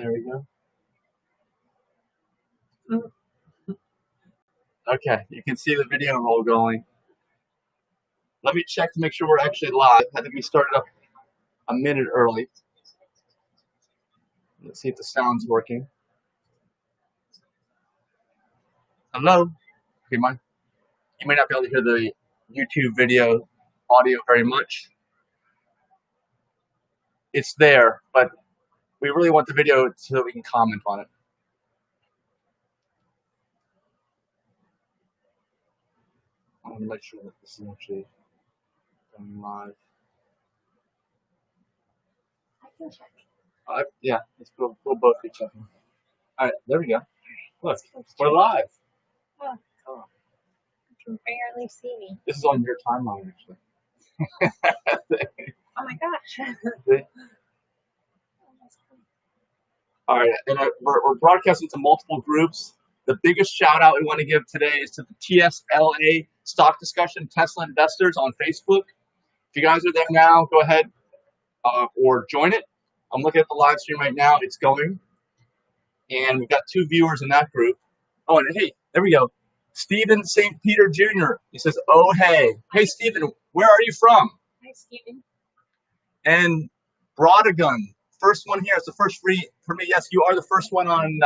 There we go. Okay, you can see the video roll going. Let me check to make sure we're actually live. I think we started up a minute early. Let's see if the sound's working. Hello? Okay, you might not be able to hear the YouTube video audio very much. It's there, but we really want the video so that we can comment on it. I want to make sure that this is actually going live. I can check. Yeah, we'll both be checking. All right, there we go. Look, we're live. Oh, cool. You can barely see me. This is on your timeline, actually. Oh my gosh. All right, and we're broadcasting to multiple groups. The biggest shout out we want to give today is to the TSLA Stock Discussion Tesla Investors on Facebook. If you guys are there now, go ahead or join it. I'm looking at the live stream right now. It's going. And we've got 2 viewers in that group. Oh, and hey, there we go. Stephen St. Peter Jr. He says, oh, hey. Hey, Stephen, where are you from? Hi, Stephen. And Brodagun, first one here. It's the first free for me. Yes, you are the first one on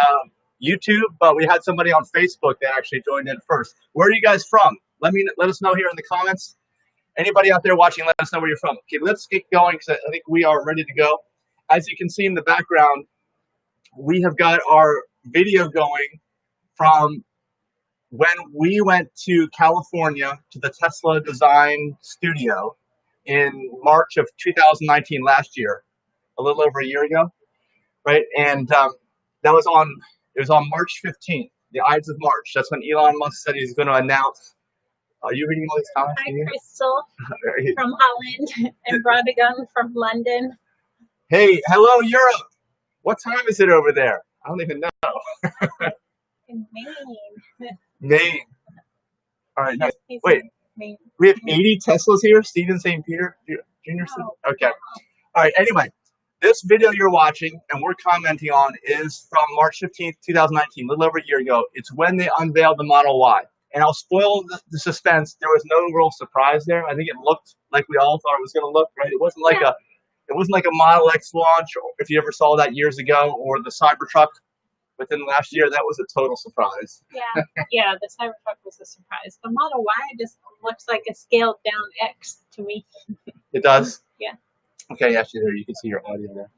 YouTube, but we had somebody on Facebook that actually joined in first. Where are you guys from? Let us know here in the comments. Anybody out there watching, let us know where you're from. Okay, let's get going because I think we are ready to go. As you can see in the background, we have got our video going from when we went to California to the Tesla Design Studio in March of 2019, last year, a little over a year ago, right? And that was on March 15th, the Ides of March. That's when Elon Musk said he's going to announce. Are you reading all these comments? Hi, Crystal from Holland and Brodagun from London. Hey, hello, Europe. What time is it over there? I don't even know. In Maine. Maine. All right, nice. He's Wait, Maine. we have 80 Teslas here? Stephen St. Peter Jr.? Oh, Okay. wow. All right, anyway, this video you're watching and we're commenting on is from March 15th, 2019, a little over a year ago. It's when they unveiled the Model Y. And I'll spoil the suspense. There was no real surprise there. I think it looked like we all thought it was going to look, right? It wasn't like a Model X launch, or if you ever saw that years ago, or the Cybertruck within the last year. That was a total surprise. Yeah, the Cybertruck was a surprise. The Model Y just looks like a scaled down X to me. It does? Yeah. Okay, actually, there you can see your audio there.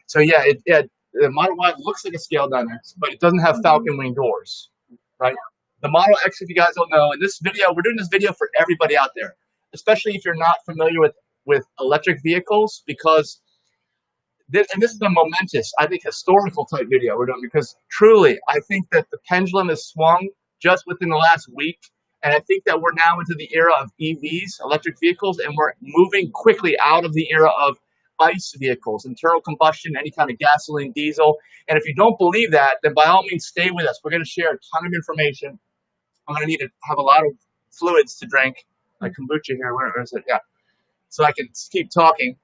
So yeah, the Model Y looks like a scaled down X, but it doesn't have Falcon wing doors, right? The Model X, if you guys don't know, in this video, we're doing this video for everybody out there, especially if you're not familiar with electric vehicles, because this is a momentous, I think, historical type video we're doing, because truly, I think that the pendulum has swung just within the last week, and I think that we're now into the era of EVs, electric vehicles, and we're moving quickly out of the era of ICE vehicles, internal combustion, any kind of gasoline, diesel. And if you don't believe that, then by all means, stay with us. We're going to share a ton of information. I'm going to need to have a lot of fluids to drink, like kombucha here. Where is it? Yeah. So I can keep talking.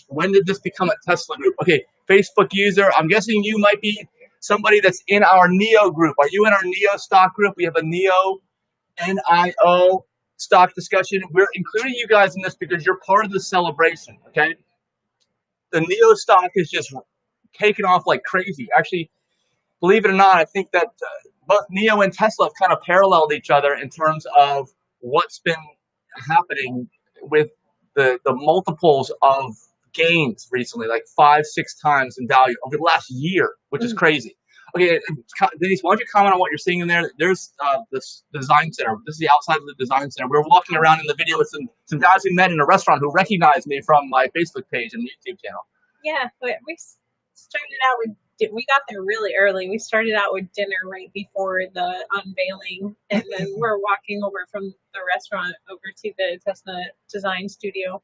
When did this become a Tesla group? Okay, Facebook user. I'm guessing you might be somebody that's in our NEO group. Are you in our NEO stock group? We have a NEO, N-I-O stock discussion. We're including you guys in this because you're part of the celebration, okay? The NEO stock is just taken off like crazy. Actually, believe it or not, I think that both NEO and Tesla have kind of paralleled each other in terms of what's been happening with the multiples of gains recently, like 5-6 times in value over the last year, which is crazy. Okay, Denise, why don't you comment on what you're seeing in there? There's this design center. This is the outside of the design center. We're walking around in the video with some guys we met in a restaurant who recognized me from my Facebook page and YouTube channel. Yeah, we started out with, we got there really early. We started out with dinner right before the unveiling, and then we're walking over from the restaurant over to the Tesla Design Studio.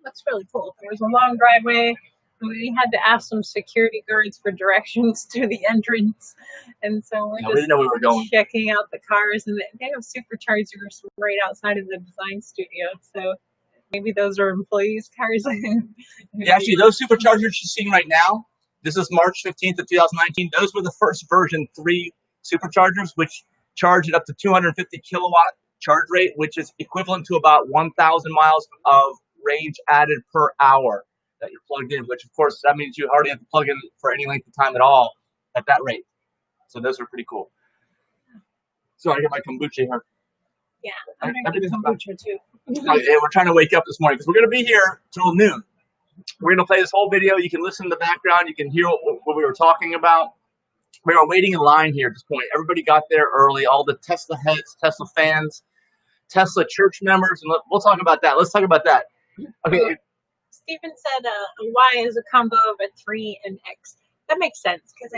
That's really cool. There was a long driveway. We had to ask some security guards for directions to the entrance, and so we didn't know we were going. Checking out the cars, and they have superchargers right outside of the design studio. So maybe those are employees' cars. Yeah, actually, those superchargers you're seeing right now, This is March 15th of 2019. Those were the first version 3 superchargers, which charge it up to 250 kilowatt charge rate, which is equivalent to about 1,000 miles of range added per hour that you're plugged in, which of course that means you hardly have to plug in for any length of time at all at that rate. So those are pretty cool. So I get my kombucha here. Yeah, I'm drinking kombucha too. We're trying to wake up this morning because we're going to be here till noon. We're going to play this whole video. You can listen in the background. You can hear what we were talking about. We are waiting in line here at this point. Everybody got there early. All the Tesla heads, Tesla fans, Tesla church members, and we'll talk about that. Let's talk about that. Okay. Stephen said a Y is a combo of a 3 and X. That makes sense because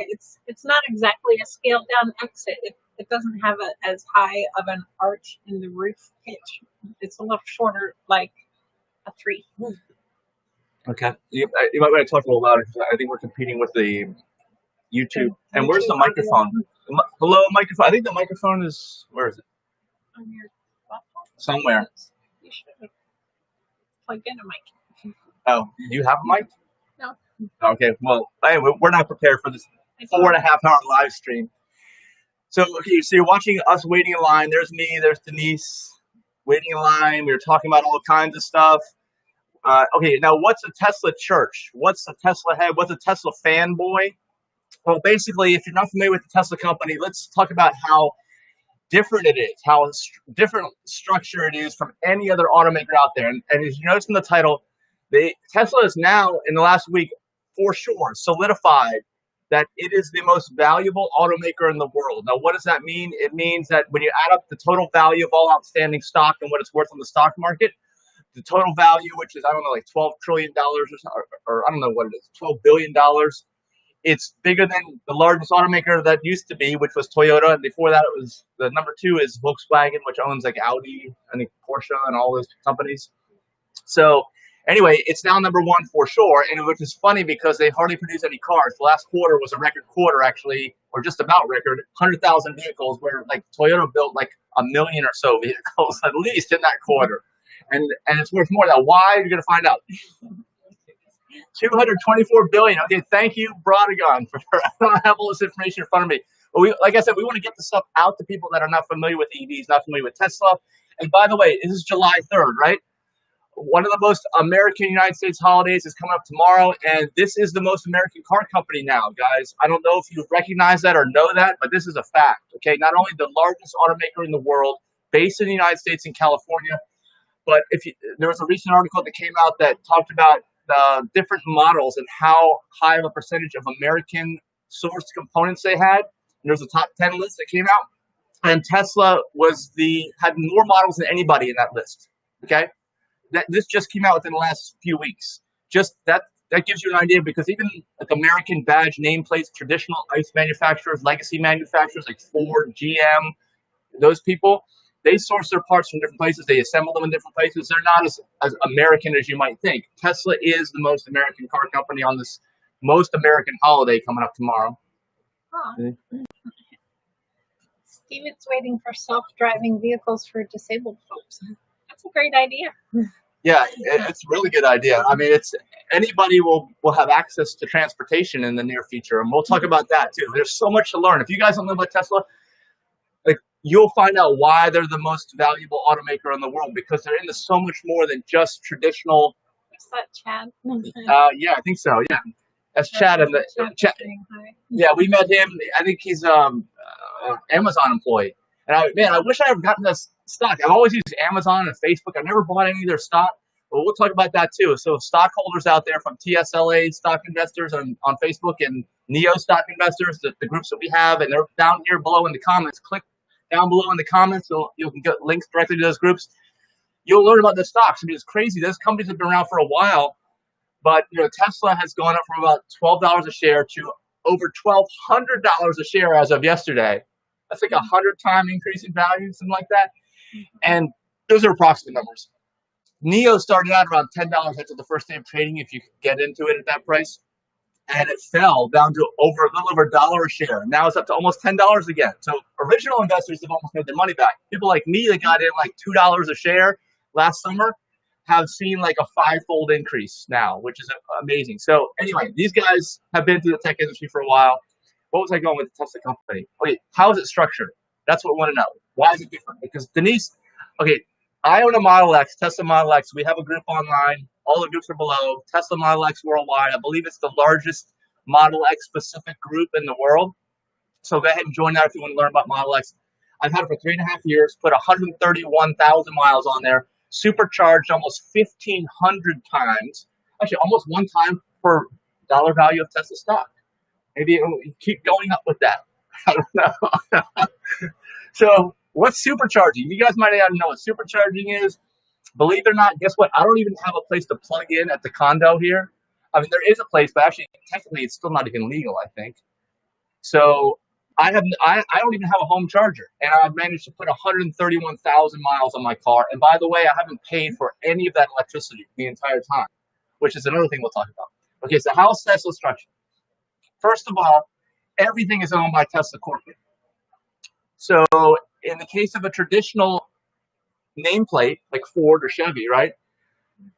it's not exactly a scaled down X. It doesn't have as high of an arch in the roof pitch. It's a little shorter, like a 3. Okay. You might want to talk a little louder because I think we're competing with the YouTube. And where's the microphone? Hello, microphone. I think the microphone is, where is it? On your laptop? Somewhere. You should have plugged in a mic. Oh, do you have a mic? No. Okay, well, anyway, we're not prepared for this 4.5-hour live stream. So, okay, so you're watching us waiting in line. There's me, there's Denise, waiting in line. We were talking about all kinds of stuff. Okay, now what's a Tesla church? What's a Tesla head? What's a Tesla fanboy? Well, basically, if you're not familiar with the Tesla company, let's talk about how different it is, how different structure it is from any other automaker out there. And as you notice in the title, Tesla is now, in the last week, for sure, solidified that it is the most valuable automaker in the world. Now, what does that mean? It means that when you add up the total value of all outstanding stock and what it's worth on the stock market, the total value, which is, I don't know, like $12 trillion or I don't know what it is, $12 billion. It's bigger than the largest automaker that used to be, which was Toyota. And before that, it was the number 2 is Volkswagen, which owns like Audi, I think Porsche and all those companies. So anyway, it's now number 1 for sure. And which is funny because they hardly produce any cars. The last quarter was a record quarter, actually, or just about record, 100,000 vehicles, where like Toyota built like 1 million or so vehicles, at least in that quarter. And it's worth more. Now, why? You're going to find out. 224 billion. Okay, thank you, Brodagon. I don't have all this information in front of me. But like I said, we want to get the stuff out to people that are not familiar with EVs, not familiar with Tesla. And by the way, this is July 3rd, right? One of the most American United States holidays is coming up tomorrow, and this is the most American car company now, guys. I don't know if you recognize that or know that, but this is a fact, okay? Not only the largest automaker in the world, based in the United States in California, but there was a recent article that came out that talked about the different models and how high of a percentage of American sourced components they had. And there was a top 10 list that came out, and Tesla had more models than anybody in that list. Okay, this just came out within the last few weeks. Just that gives you an idea, because even like American badge nameplates, traditional ICE manufacturers, legacy manufacturers like Ford, GM, those people, they source their parts from different places. They assemble them in different places. They're not as American as you might think. Tesla is the most American car company on this most American holiday coming up tomorrow. Huh. Steven's waiting for self-driving vehicles for disabled folks. That's a great idea. Yeah, it's a really good idea. I mean, anybody will have access to transportation in the near future, and we'll talk about that too. There's so much to learn. If you guys don't know about Tesla, you'll find out why they're the most valuable automaker in the world, because they're into so much more than just traditional. Is that Chad? Yeah, I think so. Yeah, that's Chad. And Chad. Yeah, we met him. I think he's Amazon employee. And I wish I had gotten this stock. I've always used Amazon and Facebook. I've never bought any of their stock, but we'll talk about that too. So stockholders out there from TSLA stock investors on Facebook and Neo stock investors, the groups that we have, and they're down here below in the comments. Click down below in the comments, so you can get links directly to those groups. You'll learn about the stocks. I mean, it's crazy. Those companies have been around for a while, but Tesla has gone up from about $12 a share to over $1,200 a share as of yesterday. That's like 100-time increase in value, something like that. And those are approximate numbers. Neo started out around $10 after the first day of trading, if you could get into it at that price. And it fell down to a little over $1 a share. Now it's up to almost $10 again. So original investors have almost made their money back. People like me that got in like $2 a share last summer, have seen like a 5-fold increase now, which is amazing. So anyway, these guys have been through the tech industry for a while. What was I going with the Tesla company? Okay, how is it structured? That's what we want to know. Why is it different? Because Denise, okay, I own a Model X, Tesla Model X. We have a group online. All the groups are below. Tesla Model X worldwide. I believe it's the largest Model X specific group in the world. So go ahead and join that if you want to learn about Model X. I've had it for 3.5 years, put 131,000 miles on there, supercharged almost 1,500 times, actually almost one time per dollar value of Tesla stock. Maybe it will keep going up with that. I don't know. So what's supercharging? You guys might not know what supercharging is. Believe it or not, guess what? I don't even have a place to plug in at the condo here. I mean, there is a place, but actually, technically, it's still not even legal, I think. So I don't even have a home charger, and I've managed to put 131,000 miles on my car. And by the way, I haven't paid for any of that electricity the entire time, which is another thing we'll talk about. Okay, so how's Tesla structured? First of all, everything is owned by Tesla corporate. So in the case of a traditional nameplate like Ford or Chevy, right?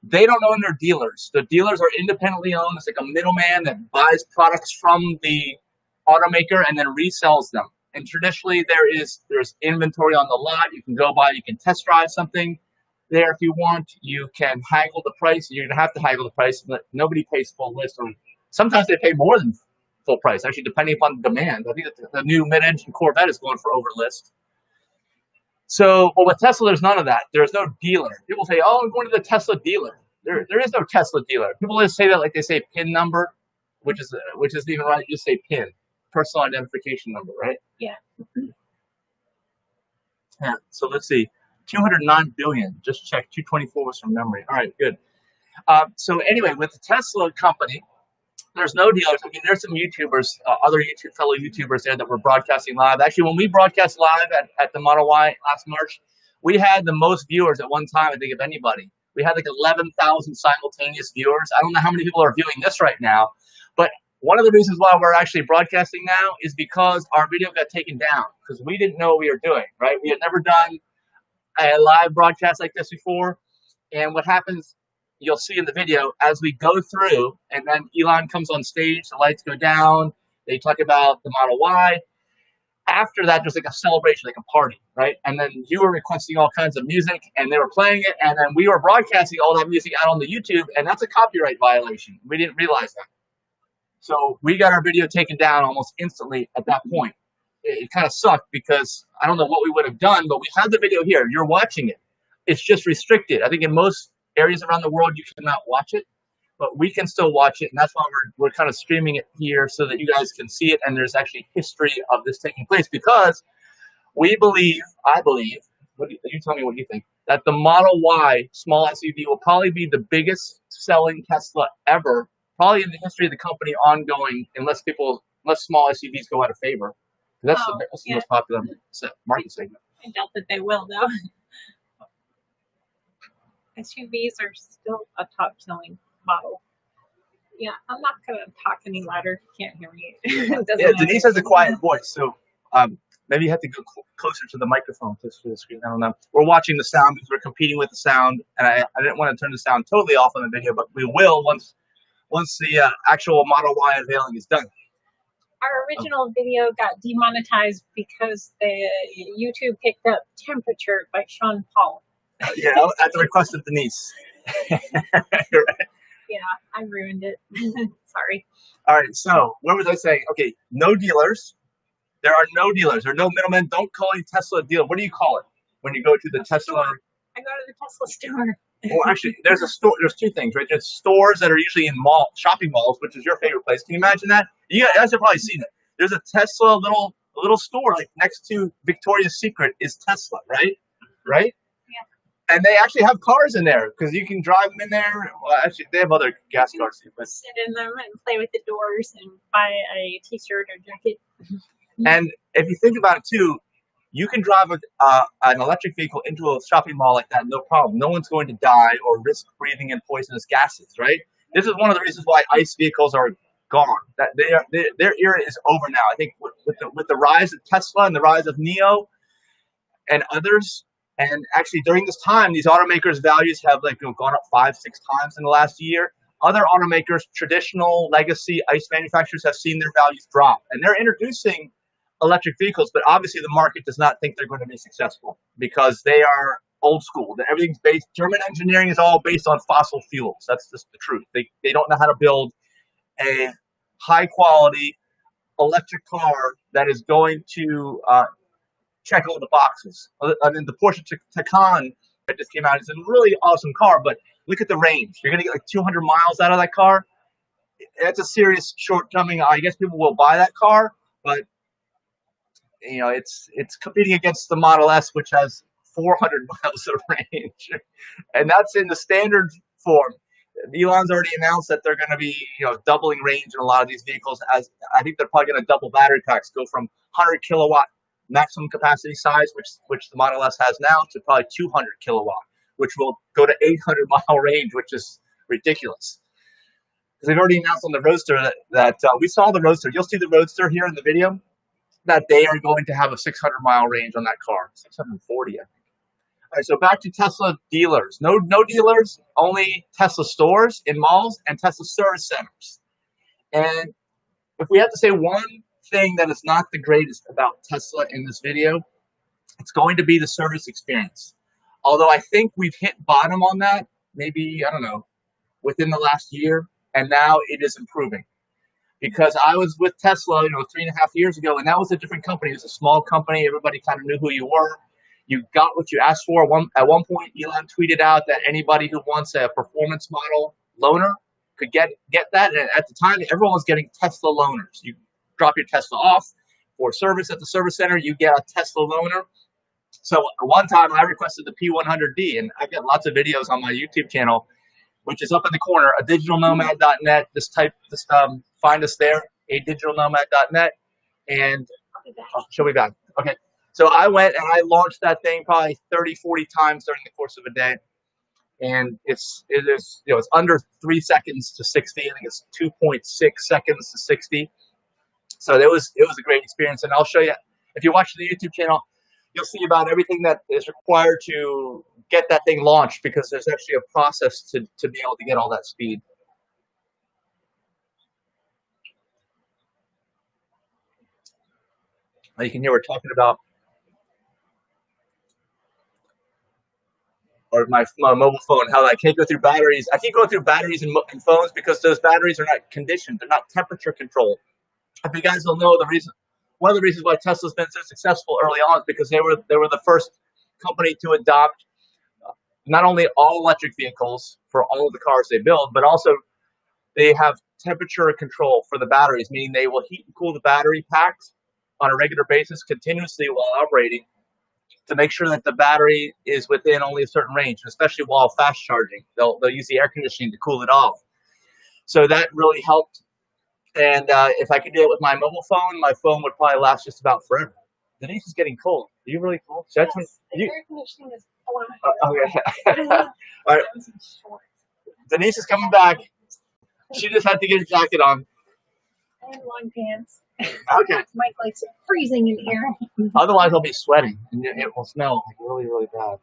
They don't own their dealers. The dealers are independently owned. It's like a middleman that buys products from the automaker and then resells them. And traditionally, there's inventory on the lot. You can go by, you can test drive something there if you want. You can haggle the price. You're going to have to haggle the price, but nobody pays full list. Or sometimes they pay more than full price, actually, depending upon demand. I think the new mid-engine Corvette is going for over list. So, but with Tesla, there's none of that. There's no dealer. People say, "Oh, I'm going to the Tesla dealer." There is no Tesla dealer. People just say that like they say PIN number, which isn't even right. You just say PIN, personal identification number, right? Yeah. Yeah. So let's see, 209 billion. Just check. 224 was from memory. All right, good. So anyway, with the Tesla company, there's no dealers. I mean, there's some YouTubers, other fellow YouTubers there that were broadcasting live. Actually, when we broadcast live at the Model Y last March, we had the most viewers at one time, I think, of anybody. We had like 11,000 simultaneous viewers. I don't know how many people are viewing this right now, but one of the reasons why we're actually broadcasting now is because our video got taken down because we didn't know what we were doing, right? We had never done a live broadcast like this before. And what happens, you'll see in the video, as we go through, and then Elon comes on stage, the lights go down, they talk about the Model Y. After that, there's like a celebration, like a party, right? And then you were requesting all kinds of music, and they were playing it, and then we were broadcasting all that music out on the YouTube, and that's a copyright violation. We didn't realize that. So we got our video taken down almost instantly at that point. It kind of sucked because I don't know what we would have done, but we have the video here. You're watching it. It's just restricted. I think in most areas around the world you cannot watch it, but we can still watch it, and that's why we're kind of streaming it here so that you guys can see it, and there's actually history of this taking place because I believe, you tell me what you think, that the Model Y small SUV will probably be the biggest selling Tesla ever, probably in the history of the company ongoing, unless small SUVs go out of favor. That's the most popular market segment. I doubt that they will, though. SUVs are still a top-selling model. Yeah, I'm not going to talk any louder. You can't hear me. Yeah, Denise has a quiet voice, so maybe you have to go closer to the microphone, closer to the screen. I don't know. We're watching the sound because we're competing with the sound, and I didn't want to turn the sound totally off on the video, but we will once the actual Model Y unveiling is done. Our original video got demonetized because the YouTube picked up temperature by Sean Paul. Yeah, at the request of Denise. Yeah, I ruined it. Sorry. All right, so what was I saying? Okay, no dealers. There are no dealers. There are no middlemen. Don't call a Tesla a dealer. What do you call it when you go to the Tesla? Store. I go to the Tesla store. Well, actually, there's a store. There's two things, right? There's stores that are usually in shopping malls, which is your favorite place. Can you imagine that? You guys have probably seen it. There's a Tesla little store like next to Victoria's Secret is Tesla, right? Right? Yeah. And they actually have cars in there because you can drive them in there. Well, actually, they have other gas cars. But sit in them and play with the doors and buy a T-shirt or jacket. And if you think about it too, you can drive an electric vehicle into a shopping mall like that, no problem. No one's going to die or risk breathing in poisonous gases, right? This is one of the reasons why ICE vehicles are gone. That their era is over now. I think with the rise of Tesla and the rise of NIO and others, And actually, during this time, these automakers' values have gone up 5, 6 times in the last year. Other automakers, traditional legacy ICE manufacturers, have seen their values drop, and they're introducing electric vehicles. But obviously, the market does not think they're going to be successful because they are old school. Everything's based. German engineering is all based on fossil fuels. That's just the truth. They don't know how to build a high quality electric car that is going to check all the boxes. I mean, the Porsche Taycan that just came out is a really awesome car, but look at the range. You're going to get like 200 miles out of that car. That's a serious shortcoming. I guess people will buy that car, but it's competing against the Model S, which has 400 miles of range, and that's in the standard form. Elon's already announced that they're going to be, doubling range in a lot of these vehicles. As I think they're probably going to double battery packs, go from 100 kilowatt maximum capacity size, which the Model S has now, to probably 200 kilowatt, which will go to 800 mile range, which is ridiculous. Because they've already announced on the Roadster that we saw the Roadster. You'll see the Roadster here in the video, that they are going to have a 600 mile range on that car, 640, I think. All right, so back to Tesla dealers. No dealers, only Tesla stores in malls and Tesla service centers. And if we have to say one thing that is not the greatest about Tesla in this video, it's going to be the service experience. Although I think we've hit bottom on that, maybe, I don't know, within the last year, and now it is improving. Because I was with Tesla, 3.5 years ago, and that was a different company. It was a small company. Everybody kind of knew who you were. You got what you asked for. At one point, Elon tweeted out that anybody who wants a performance model loaner could get that. And at the time, everyone was getting Tesla loaners. You drop your Tesla off for service at the service center, you get a Tesla loaner. So one time, I requested the P100D, and I get lots of videos on my YouTube channel, which is up in the corner, adigitalnomad.net. Just find us there, adigitalnomad.net, and she'll be back. Okay. So I went and I launched that thing probably 30, 40 times during the course of a day. And it is, it's under 3 seconds to 60. I think it's 2.6 seconds to 60. So it was a great experience. And I'll show you, if you watch the YouTube channel, you'll see about everything that is required to get that thing launched, because there's actually a process to be able to get all that speed. You can hear we're talking about my mobile phone, how I can't go through batteries. I keep going through batteries and phones because those batteries are not conditioned. They're not temperature controlled. If you guys don't know, one of the reasons why Tesla's been so successful early on is because they were the first company to adopt not only all electric vehicles for all of the cars they build, but also they have temperature control for the batteries, meaning they will heat and cool the battery packs on a regular basis continuously while operating, to make sure that the battery is within only a certain range, especially while fast charging. They'll use the air conditioning to cool it off. So that really helped. And if I could do it with my mobile phone, my phone would probably last just about forever. Denise is getting cold. Are you really cold? Yes, the air conditioning is blowing. Okay. All right. Denise is coming back. She just had to get a jacket on. And long pants. Okay. Mike likes it freezing in here. Otherwise, I'll be sweating, and it will smell really, really bad.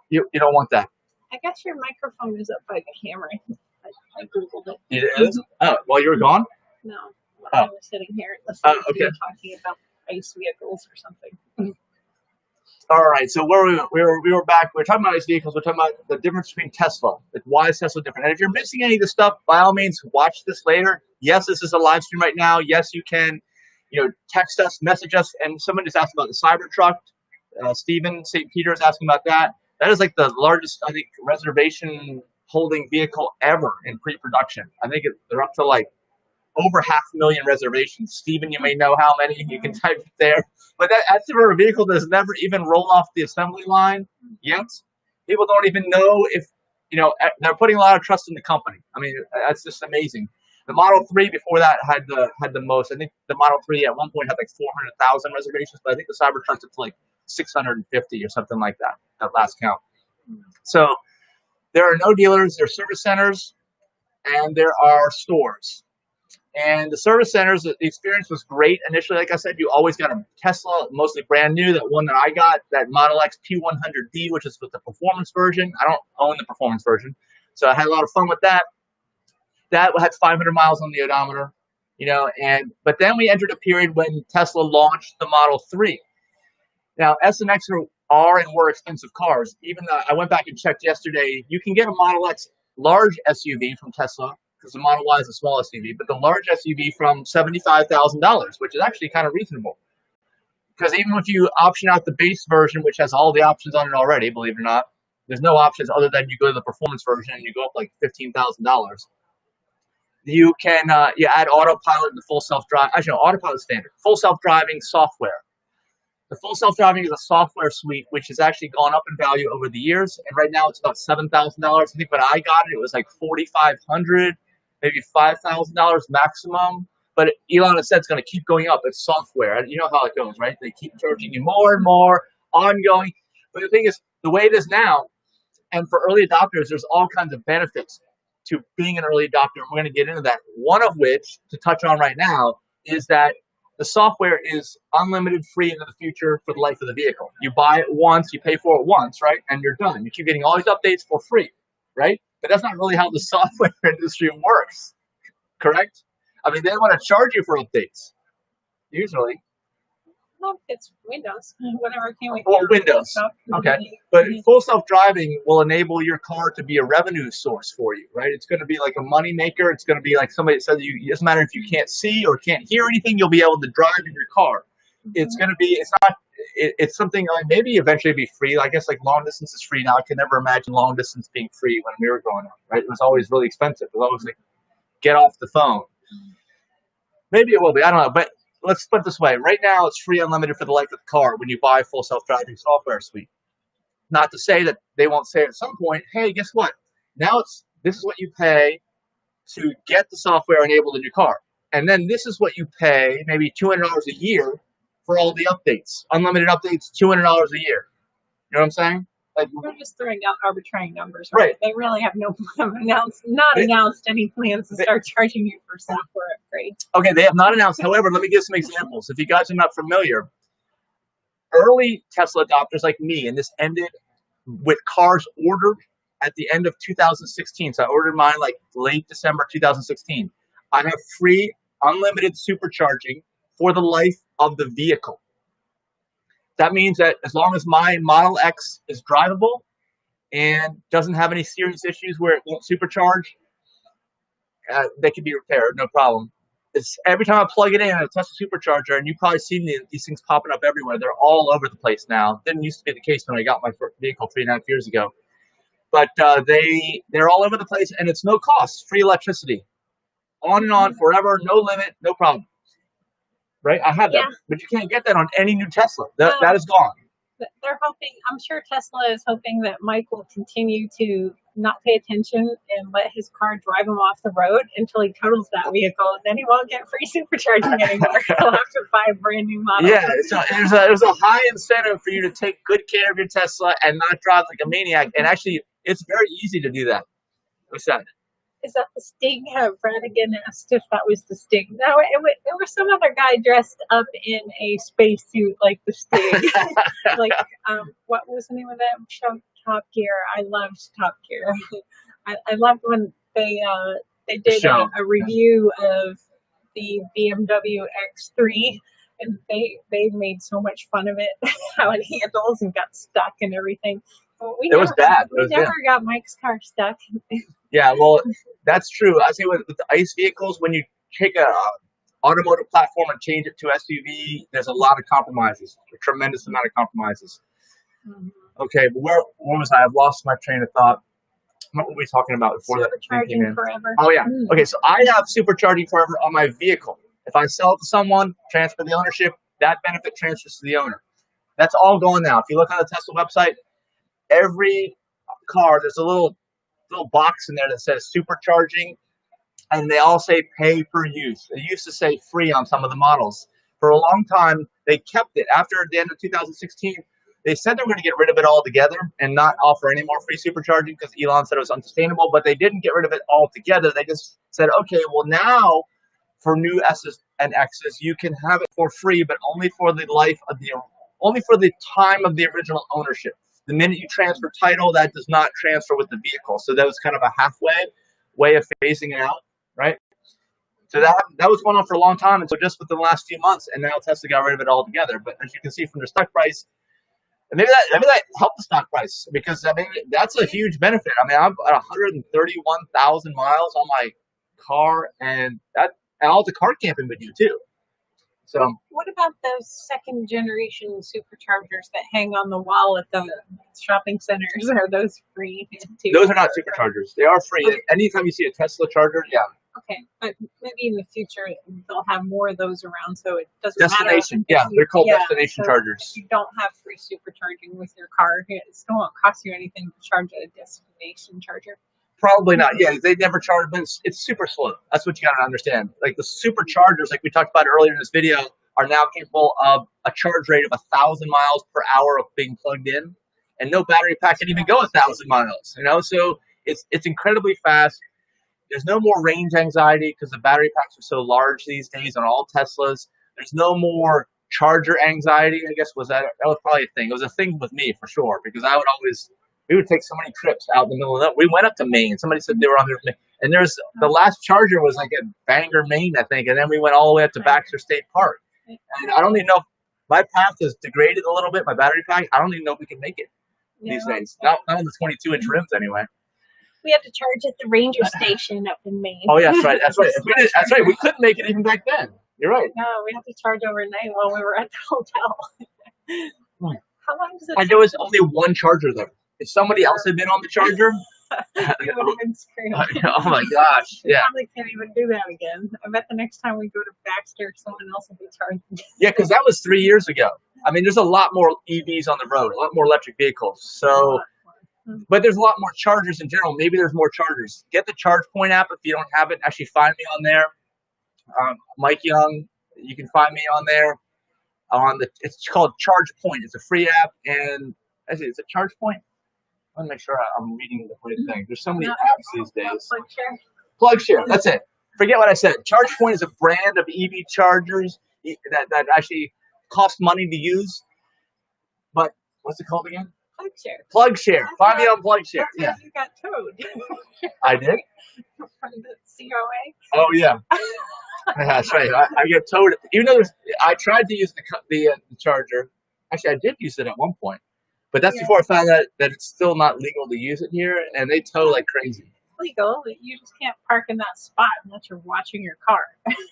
You don't want that. I guess your microphone is up by the camera. I Googled it. It is? Oh, while you were gone? No. I was sitting here listening to you talking about ICE vehicles or something. All right, so we were back. We were talking about ICE vehicles. We're talking about the difference between Tesla. Like, why is Tesla different? And if you're missing any of this stuff, by all means, watch this later. Yes, this is a live stream right now. Yes, you can, text us, message us. And someone just asked about the Cybertruck. Stephen St. Peter is asking about that. That is like the largest, I think, reservation holding vehicle ever in pre-production. I think they're up to like over 500,000 reservations. Stephen, you may know how many. You can type it there. But that's for a vehicle that's never even rolled off the assembly line yet. People don't even know if, they're putting a lot of trust in the company. I mean, that's just amazing. The Model 3 before that had the most. I think the Model 3 at one point had like 400,000 reservations, but I think the Cybertruck's up to like 650 or something like that at last count. So there are no dealers, there are service centers, and there are stores. And the service centers, the experience was great initially. Like I said, you always got a Tesla, mostly brand new. That one that I got, that Model X P100D, which is with the performance version. I don't own the performance version, so I had a lot of fun with that. That had 500 miles on the odometer, but then we entered a period when Tesla launched the Model 3. Now, S and X are and were expensive cars. Even though I went back and checked yesterday, you can get a Model X large SUV from Tesla, because the Model Y is a small SUV, but the large SUV from $75,000, which is actually kind of reasonable. Because even if you option out the base version, which has all the options on it already, believe it or not, there's no options other than you go to the performance version and you go up like $15,000. You can you add autopilot and the full self-drive. Actually, no, autopilot standard. Full self-driving software. The full self-driving is a software suite which has actually gone up in value over the years, and right now it's about $7,000. I think when I got it, it was like $4,500, maybe $5,000 maximum. But Elon has said it's going to keep going up. It's software. You know how it goes, right? They keep charging you more and more, ongoing. But the thing is, the way it is now, and for early adopters, there's all kinds of benefits to being an early adopter. And we're going to get into that. One of which, to touch on right now, is that the software is unlimited free into the future for the life of the vehicle. You buy it once, you pay for it once, right? And you're done. You keep getting all these updates for free, right? But that's not really how the software industry works, correct? I mean, they want to charge you for updates, usually. No, it's Windows. Whatever came with Or Windows. Okay. But full self-driving will enable your car to be a revenue source for you, right? It's going to be like a money maker. It's going to be like somebody that says it doesn't matter if you can't see or can't hear anything, you'll be able to drive in your car. It's going to be, it's something like maybe eventually be free. I guess like long distance is free now. I could never imagine long distance being free when we were growing up, right? It was always really expensive. It was always like, get off the phone. Maybe it will be. I don't know. But let's put it this way. Right now, it's free unlimited for the life of the car when you buy full self-driving software suite. Not to say that they won't say at some point, hey, guess what? Now this is what you pay to get the software enabled in your car. And then this is what you pay, maybe $200 a year for all the updates. Unlimited updates, $200 a year. You know what I'm saying? Like, we're just throwing out arbitrary numbers, right? They really have not announced any plans to start charging you for software upgrades. Okay, they have not announced. However, let me give some examples. If you guys are not familiar, early Tesla adopters like me, and this ended with cars ordered at the end of 2016. So I ordered mine like late December 2016. I have free, unlimited supercharging for the life of the vehicle. That means that as long as my Model X is drivable and doesn't have any serious issues where it won't supercharge, they can be repaired, no problem. Every time I plug it in a Tesla supercharger, and you've probably seen these things popping up everywhere. They're all over the place now. Didn't used to be the case when I got my first vehicle 3.5 years ago. But they're all over the place, and it's no cost, free electricity. On and on, forever, no limit, no problem. Right? I have that. But you can't get that on any new Tesla. That is gone. They're hoping, I'm sure Tesla is hoping that Mike will continue to not pay attention and let his car drive him off the road until he totals that vehicle, and then he won't get free supercharging anymore. He'll have to buy a brand new model. Yeah, so there's a high incentive for you to take good care of your Tesla and not drive like a maniac. And actually, it's very easy to do that. What's that? Is that the Sting? Bradigan asked if that was the Sting. No, it was some other guy dressed up in a spacesuit like the Sting. Like, what was the name of that show? Top Gear. I loved Top Gear. I loved when they did a review of the BMW X3, and they made so much fun of it, how it handles and got stuck and everything. It was bad. We never got Mike's car stuck. Yeah, well, that's true. I say with the ICE vehicles, when you take a automotive platform and change it to SUV, there's a lot of compromises, a tremendous amount of compromises. Mm-hmm. Okay, but where was I? I've lost my train of thought. What were we talking about before that came in? Forever. Oh, yeah. Okay, so I have supercharging forever on my vehicle. If I sell it to someone, transfer the ownership, that benefit transfers to the owner. That's all going now. If you look on the Tesla website, every car, there's a little box in there that says supercharging, and they all say pay per use. It used to say free on some of the models. For a long time, they kept it. After the end of 2016, they said they were going to get rid of it altogether and not offer any more free supercharging because Elon said it was unsustainable, but they didn't get rid of it altogether. They just said, okay, well now for new S's and X's, you can have it for free, but only for the time of the original ownership. The minute you transfer title, that does not transfer with the vehicle. So that was kind of a halfway way of phasing it out, right? So that was going on for a long time, and so just within the last few months, and now Tesla got rid of it altogether. But as you can see from their stock price, and maybe that helped the stock price, because I mean that's a huge benefit. I mean, I'm at 131,000 miles on my car, and all the car camping with you too. So what about those second generation superchargers that hang on the wall at the shopping centers? Are those free too? Those are not superchargers. They are free. Okay. Anytime you see a Tesla charger, yeah. Okay, but maybe in the future they'll have more of those around, so it doesn't destination. matter. Yeah, they're called destination chargers. If you don't have free supercharging with your car, it still won't cost you anything to charge at a destination charger. Probably not. Yeah, they never charge, but it's super slow. That's what you got to understand. Like the superchargers, like we talked about earlier in this video, are now capable of a charge rate of 1,000 miles per hour of being plugged in, and no battery pack can even go 1,000 miles. You know, so it's incredibly fast. There's no more range anxiety because the battery packs are so large these days on all Teslas. There's no more charger anxiety. I guess that was probably a thing. It was a thing with me for sure, because we would take so many trips out in the middle of the night. We went up to Maine. Somebody said they were on there. And the last charger was like at Bangor, Maine, I think. And then we went all the way up to Baxter State Park. And I don't even know if my path has degraded a little bit, my battery pack. I don't even know if we can make it these days. Not on the 22-inch rims anyway. We had to charge at the ranger station up in Maine. Oh, yeah, that's right. That's right. That's right. We couldn't make it even back then. You're right. No, we had to charge overnight while we were at the hotel. How long does it take? And there was only one charger there. If somebody else had been on the charger, you would have been screaming. Oh my gosh! Yeah. Probably can't even do that again. I bet the next time we go to Baxter, someone else will be charging. Yeah, because that was 3 years ago. I mean, there's a lot more EVs on the road, a lot more electric vehicles. So. But there's a lot more chargers in general. Maybe there's more chargers. Get the ChargePoint app if you don't have it. Actually, find me on there. Mike Young, you can find me on there. It's called ChargePoint. It's a free app, and actually, it's a ChargePoint. I want to make sure I'm reading the right thing. There's so many apps these days. PlugShare. That's it. Forget what I said. ChargePoint is a brand of EV chargers that actually cost money to use. But what's it called again? PlugShare. Find me on PlugShare. Yeah. You got towed. I did? From the COA. Oh, yeah. That's right. I get towed. Even though I tried to use the charger. Actually, I did use it at one point. But that's before I found out that it's still not legal to use it here, and they tow like crazy. It's legal. You just can't park in that spot unless you're watching your car,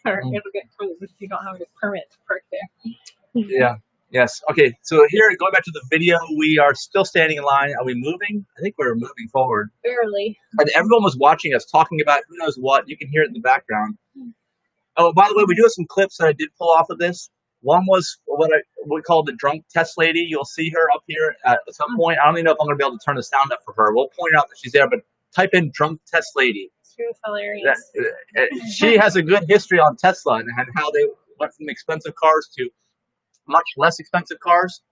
or it'll get towed if you don't have a permit to park there. Yeah. Yes. Okay. So here, going back to the video, we are still standing in line. Are we moving? I think we're moving forward. Barely. And everyone was watching us, talking about who knows what. You can hear it in the background. Oh, by the way, we do have some clips that I did pull off of this. One was what we call the drunk test lady. You'll see her up here at some point. I don't even know if I'm going to be able to turn the sound up for her. We'll point out that she's there, but type in drunk test lady. She was hilarious. She has a good history on Tesla and how they went from expensive cars to much less expensive cars.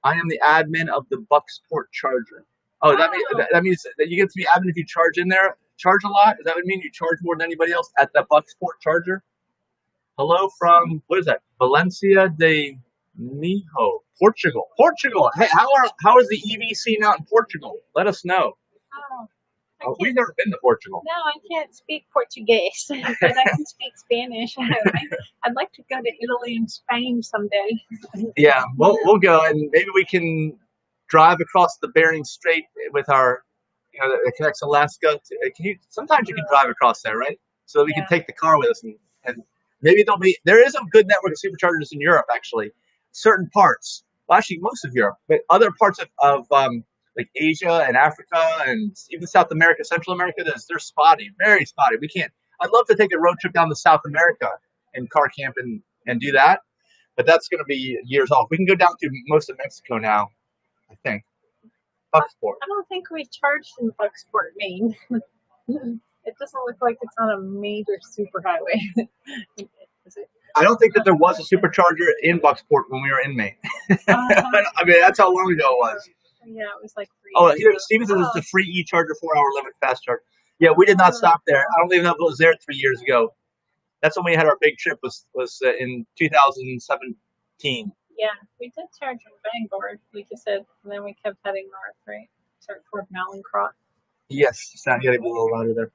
I am the admin of the Bucksport charger. Oh, that means that you get to be admin if you charge in there. Charge a lot? Does that mean you charge more than anybody else at the Bucksport charger? Hello from, what is that? Valencia de Mijo, Portugal. Portugal. Hey, how is the EV scene out in Portugal? Let us know. We've never been to Portugal. No, I can't speak Portuguese, but I can speak Spanish. I'd like to go to Italy and Spain someday. Yeah, we'll go, and maybe we can drive across the Bering Strait with our, that connects Alaska. Sometimes you can drive across there, right? So we can take the car with us, and maybe there is a good network of superchargers in Europe, actually. Certain parts, well, actually most of Europe, but other parts of like Asia and Africa and even South America, Central America, they're spotty, very spotty. I'd love to take a road trip down to South America and car camp and do that, but that's going to be years off. We can go down to most of Mexico now, I think. Bucksport. I don't think we charged in Bucksport, Maine. It doesn't look like it's on a major superhighway. Is it? I don't think that there was a supercharger in Bucksport when we were in Maine. I mean, that's how long ago it was. Yeah, it was like 3 years ago. Steven says it's the free e-charger 4-hour limit fast charge. Yeah, we did not stop there. I don't even know if it was there 3 years ago. That's when we had our big trip. Was in 2017. Yeah, we did charge in Bangor, like you said, and then we kept heading north, right? Toward Malincroft. Yes, sound getting a little louder there.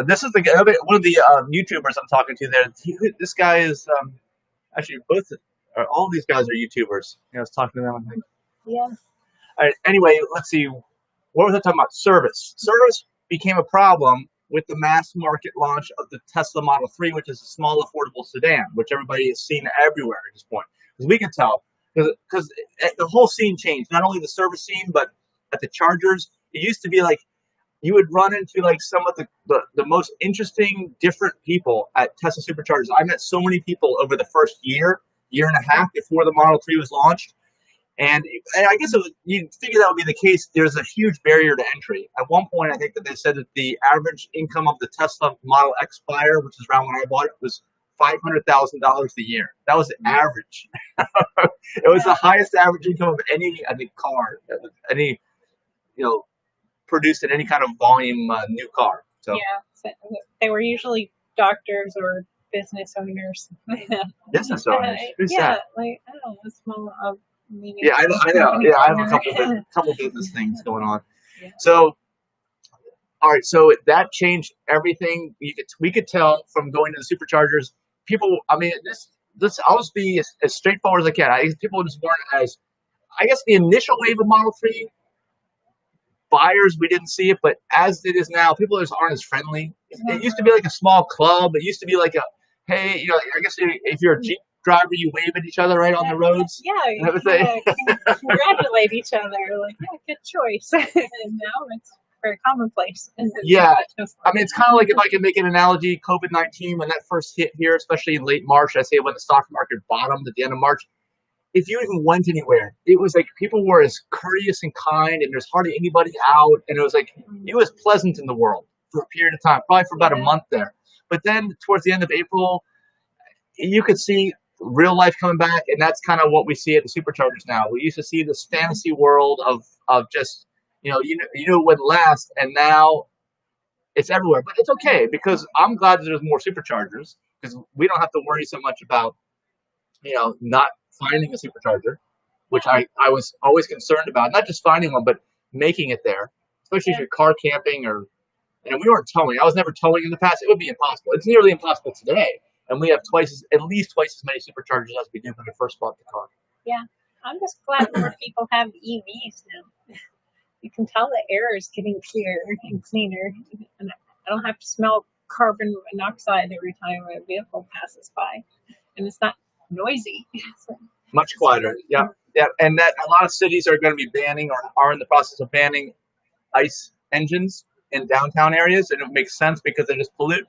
This is one of the YouTubers I'm talking to there. This guy is actually all these guys are YouTubers. I was talking to them. I think. Yeah. All right, anyway, let's see. What was I talking about? Service. Service became a problem with the mass market launch of the Tesla Model 3, which is a small, affordable sedan, which everybody has seen everywhere at this point. Because we can tell, because the whole scene changed. Not only the service scene, but at the chargers. It used to be like you would run into like some of the most interesting, different people at Tesla Superchargers. I met so many people over the first year and a half before the Model 3 was launched. And I guess you'd figure that would be the case. There's a huge barrier to entry. At one point, I think that they said that the average income of the Tesla Model X buyer, which is around when I bought it, was $500,000 a year. That was the average. It was the highest average income of any, I think, car, any, produced in any kind of volume new car. So yeah, so they were usually doctors or business owners. business owners. Who's that? Like I don't know, small. Yeah, I know. Yeah, I have a couple business things going on. Yeah. So, all right. So that changed everything. We could tell from going to the superchargers. People, I mean, this. I'll just be as straightforward as I can. People just weren't as. I guess the initial wave of Model 3 buyers, we didn't see it, but as it is now, people just aren't as friendly. It used to be like a small club. It used to be like a, hey, I guess if you're a Jeep driver, you wave at each other right on the roads. Yeah, congratulate each other. Like, yeah, good choice. And now it's very commonplace. Yeah, I mean, it's kind of like if I can make an analogy, COVID-19, when that first hit here, especially in late March, I say when the stock market bottomed at the end of March, if you even went anywhere, it was like people were as courteous and kind, and there's hardly anybody out, and it was like it was pleasant in the world for a period of time, probably for about a month there. But then towards the end of April, you could see real life coming back, and that's kind of what we see at the superchargers now. We used to see this fantasy world of just when last, and now it's everywhere. But it's okay because I'm glad that there's more superchargers because we don't have to worry so much about not finding a supercharger, which I was always concerned about. Not just finding one, but making it there, especially if you're car camping or. And we weren't towing. I was never towing in the past. It would be impossible. It's nearly impossible today. And we have at least twice as many superchargers as we did when we first bought the car. Yeah. I'm just glad more people have EVs now. You can tell the air is getting clearer and cleaner. And I don't have to smell carbon monoxide every time a vehicle passes by. And it's not noisy. Much quieter. Yeah. Yeah. And that a lot of cities are going to be banning or are in the process of banning ICE engines in downtown areas, and it makes sense because they just pollute.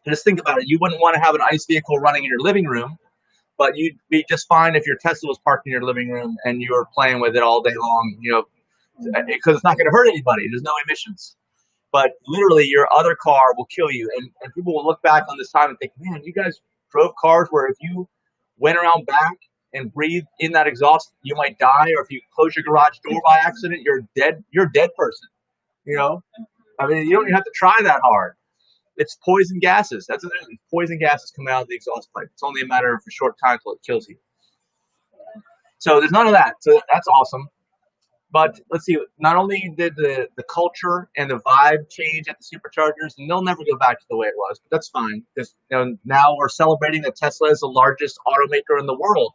Just think about it. You wouldn't want to have an ICE vehicle running in your living room, but you'd be just fine if your Tesla was parked in your living room and you were playing with it all day long, because it's not going to hurt anybody. There's no emissions. But literally, your other car will kill you. And people will look back on this time and think, man, you guys drove cars where if you went around back and breathed in that exhaust, you might die. Or if you close your garage door by accident, you're dead. You're a dead person. I mean, you don't even have to try that hard. It's poison gases. That's what it is. Poison gases coming out of the exhaust pipe. It's only a matter of a short time till it kills you. So there's none of that. So that's awesome. But let's see. Not only did the culture and the vibe change at the superchargers, and they'll never go back to the way it was, but that's fine. Because now we're celebrating that Tesla is the largest automaker in the world.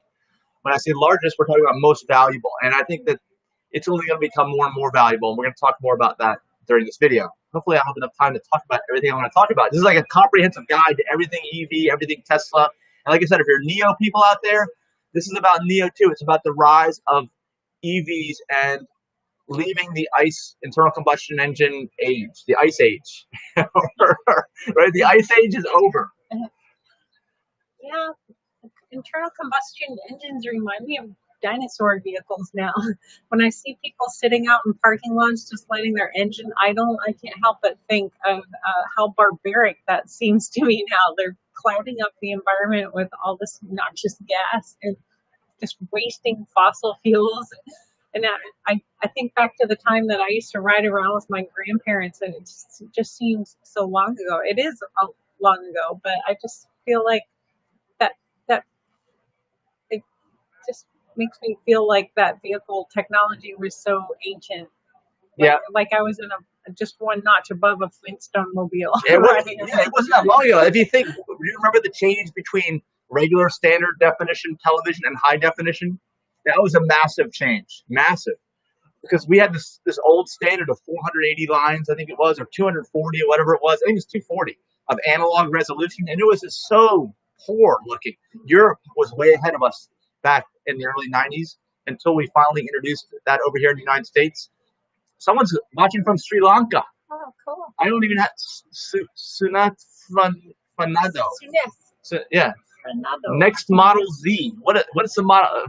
When I say largest, we're talking about most valuable, and I think that it's only going to become more and more valuable. And we're going to talk more about that during this video. Hopefully I'll have enough time to talk about everything I want to talk about. This is like a comprehensive guide to everything EV, everything Tesla. And like I said, if you're NEO people out there, this is about NEO too. It's about the rise of EVs and leaving the ICE, internal combustion engine age, the ICE age. Right? The ICE age is over. Yeah. Internal combustion engines remind me of dinosaur vehicles now. When I see people sitting out in parking lots just letting their engine idle, I can't help but think of how barbaric that seems to me now. They're clouding up the environment with all this noxious gas and just wasting fossil fuels. And I think back to the time that I used to ride around with my grandparents, and it just seems so long ago. It is a long ago, but I just feel like that it just makes me feel like that vehicle technology was so ancient. Like I was in just one notch above a Flintstone mobile. It wasn't that long ago. If you think, do you remember the change between regular standard definition television and high definition? That was a massive change, massive. Because we had this old standard of 480 lines, I think it was, or 240 or whatever it was. I think it was 240 of analog resolution, and it was just so poor looking. Europe was way ahead of us back in the early 90s until we finally introduced that over here in the United States. Someone's watching from Sri Lanka. Oh, cool. I don't even have Sunat Fanado. So, yeah. Next Model Z. What is the model?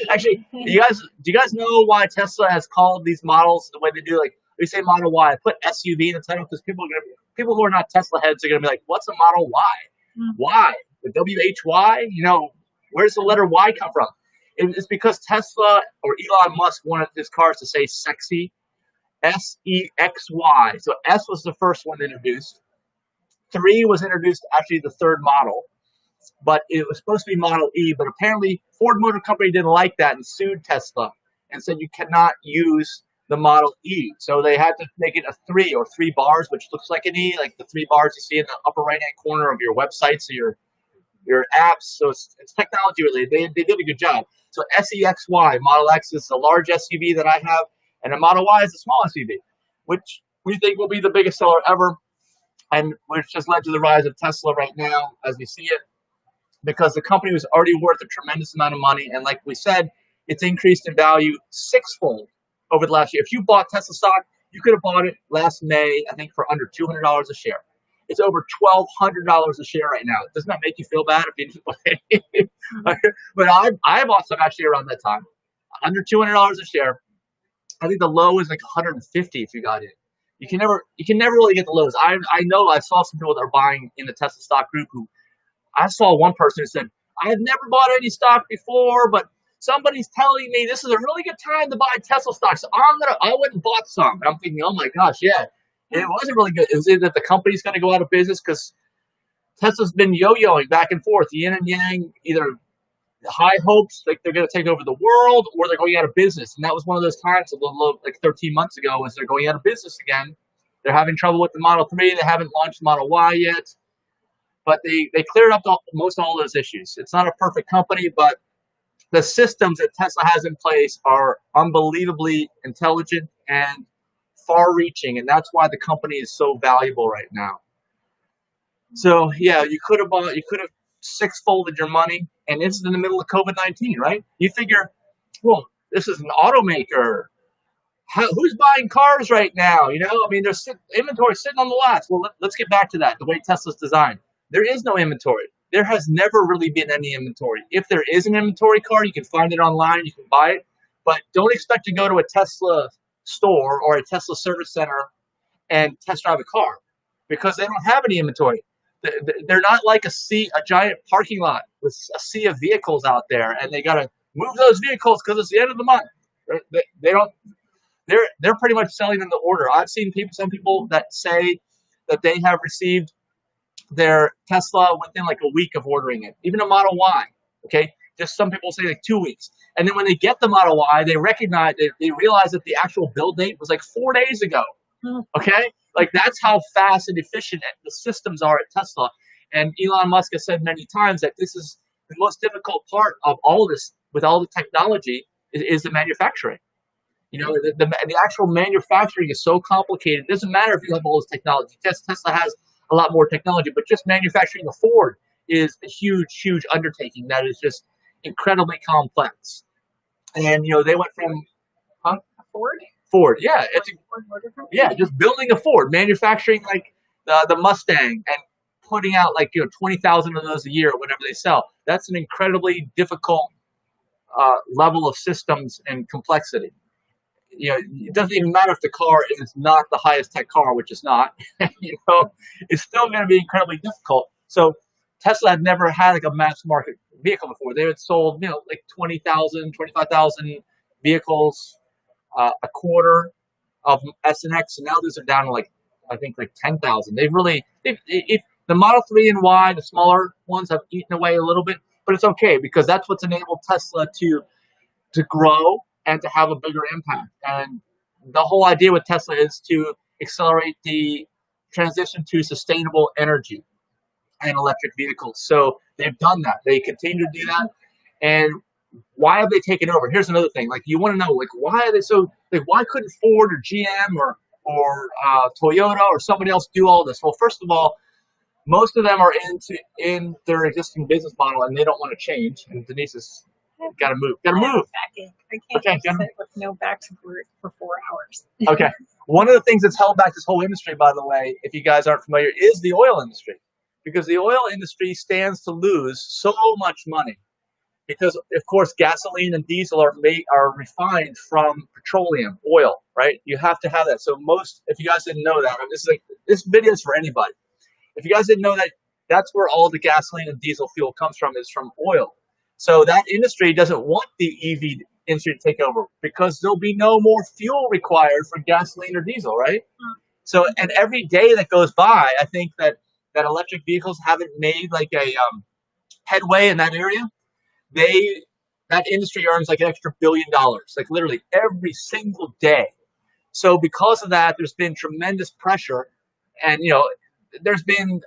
Actually, do you guys know why Tesla has called these models the way they do? Like we say Model Y, put SUV in the title because people who are not Tesla heads are gonna be like, what's a Model Y? Why? The WHY? You know, where's the letter Y come from? It's because Tesla or Elon Musk wanted his cars to say sexy. SEXY. So S was the first one introduced. 3 was introduced, actually the third model. But it was supposed to be Model E, but apparently Ford Motor Company didn't like that and sued Tesla and said you cannot use the Model E. So they had to make it a 3 or 3 bars, which looks like an E, like the 3 bars you see in the upper right-hand corner of your websites or your apps. So it's technology related. They did a good job. So SEXY, Model X is the large SUV that I have, and the Model Y is the small SUV, which we think will be the biggest seller ever, and which has led to the rise of Tesla right now as we see it, because the company was already worth a tremendous amount of money. And like we said, it's increased in value 6-fold over the last year. If you bought Tesla stock, you could have bought it last May, I think, for under $200 a share. It's over $1,200 a share right now. Doesn't that make you feel bad? But I bought some actually around that time, under $200 a share. I think the low is like 150 if you got in. You can never really get the lows. I know I saw some people that are buying in the Tesla stock group who, I saw one person who said, I have never bought any stock before, but somebody's telling me this is a really good time to buy Tesla stock, so I went and bought some. And I'm thinking, oh my gosh, yeah, it wasn't really good. Is it that the company's going to go out of business? Because Tesla's been yo-yoing back and forth, yin and yang, either high hopes like they're going to take over the world or they're going out of business. And that was one of those times, like 13 months ago, was they're going out of business again. They're having trouble with the Model 3. They haven't launched Model Y yet. But they cleared up most all those issues. It's not a perfect company, but the systems that Tesla has in place are unbelievably intelligent and far-reaching, and that's why the company is so valuable right now. So yeah, you could have 6-folded your money, and this is in the middle of COVID-19, right? You figure, well, this is an automaker. Who's buying cars right now? You know, I mean, there's inventory sitting on the lots. Well, let's get back to that. The way Tesla's designed. There is no inventory. There has never really been any inventory. If there is an inventory car, you can find it online, you can buy it, but don't expect to go to a Tesla store or a Tesla service center and test drive a car because they don't have any inventory. They're not like a giant parking lot with a sea of vehicles out there, and they got to move those vehicles because it's the end of the month. They don't. They're pretty much selling in the order. I've seen some people that say that they have received their Tesla within like a week of ordering it, even a Model Y. Okay, just some people say like 2 weeks, and then when they get the Model Y, they realize that the actual build date was like 4 days ago. Okay, like that's how fast and efficient the systems are at Tesla. And Elon Musk has said many times that this is the most difficult part of all this with all the technology is the manufacturing. You know, the actual manufacturing is so complicated. It doesn't matter if you have all this technology. Tesla has a lot more technology, but just manufacturing a Ford is a huge, huge undertaking that is just incredibly complex. And, you know, they went from, Ford, yeah. Just building a Ford, manufacturing like the Mustang and putting out like, 20,000 of those a year, whatever they sell. That's an incredibly difficult level of systems and complexity. You know, it doesn't even matter if the car is not the highest tech car, which is not, it's still going to be incredibly difficult. So Tesla had never had like a mass market vehicle before. They had sold, like 20,000, 25,000 vehicles a quarter of S and X, and now these are down to like, I think like 10,000. If The Model 3 and Y, the smaller ones, have eaten away a little bit, but it's okay because that's what's enabled Tesla to grow and to have a bigger impact. And the whole idea with Tesla is to accelerate the transition to sustainable energy and electric vehicles. So they've done that. They continue to do that. And why have they taken over? Here's another thing. Like, you want to know, like, why are they so, like, why couldn't Ford or GM or Toyota or somebody else do all this? Well, first of all, most of them are in their existing business model and they don't want to change. And Denise has got to move. Got to move. I can't just sit with no back support for 4 hours. Okay. One of the things that's held back this whole industry, by the way, if you guys aren't familiar, is the oil industry. Because the oil industry stands to lose so much money. Because, of course, gasoline and diesel are refined from petroleum, oil, right? You have to have that. So if you guys didn't know that, this video is for anybody. If you guys didn't know that, that's where all the gasoline and diesel fuel comes from, is from oil. So that industry doesn't want the EV industry to take over because there'll be no more fuel required for gasoline or diesel, right? So, and every day that goes by, I think that electric vehicles haven't made like a headway in that area. That industry earns like an extra $1 billion, like literally every single day. So because of that, there's been tremendous pressure, and there's been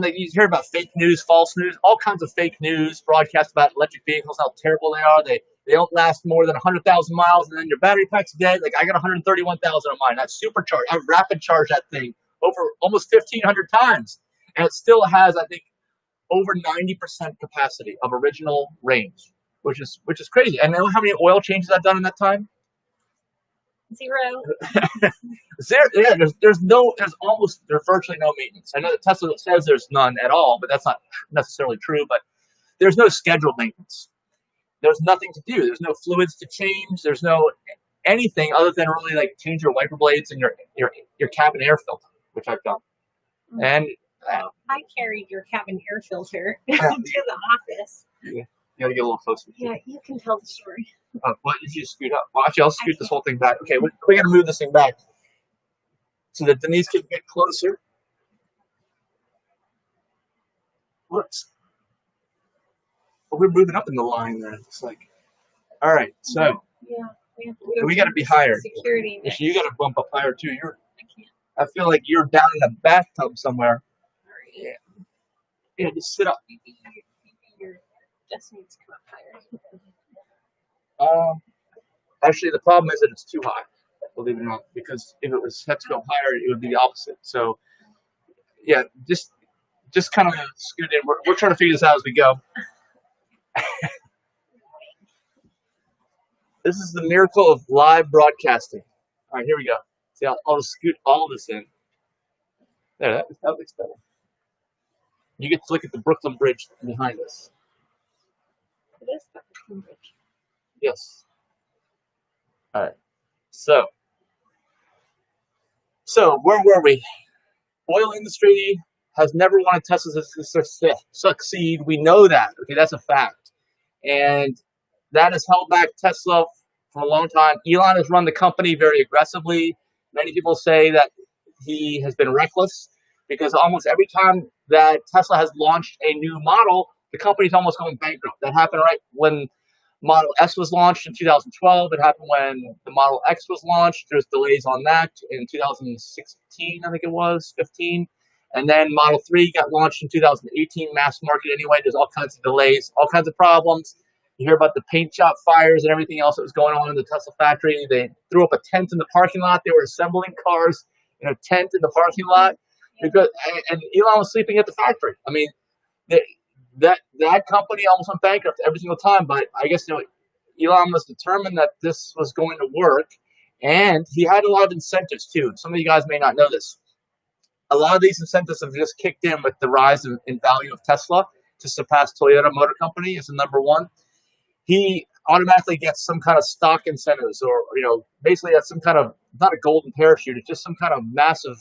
like, you hear about fake news, false news, all kinds of fake news broadcast about electric vehicles, how terrible they are. They don't last more than 100,000 miles, and then your battery pack's dead. Like, I got 131,000 of mine. I supercharged. I rapid charged that thing over almost 1,500 times, and it still has, I think, over 90% capacity of original range, which is crazy. And know how many oil changes I've done in that time? 0. Zero. Yeah, there's virtually no maintenance. I know that Tesla says there's none at all, but that's not necessarily true. But there's no scheduled maintenance. There's nothing to do. There's no fluids to change. There's no anything other than really like change your wiper blades and your cabin air filter, which I've done. And I carried your cabin air filter to the office. Yeah, you gotta get a little closer. Yeah, you can tell the story. Well, if you scoot up. Well, actually, I'll scoot this whole thing back. Okay, we gotta move this thing back so that Denise can get closer. Whoops. Well, we're moving up in the line there. It's like, all right, so we gotta be higher. Security. You gotta bump up higher too. I feel like you're down in a bathtub somewhere. Yeah, just sit up. Your desk needs to come up higher. Actually, the problem is that it's too high, believe it or not, because if it was set to go higher, it would be the opposite. So, yeah, just kind of scoot in. We're trying to figure this out as we go. This is the miracle of live broadcasting. All right, here we go. See, I'll just scoot all this in. There, that looks better. You get to look at the Brooklyn Bridge behind us. It is the Brooklyn Bridge. Yes. All right. So where were we? Oil industry has never wanted Tesla to succeed. We know that. Okay, that's a fact. And that has held back Tesla for a long time. Elon has run the company very aggressively. Many people say that he has been reckless because almost every time that Tesla has launched a new model, the company's almost going bankrupt. That happened right when Model S was launched in 2012. It happened when the Model X was launched. There's delays on that in 2016, I think it was, 15. And then Model 3 got launched in 2018, mass market anyway. There's all kinds of delays, all kinds of problems. You hear about the paint shop fires and everything else that was going on in the Tesla factory. They threw up a tent in the parking lot. They were assembling cars in a tent in the parking lot. Because, and Elon was sleeping at the factory. I mean, that company almost went bankrupt every single time. But I guess Elon was determined that this was going to work. And he had a lot of incentives, too. Some of you guys may not know this. A lot of these incentives have just kicked in with the rise in value of Tesla to surpass Toyota Motor Company as the number one. He automatically gets some kind of stock incentives, or basically that's some kind of, not a golden parachute, it's just some kind of massive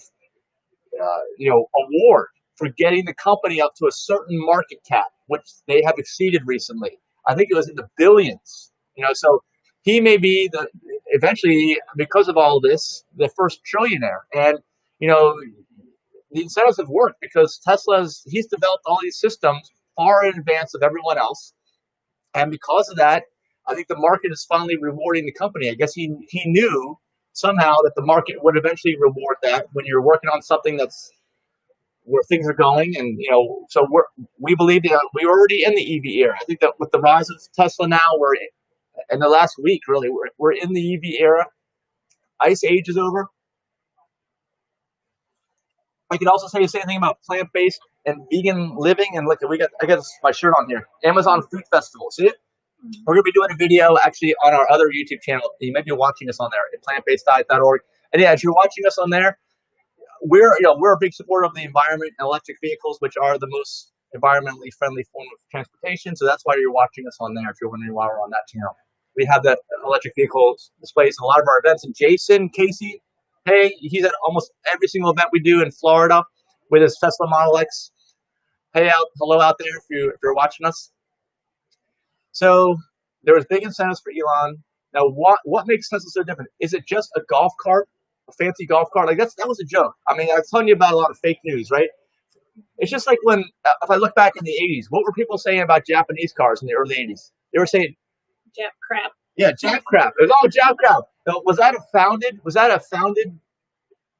award for getting the company up to a certain market cap, which they have exceeded recently. I think it was in the billions. So he may be eventually, because of all this, the first trillionaire. And the incentives have worked because he's developed all these systems far in advance of everyone else. And because of that, I think the market is finally rewarding the company. I guess he knew somehow that the market would eventually reward that when you're working on something that's where things are going. And, so we believe that we're already in the EV era. I think that with the rise of Tesla now, we're in the last week, really, we're in the EV era. Ice age is over. I could also say the same thing about plant-based and vegan living. And look, I got my shirt on here. Amazon Food Festival. See it? We're going to be doing a video actually on our other YouTube channel. You might be watching us on there at aPlantBasedDiet.org. And yeah, as you're watching us on there, we're a big supporter of the environment and electric vehicles, which are the most environmentally friendly form of transportation. So that's why you're watching us on there. If you're wondering why we're on that channel, we have that electric vehicle displays in a lot of our events. And Jason Casey, hey, he's at almost every single event we do in Florida with his Tesla Model X. Hey, hello out there if you're watching us. So there was big incentives for Elon. Now, what makes Tesla so different? Is it just a golf cart, a fancy golf cart? Like that was a joke. I mean, I was telling you about a lot of fake news, right? It's just like when, if I look back in the 80s, what were people saying about Japanese cars in the early 80s? They were saying, Jap crap. Yeah, Jap crap. It was all Jap crap. Now, was that a founded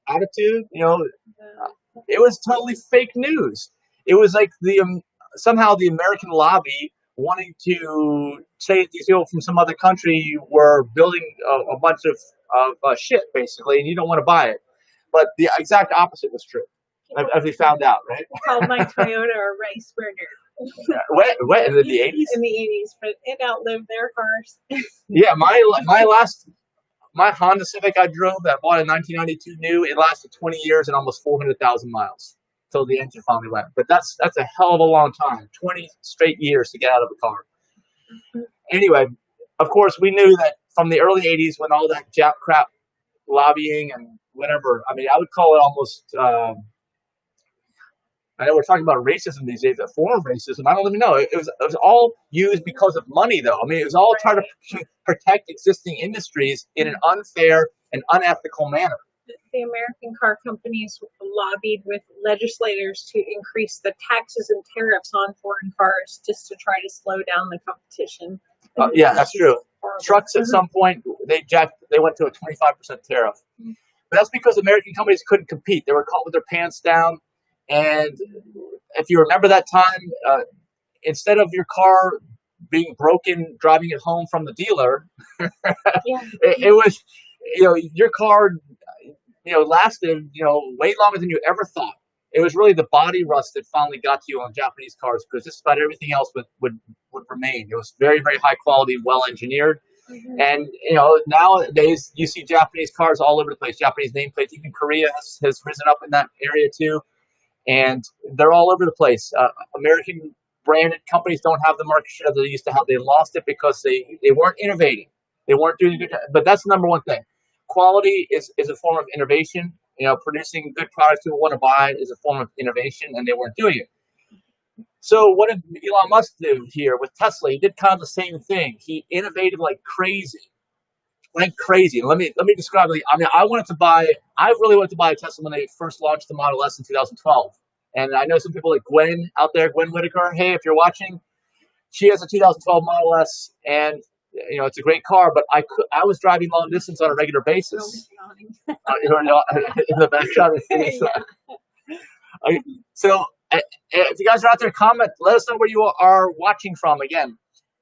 attitude? It was totally fake news. It was like somehow the American lobby wanting to say these people from some other country were building a bunch of shit, basically, and you don't want to buy it. But the exact opposite was true, as we found out, right? They called my Toyota a rice burger. What in the 80s? In the 80s, but it outlived their cars. Yeah, my Honda Civic I bought in 1992 new, it lasted 20 years and almost 400,000 miles until the engine finally went. But that's a hell of a long time, 20 straight years to get out of a car. Anyway, of course, we knew that from the early 80s when all that Jap crap lobbying and whatever, I mean, I would call it almost, I know we're talking about racism these days, a form of racism. I don't even know. It was all used because of money, though. I mean, it was all trying to protect existing industries in an unfair and unethical manner. The American car companies lobbied with legislators to increase the taxes and tariffs on foreign cars just to try to slow down the competition. Yeah, that's true. Trucks at some point, they went to a 25% tariff. But that's because American companies couldn't compete. They were caught with their pants down. And if you remember that time, instead of your car being broken, driving it home from the dealer, it was, your car, lasted, way longer than you ever thought. It was really the body rust that finally got you on Japanese cars because just about everything else would remain. It was very, very high quality, well engineered. And, nowadays you see Japanese cars all over the place, Japanese nameplates. Even Korea has risen up in that area too. And they're all over the place. American branded companies don't have the market share they used to have. They lost it because they weren't innovating. They weren't doing good. But that's the number one thing. Quality is a form of innovation. Producing good products people want to buy is a form of innovation, and they weren't doing it. So what did Elon Musk do here with Tesla? He did kind of the same thing. He innovated like crazy. Let me describe it. I mean, I really wanted to buy a Tesla when they first launched the Model S in 2012. And I know some people like Gwen out there, Gwen Whitaker. Hey, if you're watching, she has a 2012 Model S, and it's a great car. But I was driving long distance on a regular basis. In the background. So if you guys are out there, comment. Let us know where you are watching from. Again.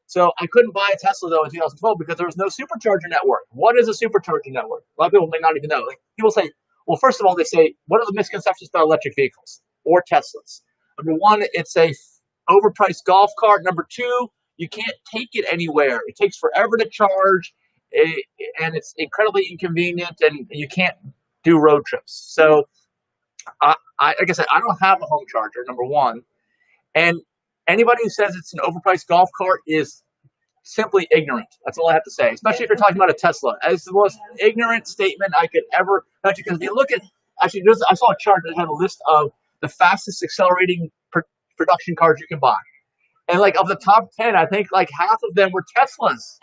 So I couldn't buy a Tesla, though, in 2012 because there was no supercharger network. What is a supercharger network? A lot of people may not even know. Like, people say, well, first of all, they say, what are the misconceptions about electric vehicles or Teslas? Number one, it's a overpriced golf cart. Number two, you can't take it anywhere. It takes forever to charge, and it's incredibly inconvenient, and you can't do road trips. So, like I said, I don't have a home charger, number one. And anybody who says it's an overpriced golf cart is simply ignorant. That's all I have to say, especially if you're talking about a Tesla. It's the most ignorant statement I could ever, because if you look at, I saw a chart that had a list of the fastest accelerating production cars you can buy. And like of the top 10, I think like half of them were Teslas.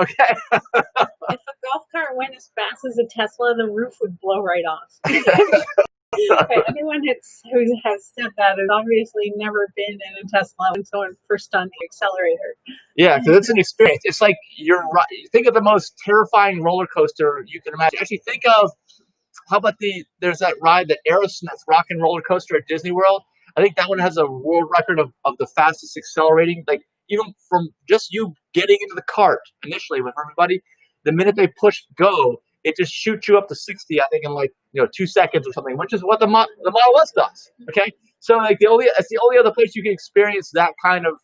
Okay. If a golf cart went as fast as a Tesla, the roof would blow right off. Anyone who has said that has obviously never been in a Tesla when someone first on the accelerator. Yeah, because it's an experience. It's like think of the most terrifying roller coaster you can imagine. Actually, think of how about there's that ride, that Aerosmith rock and roller coaster at Disney World. I think that one has a world record of the fastest accelerating. Like even from just you getting into the cart initially with everybody, the minute they push go, it just shoots you up to 60. I think in like 2 seconds or something, which is what the Model S does. Okay, so like it's the only other place you can experience that kind of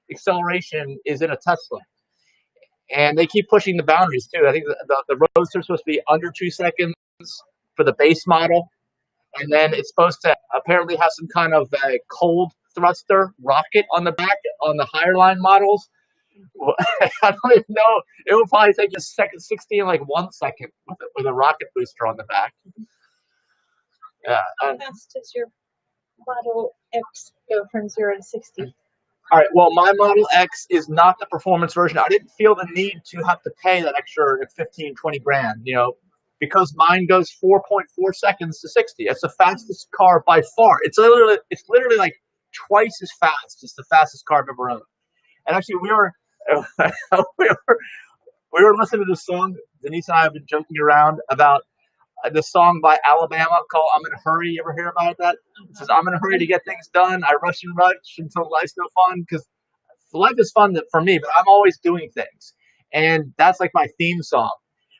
acceleration is in a Tesla. And they keep pushing the boundaries too. I think the Roadster is supposed to be under 2 seconds for the base model, and then it's supposed to apparently have some kind of a cold thruster rocket on the back on the higher line models. I don't even know. It will probably take you 60 in like 1 second with a rocket booster on the back. Yeah. How fast does your Model X go from 0 to 60? All right. Well, my Model X is not the performance version. I didn't feel the need to have to pay that extra 15, 20 grand, because mine goes 4.4 seconds to 60. It's the fastest car by far. It's literally like twice as fast as the fastest car I've ever owned. And actually, we were listening to this song. Denise and I have been joking around about the song by Alabama called "I'm in a Hurry." You ever hear about that? It says, "I'm in a hurry to get things done. I rush and rush until life's no fun." Because life is fun for me, but I'm always doing things, and that's like my theme song.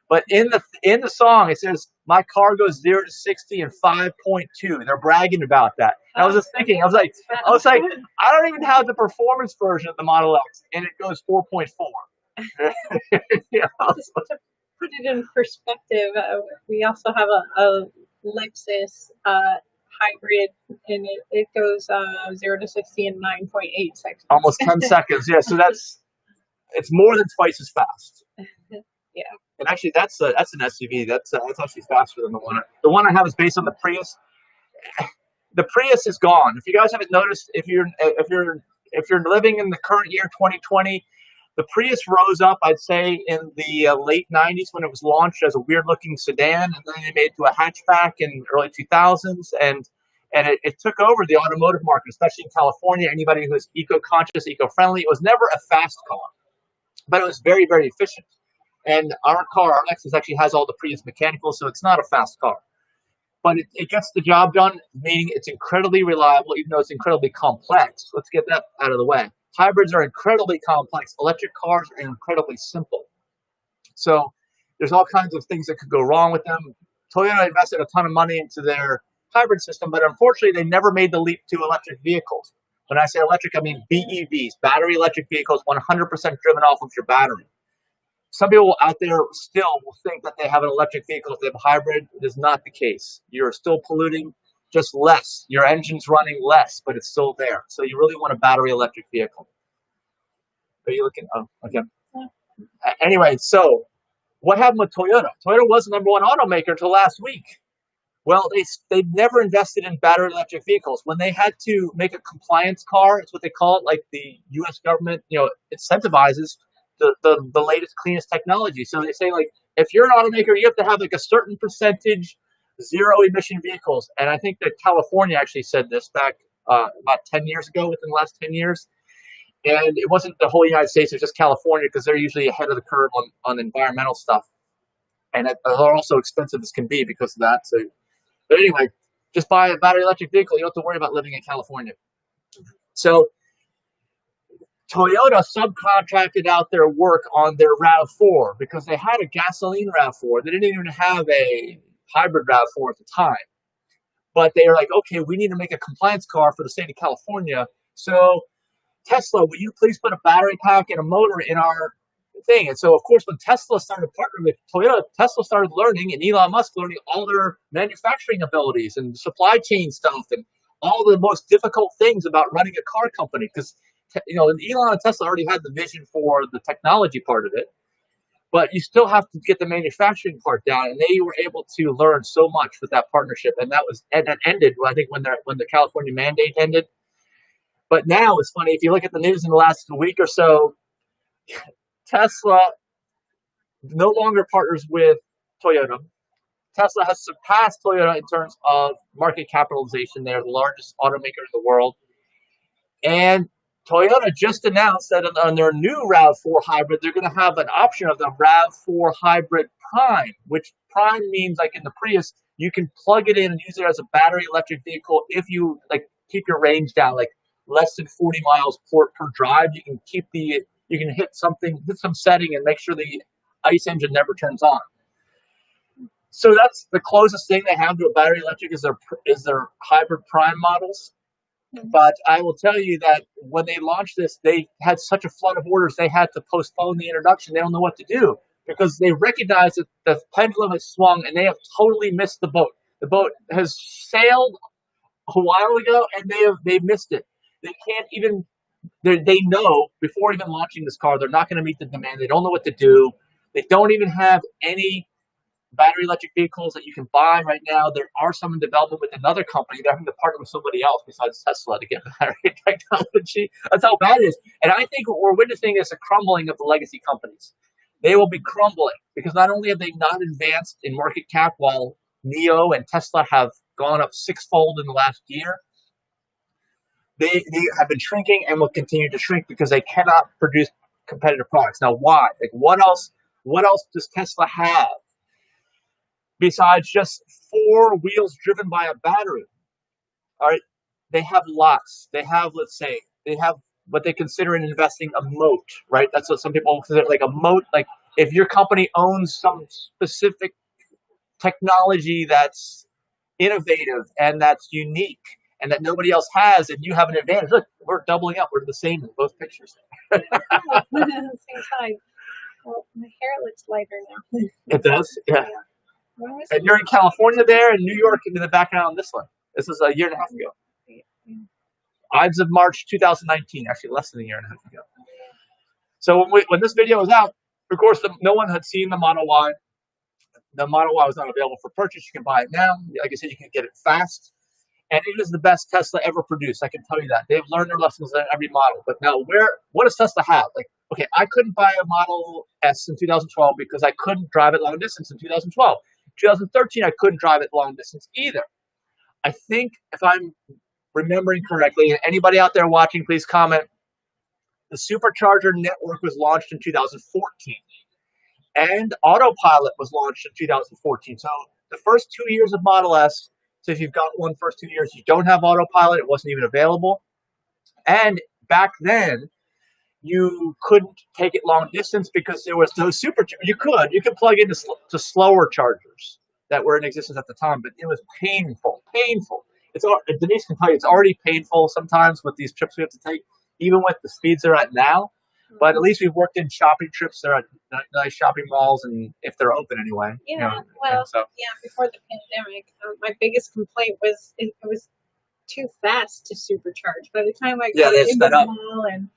But in the song, it says my car goes 0 to 60 in 5.2. They're bragging about that. And I was just thinking, I was like, I don't even have the performance version of the Model X, and it goes 4.4. Just to put it in perspective, we also have a Lexus hybrid, and it goes 0 to 60 in 9.8 seconds. Almost 10 seconds. Yeah, so it's more than twice as fast. Yeah. And actually, that's an SUV. That's actually faster than the one. The one I have is based on the Prius. The Prius is gone. If you guys haven't noticed, if you're living in the current year 2020, the Prius rose up, I'd say, in the late 90s when it was launched as a weird-looking sedan, and then they made it to a hatchback in the early 2000s, and it took over the automotive market, especially in California. Anybody who's eco-conscious, eco-friendly. It was never a fast car, but it was very, very efficient. And our Lexus, actually has all the Prius mechanicals, so it's not a fast car. But it gets the job done, meaning it's incredibly reliable, even though it's incredibly complex. Let's get that out of the way. Hybrids are incredibly complex. Electric cars are incredibly simple. So there's all kinds of things that could go wrong with them. Toyota invested a ton of money into their hybrid system, but unfortunately, they never made the leap to electric vehicles. When I say electric, I mean BEVs, battery electric vehicles, 100% driven off of your battery. Some people out there still will think that they have an electric vehicle if they have a hybrid. It is not the case. You're still polluting, just less. Your engine's running less, but it's still there. So you really want a battery electric vehicle. Are you looking? Oh, okay. Anyway, so what happened with Toyota? Toyota was the number one automaker until last week. Well, they never invested in battery electric vehicles. When they had to make a compliance car, it's what they call it, like the U.S. government, incentivizes the latest, cleanest technology. So they say, like, if you're an automaker, you have to have like a certain percentage zero emission vehicles. And I think that California actually said this back about 10 years ago, within the last 10 years. And it wasn't the whole United States, it was just California, because they're usually ahead of the curve on environmental stuff. And they're also expensive as can be because of that. So, but anyway, just buy a battery electric vehicle. You don't have to worry about living in California. So Toyota subcontracted out their work on their RAV4 because they had a gasoline RAV4. They didn't even have a hybrid RAV4 at the time. But they were like, okay, we need to make a compliance car for the state of California. So Tesla, will you please put a battery pack and a motor in our thing? And so, of course, when Tesla started partnering with Toyota, Tesla started learning, and Elon Musk learning all their manufacturing abilities and supply chain stuff and all the most difficult things about running a car company. Because, Elon and Tesla already had the vision for the technology part of it, but you still have to get the manufacturing part down. And they were able to learn so much with that partnership. And that ended, I think, when the California mandate ended. But now it's funny, if you look at the news in the last week or so, Tesla no longer partners with Toyota. Tesla has surpassed Toyota in terms of market capitalization. They're the largest automaker in the world. And Toyota just announced that on their new RAV4 hybrid, they're going to have an option of the RAV4 Hybrid Prime, which Prime means, like in the Prius, you can plug it in and use it as a battery electric vehicle if you like keep your range down, like less than 40 miles per drive. You can hit some setting and make sure the ICE engine never turns on. So that's the closest thing they have to a battery electric is their hybrid prime models. But I will tell you that when they launched this, they had such a flood of orders, they had to postpone the introduction. They don't know what to do because they recognize that the pendulum has swung and they have totally missed the boat. The boat has sailed a while ago and they've missed it. They can't even, they know before even launching this car, they're not going to meet the demand. They don't know what to do. They don't even have any battery electric vehicles that you can buy right now. There are some in development with another company. They're having to partner with somebody else besides Tesla to get battery technology. That's how bad it is. And I think what we're witnessing is a crumbling of the legacy companies. They will be crumbling because not only have they not advanced in market cap while NIO and Tesla have gone up sixfold in the last year, they have been shrinking and will continue to shrink because they cannot produce competitive products. Now, why? Like, what else does Tesla have besides just four wheels driven by a battery? All right, they have lots. They have, let's say, they have what they consider in investing a moat, right? That's what some people consider like a moat. Like if your company owns some specific technology that's innovative and that's unique and that nobody else has, and you have an advantage. Look, we're doubling up. We're the same in both pictures. Same side. Well, my hair looks lighter now. It does, yeah. And you're in California there, and New York in the background on this one. This is a year and a half ago. Ides of March 2019, actually less than a year and a half ago. So when this video was out, of course, no one had seen the Model Y. The Model Y was not available for purchase. You can buy it now. Like I said, you can get it fast. And it is the best Tesla ever produced. I can tell you that. They've learned their lessons on every model. But now, what does Tesla have? Like, okay, I couldn't buy a Model S in 2012 because I couldn't drive it long distance in 2012. 2013, I couldn't drive it long distance either. I think, if I'm remembering correctly, and anybody out there watching, please comment, the Supercharger network was launched in 2014. And Autopilot was launched in 2014. So the first 2 years of Model S, so if you've got one first 2 years, you don't have Autopilot. It wasn't even available. And back then, you couldn't take it long distance because there was no supercharger. You could plug into slower chargers that were in existence at the time, but it was painful. Denise can tell you it's already painful sometimes with these trips we have to take, even with the speeds they're at now. But at least we've worked in shopping trips. They're at nice shopping malls, and if they're open anyway. Yeah, before the pandemic, my biggest complaint was it was too fast to supercharge. By the time I got into the mall and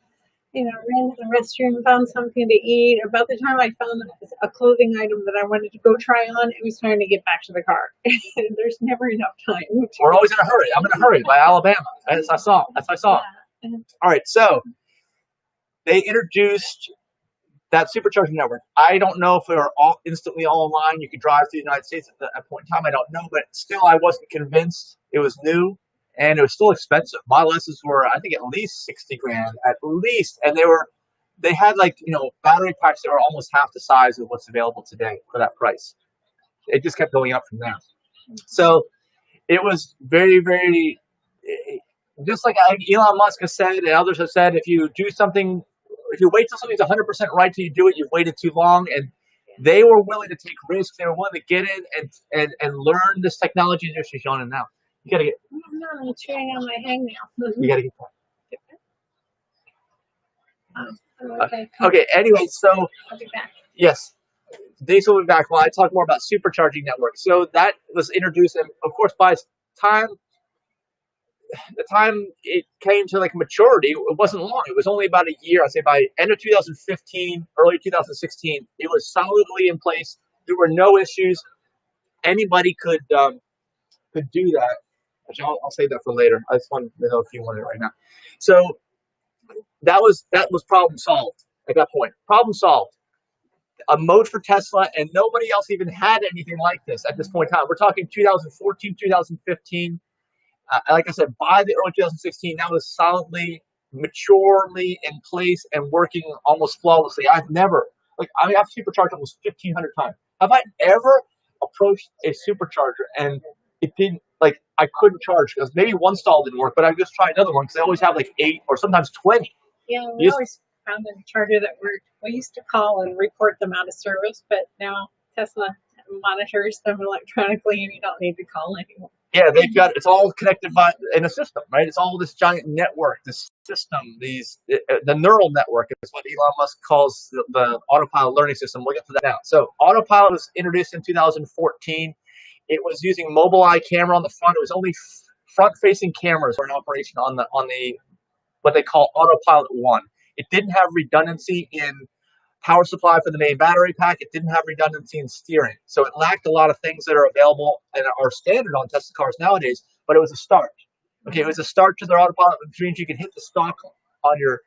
ran to the restroom and found something to eat, about the time I found a clothing item that I wanted to go try on, it was time to get back to the car. There's never enough time. We're always in a hurry. I'm in a hurry by Alabama. As I saw. Yeah. All right, so they introduced that supercharging network. I don't know if they were all instantly all online. You could drive through the United States at that point in time. I don't know, but still, I wasn't convinced. It was new, and it was still expensive. Model S's were, I think, at least $60,000, at least, and they had battery packs that were almost half the size of what's available today for that price. It just kept going up from there. So it was very, very, just like Elon Musk has said and others have said, if you wait till something's 100% right till you do it, you've waited too long. And they were willing to take risks. They were willing to get in and learn this technology. And she's showing it now. You got to get. No, I'm chewing on my hangnail. You got to get that. Okay. Anyway, so I'll be back. Yes, Denise will be back while I talk more about supercharging networks. So that was introduced, and of course, by the time it came to maturity, it wasn't long. It was only about a year. I'd say by end of 2015, early 2016, it was solidly in place. There were no issues. Anybody could do that. Which I'll save that for later. I just want to know if you want it right now. So that was problem solved at that point. Problem solved. a mode for Tesla, and nobody else even had anything like this at this point in time. We're talking 2014, 2015. Like I said, by the early 2016, that was solidly, maturely in place and working almost flawlessly. I've never, like, I have supercharged almost 1,500 times. Have I ever approached a supercharger and it didn't, like, I couldn't charge because maybe one stall didn't work, but I just tried another one because they always have like 8 or sometimes 20. Yeah, we always found a charger that worked. We used to call and report them out of service, but now Tesla monitors them electronically and you don't need to call anymore. Yeah, they've got, it's all connected in a system, right? It's all this giant network, this system, the neural network is what Elon Musk calls the autopilot learning system. We'll get to that now. So autopilot was introduced in 2014. It was using Mobileye camera on the front. It was only front-facing cameras were in operation on the what they call Autopilot 1. It didn't have redundancy in power supply for the main battery pack. It didn't have redundancy in steering. So it lacked a lot of things that are available and are standard on Tesla cars nowadays, but it was a start. Okay, it was a start to their autopilot, which means you can hit the stalk on your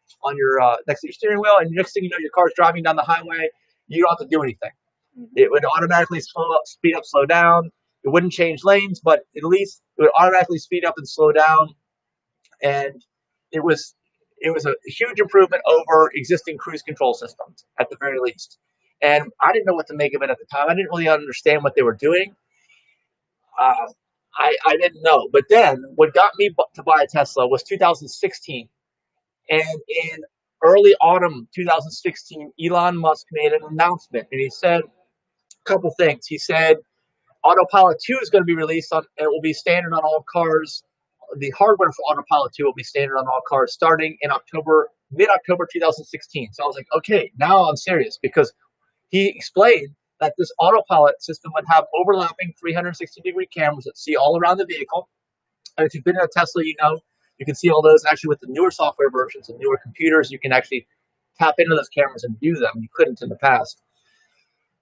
next to your steering wheel, and next thing you know, your car's driving down the highway. You don't have to do anything. It would automatically speed up, slow down. It wouldn't change lanes, but at least it would automatically speed up and slow down. And it was a huge improvement over existing cruise control systems at the very least. And I didn't know what to make of it at the time. I didn't really understand what they were doing. I didn't know. But then what got me to buy a Tesla was 2016. And in early autumn 2016, Elon Musk made an announcement. And he said a couple things. He said Autopilot 2 is going to be released and it will be standard on all cars. The hardware for Autopilot 2 will be standard on all cars starting in mid-October 2016. So I was like, okay, now I'm serious, because he explained that this Autopilot system would have overlapping 360-degree cameras that see all around the vehicle. And if you've been in a Tesla, you know you can see all those. Actually, with the newer software versions and newer computers, you can actually tap into those cameras and view them. You couldn't in the past,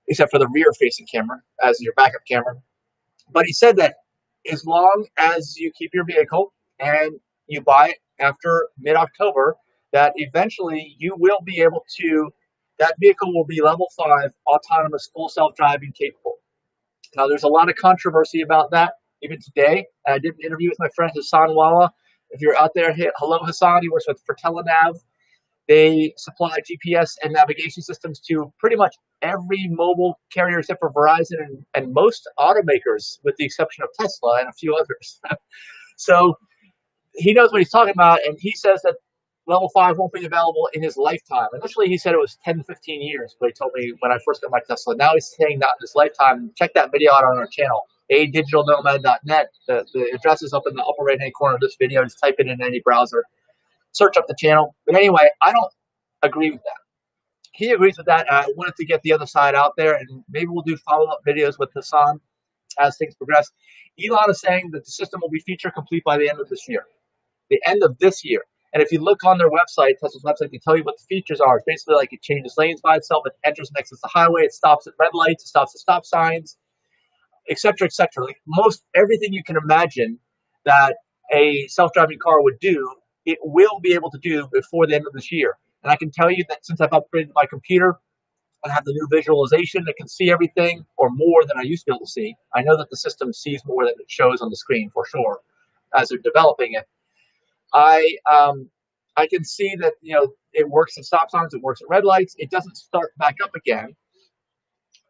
except for the rear-facing camera as your backup camera. But he said that as long as you keep your vehicle and you buy it after mid-October, that eventually you will be able to, that vehicle will be level 5 autonomous, full self-driving capable. Now, there's a lot of controversy about that even today. I did an interview with my friend Hassan Walla. If you're out there, hello Hassan. He works for Telenav. They supply GPS and navigation systems to pretty much every mobile carrier except for Verizon and most automakers, with the exception of Tesla and a few others. So he knows what he's talking about, and he says that level 5 won't be available in his lifetime. Initially, he said it was 10 to 15 years, but he told me when I first got my Tesla. Now he's saying that in his lifetime. Check that video out on our channel, adigitalnomad.net. The address is up in the upper right-hand corner of this video. Just type it in any browser. Search up the channel. But anyway, I don't agree with that. He agrees with that. I wanted to get the other side out there, and maybe we'll do follow-up videos with Hassan as things progress. Elon is saying that the system will be feature complete by the end of this year. The end of this year. And if you look on their website, Tesla's website, they tell you what the features are. It's basically like it changes lanes by itself, it enters and exits the highway, it stops at red lights, it stops at stop signs, etc., etc. Like most everything you can imagine that a self-driving car would do, it will be able to do before the end of this year. And I can tell you that since I've upgraded my computer, I have the new visualization that can see everything, or more than I used to be able to see. I know that the system sees more than it shows on the screen for sure as they're developing it. I can see that, you know, it works at stop signs, it works at red lights. It doesn't start back up again.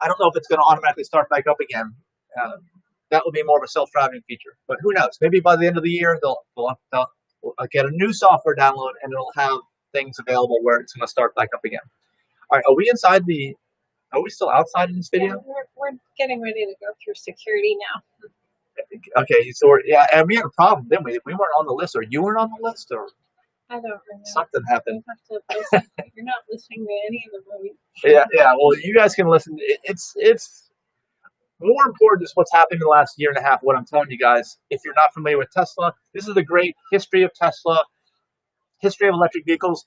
I don't know if it's going to automatically start back up again. That will be more of a self-driving feature, but who knows? Maybe by the end of the year they'll get a new software download and it'll have things available where it's going to start back up again. All right, are we inside the? Are we still outside in this video? Yeah, we're getting ready to go through security now. Okay, so and we had a problem, didn't we? We weren't on the list, or you weren't on the list, or I don't remember. Something happened. You have to listen. You're not listening to any of the movies. Yeah. Well, you guys can listen. It's more important is what's happened in the last year and a half. What I'm telling you guys, if you're not familiar with Tesla, this is the great history of Tesla, history of electric vehicles,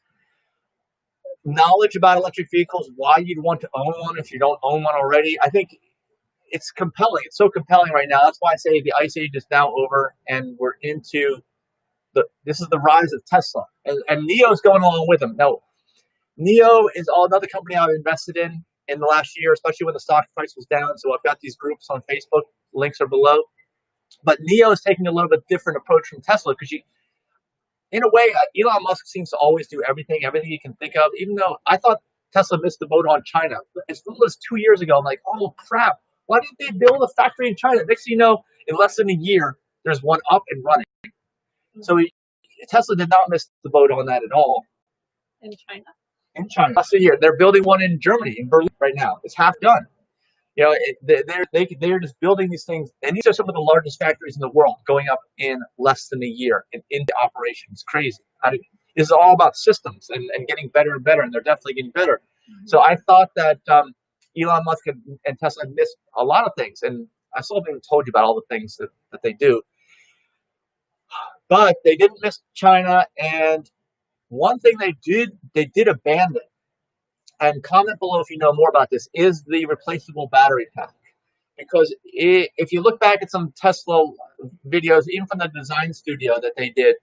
knowledge about electric vehicles, why you'd want to own one if you don't own one already. I think it's compelling. It's so compelling right now. That's why I say the ice age is now over, and we're into this is the rise of Tesla, and NIO's going along with them. Now, NIO is another company I've invested in, in the last year, especially when the stock price was down. So I've got these groups on Facebook. Links are below. But NIO is taking a little bit different approach from Tesla because in a way, Elon Musk seems to always do everything you can think of, even though I thought Tesla missed the boat on China. As little as 2 years ago, I'm like, oh, crap. Why didn't they build a factory in China? Next thing you know, in less than a year, there's one up and running. So Tesla did not miss the boat on that at all. In China? In China. Less than a year. They're building one in Germany, in Berlin right now. It's half done. You know, they're just building these things, and these are some of the largest factories in the world going up in less than a year into operation. It's crazy. This is all about systems and getting better and better, and they're definitely getting better. Mm-hmm. So I thought that Elon Musk and Tesla missed a lot of things, and I still haven't even told you about all the things that they do. But they didn't miss China, and one thing they did abandon, and comment below if you know more about this, is the replaceable battery pack. Because if you look back at some Tesla videos, even from the design studio that they did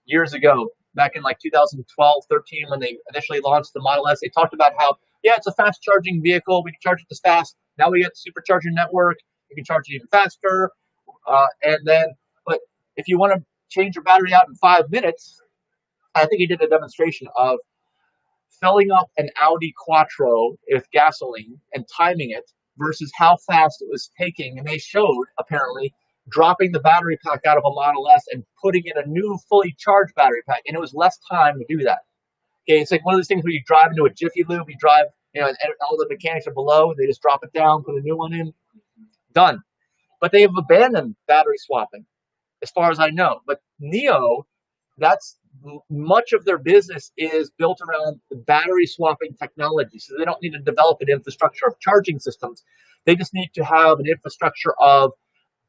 years ago, back in like 2012, 13, when they initially launched the Model S, they talked about how, yeah, it's a fast charging vehicle. We can charge it this fast. Now we get the supercharger network. You can charge it even faster. But if you want to change your battery out in 5 minutes, I think he did a demonstration of filling up an Audi Quattro with gasoline and timing it versus how fast it was taking. And they showed, apparently, dropping the battery pack out of a Model S and putting in a new fully charged battery pack. And it was less time to do that. Okay, it's like one of those things where you drive into a Jiffy Lube, you drive, and all the mechanics are below, they just drop it down, put a new one in, done. But they have abandoned battery swapping, as far as I know. But NIO, that's much of their business is built around the battery swapping technology. So they don't need to develop an infrastructure of charging systems. They just need to have an infrastructure of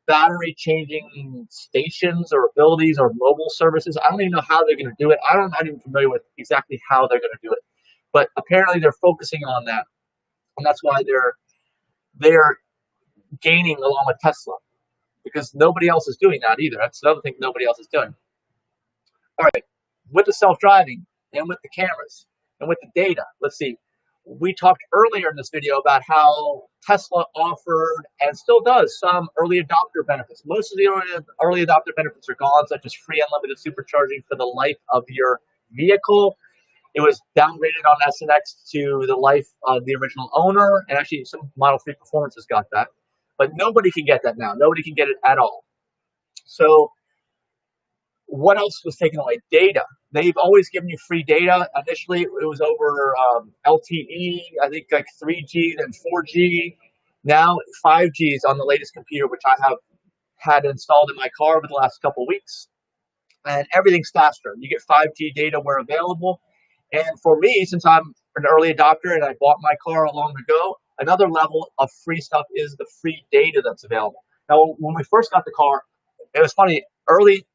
battery changing stations or abilities or mobile services. I don't even know how they're going to do it. I'm not even familiar with exactly how they're going to do it. But apparently they're focusing on that. And that's why they're gaining along with Tesla. Because nobody else is doing that either. That's another thing nobody else is doing. All right, with the self-driving and with the cameras and with the data, let's see. We talked earlier in this video about how Tesla offered and still does some early adopter benefits. Most of the early adopter benefits are gone, such as free unlimited supercharging for the life of your vehicle. It was downgraded on SNX to the life of the original owner, and actually some Model 3 Performances got that. But nobody can get that now. Nobody can get it at all. So what else was taken away? Data. They've always given you free data. Initially, it was over LTE, I think like 3G, then 4G. Now 5G is on the latest computer, which I have had installed in my car over the last couple of weeks. And everything's faster. You get 5G data where available. And for me, since I'm an early adopter and I bought my car long ago, another level of free stuff is the free data that's available. Now, when we first got the car, it was funny. Early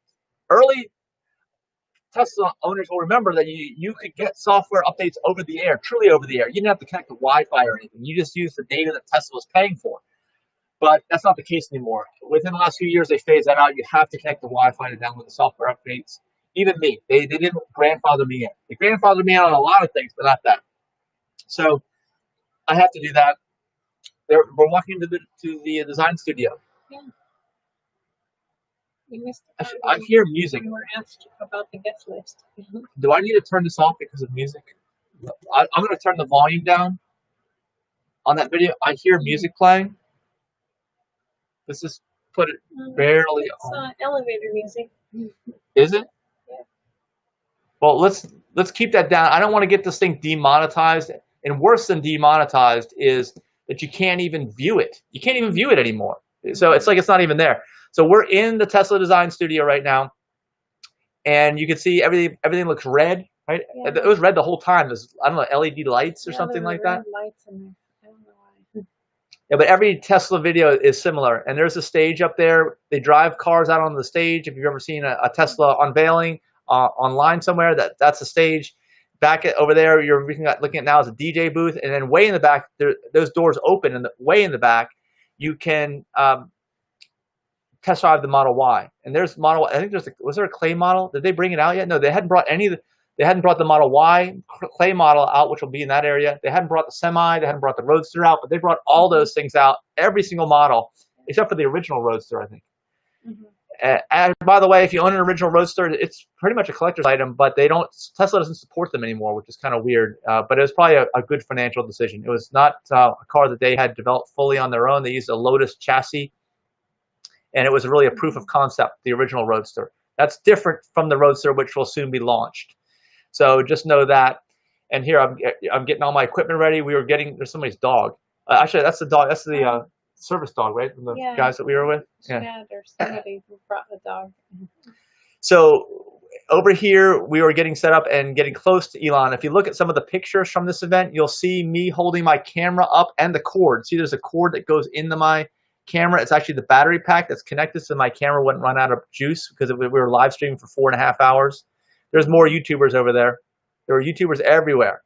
Tesla owners will remember that you could get software updates over the air, truly over the air. You didn't have to connect to Wi-Fi or anything. You just used the data that Tesla was paying for. But that's not the case anymore. Within the last few years, they phased that out. You have to connect to Wi-Fi to download the software updates. Even me, they didn't grandfather me in. They grandfathered me in on a lot of things, but not that. So I have to do that. We're walking to the design studio. Yeah. You missed I hear music. You were asked about the guest list. Do I need to turn this off because of music? I'm going to turn the volume down on that video. I hear music playing. Let's just put it barely on. It's elevator music. Is it? Yeah. Well, let's keep that down. I don't want to get this thing demonetized. And worse than demonetized is that you can't even view it. You can't even view it anymore. So it's like it's not even there. So we're in the Tesla design studio right now, and you can see everything looks red, right? Yeah. It was red the whole time. There's, I don't know, LED lights or something like that. Lights in there. I don't know why. Yeah, but every Tesla video is similar. And there's a stage up there. They drive cars out on the stage. If you've ever seen a Tesla unveiling online somewhere, that's a stage. Back over there, you're looking at now is a DJ booth, and then way in the back, those doors open, and way in the back, you can test drive the Model Y. And there's Model, I think was there a clay model? Did they bring it out yet? No, they hadn't brought any of They hadn't brought the Model Y clay model out, which will be in that area. They hadn't brought the Semi. They hadn't brought the Roadster out, but they brought all those things out, every single model, except for the original Roadster, I think. And by the way, if you own an original Roadster, it's pretty much a collector's item, but Tesla doesn't support them anymore, which is kind of weird. But it was probably a good financial decision. It was not a car that they had developed fully on their own. They used a Lotus chassis, and it was really a proof of concept, the original Roadster. That's different from the Roadster, which will soon be launched. So just know that. And here I'm getting all my equipment ready. There's somebody's dog. Actually, that's the dog. That's the service dog, right? From the guys that we were with. Yeah, there's somebody who brought the dog. So over here, we were getting set up and getting close to Elon. If you look at some of the pictures from this event, you'll see me holding my camera up and the cord. See, there's a cord that goes into my camera. It's actually the battery pack that's connected so my camera wouldn't run out of juice because we were live streaming for 4.5 hours. There's more YouTubers over there. There were YouTubers everywhere.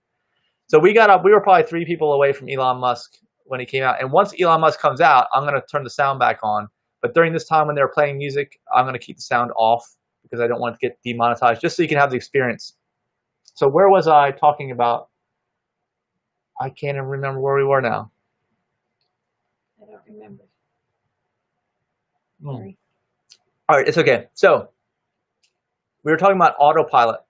So we got up. We were probably 3 people away from Elon Musk when he came out. And once Elon Musk comes out, I'm going to turn the sound back on. But during this time when they're playing music, I'm going to keep the sound off because I don't want to get demonetized, just so you can have the experience. So where was I talking about? I can't even remember where we were now. I don't remember. Sorry. All right, it's okay. So we were talking about autopilot.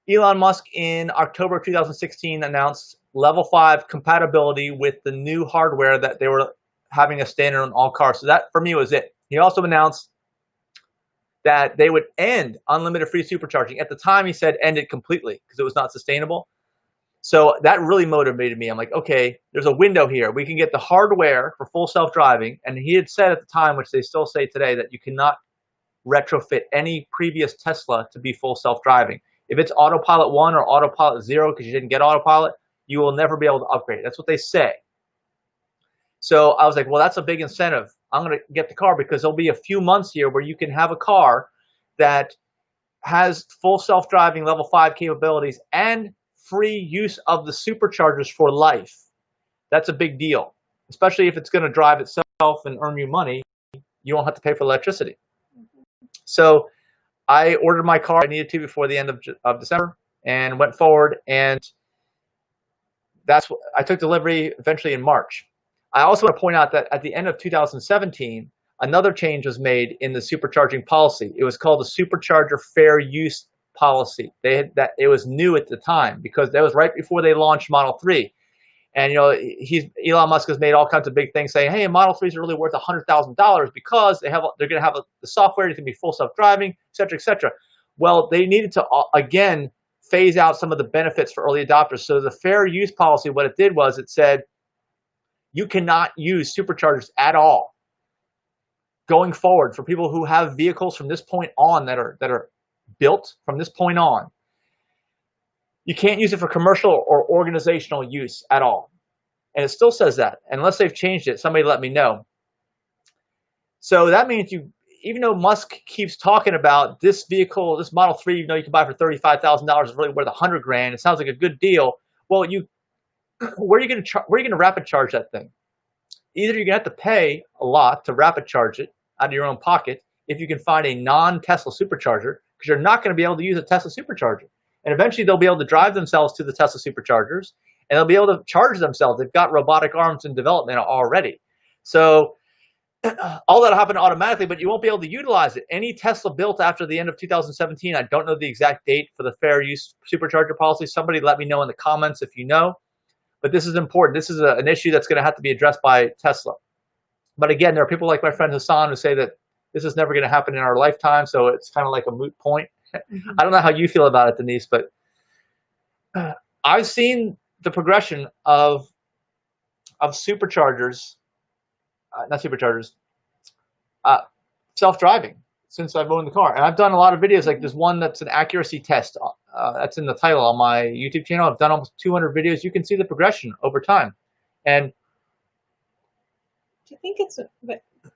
Elon Musk in October 2016 announced level 5 compatibility with the new hardware that they were having a standard on all cars. So that for me was it. He also announced that they would end unlimited free supercharging. At the time, he said end it completely because it was not sustainable. So that really motivated me. I'm like, okay, there's a window here. We can get the hardware for full self-driving. And he had said at the time, which they still say today, that you cannot retrofit any previous Tesla to be full self-driving. If it's Autopilot 1 or Autopilot 0 because you didn't get Autopilot, you will never be able to upgrade. That's what they say. So I was like, well, that's a big incentive. I'm going to get the car because there'll be a few months here where you can have a car that has full self-driving level 5 capabilities and free use of the superchargers for life. That's a big deal, especially if it's going to drive itself and earn you money. You won't have to pay for electricity. So I ordered my car. I needed to before the end of December and went forward, and that's what I took delivery eventually in March. I also want to point out that at the end of 2017, another change was made in the supercharging policy. It was called the Supercharger Fair Use Policy. It was new at the time because that was right before they launched Model 3. And Elon Musk has made all kinds of big things saying, hey, Model 3s are really worth $100,000 because they're going to have the software, it can be full self-driving, et cetera, et cetera. Well, they needed to, again, phase out some of the benefits for early adopters. So the fair use policy, what it did was it said, you cannot use superchargers at all going forward for people who have vehicles from this point on that are built from this point on. You can't use it for commercial or organizational use at all. And it still says that. Unless they've changed it, somebody let me know. So that means even though Musk keeps talking about this vehicle, this Model 3, you can buy for $35,000 is really worth $100,000. It sounds like a good deal. Well, where are you going to rapid charge that thing? Either you're going to have to pay a lot to rapid charge it out of your own pocket if you can find a non-Tesla supercharger, because you're not going to be able to use a Tesla supercharger. And eventually they'll be able to drive themselves to the Tesla superchargers, and they'll be able to charge themselves. They've got robotic arms in development already. So all that'll happen automatically, but you won't be able to utilize it. Any Tesla built after the end of 2017, I don't know the exact date for the fair use supercharger policy. Somebody let me know in the comments if you know. But this is important. This is an issue that's going to have to be addressed by Tesla. But again, there are people like my friend Hassan who say that this is never going to happen in our lifetime, so it's kind of like a moot point. I don't know how you feel about it, Denise, but I've seen the progression of superchargers, not superchargers, self-driving since I've owned the car. And I've done a lot of videos. Like there's one that's an accuracy test. That's in the title on my YouTube channel. I've done almost 200 videos. You can see the progression over time. And do you think it's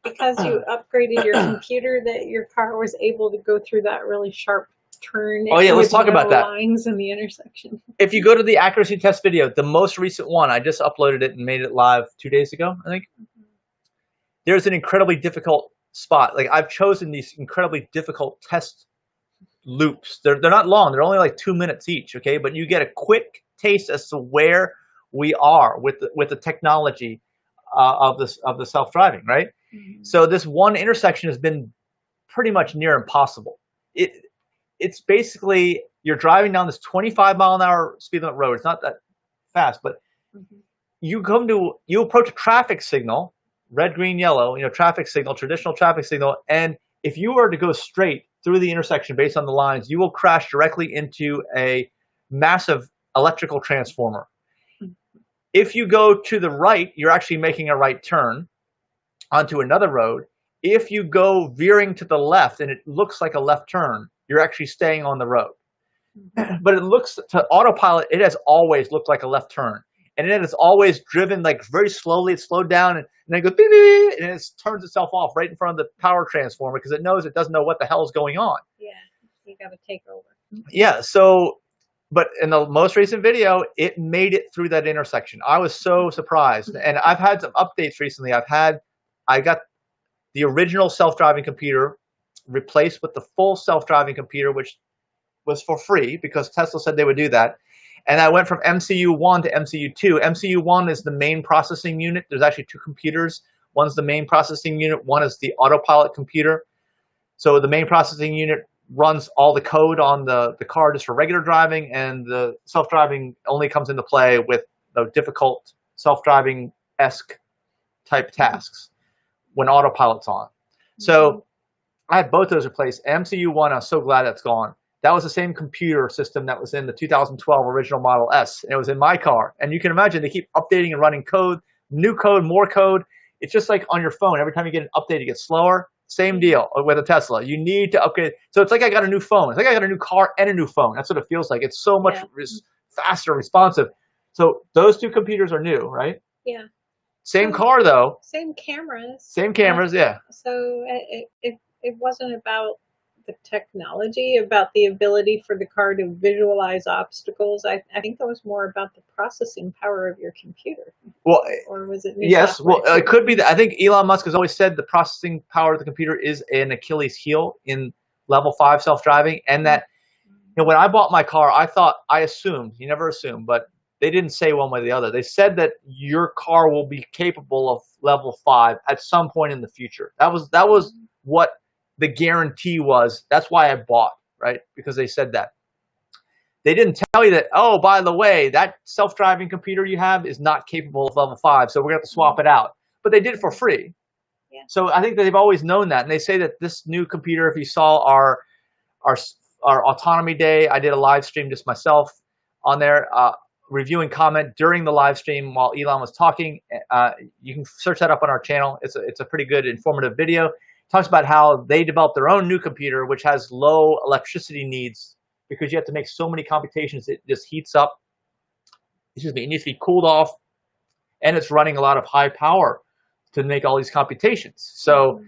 because you upgraded your computer that your car was able to go through that really sharp turn? Oh yeah, let's talk about that. Lines in the intersection. If you go to the accuracy test video, the most recent one, I just uploaded it and made it live 2 days ago, I think. There's an incredibly difficult spot. Like I've chosen these incredibly difficult test loops. They're not long. They're only like 2 minutes each. Okay, but you get a quick taste as to where we are with the technology of the self-driving, right? So this one intersection has been pretty much near impossible. It's basically you're driving down this 25-mile-an-hour speed limit road. It's not that fast, but you approach a traffic signal, red, green, yellow, traffic signal, traditional traffic signal, and if you were to go straight through the intersection based on the lines, you will crash directly into a massive electrical transformer. If you go to the right, you're actually making a right turn onto another road. If you go veering to the left and it looks like a left turn, you're actually staying on the road. But it looks to autopilot, it has always looked like a left turn. And then it's always driven like very slowly. It's slowed down and then it goes beep, beep, beep, and it turns itself off right in front of the power transformer because it knows it doesn't know what the hell is going on. Yeah, you got to take over. Yeah, so, but in the most recent video, it made it through that intersection. I was so surprised. And I've had some updates recently. I got the original self-driving computer replaced with the full self-driving computer, which was for free because Tesla said they would do that. And I went from MCU1 to MCU2. MCU1 is the main processing unit. There's actually two computers. One's the main processing unit. One is the autopilot computer. So the main processing unit runs all the code on the car just for regular driving, and the self-driving only comes into play with the difficult self-driving-esque type tasks when autopilot's on. So I had both those replaced. MCU1, I was so glad that's gone. That was the same computer system that was in the 2012 original Model S. And it was in my car. And you can imagine they keep updating and running code, new code, more code. It's just like on your phone. Every time you get an update, it gets slower. Same deal with a Tesla. You need to upgrade. So it's like I got a new phone. It's like I got a new car and a new phone. That's what it feels like. It's so much faster, responsive. So those two computers are new, right? Yeah. Same car, though. Same cameras. Same cameras, yeah. So it wasn't about the technology, about the ability for the car to visualize obstacles. I think that was more about the processing power of your computer. Well, or was it? Yes, well, it could be that. I think Elon Musk has always said the processing power of the computer is an Achilles heel in level 5 self-driving, and that when I bought my car, I assumed, you never assume, but they didn't say one way or the other. They said that your car will be capable of level 5 at some point in the future. That was what the guarantee was. That's why I bought, right? Because they said that. They didn't tell you that, oh, by the way, that self-driving computer you have is not capable of level 5, so we're going to have to swap it out. But they did it for free. Yeah. So I think that they've always known that. And they say that this new computer, if you saw our autonomy day, I did a live stream just myself on there, reviewing comment during the live stream while Elon was talking. You can search that up on our channel. It's a pretty good informative video. Talks about how they developed their own new computer, which has low electricity needs because you have to make so many computations. It just heats up. Excuse me. It needs to be cooled off, and it's running a lot of high power to make all these computations. So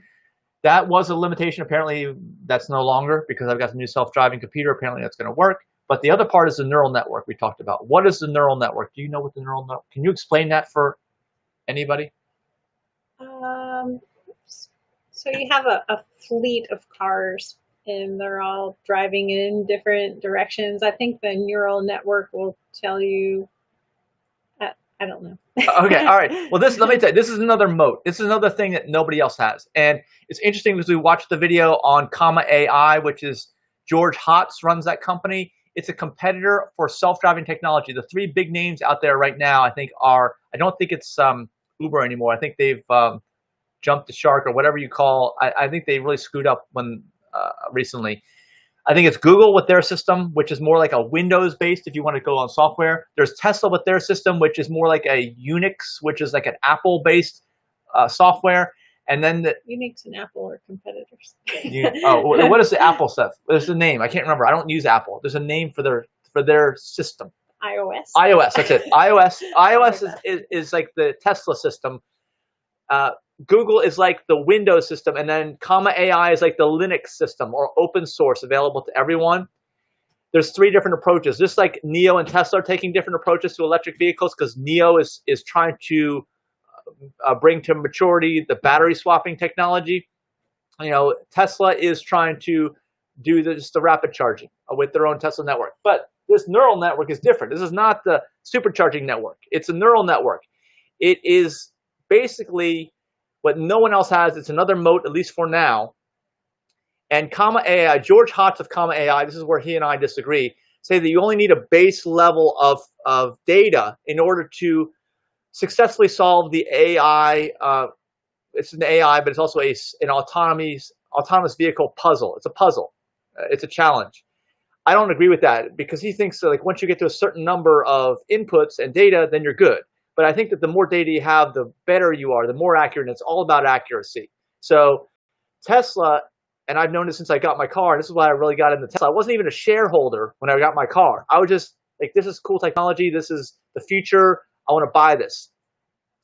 that was a limitation. Apparently, that's no longer because I've got the new self-driving computer. Apparently, that's going to work. But the other part is the neural network we talked about. What is the neural network? Do you know what the neural network? Can you explain that for anybody? So you have a fleet of cars, and they're all driving in different directions. I think the neural network will tell you. I don't know. Okay, all right. Well, let me tell you, this is another moat. This is another thing that nobody else has. And it's interesting because we watched the video on AI, which is George Hotz runs that company. It's a competitor for self-driving technology. The three big names out there right now, I think, are, I don't think it's Uber anymore. I think they've jumped the shark or whatever you call. I think they really screwed up when recently. I think it's Google with their system, which is more like a Windows-based if you want to go on software. There's Tesla with their system, which is more like a Unix, which is like an Apple-based software. And then Unix and Apple are competitors. What is the Apple stuff? There's a name. I can't remember. I don't use Apple. There's a name for their system. iOS. iOS. That's it. iOS is like the Tesla system. Google is like the Windows system, and then AI is like the Linux system or open source available to everyone. There's three different approaches. Just like NIO and Tesla are taking different approaches to electric vehicles because NIO is trying to bring to maturity the battery swapping technology. Tesla is trying to do just the rapid charging with their own Tesla network. But this neural network is different. This is not the supercharging network. It's a neural network. It is basically what no one else has. It's another moat, at least for now. And Comma AI, George Hotz of Comma AI, this is where he and I disagree, say that you only need a base level of data in order to successfully solve the AI. It's an AI, but it's also an autonomous vehicle puzzle. It's a puzzle. It's a challenge. I don't agree with that because he thinks that, like, once you get to a certain number of inputs and data, then you're good. But I think that the more data you have, the better you are, the more accurate. And it's all about accuracy. So Tesla, and I've known this since I got my car, and this is why I really got into Tesla. I wasn't even a shareholder when I got my car. I was just like, this is cool technology. This is the future. I want to buy this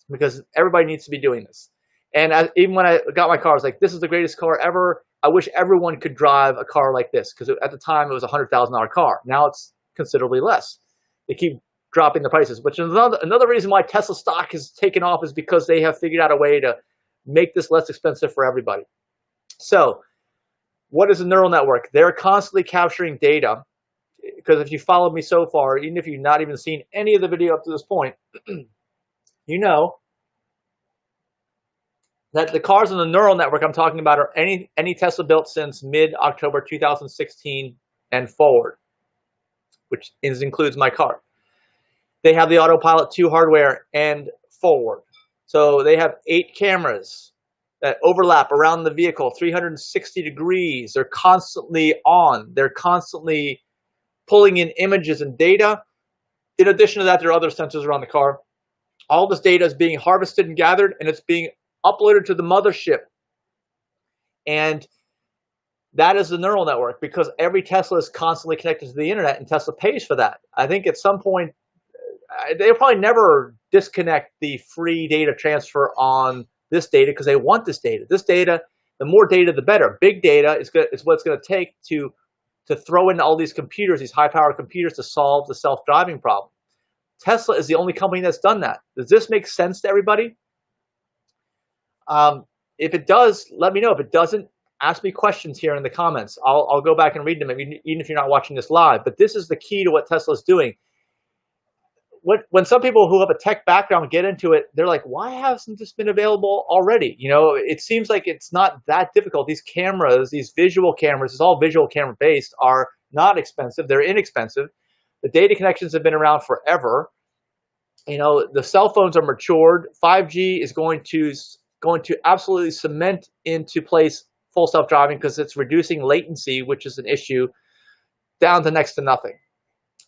because everybody needs to be doing this. And even when I got my car, I was like, this is the greatest car ever. I wish everyone could drive a car like this, because at the time it was a $100,000 car. Now it's considerably less. They keep dropping the prices, which is another reason why Tesla stock has taken off, is because they have figured out a way to make this less expensive for everybody. So what is a neural network? They're constantly capturing data, because if you followed me so far, even if you've not even seen any of the video up to this point, you know that the cars in the neural network I'm talking about are any Tesla built since mid-October 2016 and forward, which includes my car. They have the Autopilot 2 hardware and forward. So they have 8 cameras that overlap around the vehicle, 360 degrees. They're constantly on. They're constantly pulling in images and data. In addition to that, there are other sensors around the car. All this data is being harvested and gathered, and it's being uploaded to the mothership. And that is the neural network, because every Tesla is constantly connected to the internet, and Tesla pays for that. I think at some point, they'll probably never disconnect the free data transfer on this data, because they want this data. This data, the more data, the better. Big data is what it's going to take to throw in all these computers, these high-powered computers, to solve the self-driving problem. Tesla is the only company that's done that. Does this make sense to everybody? If it does, let me know. If it doesn't, ask me questions here in the comments. I'll go back and read them, even if you're not watching this live. But this is the key to what Tesla is doing. When some people who have a tech background get into it, they're like, why hasn't this been available already? You know, it seems like it's not that difficult. These cameras, these visual cameras, it's all visual camera based, are not expensive. They're inexpensive. The data connections have been around forever. You know, the cell phones are matured. 5G is going to absolutely cement into place full self-driving, because it's reducing latency, which is an issue, down to next to nothing.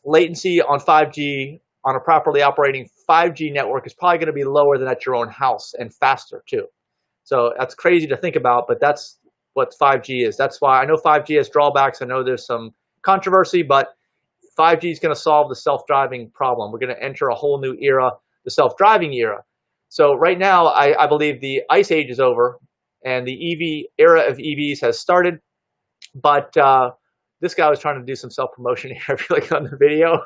Latency on 5G, on a properly operating 5G network, is probably going to be lower than at your own house, and faster too. So that's crazy to think about, but that's what 5G is. That's why I know 5G has drawbacks. I know there's some controversy, but 5G is going to solve the self-driving problem. We're going to enter a whole new era, the self-driving era. So right now, I believe the ice age is over, and the EV era of EVs has started. But this guy was trying to do some self-promotion here. I feel like on the video,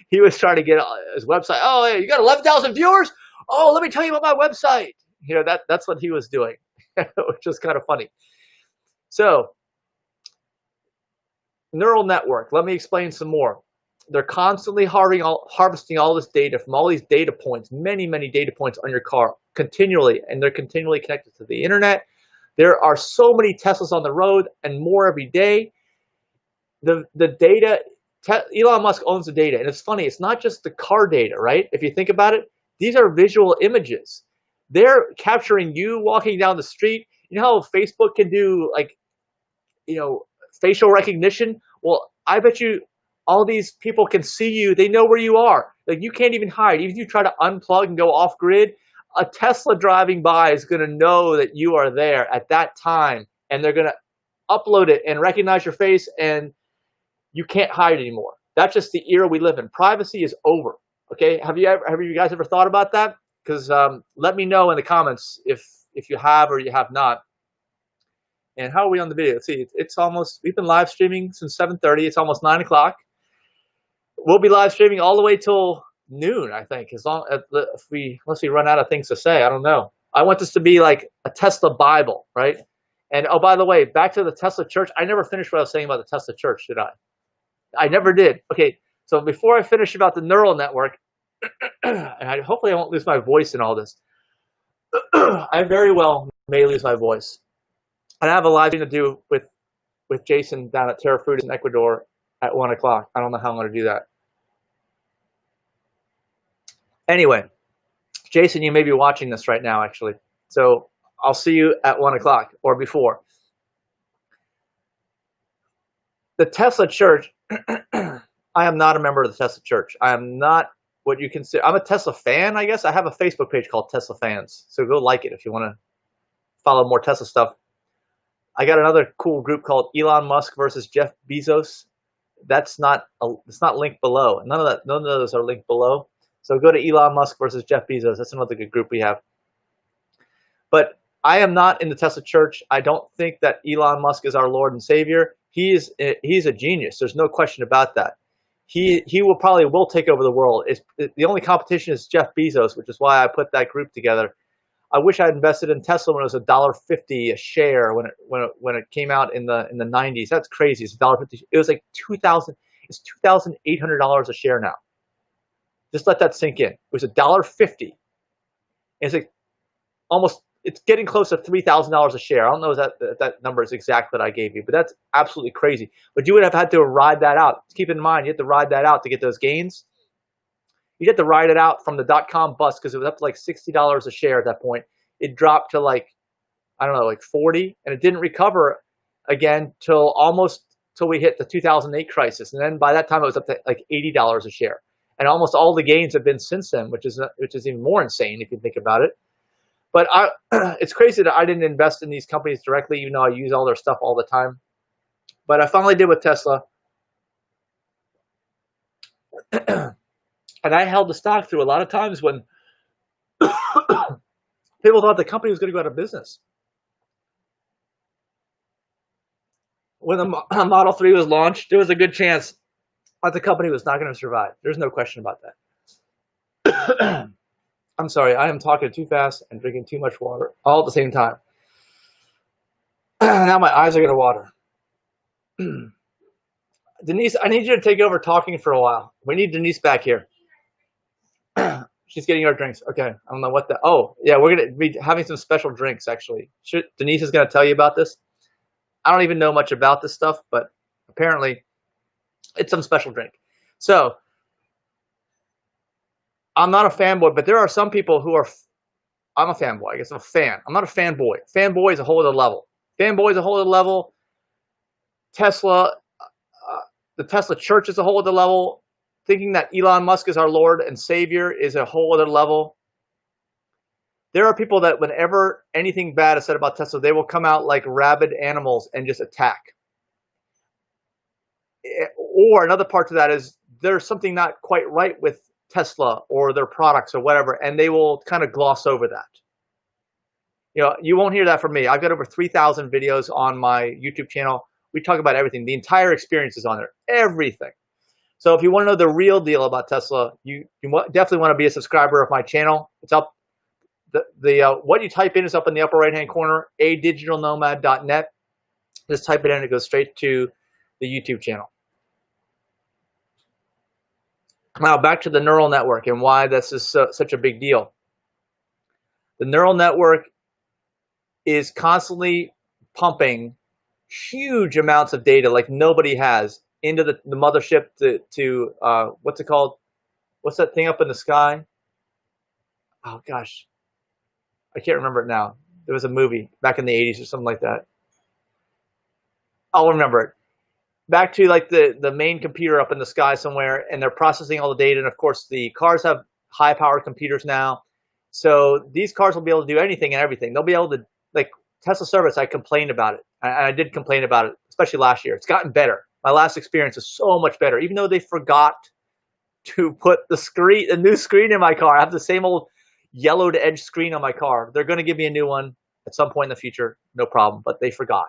he was trying to get his website. Oh, hey, you got 11,000 viewers? Oh, let me tell you about my website. You know, that's what he was doing, which is kind of funny. So, neural network. Let me explain some more. They're constantly harvesting all this data from all these data points, many, many data points on your car continually, and they're continually connected to the internet. There are so many Teslas on the road, and more every day. The data, Elon Musk owns the data, and it's funny, it's not just the car data, right? If you think about it, these are visual images. They're capturing you walking down the street. You know how Facebook can do, like, you know, facial recognition? Well, I bet you all these people can see you. They know where you are. Like, you can't even hide. Even if you try to unplug and go off grid, a Tesla driving by is going to know that you are there at that time, and they're going to upload it and recognize your face, and you can't hide anymore. That's just the era we live in. Privacy is over. Okay, have you guys ever thought about that? Because let me know in the comments if you have or you have not. And how are we on the video? Let's see. It's almost. We've been live streaming since 7:30. It's almost 9 o'clock. We'll be live streaming all the way till noon, I think. Unless we run out of things to say. I don't know. I want this to be like a Tesla Bible, right? And oh, by the way, back to the Tesla church. I never finished what I was saying about the Tesla church, did I? I never did. Okay, so before I finish about the neural network, and hopefully I won't lose my voice in all this. I very well may lose my voice. And I have a live thing to do with Jason down at Terra Fruitis in Ecuador at 1 o'clock. I don't know how I'm going to do that. Anyway, Jason, you may be watching this right now, actually. So I'll see you at 1 o'clock or before. The Tesla church, I am not a member of the Tesla church. I am not what you consider. I'm a Tesla fan, I guess. I have a Facebook page called Tesla Fans. So go like it if you want to follow more Tesla stuff. I got another cool group called Elon Musk versus Jeff Bezos. It's not linked below. None of those are linked below. So go to Elon Musk versus Jeff Bezos. That's another good group we have. But I am not in the Tesla church. I don't think that Elon Musk is our Lord and Savior. He's a genius. There's no question about that. He will take over the world. The only competition is Jeff Bezos, which is why I put that group together. I wish I had invested in Tesla when it was $1.50 a share when it came out in the 90s. That's crazy. It's $1.50. It was like $2,800 a share now. Just let that sink in. It was $1.50. It's like it's getting close to $3,000 a share. I don't know if that number is exact that I gave you, but that's absolutely crazy. But you would have had to ride that out. Keep in mind, you have to ride that out to get those gains. You had to ride it out from the .com bust because it was up to like $60 a share at that point. It dropped to like, I don't know, like 40, and it didn't recover again till we hit the 2008 crisis. And then by that time it was up to like $80 a share. And almost all the gains have been since then, which is even more insane if you think about it. But it's crazy that I didn't invest in these companies directly, even though I use all their stuff all the time. But I finally did with Tesla. And I held the stock through a lot of times when people thought the company was going to go out of business. When the Model 3 was launched, there was a good chance that the company was not going to survive. There's no question about that. I'm sorry, I am talking too fast and drinking too much water all at the same time. Now my eyes are going to water. Denise, I need you to take over talking for a while. We need Denise back here. She's getting our drinks. Okay, I don't know what the. Oh, yeah, we're going to be having some special drinks, actually. Denise is going to tell you about this. I don't even know much about this stuff, but apparently it's some special drink. So I'm not a fanboy, but there are some people who are. I'm a fanboy. I guess I'm a fan. I'm not a fanboy. Fanboy is a whole other level. Fanboy is a whole other level. Tesla, the Tesla church is a whole other level. Thinking that Elon Musk is our Lord and Savior is a whole other level. There are people that whenever anything bad is said about Tesla, they will come out like rabid animals and just attack. Or another part to that is there's something not quite right with Tesla or their products or whatever, and they will kind of gloss over that. You know, you won't hear that from me. I've got over 3,000 videos on my YouTube channel. We talk about everything. The entire experience is on there. Everything. So if you want to know the real deal about Tesla, you definitely want to be a subscriber of my channel. It's up. What you type in is up in the upper right-hand corner, adigitalnomad.net. Just type it in, it goes straight to the YouTube channel. Now back to the neural network and why this is such a big deal. The neural network is constantly pumping huge amounts of data like nobody has into the mothership to what's it called? What's that thing up in the sky? Oh gosh, I can't remember it now. There was a movie back in the 80s or something like that. I'll remember it. Back to like the main computer up in the sky somewhere, and they're processing all the data. And of course, the cars have high-powered computers now, so these cars will be able to do anything and everything. They'll be able to, like Tesla service. I complained about it. I did complain about it, especially last year. It's gotten better. My last experience is so much better, even though they forgot to put a new screen in my car. I have the same old yellowed edge screen on my car. They're going to give me a new one at some point in the future, no problem. But they forgot,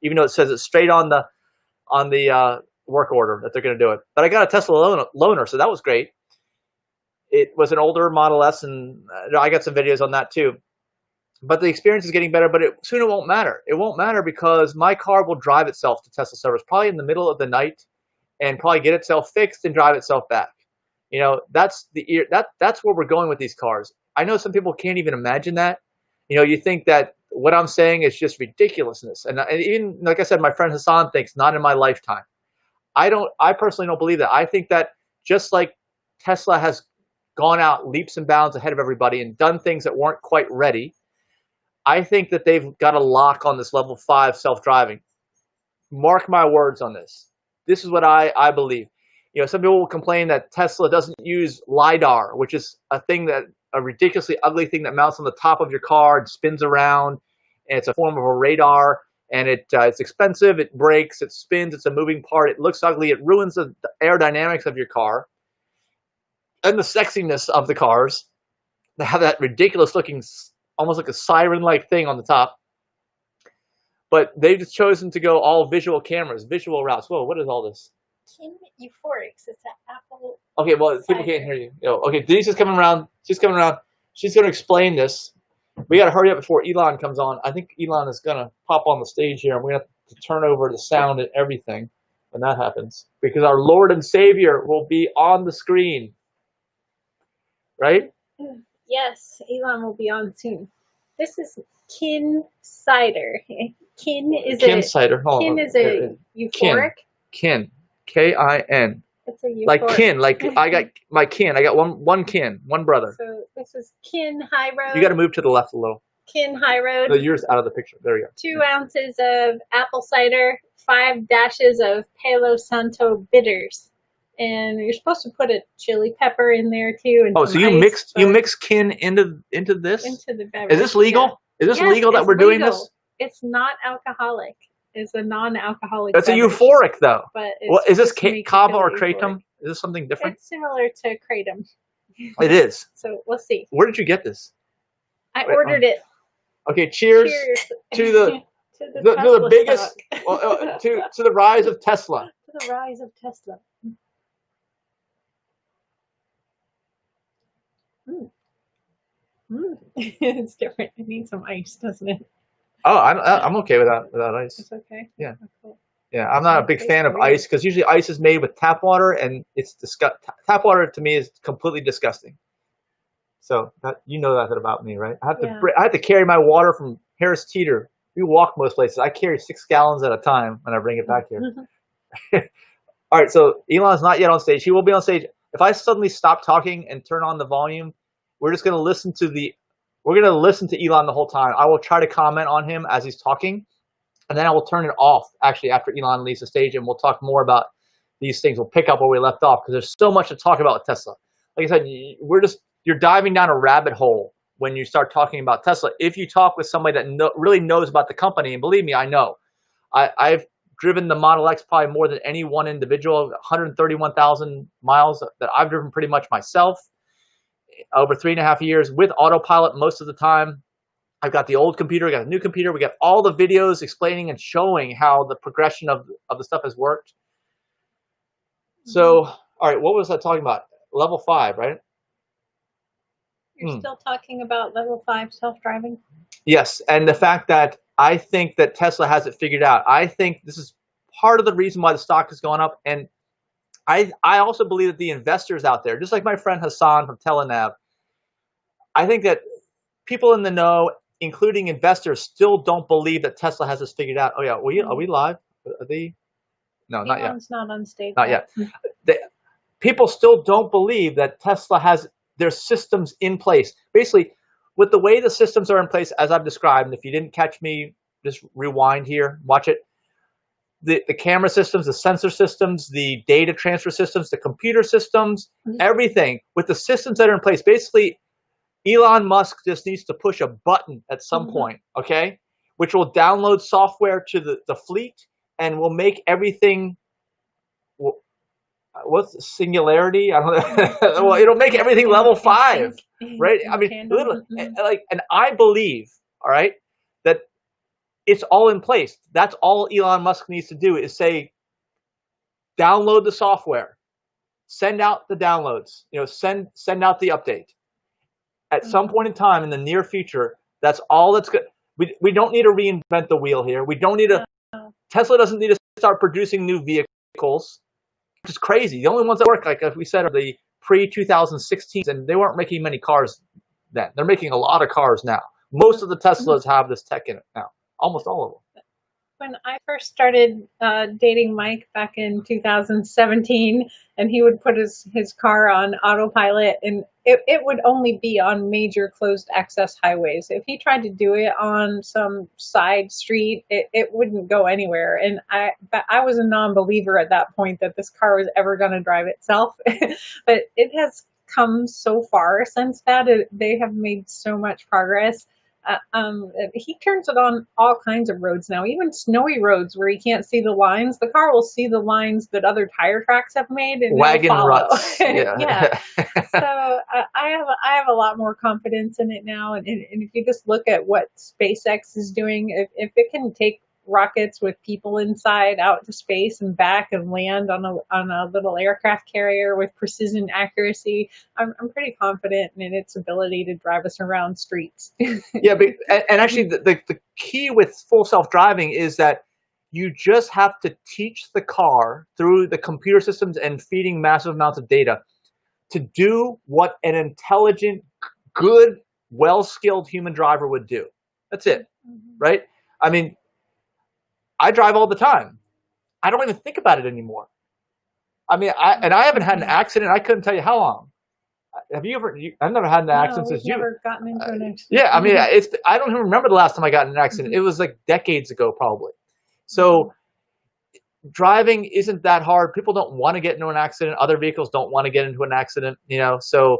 even though it says it straight on the work order that they're going to do it. But I got a Tesla loaner, so that was great. It was an older Model S, and I got some videos on that too. but the experience is getting better. But soon it won't matter. It won't matter because my car will drive itself to Tesla servers probably in the middle of the night, and probably get itself fixed and drive itself back. You know, that's where we're going with these cars. I know some people can't even imagine that. You know, you think that what I'm saying is just ridiculousness, and even like I said, my friend Hassan thinks not in my lifetime. I personally don't believe that. I think that just like Tesla has gone out leaps and bounds ahead of everybody and done things that weren't quite ready, I think that they've got a lock on this level 5 self-driving. Mark my words on this. This is what I believe. You know, some people will complain that Tesla doesn't use LiDAR, which is a ridiculously ugly thing that mounts on the top of your car and spins around, and it's a form of a radar, and it's expensive, it breaks, it spins, it's a moving part, it looks ugly, it ruins the aerodynamics of your car and the sexiness of the cars. They have that ridiculous looking, almost like a siren-like thing on the top. But they've just chosen to go all visual cameras, visual routes. Whoa, what is all this? Kin Euphorics. It's an apple. Okay, well, people can't hear you. Okay, Denise is coming around. She's coming around. She's going to explain this. We got to hurry up before Elon comes on. I think Elon is going to pop on the stage here, and we're going to have to turn over the sound and everything when that happens, because our Lord and Savior will be on the screen. Right? Yes, Elon will be on soon. This is Kin Cider. Kin is a euphoric. Kin. K-I-N. It's a euphoric. Like kin. Like I got my kin. I got one kin, one brother. So this is Kin High Road. You got to move to the left a little. Kin High Road. No, yours out of the picture. There you go. 2 ounces of apple cider, 5 dashes of Palo Santo bitters. And you're supposed to put a chili pepper in there too. And so you mix kin into this? Into the beverage. Is this legal? Yeah. Is this legal that we're doing this? It's not alcoholic. It's a non-alcoholic. It's beverage, a euphoric though. But is this kava or kratom? Is this something different? It's similar to kratom. It is. So we'll see. Where did you get this? I ordered it. Okay, cheers to the to the biggest to the rise of Tesla. To the rise of Tesla. It's different. It needs some ice, doesn't it? Oh, I'm okay without ice. It's okay. Yeah. Oh, cool. Yeah, I'm not a big fan of ice because usually ice is made with tap water, and it's tap water to me is completely disgusting. So you know that about me, right? I have to carry my water from Harris Teeter. We walk most places. I carry 6 gallons at a time when I bring it back here. All right, so Elon's not yet on stage. He will be on stage. If I suddenly stop talking and turn on the volume, we're just going to listen to Elon the whole time. I will try to comment on him as he's talking, and then I will turn it off actually after Elon leaves the stage, and we'll talk more about these things. We'll pick up where we left off because there's so much to talk about with Tesla. Like I said, you're diving down a rabbit hole when you start talking about Tesla. If you talk with somebody that really knows about the company, and believe me, I know. I've driven the Model X probably more than any one individual, 131,000 miles that I've driven pretty much myself over 3.5 years with autopilot most of the time. I've got the old computer, I got a new computer, we got all the videos explaining and showing how the progression of the stuff has worked. So, all right, what was I talking about? Level 5, right? You're still talking about level 5 self-driving? Yes, and the fact that I think that Tesla has it figured out. I think this is part of the reason why the stock has gone up. And I also believe that the investors out there, just like my friend Hassan from Telenav, I think that people in the know, including investors, still don't believe that Tesla has this figured out. Oh yeah, are we live? No, not yet. Elon's not on stage. Not yet. People still don't believe that Tesla has their systems in place. Basically, with the way the systems are in place, as I've described, and if you didn't catch me, just rewind here, watch it. The camera systems, the sensor systems, the data transfer systems, the computer systems, everything with the systems that are in place. Basically, Elon Musk just needs to push a button at some point, okay, which will download software to the fleet and will make everything. What's the singularity? I don't know. Well, it'll make everything level 5, right? I mean, literally, and I believe, all right, that it's all in place. That's all Elon Musk needs to do is say, download the software, send out the downloads, send out the update. At some point in time in the near future, That's all that's good. We don't need to reinvent the wheel here. We don't need to. Tesla doesn't need to start producing new vehicles, which is crazy. The only ones that work, like we said, are the pre-2016s, and they weren't making many cars then. They're making a lot of cars now. Most of the Teslas have this tech in it now. Almost all of them. When I first started dating Mike back in 2017, and he would put his car on autopilot, and it would only be on major closed access highways. If he tried to do it on some side street, it wouldn't go anywhere. And I was a non-believer at that point that this car was ever going to drive itself. But it has come so far since that. They have made so much progress. He turns it on all kinds of roads now, even snowy roads where you can't see the lines. The car will see the lines that other tire tracks have made and wagon follow. ruts. Yeah. Yeah. So I have a lot more confidence in it now. And if you just look at what SpaceX is doing, if it can take rockets with people inside out to space and back and land on a little aircraft carrier with precision accuracy, I'm pretty confident in its ability to drive us around streets. Yeah, but, and actually the key with full self-driving is that you just have to teach the car through the computer systems and feeding massive amounts of data to do what an intelligent, good, well-skilled human driver would do. That's it, right? I mean, I drive all the time. I don't even think about it anymore. I mean, I haven't had an accident. I couldn't tell you how long. Have you ever? I've never had an accident since you. Never gotten into an accident. Yeah, I mean, I don't even remember the last time I got in an accident. It was like decades ago, probably. So driving isn't that hard. People don't want to get into an accident. Other vehicles don't want to get into an accident. You know, so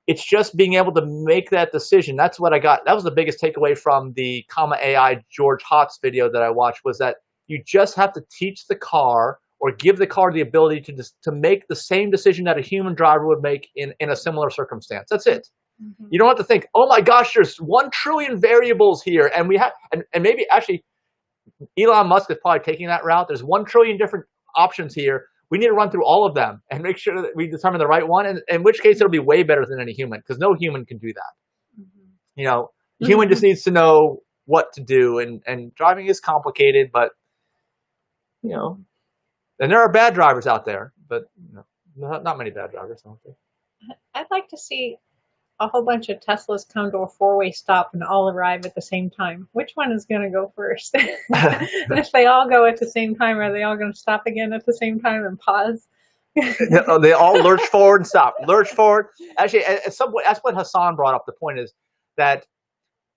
it's just being able to make that decision. That's what I got. That was the biggest takeaway from the Comma AI George Hotz video that I watched, was that you just have to teach the car or give the car the ability to make the same decision that a human driver would make in a similar circumstance. That's it. You don't have to think, oh my gosh, there's 1 trillion variables here. And we have, and maybe actually Elon Musk is probably taking that route. There's 1 trillion different options here. We need to run through all of them and make sure that we determine the right one, and in which case it'll be way better than any human, because no human can do that. You know, human just needs to know what to do, and driving is complicated, but, you know, and there are bad drivers out there, but you know, not many bad drivers, I don't think. I'd like to see a whole bunch of Teslas come to a 4-way stop and all arrive at the same time. Which one is going to go first? And if they all go at the same time, are they all going to stop again at the same time and pause? They all lurch forward and stop. Lurch forward. Actually, at some point, that's what Hassan brought up. The point is that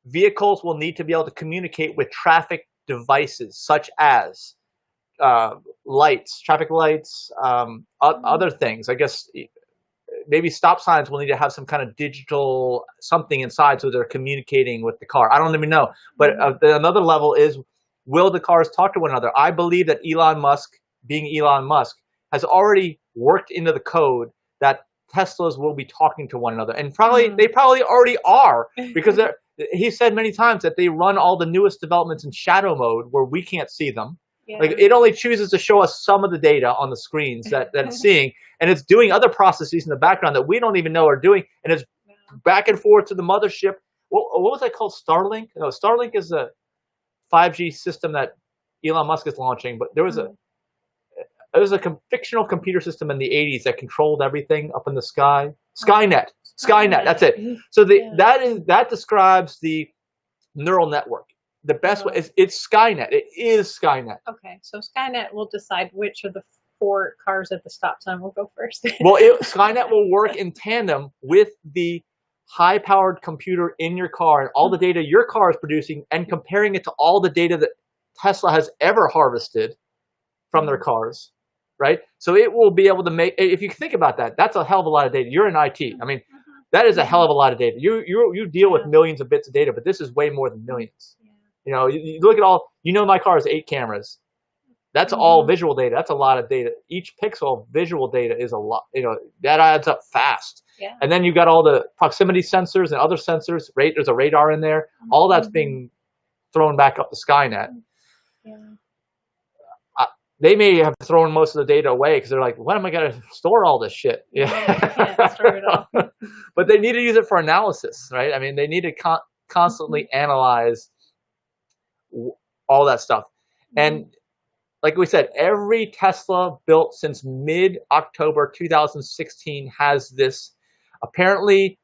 vehicles will need to be able to communicate with traffic devices, such as lights, traffic lights, other things. I guess maybe stop signs will need to have some kind of digital something inside so they're communicating with the car. I don't even know. But another level is, will the cars talk to one another? I believe that Elon Musk, being Elon Musk, has already worked into the code that Teslas will be talking to one another. And they probably already are, because he said many times that they run all the newest developments in shadow mode where we can't see them. Yeah. Like, it only chooses to show us some of the data on the screens that it's seeing, and it's doing other processes in the background that we don't even know are doing, and it's back and forth to the mothership. What was that called? Starlink? No, Starlink is a 5G system that Elon Musk is launching, but there was a fictional computer system in the 80s that controlled everything up in the sky. Skynet. Skynet. That's it. So that describes the neural network. The best way is it's Skynet. It is Skynet. Okay, so Skynet will decide which of the 4 cars at the stop sign will go first. Well, Skynet will work in tandem with the high-powered computer in your car and all the data your car is producing, and comparing it to all the data that Tesla has ever harvested from their cars, right? So it will be able to make, if you think about that, that's a hell of a lot of data. You're in IT. I mean, that is a hell of a lot of data. You deal with millions of bits of data, but this is way more than millions. You know, you look at all, my car has 8 cameras. That's all visual data. That's a lot of data. Each pixel of visual data is a lot, that adds up fast. Yeah. And then you've got all the proximity sensors and other sensors, right? There's a radar in there. All that's being thrown back up the Skynet. Yeah. They may have thrown most of the data away because they're like, when am I going to store all this shit? Yeah. You can't store it all. But they need to use it for analysis, right? I mean, they need to constantly analyze all that stuff. And like we said, every Tesla built since mid-October 2016 has this. Apparently,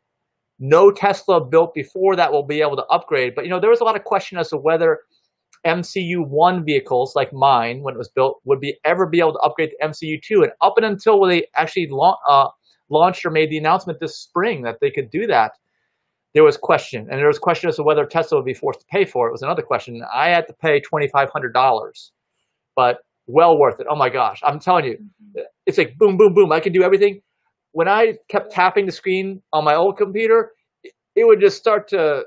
no Tesla built before that will be able to upgrade. But, there was a lot of question as to whether MCU1 vehicles like mine, when it was built, would ever be able to upgrade to MCU2. And up and until they actually launched or made the announcement this spring that they could do that, there was question. And there was question as to whether Tesla would be forced to pay for it. It was another question. I had to pay $2,500, but well worth it. Oh my gosh. I'm telling you, it's like boom, boom, boom. I can do everything. When I kept tapping the screen on my old computer, it would just start to,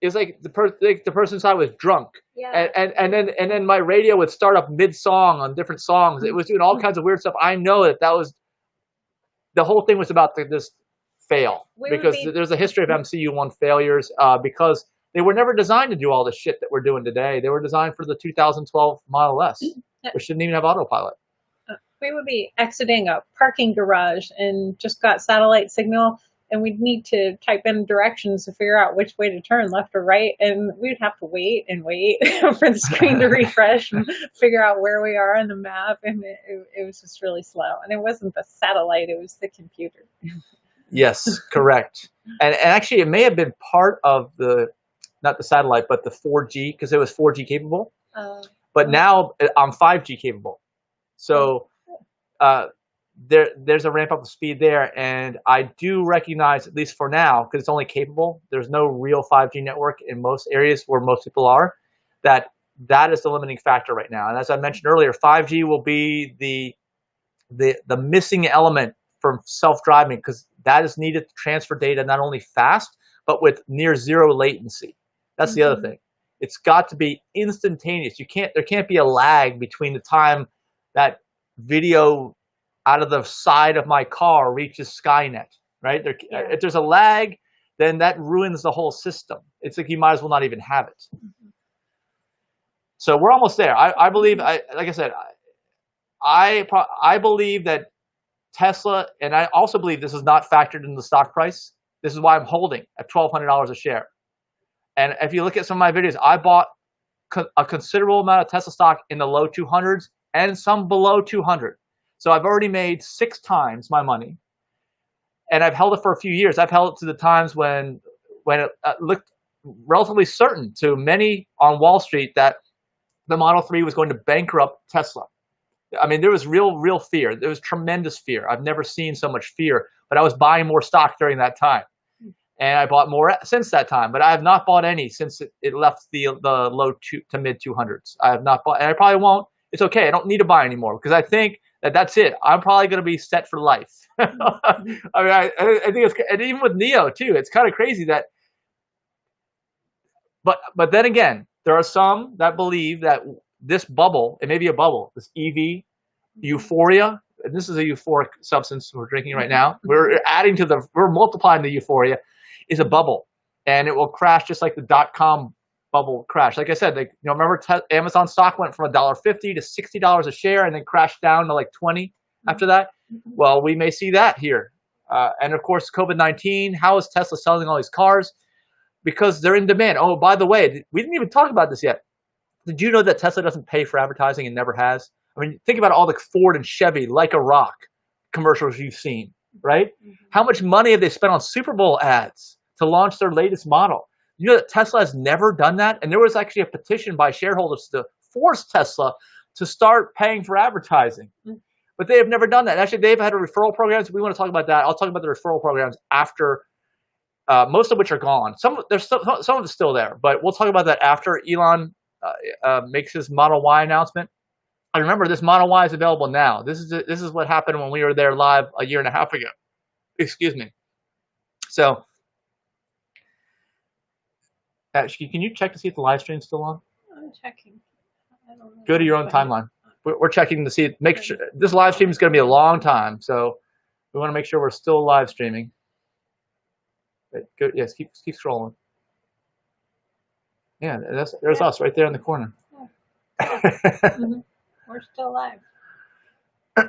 it's like the person inside was drunk. Yeah. And then my radio would start up mid-song on different songs. It was doing all kinds of weird stuff. I know that was, the whole thing was about this fail, because there's a history of MCU1 failures because they were never designed to do all the shit that we're doing today. They were designed for the 2012 Model S, which shouldn't even have autopilot. We would be exiting a parking garage and just got satellite signal, and we'd need to type in directions to figure out which way to turn, left or right, and we'd have to wait and wait for the screen to refresh and figure out where we are on the map, and it was just really slow. And it wasn't the satellite, it was the computer. Yes, correct. And actually, it may have been part of not the satellite, but the 4G, because it was 4G capable. But now I'm 5G capable. So there's a ramp up of speed there, and I do recognize, at least for now, because it's only capable, there's no real 5G network in most areas where most people are, that is the limiting factor right now. And as I mentioned earlier, 5G will be the missing element from self-driving, because that is needed to transfer data not only fast, but with near zero latency. That's the other thing. It's got to be instantaneous. There can't be a lag between the time that video out of the side of my car reaches Skynet, right? If there's a lag, then that ruins the whole system. It's like you might as well not even have it. So we're almost there. I believe, like I said, I believe that Tesla, and I also believe this is not factored in the stock price. This is why I'm holding at $1,200 a share. And if you look at some of my videos, I bought a considerable amount of Tesla stock in the low 200s and some below 200. So I've already made 6 times my money, and I've held it for a few years. I've held it to the times when it looked relatively certain to many on Wall Street that the Model 3 was going to bankrupt Tesla. I mean, there was real fear. There was tremendous fear. I've never seen so much fear, but I was buying more stock during that time. And I bought more since that time, but I have not bought any since it left the low to mid 200s. I have not bought, and I probably won't. It's okay. I don't need to buy anymore, because I think that's it. I'm probably going to be set for life. I mean, I think it's, and even with Neo too, it's kind of crazy that. But then again, there are some that believe that this bubble, it may be a bubble, this EV euphoria, and this is a euphoric substance we're drinking right now. We're multiplying the euphoria, is a bubble, and it will crash just like the .com bubble crash. Like I said, remember Amazon stock went from $1.50 to $60 a share, and then crashed down to like 20 after that. Well, we may see that here. And of course, COVID-19. How is Tesla selling all these cars? Because they're in demand. Oh, by the way, we didn't even talk about this yet. Did you know that Tesla doesn't pay for advertising and never has? I mean, think about all the Ford and Chevy like a rock commercials you've seen, right? How much money have they spent on Super Bowl ads to launch their latest model? You know that Tesla has never done that? And there was actually a petition by shareholders to force Tesla to start paying for advertising. But they have never done that. Actually, they've had a referral programs. We want to talk about that. I'll talk about the referral programs after, most of which are gone. Some of it's still there, but we'll talk about that after Elon makes his Model Y announcement. I remember this Model Y is available now. This is what happened when we were there live a year and a half ago. Excuse me. So, actually, can you check to see if the live stream's still on? I'm checking. I don't know. Go to your own timeline. We're checking to see. Make sure this live stream is going to be a long time, so we want to make sure we're still live streaming. Good. Yes, keep scrolling. Yeah, there's us right there in the corner. We're still live.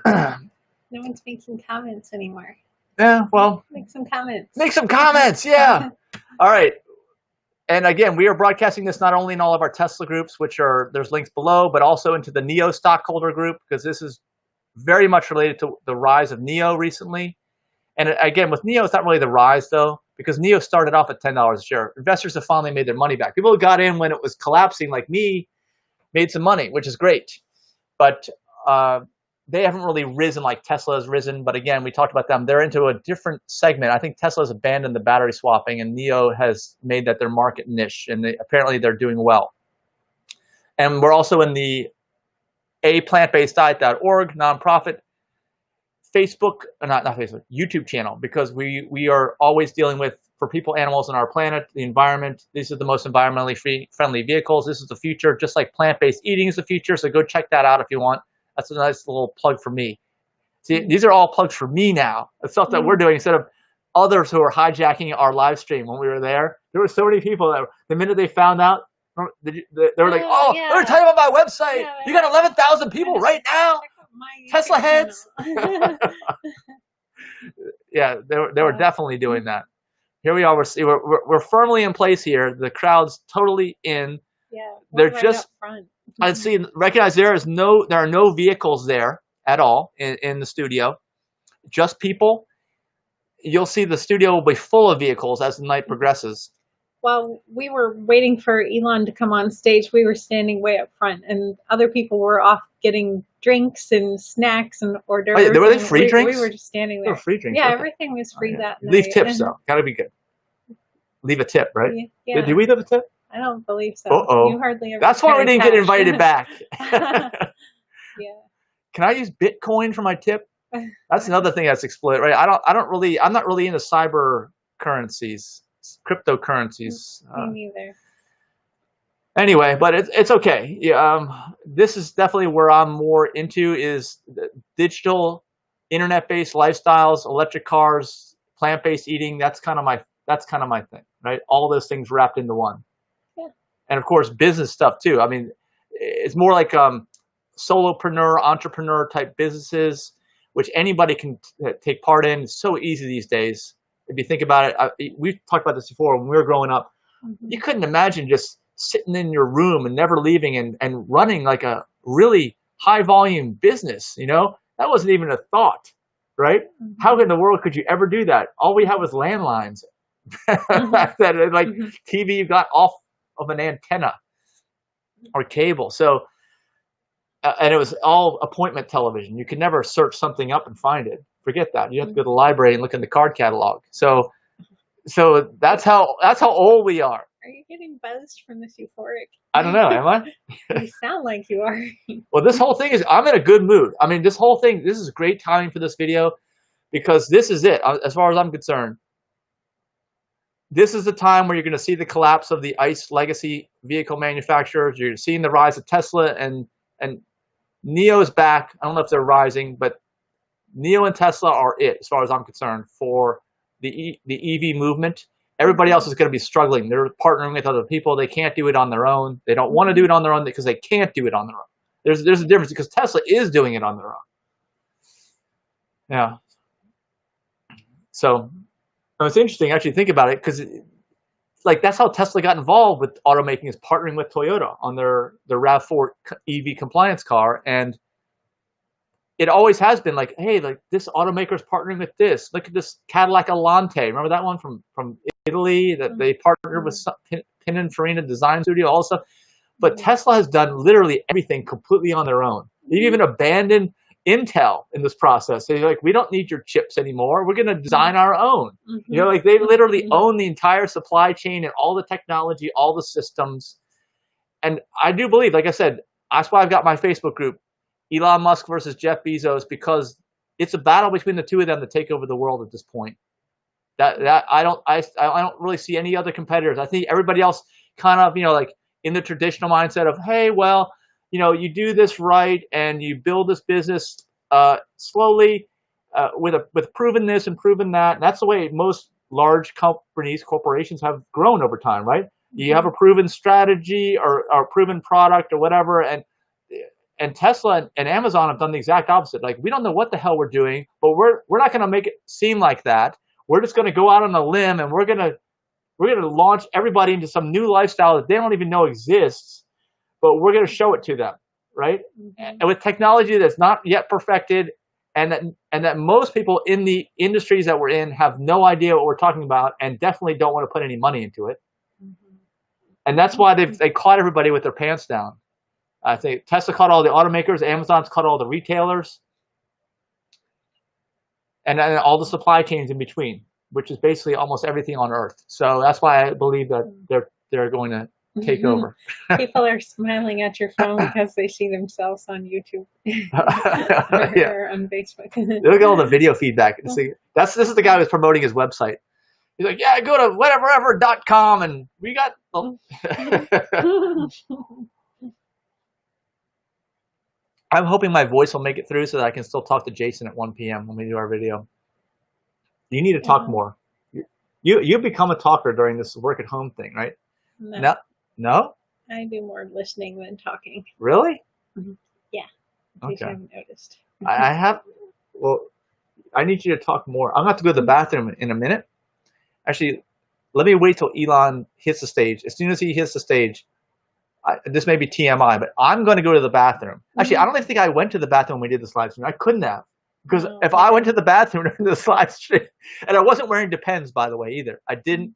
No one's making comments anymore. Yeah, well. Make some comments. Make some comments, yeah. All right. And again, we are broadcasting this not only in all of our Tesla groups, which are, there's links below, but also into the NIO stockholder group, because this is very much related to the rise of NIO recently. And again, with NIO, it's not really the rise though, because NIO started off at $10 a share. Investors have finally made their money back. People who got in when it was collapsing, like me, made some money, which is great. But they haven't really risen like Tesla has risen. But again, we talked about them. They're into a different segment. I think Tesla has abandoned the battery swapping, and NIO has made that their market niche, and apparently they're doing well. And we're also in the aPlantBasedDiet.org nonprofit Facebook, not Facebook, YouTube channel, because we are always dealing with, for people, animals, and our planet, the environment. These are the most environmentally friendly vehicles. This is the future, just like plant-based eating is the future. So go check that out if you want. That's a nice little plug for me. See, these are all plugs for me now. The stuff that we're doing instead of others who are hijacking our live stream. When we were there were so many people that the minute they found out, they were like, "Oh, yeah. they're talking about my website. Yeah, you got 11,000 people right now." Tesla heads. Yeah, they were definitely doing that. Here we are. We're firmly in place here. The crowd's totally in. Yeah, they're right just. up front. I'd see. Recognize there are no vehicles there at all in the studio. Just people. You'll see the studio will be full of vehicles as the night progresses. While we were waiting for Elon to come on stage, we were standing way up front, and other people were off getting drinks and snacks and hors d'oeuvres. Were they free drinks? We were just standing there. They were free drinks. Yeah, okay. everything was free that night. Leave tips though. Gotta be good. Leave a tip, right? Yeah. Did we leave a tip? I don't believe so. Uh-oh. You hardly ever. That's why we didn't get invited back. Yeah. Can I use Bitcoin for my tip? That's another thing that's exploded, right? I'm not really into cyber currencies, cryptocurrencies. Me neither. Anyway, but it's okay. Yeah, this is definitely where I'm more into, is digital, internet-based lifestyles, electric cars, plant-based eating. That's kind of my thing, right? All those things wrapped into one. Yeah. And of course, business stuff too. I mean, it's more like solopreneur, entrepreneur type businesses, which anybody can take part in. It's so easy these days. If you think about it, we've talked about this before. When we were growing up, you couldn't imagine just sitting in your room and never leaving and running like a really high volume business. You know, that wasn't even a thought, right? How in the world could you ever do that? All we had was landlines. Back then, like TV, you got off of an antenna or cable. So, and it was all appointment television. You could never search something up and find it. Forget that. You have to go to the library and look in the card catalog. So that's how old we are. Are you getting buzzed from this euphoric? I don't know. Am I? You sound like you are. Well, this whole thing is, I'm in a good mood. I mean, this whole thing, this is great timing for this video, because this is it. As far as I'm concerned, this is the time where you're going to see the collapse of the ICE legacy vehicle manufacturers. You're seeing the rise of Tesla, and NIO is back. I don't know if they're rising, but NIO and Tesla are it, as far as I'm concerned, for the EV movement. Everybody else is going to be struggling. They're partnering with other people. They can't do it on their own. They don't want to do it on their own because they can't do it on their own. There's a difference, because Tesla is doing it on their own. Yeah. So it's interesting, actually, think about it, because like that's how Tesla got involved with automaking, is partnering with Toyota on their RAV4 EV compliance car. And it always has been like, hey, like this automaker is partnering with this. Look at this Cadillac Alante. Remember that one from Italy that they partnered with Pininfarina Design Studio, all this stuff. But Tesla has done literally everything completely on their own. They've even abandoned Intel in this process. They're like, we don't need your chips anymore. We're going to design our own. You know, like they literally own the entire supply chain and all the technology, all the systems. And I do believe, like I said, that's why I've got my Facebook group, Elon Musk versus Jeff Bezos, because it's a battle between the two of them to take over the world at this point. I don't really see any other competitors. I think everybody else kind of, you know, like in the traditional mindset of, hey, well, you know, you do this right and you build this business slowly with proven this and proven that. And that's the way most large corporations have grown over time, right? You have a proven strategy or a proven product or whatever, and Tesla and Amazon have done the exact opposite. Like, we don't know what the hell we're doing, but we're not going to make it seem like that. We're just going to go out on a limb and we're going to we're going to launch everybody into some new lifestyle that they don't even know exists, but we're going to show it to them, right? And with technology that's not yet perfected, and that most people in the industries that we're in have no idea what we're talking about, and definitely don't want to put any money into it. And that's why they caught everybody with their pants down. I think Tesla caught all the automakers, Amazon's caught all the retailers, and then all the supply chains in between, which is basically almost everything on Earth. So that's why I believe that they're going to take over. People are smiling at your phone because they see themselves on YouTube or on Facebook. Look at all the video feedback. This is the guy who's promoting his website. He's like, yeah, go to whatever.com and we got. I'm hoping my voice will make it through so that I can still talk to Jason at 1 p.m. when we do our video. You need to talk more. You become a talker during this work at home thing, right? No? I do more listening than talking. Really? Yeah. In case you haven't noticed. I have. Well, I need you to talk more. I'm going to have to go to the bathroom in a minute. Actually, let me wait till Elon hits the stage. As soon as he hits the stage, this may be TMI, but I'm going to go to the bathroom. Actually, I don't even think I went to the bathroom when we did this live stream. I couldn't have. Because if I went to the bathroom during this live stream, and I wasn't wearing Depends, by the way, either. I don't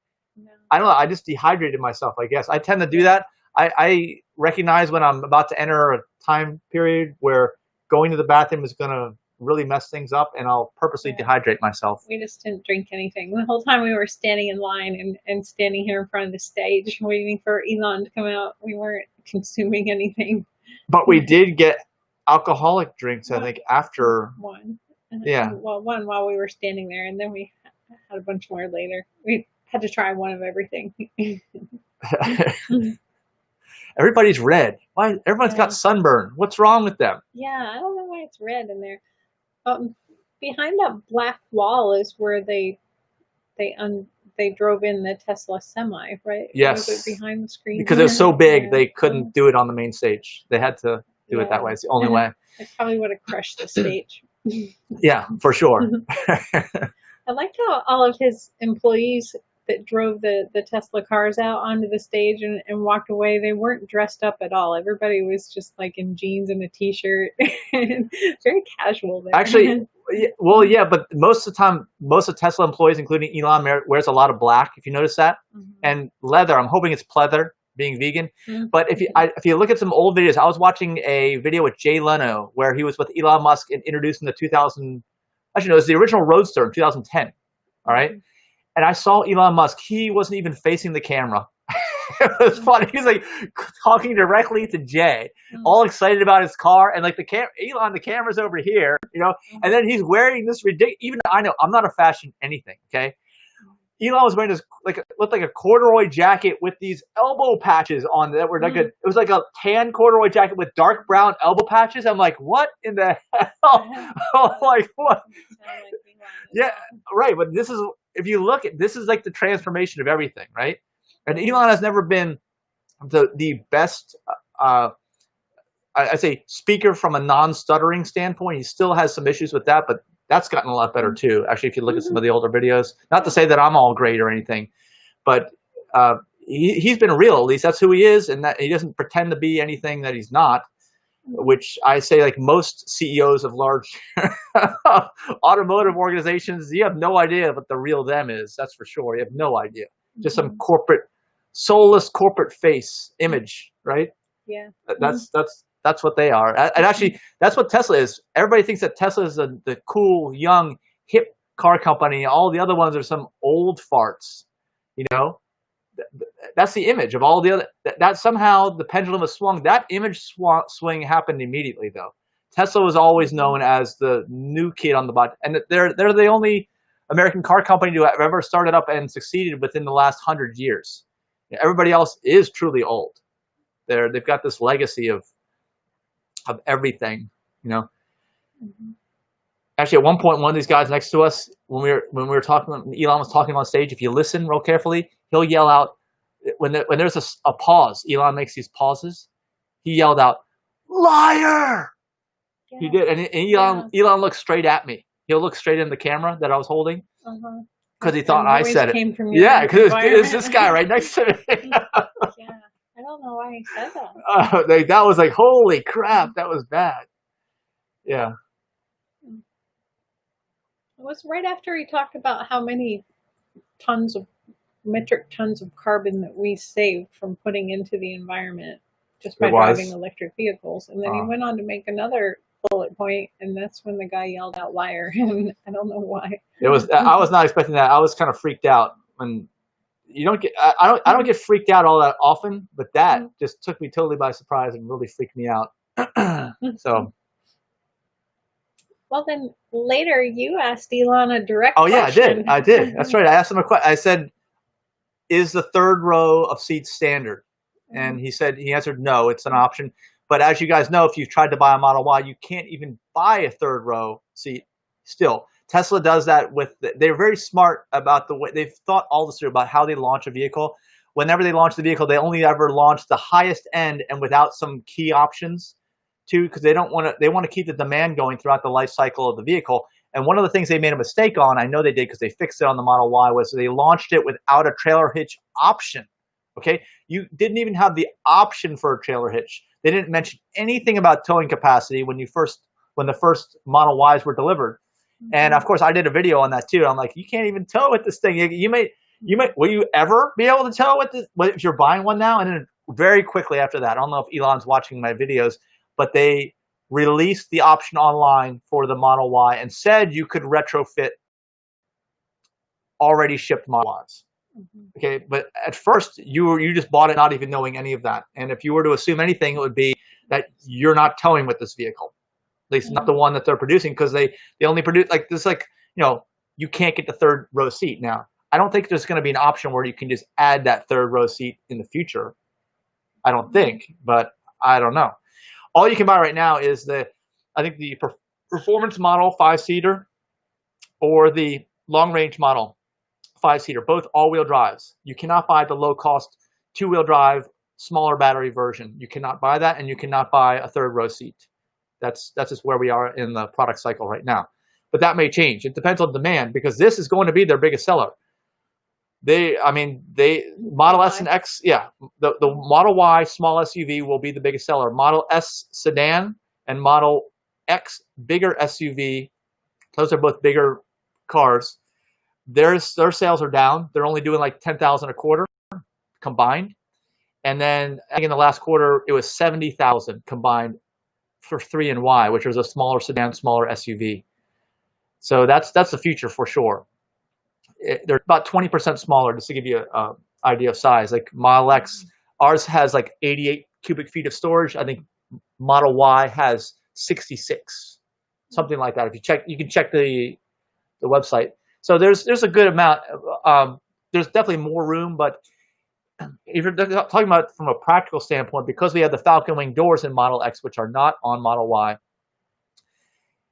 know. I just dehydrated myself, I guess. I tend to do that. I recognize when I'm about to enter a time period where going to the bathroom is going to really mess things up, and I'll purposely dehydrate myself. We just didn't drink anything. The whole time we were standing in line and standing here in front of the stage waiting for Elon to come out, we weren't consuming anything. But we did get alcoholic drinks, I think, after. One. Yeah. Well, one while we were standing there, and then we had a bunch more later. We had to try one of everything. Everybody's red. Why? Everyone's got sunburn. What's wrong with them? Yeah, I don't know why it's red in there. Behind that black wall is where they drove in the Tesla semi, right? Yes. Was it behind the screen? Because it was so big, they couldn't do it on the main stage. They had to do it that way. It's the only way. It probably would have crushed the stage. Yeah, for sure. I liked how all of his employees that drove the Tesla cars out onto the stage and walked away, they weren't dressed up at all. Everybody was just like in jeans and a t-shirt. Very casual there. Actually, well, yeah, but most of the time, most of Tesla employees, including Elon, wears a lot of black, if you notice that. And leather, I'm hoping it's pleather, being vegan. But if you look at some old videos, I was watching a video with Jay Leno where he was with Elon Musk and introducing the 2000, actually no, it was the original Roadster in 2010, all right? And I saw Elon Musk. He wasn't even facing the camera. It was funny. He was like talking directly to Jay, all excited about his car, and like Elon, the camera's over here, you know. And then he's wearing this ridiculous. Even I know I'm not a fashion anything. Okay, Elon was wearing this looked like a corduroy jacket with these elbow patches on that were like it was like a tan corduroy jacket with dark brown elbow patches. I'm like, what in the hell? I'm like, what? Yeah, right. But this is. If you look at this is like the transformation of everything, right? And Elon has never been the best, I say, speaker from a non-stuttering standpoint. He still has some issues with that, but that's gotten a lot better too. Actually, if you look at some of the older videos, not to say that I'm all great or anything, but he's been real. At least that's who he is, and that he doesn't pretend to be anything that he's not. Which I say, like most CEOs of large automotive organizations, you have no idea what the real them is. That's for sure. You have no idea. Just some corporate, soulless corporate face image, right? Yeah. That's what they are. And actually, that's what Tesla is. Everybody thinks that Tesla is the cool, young, hip car company. All the other ones are some old farts, you know? That's the image of all the other. That somehow the pendulum has swung. That image swing happened immediately, though. Tesla was always known as the new kid on the block, and they're the only American car company to have ever started up and succeeded within the last 100 years. Everybody else is truly old. They've got this legacy of everything, you know. Actually, at one point, one of these guys next to us, when we were talking, Elon was talking on stage. If you listen real carefully, he'll yell out when there's a pause. Elon makes these pauses. He yelled out, "Liar!" Yeah. He did, and Elon looked straight at me. He'll look straight in the camera that I was holding. because he thought I said it. Came from your Yeah, because it was this environment. guy right next to me. Yeah, I don't know why he said that. That was like, holy crap, that was bad. Yeah. It was right after he talked about how many metric tons of carbon that we saved from putting into the environment just by driving electric vehicles. And then he went on to make another bullet point, and that's when the guy yelled out liar, and I don't know why. It was. I was not expecting that. I was kind of freaked out when you don't get. I don't get freaked out all that often, but that just took me totally by surprise and really freaked me out. So. Well, then later you asked Elon a direct question. I did. That's right. I asked him a question. I said, "Is the third row of seats standard?" And he answered, "No, it's an option." But as you guys know, if you've tried to buy a Model Y, you can't even buy a third row seat still. Tesla does that they're very smart about the way they've thought all this through about how they launch a vehicle. Whenever they launch the vehicle, they only ever launch the highest end and without some key options too, because they want to keep the demand going throughout the life cycle of the vehicle. And one of the things they made a mistake on, I know they did because they fixed it on the Model Y, was they launched it without a trailer hitch option. Okay, you didn't even have the option for a trailer hitch. They didn't mention anything about towing capacity when the first Model Ys were delivered. And of course, I did a video on that too. I'm like, you can't even tow with this thing. Will you ever be able to tow with this if you're buying one now? And then very quickly after that, I don't know if Elon's watching my videos, but they released the option online for the Model Y and said you could retrofit already shipped Model Ys. Okay, but at first you just bought it not even knowing any of that. And if you were to assume anything, it would be that you're not towing with this vehicle, at least not the one that they're producing, because they only produce you can't get the third row seat now. I don't think there's going to be an option where you can just add that third row seat in the future. I don't think, but I don't know. All you can buy right now is the performance model 5-seater or the long range model 5-seater, both all-wheel drives. You cannot buy the low-cost 2-wheel drive, smaller battery version. You cannot buy that, and you cannot buy a third row seat. That's just where we are in the product cycle right now. But that may change. It depends on demand, because this is going to be their biggest seller. Model S and X, the Model Y small SUV will be the biggest seller. Model S sedan and Model X bigger SUV, those are both bigger cars. Their sales are down. They're only doing like 10,000 a quarter combined. And then I think in the last quarter, it was 70,000 combined for 3 and Y, which was a smaller sedan, smaller SUV. So that's the future for sure. They're about 20% smaller, just to give you an idea of size. Like Model X, ours has like 88 cubic feet of storage. I think Model Y has 66, something like that. If you check, you can check the website. So there's a good amount. There's definitely more room, but if you're talking about it from a practical standpoint, because we have the Falcon Wing doors in Model X, which are not on Model Y,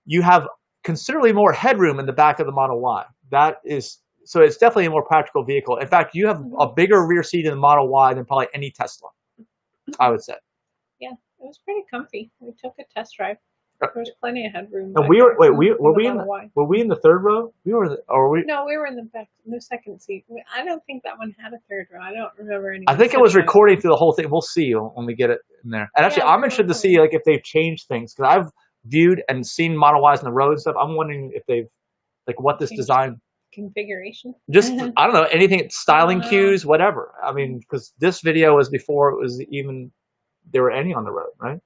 you have considerably more headroom in the back of the Model Y. So it's definitely a more practical vehicle. In fact, you have a bigger rear seat in the Model Y than probably any Tesla, I would say. Yeah, it was pretty comfy. We took a test drive. There was plenty of headroom. And were we in the third row? No, we were in the second seat. I don't think that one had a third row. I don't remember any. I think it was recording through the whole thing. We'll see when we get it in there. And actually, I'm interested to see if they've changed things, because I've viewed and seen Model Ys on the road and stuff. I'm wondering if they've what this design configuration. Just I don't know, anything, styling cues, whatever. I mean, because this video was before it was even there were any on the road, right?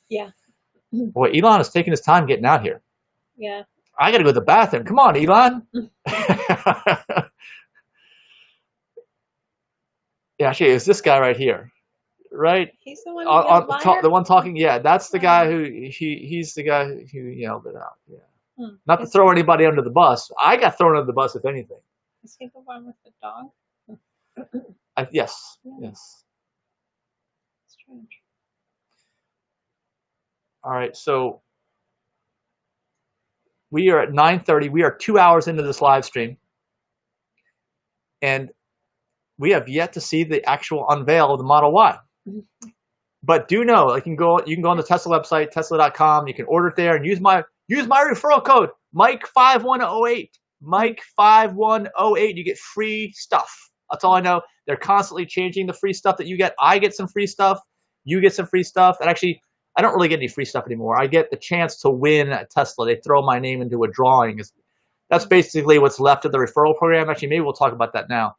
Yeah. Boy, Elon is taking his time getting out here. Yeah. I got to go to the bathroom. Come on, Elon. Yeah, actually, it's this guy right here, right? He's the one. The one talking. Yeah, that's the guy who he's the guy who yelled it out. Yeah. Not to throw anybody under the bus. I got thrown under the bus, if anything. Is he the one with the dog? Yes. Yeah. Yes. Strange. All right, so we are at 9:30. We are 2 hours into this live stream, and we have yet to see the actual unveil of the Model Y. But do know, you can go on the Tesla website, tesla.com. You can order it there and use my referral code, Mike5108. Mike 5108. You get free stuff. That's all I know. They're constantly changing the free stuff that you get. I get some free stuff. You get some free stuff. And actually, I don't really get any free stuff anymore. I get the chance to win a Tesla. They throw my name into a drawing. That's basically what's left of the referral program. Actually, maybe we'll talk about that now.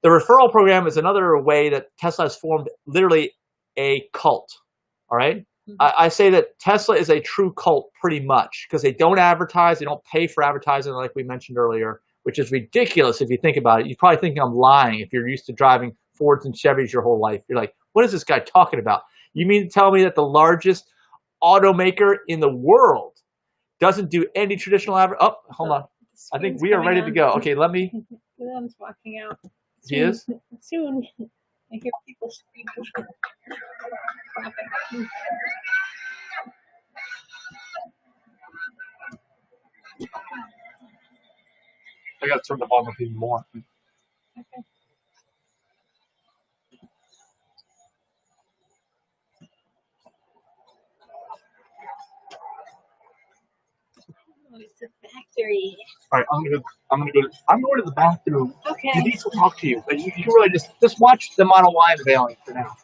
The referral program is another way that Tesla has formed literally a cult. All right. I say that Tesla is a true cult pretty much because they don't advertise. They don't pay for advertising like we mentioned earlier, which is ridiculous if you think about it. You probably think I'm lying if you're used to driving Fords and Chevys your whole life. You're like, what is this guy talking about? You mean to tell me that the largest automaker in the world doesn't do any traditional advertising? Oh, hold on. I think we are ready to go. Okay, let me. Dylan's walking out. He is? Soon. I hear people screaming. I got to turn the volume up even more. Okay. Oh, it's a factory. All right, I'm going to the bathroom. Okay. Denise will talk to you, but you really just watch the Model Y unveiling for now.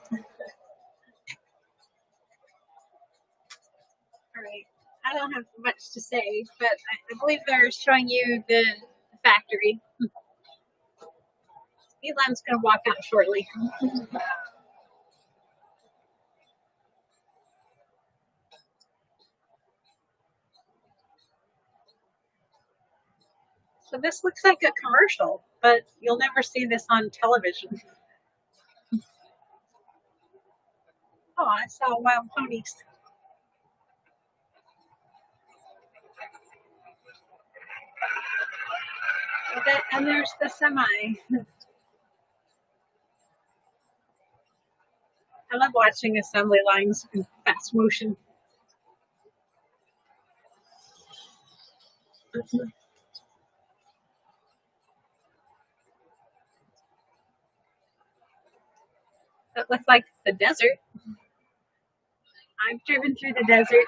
All right. I don't have much to say, but I believe they're showing you the factory. Elon's going to walk out shortly. So this looks like a commercial, but you'll never see this on television. Oh, I saw wild ponies. And there's the semi. I love watching assembly lines in fast motion. That looks like the desert. I've driven through the desert.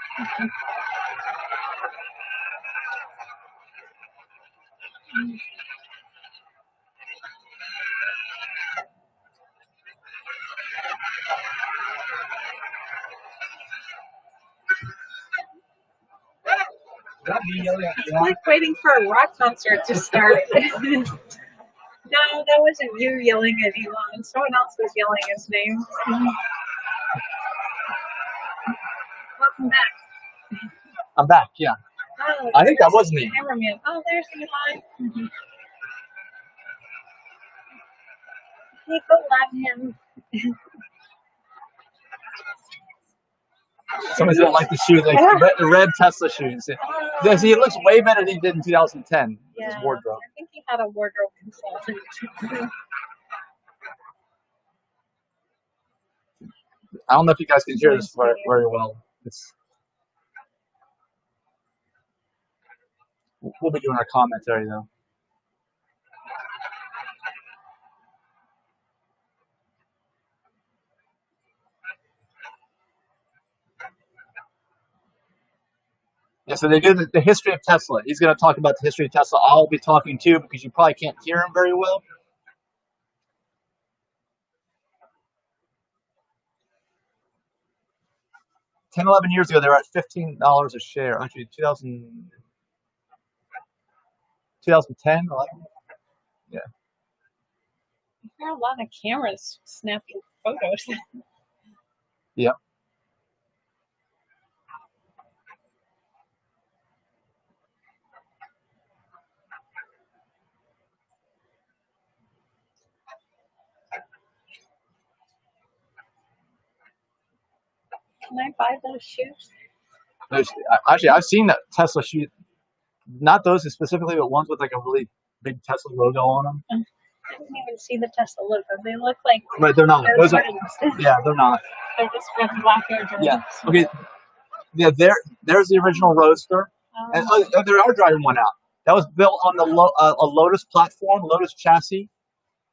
It's like waiting for a rock concert to start. No, that wasn't you yelling at Elon. Someone else was yelling his name. Welcome back. I'm back, yeah. Oh, I think that was me. Cameraman. Oh, there's Elon. People love him. Somebody didn't like the shoes, like the red Tesla shoes. Yeah, see, it looks way better than he did in 2010 with his wardrobe. I think he had a wardrobe consultant. I don't know if you guys can hear this very well. We'll be doing our commentary though. Yeah, so they did the history of Tesla. He's going to talk about the history of Tesla. I'll be talking too because you probably can't hear him very well. $10, 11 years ago, they were at $15 a share. Actually, 2010, 11? Yeah. There are a lot of cameras snapping photos. Yeah. Can I buy those shoes? Actually, I've seen that Tesla shoes. Not those specifically, but ones with like a really big Tesla logo on them. I didn't even see the Tesla logo. They look like. Right, they're not. Those are. Yeah, they're not. They're just red and black Air Jordans. Yeah. Okay. Yeah. There's the original Roadster, and they are driving one out. That was built on the a Lotus platform, Lotus chassis,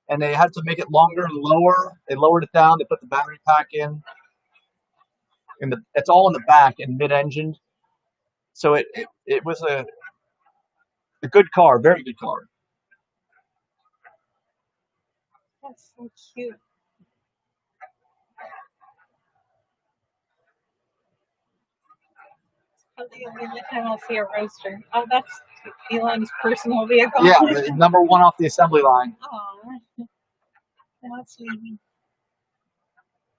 and they had to make it longer and lower. They lowered it down. They put the battery pack in. It's all in the back and mid-engined. So it's a good car, very good car. That's so cute. Probably the only time I'll see a roadster. Oh, that's Elon's personal vehicle. Yeah, number one off the assembly line. Aw, that's sweet.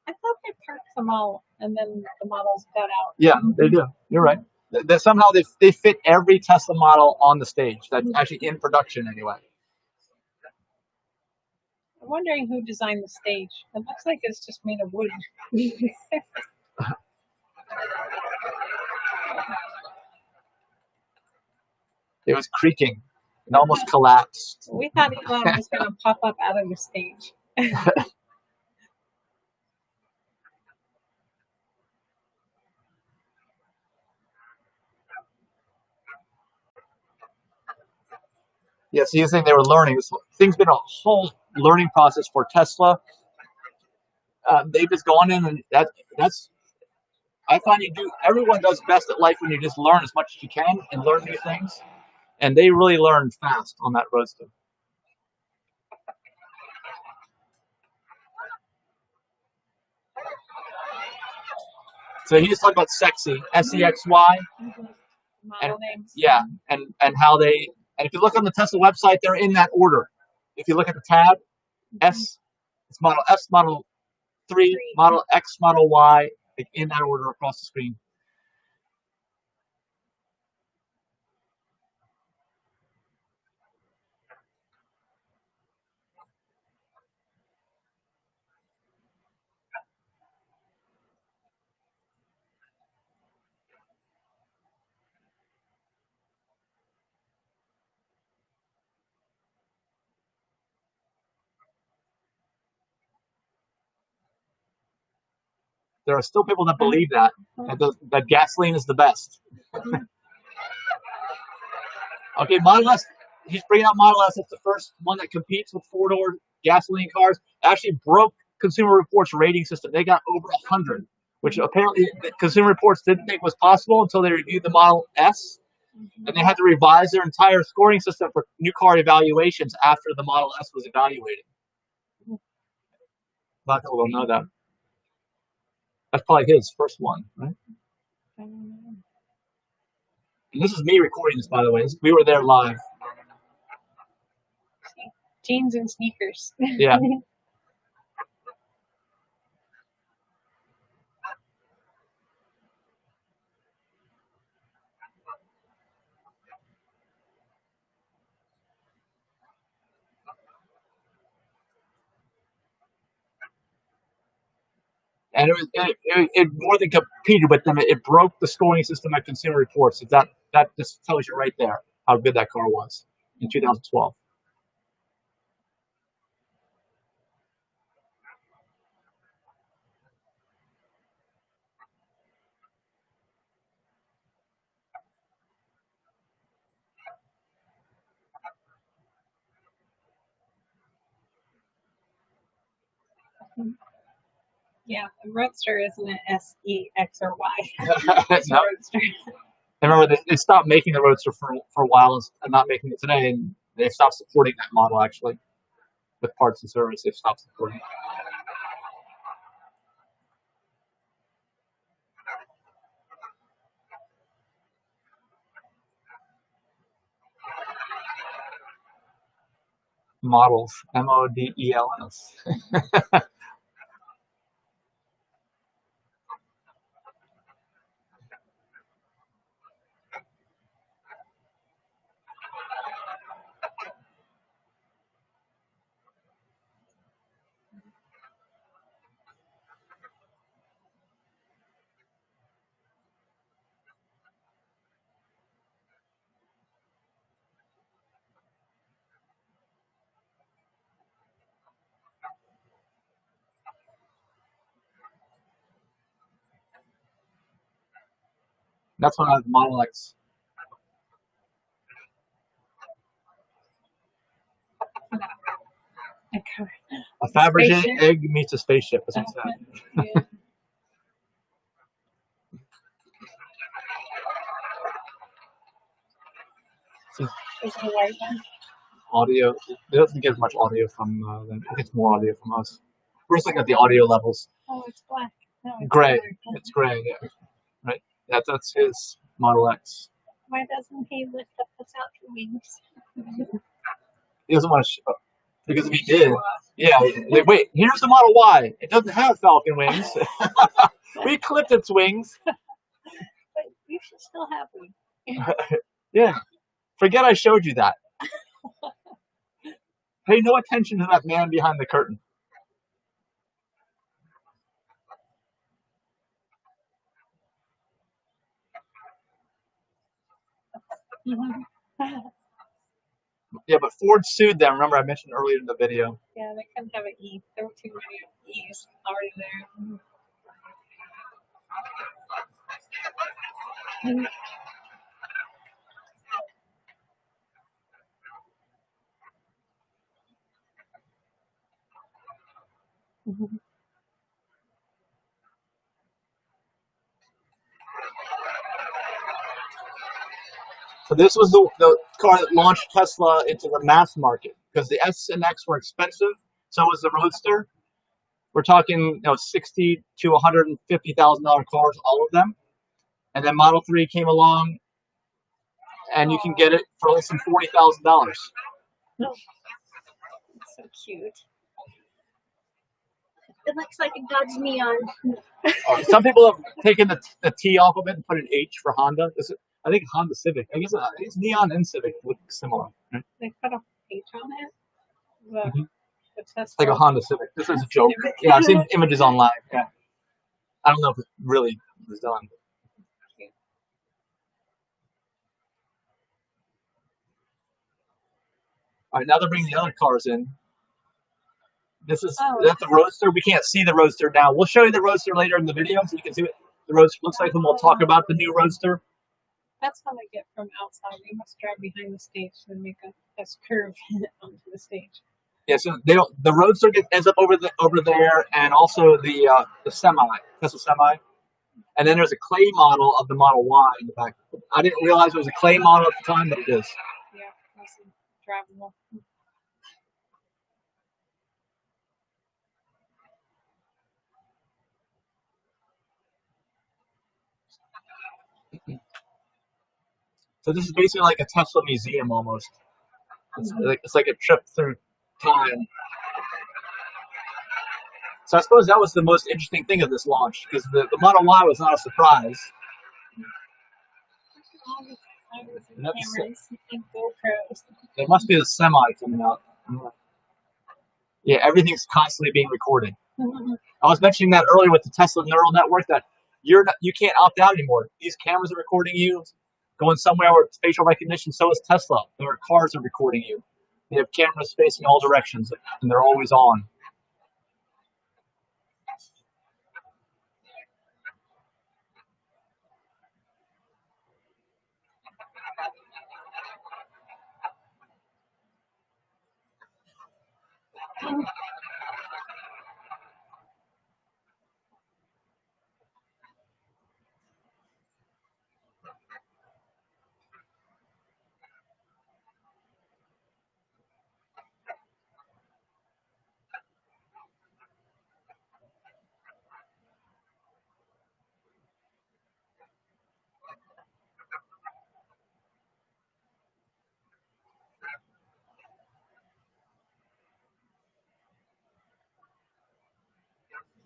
I thought they parked them all and then the models got out. Yeah, they do. You're right. That somehow they fit every Tesla model on the stage. That's actually in production anyway. I'm wondering who designed the stage. It looks like it's just made of wood. It was creaking. It almost collapsed. We thought Elon was going to pop up out of the stage. Yeah, so you think they were learning. This thing's been a whole learning process for Tesla. They've just gone in, and that's. I find everyone does best at life when you just learn as much as you can and learn new things. And they really learned fast on that Roadster. So he just talked about sexy, SEXY. Model names. Yeah, and how they, and if you look on the Tesla website, they're in that order. If you look at the tab, S, it's Model S, Model 3, Model X, Model Y, in that order across the screen. There are still people that believe that gasoline is the best. Okay, Model S. He's bringing out Model S. It's the first one that competes with four-door gasoline cars. Actually broke Consumer Reports rating system. They got over 100, which apparently Consumer Reports didn't think was possible until they reviewed the Model S, and they had to revise their entire scoring system for new car evaluations after the Model S was evaluated. A lot of people don't know that. That's probably his first one, right? And this is me recording this, by the way. We were there live. Jeans and sneakers. Yeah. And it more than competed with them. It broke the scoring system at Consumer Reports. That just tells you right there how good that car was in 2012. Yeah, the Roadster isn't an S, E, X, or Y. It's No. a Roadster. I remember they stopped making the Roadster for a while and not making it today, and they stopped supporting that model actually with parts and service. They've stopped supporting it. Models, MODELS. That's when I have Model X. A Fabergé egg meets a spaceship. That's what's happening. Yeah. Is it a white one? Audio. It doesn't get much audio from them. It gets more audio from us. We're just looking at the audio levels. Oh, it's black. No, it's Gray. colored. It's gray. Yeah. Right. That's his Model X. Why doesn't he lift up the falcon wings? He doesn't want to show. Because if he did, yeah. Wait, here's the Model Y. It doesn't have falcon wings. We clipped its wings. But you should still have one. Yeah. Forget I showed you that. Pay no attention to that man behind the curtain. Yeah, but Ford sued them. Remember I mentioned earlier in the video. Yeah, they couldn't have an E. There were too many E's already there. So this was the car that launched Tesla into the mass market because the S and X were expensive. So was the Roadster. We're talking, $60,000 to $150,000 cars, all of them. And then Model 3 came along, and you can get it for less than $40,000. No. It's so cute. It looks like a God's neon. Some people have taken the T off of it and put an H for Honda. I think Honda Civic. I guess it's Neon and Civic look similar. Right? They put a H on it. The Tesla. It's like a Honda Civic. This is a joke. Yeah, I've seen images online. Yeah. I don't know if it really was done. All right, now they're bringing the other cars in. That's the Roadster. We can't see the Roadster now. We'll show you the Roadster later in the video so you can see what the Roadster looks like, and we'll talk about the new Roadster. That's what I get from outside. They must drive behind the stage and make a curve onto the stage. Yeah, so the Roadster ends up over there, and also the Tesla Semi, and then there's a clay model of the Model Y in the back. I didn't realize it was a clay model at the time, but it is. Yeah, that's drivable. So this is basically like a Tesla museum almost. It's like a trip through time. So I suppose that was the most interesting thing of this launch, because the Model Y was not a surprise. There must be a Semi coming out. Yeah, everything's constantly being recorded. I was mentioning that earlier with the Tesla neural network that you can't opt out anymore. These cameras are recording you. Going somewhere with facial recognition, so is Tesla. Their cars are recording you. They have cameras facing all directions, and they're always on.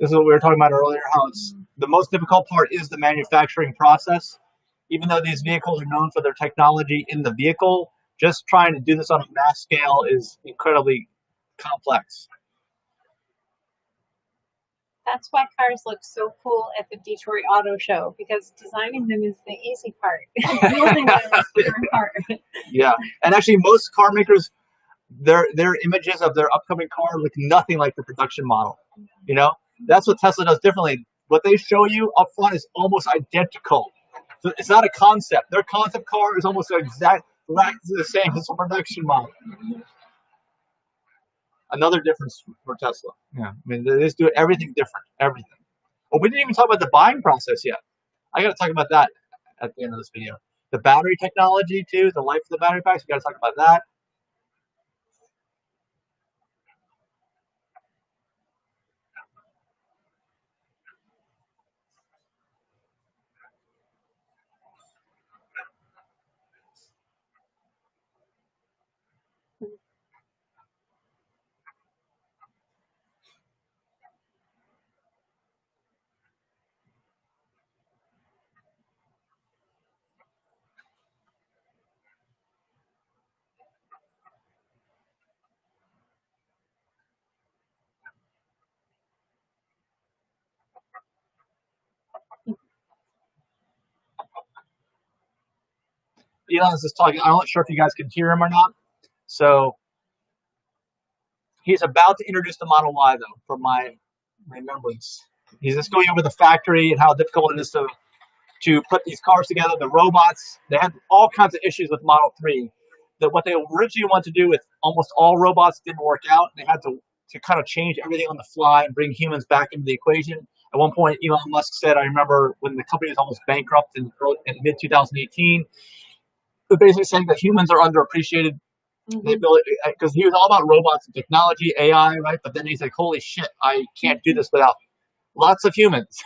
This is what we were talking about earlier, how it's the most difficult part is the manufacturing process. Even though these vehicles are known for their technology in the vehicle, just trying to do this on a mass scale is incredibly complex. That's why cars look so cool at the Detroit Auto Show, because designing them is the easy part. Building them is the hard part. Yeah, and actually most car makers, their images of their upcoming car look nothing like the production model. That's what Tesla does differently. What they show you up front is almost identical. So it's not a concept. Their concept car is almost exactly the same as a production model. Another difference for Tesla. Yeah, I mean they just do everything different. Everything. Well, we didn't even talk about the buying process yet. I got to talk about that at the end of this video. the battery technology too, the life of the battery packs. We got to talk about that. Elon's just talking. I'm not sure if you guys can hear him or not. So he's about to introduce the Model Y, though, from my remembrance. He's just going over the factory and how difficult it is to put these cars together. The robots, they had all kinds of issues with Model 3. That what they originally wanted to do with almost all robots didn't work out. They had to kind of change everything on the fly and bring humans back into the equation. At one point, Elon Musk said, I remember when the company was almost bankrupt in mid 2018, they're basically saying that humans are underappreciated. The ability, because he was all about robots and technology, AI, right? But then he's like, holy shit, I can't do this without lots of humans.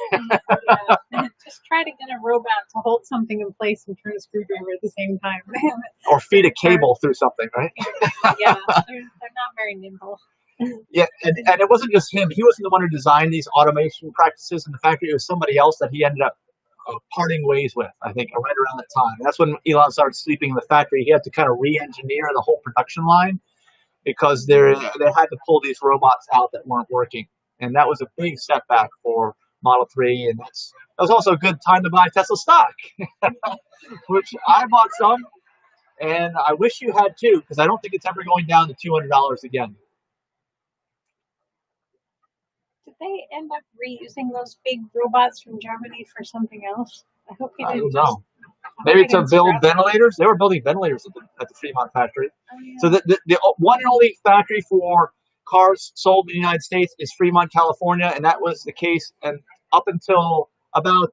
Just try to get a robot to hold something in place and turn a screwdriver at the same time. Or feed a cable through something, right? Yeah, they're not very nimble. Yeah, and it wasn't just him. He wasn't the one who designed these automation practices in the factory. It was somebody else that he ended up parting ways with, I think, right around that time. That's when Elon started sleeping in the factory. He had to kind of re-engineer the whole production line because they had to pull these robots out that weren't working. And that was a big setback for Model 3. And that was also a good time to buy Tesla stock, which I bought some. And I wish you had too, because I don't think it's ever going down to $200 again. Did they end up reusing those big robots from Germany for something else? I hope they didn't. I don't know. Maybe to build ventilators. They were building ventilators at the Fremont factory. Oh, yeah. So the one and only factory for cars sold in the United States is Fremont, California, and that was the case and up until about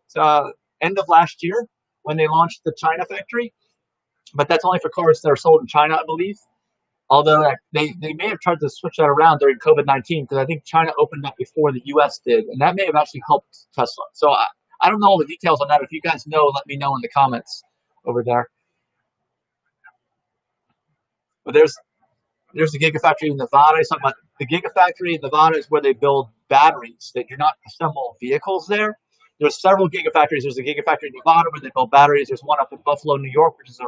end of last year when they launched the China factory. But that's only for cars that are sold in China, I believe. Although they may have tried to switch that around during COVID-19 because I think China opened up before the U.S. did, and that may have actually helped Tesla. So I don't know all the details on that. If you guys know, let me know in the comments over there. But there's the Gigafactory in Nevada. He's talking about the Gigafactory in Nevada is where they build batteries. They do not assemble vehicles there. There's several Gigafactories. There's a Gigafactory in Nevada where they build batteries. There's one up in Buffalo, New York, which is an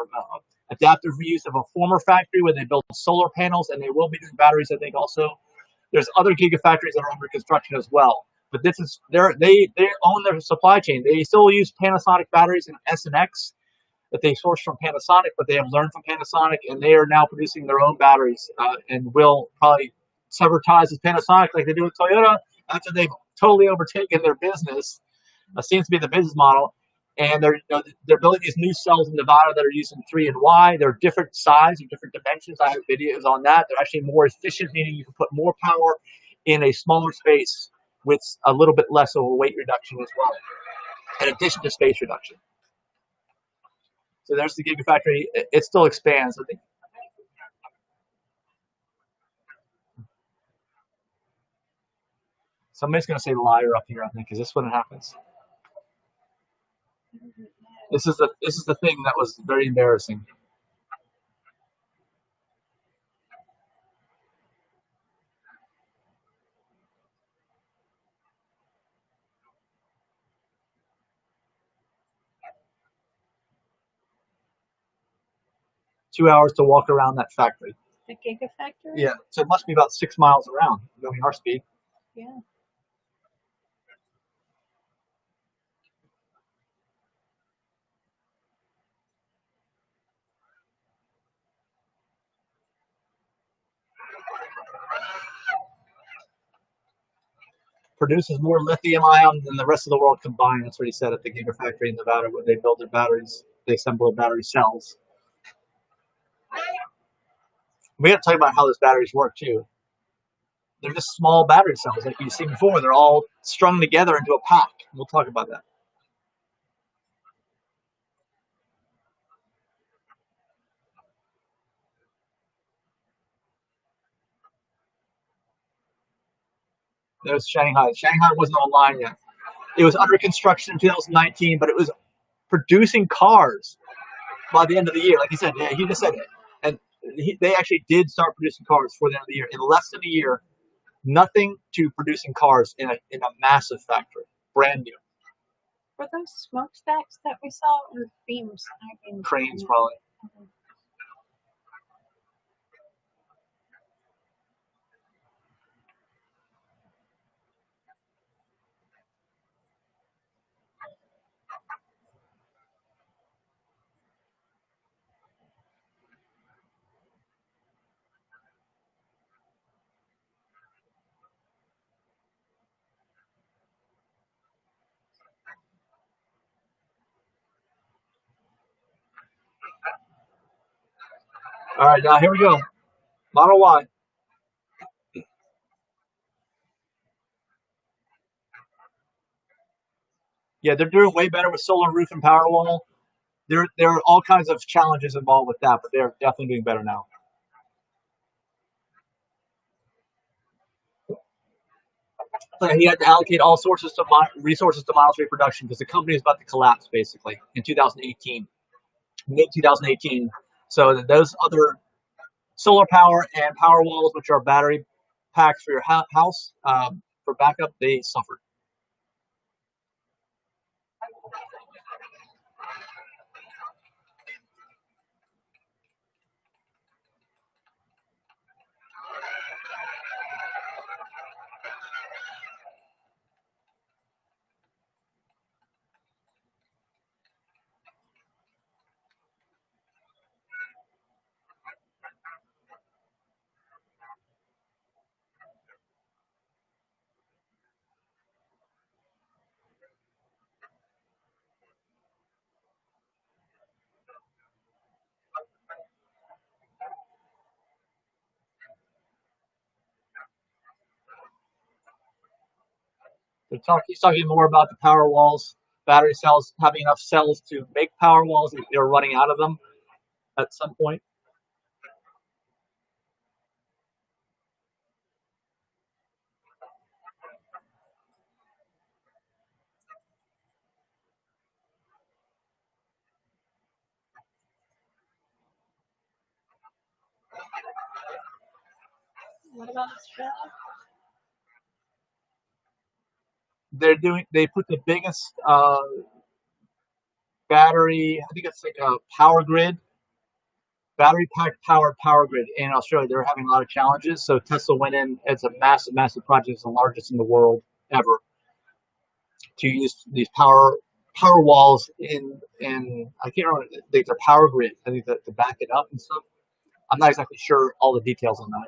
adaptive reuse of a former factory where they build solar panels, and they will be doing batteries, I think, also. There's other Gigafactories that are under construction as well. But this is they own their supply chain. They still use Panasonic batteries and S and X that they source from Panasonic, but they have learned from Panasonic, and they are now producing their own batteries and will probably sever ties with Panasonic like they do with Toyota after they've totally overtaken their business. Seems to be the business model. And they're building these new cells in Nevada that are using 3 and Y. They're different size and different dimensions. I have videos on that. They're actually more efficient, meaning you can put more power in a smaller space with a little bit less of a weight reduction as well, in addition to space reduction. So there's the Gigafactory. It still expands, I think. Somebody's going to say liar up here, I think. Is this when it happens? This is the thing that was very embarrassing. $2 to walk around that factory. The Gigafactory? Yeah, so it must be about 6 miles around, going our speed. Yeah. Produces more lithium-ion than the rest of the world combined. That's what he said at the Gigafactory in Nevada, where they build their batteries. They assemble their battery cells. We got to talk about how those batteries work, too. They're just small battery cells, like you've seen before. They're all strung together into a pack. We'll talk about that. That was Shanghai. Shanghai wasn't online yet. It was under construction in 2019, but it was producing cars by the end of the year. Like he said, yeah, he just said it. And they actually did start producing cars for the end of the year. In less than a year, nothing to producing cars in a massive factory, brand new. Were those smokestacks that we saw or beams? Cranes, probably. Okay. All right, now here we go. Model Y. Yeah, they're doing way better with solar roof and Powerwall. There are all kinds of challenges involved with that, but they're definitely doing better now. So he had to allocate all resources to Model 3 production because the company is about to collapse, basically, in 2018, mid-2018. So those other solar power and power walls, which are battery packs for your house for backup, they suffered. He's talking more about the power walls, battery cells, having enough cells to make power walls. They're running out of them at some point. What about Australia? They put the biggest battery, I think it's like a power grid, battery pack power grid in Australia. They're having a lot of challenges. So Tesla went in. It's a massive project. It's the largest in the world ever to use these power walls in I can't remember their power grid. I think to back it up and stuff. I'm not exactly sure all the details on that.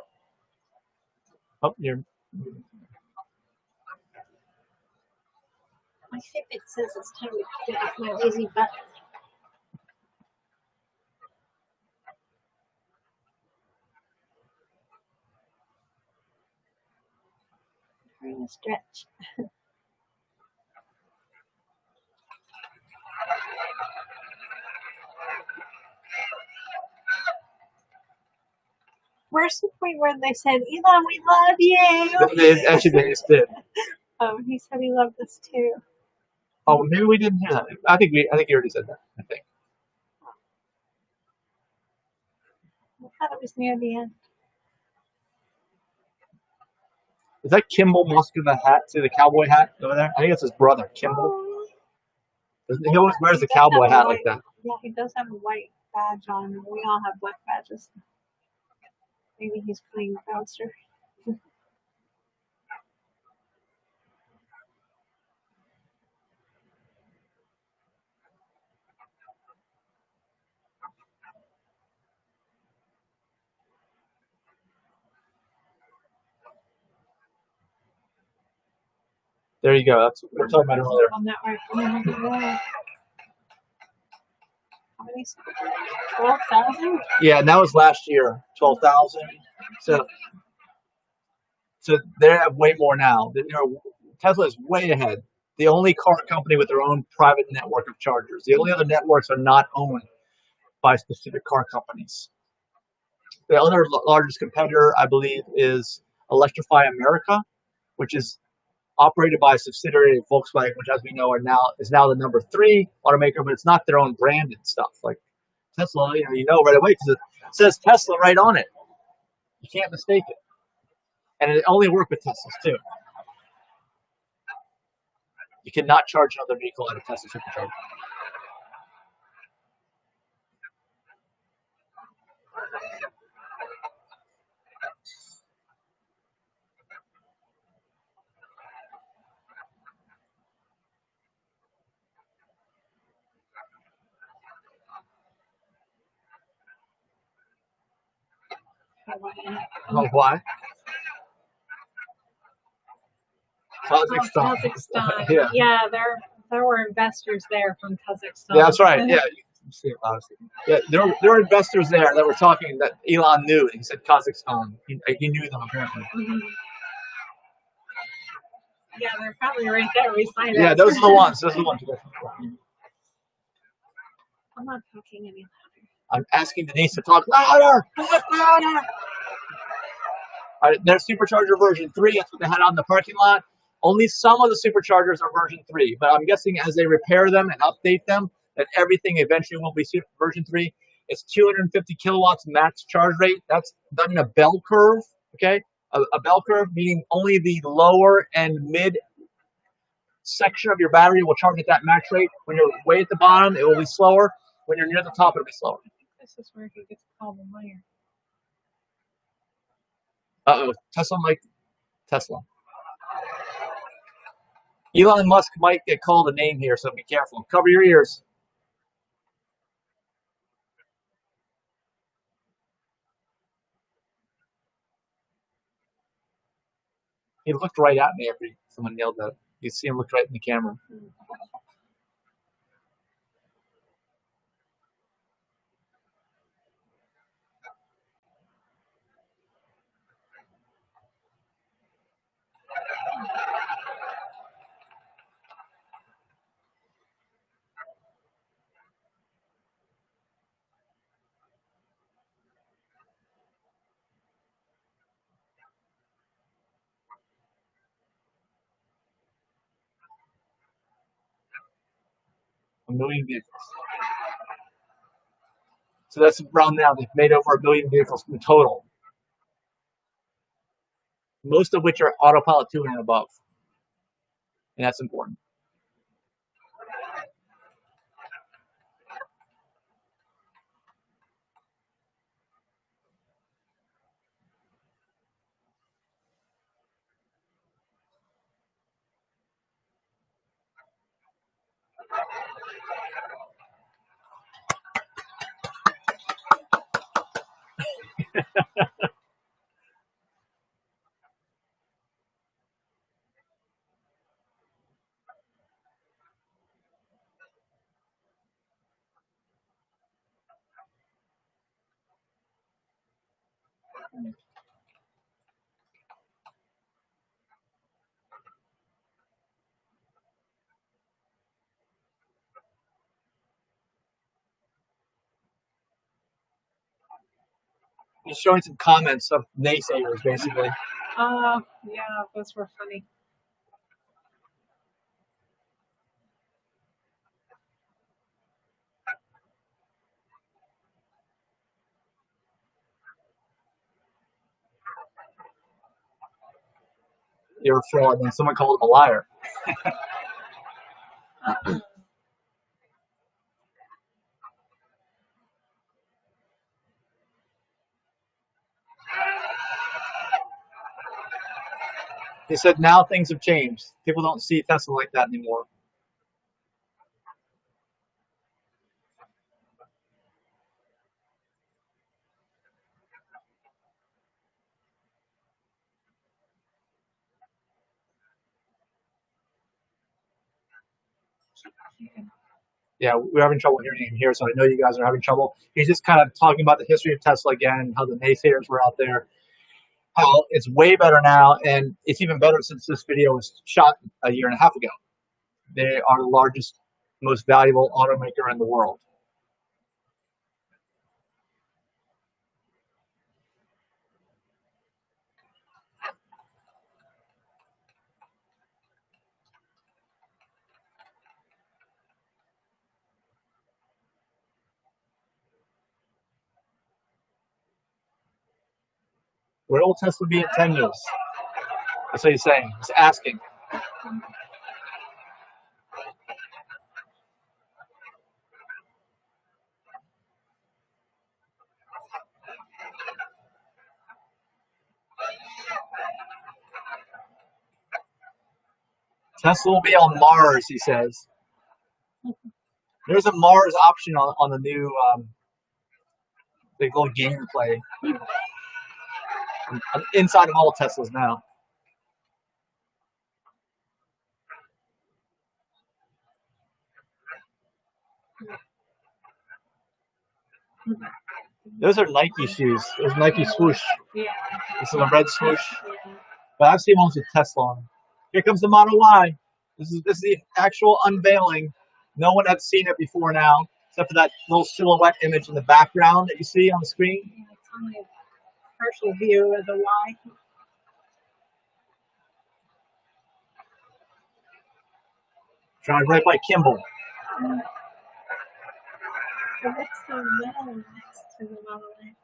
Oh, you're. My Fitbit says it's time to get off my lazy butt. Trying to stretch. Where's the point where they said, Elon, we love you? Actually, they just did. Oh, he said he loved us too. Oh, maybe we didn't hear that. I think you already said that. I think. I thought it was near the end. Is that Kimball Musk in the hat? See the cowboy hat over there? I think it's his brother, Kimball. He always wears the cowboy hat like that. Yeah, he does have a white badge on. We all have black badges. Maybe he's playing bouncer. There you go. That's what we were talking about earlier. On that right. How many? 12,000? Yeah, and that was last year, 12,000. So they have way more now. Tesla is way ahead. The only car company with their own private network of chargers. The only other networks are not owned by specific car companies. The other largest competitor, I believe, is Electrify America, which is operated by a subsidiary of Volkswagen, which, as we know, is now the number 3 automaker, but it's not their own branded stuff. Like Tesla, you know right away because it says Tesla right on it. You can't mistake it. And it only works with Teslas too. You cannot charge another vehicle at a Tesla supercharger. Oh, why? Kazakhstan. Kazakhstan. Yeah, there were investors there from Kazakhstan. Yeah, that's right. Yeah, you can see it honestly. Yeah, there were investors there that were talking that Elon knew. He said Kazakhstan. He knew them apparently. Mm-hmm. Yeah, they're probably right there beside us. Yeah, those are the ones. Those are the ones. I'm not talking any louder. I'm asking Denise to talk louder. Talk louder. All right, there's supercharger version 3. That's what they had out in the parking lot. Only some of the superchargers are version 3, but I'm guessing as they repair them and update them, that everything eventually will be version 3. It's 250 kilowatts max charge rate. That's done in a bell curve. Okay, a bell curve meaning only the lower and mid section of your battery will charge at that max rate. When you're way at the bottom, it will be slower. When you're near the top, it'll be slower. I think this is where he gets called a liar. Uh-oh, Tesla Mike Tesla. Elon Musk might get called a name here, so be careful. Cover your ears. He looked right at me after someone nailed that. You see him look right in the camera. A million vehicles. So that's around now. They've made over 1 million vehicles in total. Most of which are autopilot 2 and above. And that's important. Just showing some comments of naysayers, basically. Yeah, those were funny. You're a fraud, and someone called him a liar. He said now things have changed. People don't see Tesla like that anymore. Yeah, we're having trouble hearing him here, so I know you guys are having trouble. He's just kind of talking about the history of Tesla again, how the naysayers were out there, how it's way better now, and it's even better since this video was shot a year and a half ago. They are the largest, most valuable automaker in the world. Where will Tesla be in 10 years? That's what he's saying. He's asking. Tesla will be on Mars, he says. There's a Mars option on the new big little game to play. Inside of all Teslas now. Those are Nike shoes. Those Nike swoosh. Yeah. This is a red swoosh. But I've seen ones with Tesla on them. Here comes the Model Y. This is the actual unveiling. No one had seen it before now, except for that little silhouette image in the background that you see on the screen. Yeah, it's on my partial view of the Y. Drive right by Kimball. But what's the metal next to the Model X?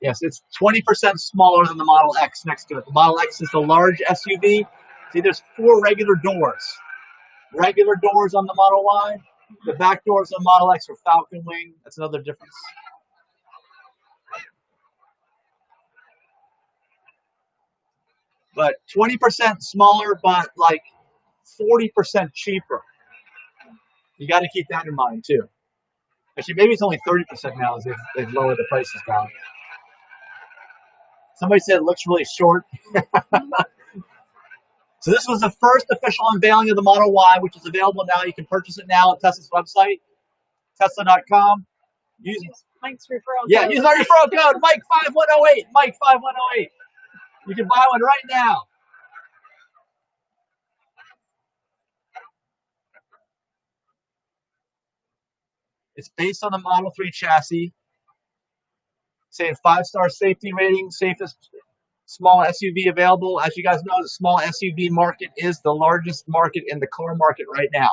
Yes, it's 20% smaller than the Model X next to it. The Model X is the large SUV. See, there's 4 regular doors. Regular doors on the Model Y. The back doors on Model X are Falcon Wing. That's another difference. But 20% smaller, but like 40% cheaper. You got to keep that in mind too. Actually, maybe it's only 30% now as they've lowered the prices down. Somebody said it looks really short. So this was the first official unveiling of the Model Y, which is available now. You can purchase it now at Tesla's website, Tesla.com. Use Mike's referral code. Yeah, use our referral code, Mike5108, Mike5108. You can buy one right now. It's based on the Model 3 chassis, saying 5-star safety rating, safest small SUV available. As you guys know, the small SUV market is the largest market in the car market right now.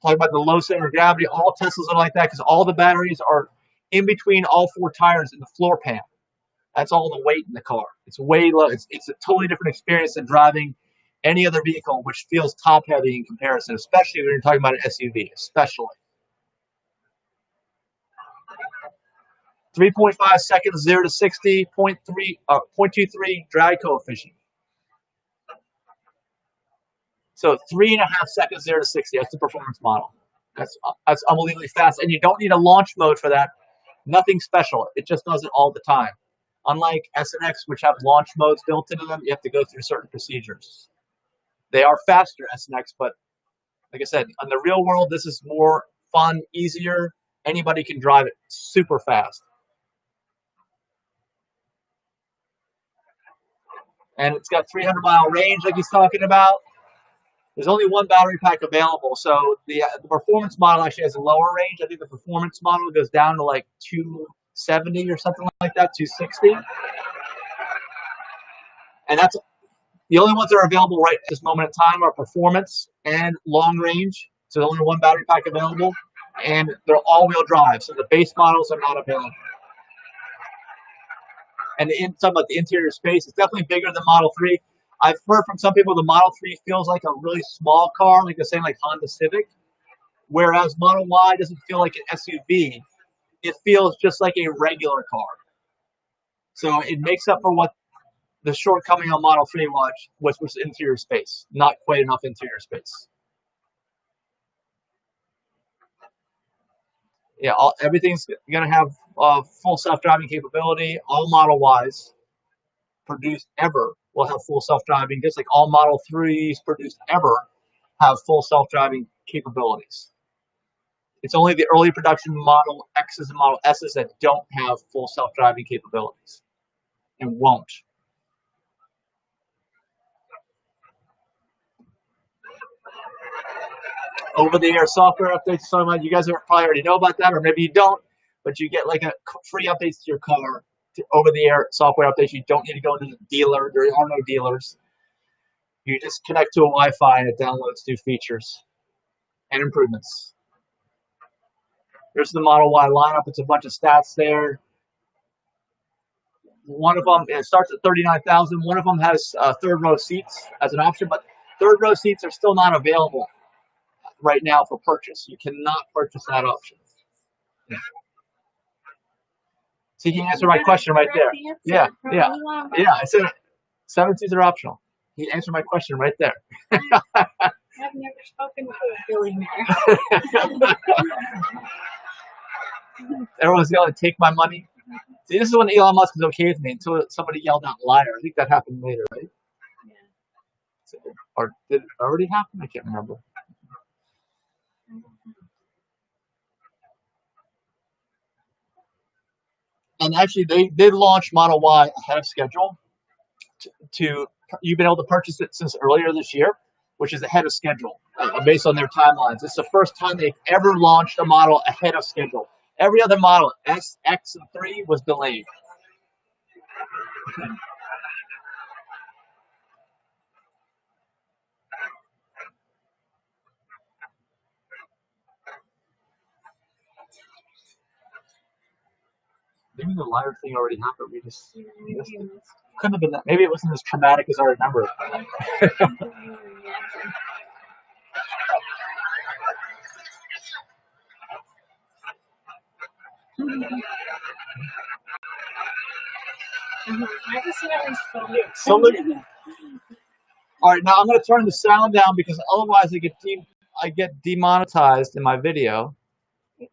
Talking about the low center of gravity, all Teslas are like that because all the batteries are in between all 4 tires in the floor pan. That's all the weight in the car. It's way low. It's a totally different experience than driving any other vehicle, which feels top heavy in comparison, especially when you're talking about an SUV, especially. 3.5 seconds, 0 to 60, 0.23 drag coefficient. So 3.5 seconds, 0 to 60. That's the performance model. That's unbelievably fast, and you don't need a launch mode for that. Nothing special. It just does it all the time. Unlike S and X, which have launch modes built into them, you have to go through certain procedures. They are faster, S and X, but like I said, in the real world, this is more fun, easier. Anybody can drive it super fast. And it's got 300-mile range like he's talking about. There's only one battery pack available, so the performance model actually has a lower range. I think the performance model goes down to like 270 or something like that, 260. And that's the only ones that are available right at this moment in time are performance and long range. So there's only one battery pack available, and they're all-wheel drive. So the base models are not available. And talking about the interior space, it's definitely bigger than Model 3. I've heard from some people the Model 3 feels like a really small car, like they're saying like Honda Civic, whereas Model Y doesn't feel like an SUV. It feels just like a regular car. So it makes up for what the shortcoming on Model 3 was interior space. Not quite enough interior space. Yeah, everything's going to have full self-driving capability. All Model Ys produced ever will have full self-driving, just like all Model 3s produced ever have full self-driving capabilities. It's only the early production Model X's and Model S's that don't have full self-driving capabilities and won't. Over-the-air software updates. So you guys probably already know about that, or maybe you don't, but you get like a free updates to your car, over-the-air software updates. You don't need to go to the dealer. There are no dealers. You just connect to a Wi-Fi and it downloads new features and improvements. There's the Model Y lineup. It's a bunch of stats there. One of them, it starts at $39,000. One of them has third row seats as an option, but third row seats are still not available right now for purchase. You cannot purchase that option. Yeah. So he answered my question right there. Yeah. I said 7 seats are optional. He answered my question right there. I've never spoken to a billionaire. Everyone's going to take my money. See, this is when Elon Musk was okay with me until somebody yelled out liar. I think that happened later, right? Yeah. So, or did it already happen? I can't remember. And actually, they did launch Model Y ahead of schedule. You've been able to purchase it since earlier this year, which is ahead of schedule based on their timelines. It's the first time they've ever launched a model ahead of schedule. Every other model, S, X, and 3, was delayed. Maybe the liar thing already happened. We just missed it. Couldn't have been that. Maybe it wasn't as traumatic as I remember it. All right, now I'm going to turn the sound down because otherwise I get demonetized in my video.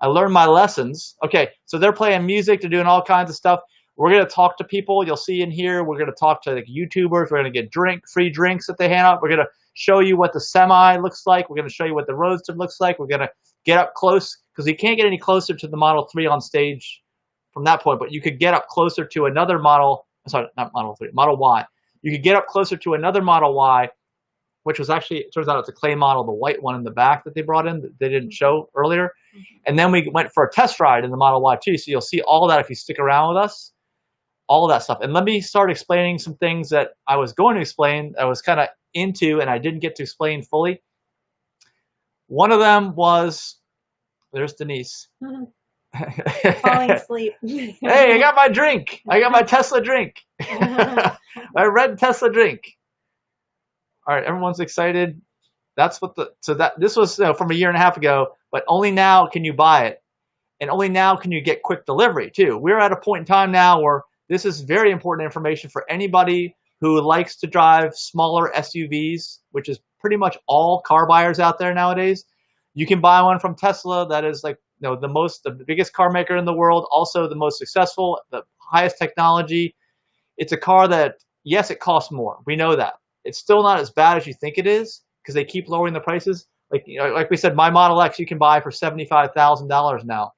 I learned my lessons. Okay, so they're playing music, they're doing all kinds of stuff. We're going to talk to people. You'll see in here, we're going to talk to like YouTubers. We're going to get free drinks that they hand out. We're going to show you what the Semi looks like. We're going to show you what the Roadster looks like. We're going to get up close because you can't get any closer to the Model 3 on stage from that point, but you could get up closer to another model. Sorry, not Model 3, Model Y. You could get up closer to another Model Y, which was actually, it turns out it's a clay model, the white one in the back that they brought in that they didn't show earlier. And then we went for a test ride in the Model Y too. So you'll see all that if you stick around with us, all of that stuff. And let me start explaining some things that I was going to explain, I was kind of into, and I didn't get to explain fully. One of them was, there's Denise. Falling asleep. Hey, I got my drink. I got my Tesla drink. My red Tesla drink. All right, everyone's excited. That's what this was from a year and a half ago, but only now can you buy it. And only now can you get quick delivery too. We're at a point in time now where this is very important information for anybody who likes to drive smaller SUVs, which is pretty much all car buyers out there nowadays. You can buy one from Tesla that is like the biggest car maker in the world, also the most successful, the highest technology. It's a car that, yes, it costs more. We know that. It's still not as bad as you think it is because they keep lowering the prices. Like we said, my Model X you can buy for $75,000 now.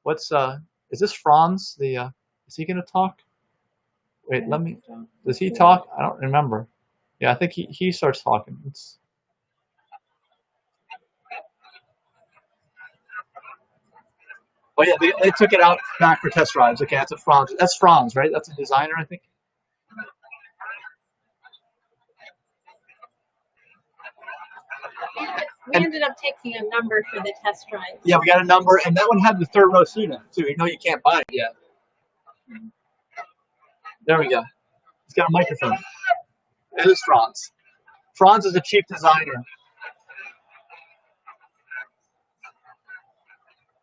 Is this Franz? Is he going to talk? Wait, does he talk? I don't remember. Yeah, I think he starts talking. Oh yeah, they took it out back for test rides. Okay, that's Franz. That's Franz, right? That's a designer, I think. We ended up taking a number for the test drive. Yeah, we got a number, and that one had the third row seat in it too. You know you can't buy it yet. There we go. He's got a microphone. It is Franz. Franz is a chief designer.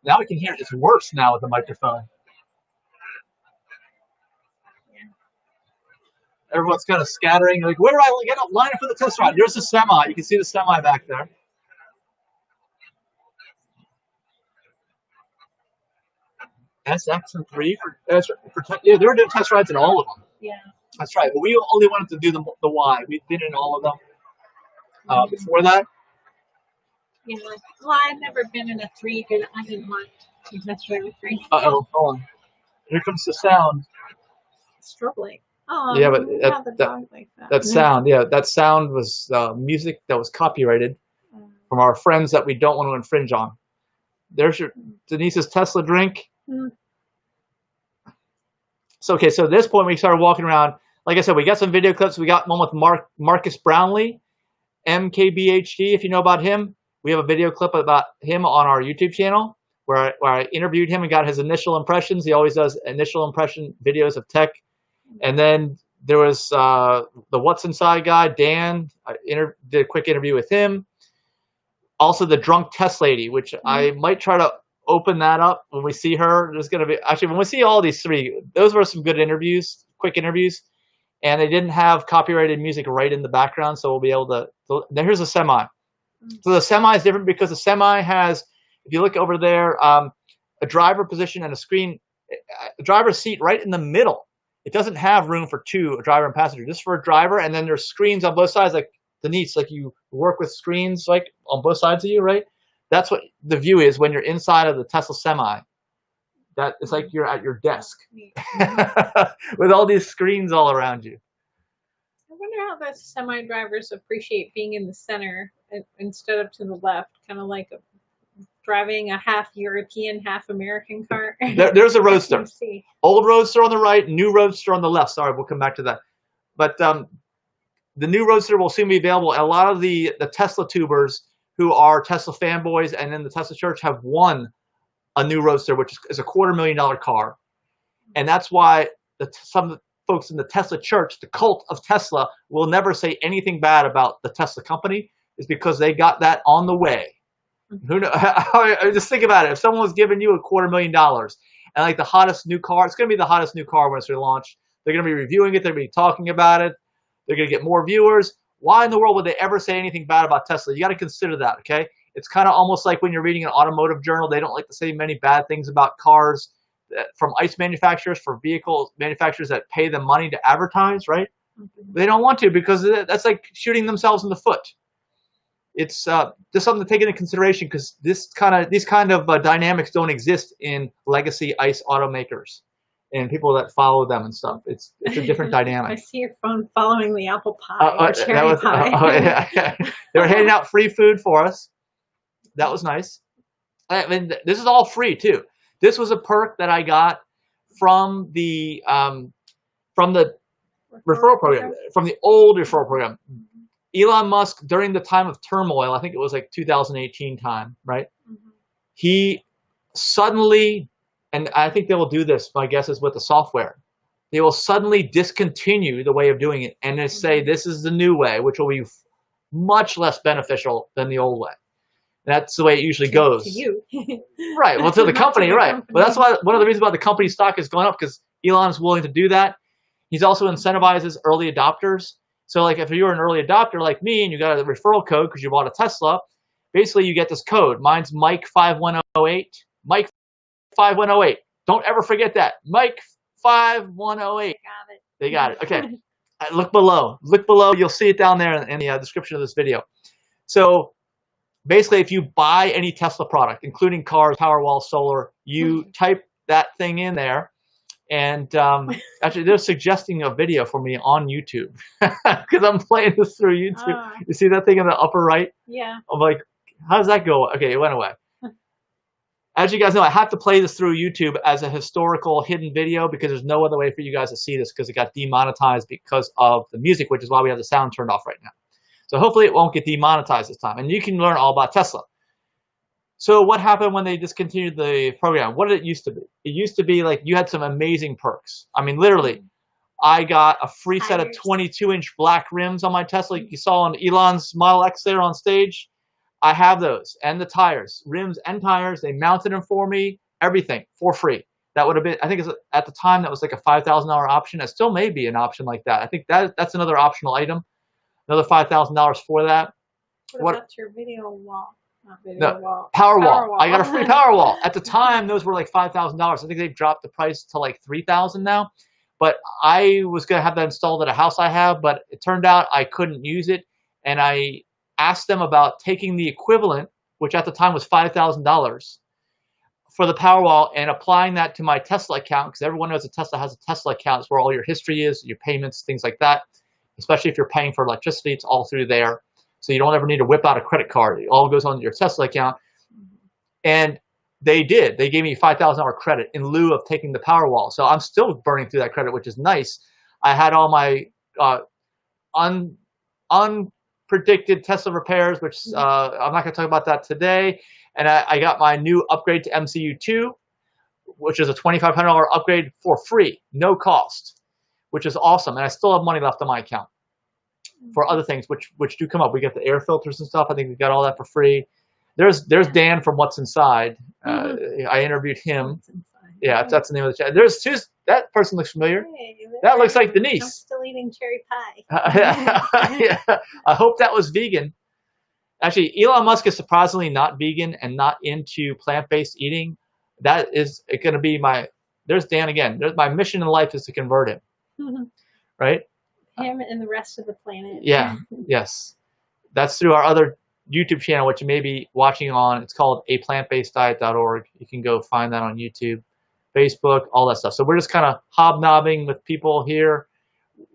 Now we can hear it. It's worse now with the microphone. Yeah. Everyone's kind of scattering. Like, where do I get up? Line up for the test ride. There's the Semi. You can see the Semi back there. SX and 3 yeah, they were doing test rides in all of them. Yeah. That's right. But we only wanted to do the Y. We've been in all of them before that. Yeah. Well, I've never been in a 3, but I didn't want to test drive a 3. Uh-oh. Hold on. Here comes the sound. Strobe light. Oh, yeah, but that Mm-hmm. sound, yeah, that sound was music that was copyrighted from our friends that we don't want to infringe on. There's your Denise's Tesla drink. Mm-hmm. So, okay, so at this point we started walking around. Like I said, we got some video clips. We got one with Marcus Brownlee, MKBHD, if you know about him. We have a video clip about him on our YouTube channel. where I interviewed him and got his initial impressions. He always does initial impression videos of tech. And then there was the What's Inside guy, Dan. I did a quick interview with him. Also, the drunk test lady, which I might try to open that up when we see her. There's going to be, actually, when we see all these three, those were some good interviews, quick interviews. And they didn't have copyrighted music right in the background, so we'll be able to. So here's a semi. So the semi is different because the semi has, if you look over there, a driver position and a screen, a driver's seat right in the middle. It doesn't have room for two, a driver and passenger, just for a driver. And then there's screens on both sides, like Denise, like you work with screens like on both sides of you, right? That's what the view is when you're inside of the Tesla Semi. That it's like you're at your desk with all these screens all around you. I wonder how the semi drivers appreciate being in the center instead of to the left, kind of like driving a half European, half American car. There's a Roadster. Old Roadster on the right, new Roadster on the left. Sorry, we'll come back to that. But the new Roadster will soon be available. And a lot of the Tesla tubers who are Tesla fanboys and in the Tesla church have won a new Roadster, which is a $250,000 car. And that's why some folks in the Tesla church, the cult of Tesla, will never say anything bad about the Tesla company, is because they got that on the way. Who knows? Just think about it. If someone was giving you a $250,000 and like the hottest new car, it's going to be the hottest new car when it's relaunched. They're going to be reviewing it. They're going to be talking about it. They're going to get more viewers. Why in the world would they ever say anything bad about Tesla? You got to consider that, okay? It's kind of almost like when you're reading an automotive journal. They don't like to say many bad things about cars from ICE manufacturers, for vehicle manufacturers that pay them money to advertise, right? They don't want to because that's like shooting themselves in the foot. It's just something to take into consideration because these kind of dynamics don't exist in legacy ICE automakers and people that follow them and stuff. It's a different dynamic. I see your phone following the apple pie. Cherry pie. Yeah. They were handing out free food for us. That was nice. I mean, this is all free too. This was a perk that I got from the referral program, from the old referral program. Elon Musk, during the time of turmoil, I think it was like 2018 time, right? He suddenly, and I think they will do this, my guess is with the software, they will suddenly discontinue the way of doing it and they say this is the new way, which will be much less beneficial than the old way. That's the way it usually goes. To you. Right. Well, to the company, right. But that's why one of the reasons why the company stock is going up, because Elon's willing to do that. He's also incentivizes early adopters. So like if you're an early adopter like me and you got a referral code because you bought a Tesla, basically you get this code. Mine's Mike5108. Mike5108. Don't ever forget that. Mike5108. They got it. Okay. Look below. Look below. You'll see it down there in the description of this video. So basically, if you buy any Tesla product, including cars, Powerwall, solar, you type that thing in there. And actually, they're suggesting a video for me on YouTube because I'm playing this through YouTube. You see that thing in the upper right? Yeah. I'm like, how does that go? Okay, it went away. As you guys know, I have to play this through YouTube as a historical hidden video because there's no other way for you guys to see this because it got demonetized because of the music, which is why we have the sound turned off right now. So hopefully it won't get demonetized this time. And you can learn all about Tesla. So what happened when they discontinued the program? What did it used to be? It used to be like you had some amazing perks. I mean, literally, I got a free set of 22-inch black rims on my Tesla. Like you saw on Elon's Model X there on stage. I have those. And the tires. Rims and tires. They mounted them for me. Everything for free. That would have been, I think at the time, that was like a $5,000 option. It still may be an option like that. I think that's another optional item. Another $5,000 for that. What about your video wall? Not video wall. Powerwall. I got a free Powerwall. At the time, those were like $5,000. I think they've dropped the price to like $3,000 now. But I was going to have that installed at a house I have, but it turned out I couldn't use it. And I asked them about taking the equivalent, which at the time was $5,000, for the Powerwall and applying that to my Tesla account, because everyone knows that Tesla has a Tesla account. It's where all your history is, your payments, things like that. Especially if you're paying for electricity, it's all through there. So you don't ever need to whip out a credit card. It all goes on your Tesla account. And they did. They gave me $5,000 credit in lieu of taking the Powerwall. So I'm still burning through that credit, which is nice. I had all my unpredicted Tesla repairs, which I'm not going to talk about that today. And I got my new upgrade to MCU2, which is a $2,500 upgrade for free, no cost, which is awesome. And I still have money left on my account for other things, which do come up. We get the air filters and stuff. I think we got all that for free. There's Dan from What's Inside. I interviewed him. Yeah, that's the name of the chat. There's two. That person looks familiar. Hey, that looks like Denise. I'm still eating cherry pie. Yeah, I hope that was vegan. Actually, Elon Musk is surprisingly not vegan and not into plant-based eating. That is going to be my. There's Dan again. My mission in life is to convert him. Right. Him and the rest of the planet. Yeah. Yes. That's through our other YouTube channel, which you may be watching on. It's called aPlantBasedDiet.org. You can go find that on YouTube, Facebook, all that stuff. So we're just kind of hobnobbing with people here,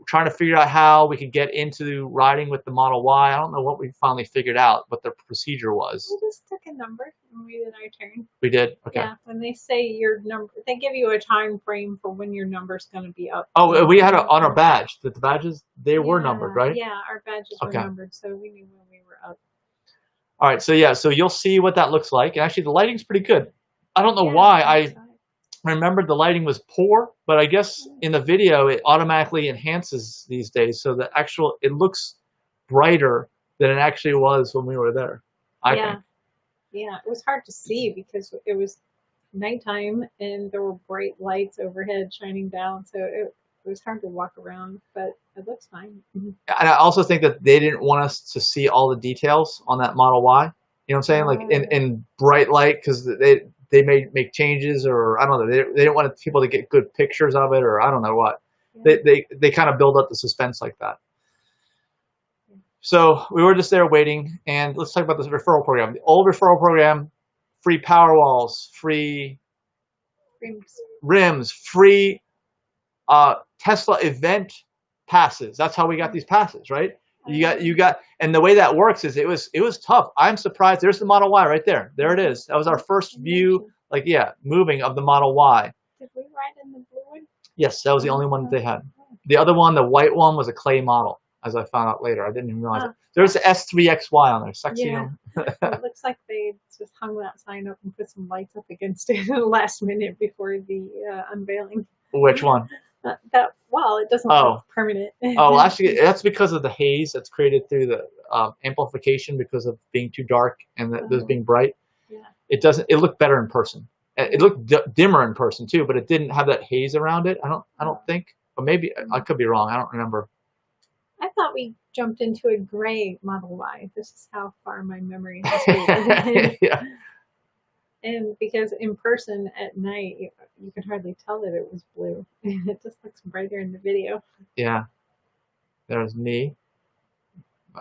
trying to figure out how we could get into riding with the Model Y. I don't know what we finally figured out, what the procedure was. We just took a number when we did our turn. We did? Okay. Yeah, when they say your number, they give you a time frame for when your number's going to be up. Oh, we had on our badge. The badges, they were numbered, right? Yeah, our badges were numbered, so we knew when we were up. All right, so yeah, so you'll see what that looks like. And actually, the lighting's pretty good. I don't know why I remembered the lighting was poor, but I guess in the video it automatically enhances these days, so the actual it looks brighter than it actually was when we were there. I think. Yeah, it was hard to see because it was nighttime and there were bright lights overhead shining down, so it was hard to walk around, but it looks fine. And I also think that they didn't want us to see all the details on that Model Y. You know what I'm saying? Like in bright light, because they may make changes, or I don't know. They didn't want people to get good pictures of it, or I don't know what. Yeah. They kind of build up the suspense like that. Yeah. So we were just there waiting, and let's talk about this referral program. The old referral program, free power walls, free rims, free Tesla event passes. That's how we got these passes, right? You got, and the way that works is it was tough. I'm surprised. There's the Model Y right there. There it is. That was our first view, like moving of the Model Y. Did we ride in the blue one? Yes, that was the only one that they had. The other one, the white one, was a clay model, as I found out later. I didn't even realize it. There's the S3XY on there. Sexy. Yeah. It looks like they just hung that sign up and put some lights up against it last minute before the unveiling. Which one? Well, it doesn't look permanent. Oh, actually, that's because of the haze that's created through the amplification because of being too dark and those being bright. Yeah. It looked better in person. It looked dimmer in person too, but it didn't have that haze around it. I don't think, or maybe I could be wrong. I don't remember. I thought we jumped into a gray Model Y. This is how far my memory has been. Yeah. And because in person at night, you could hardly tell that it was blue. It just looks brighter in the video. Yeah. There's me.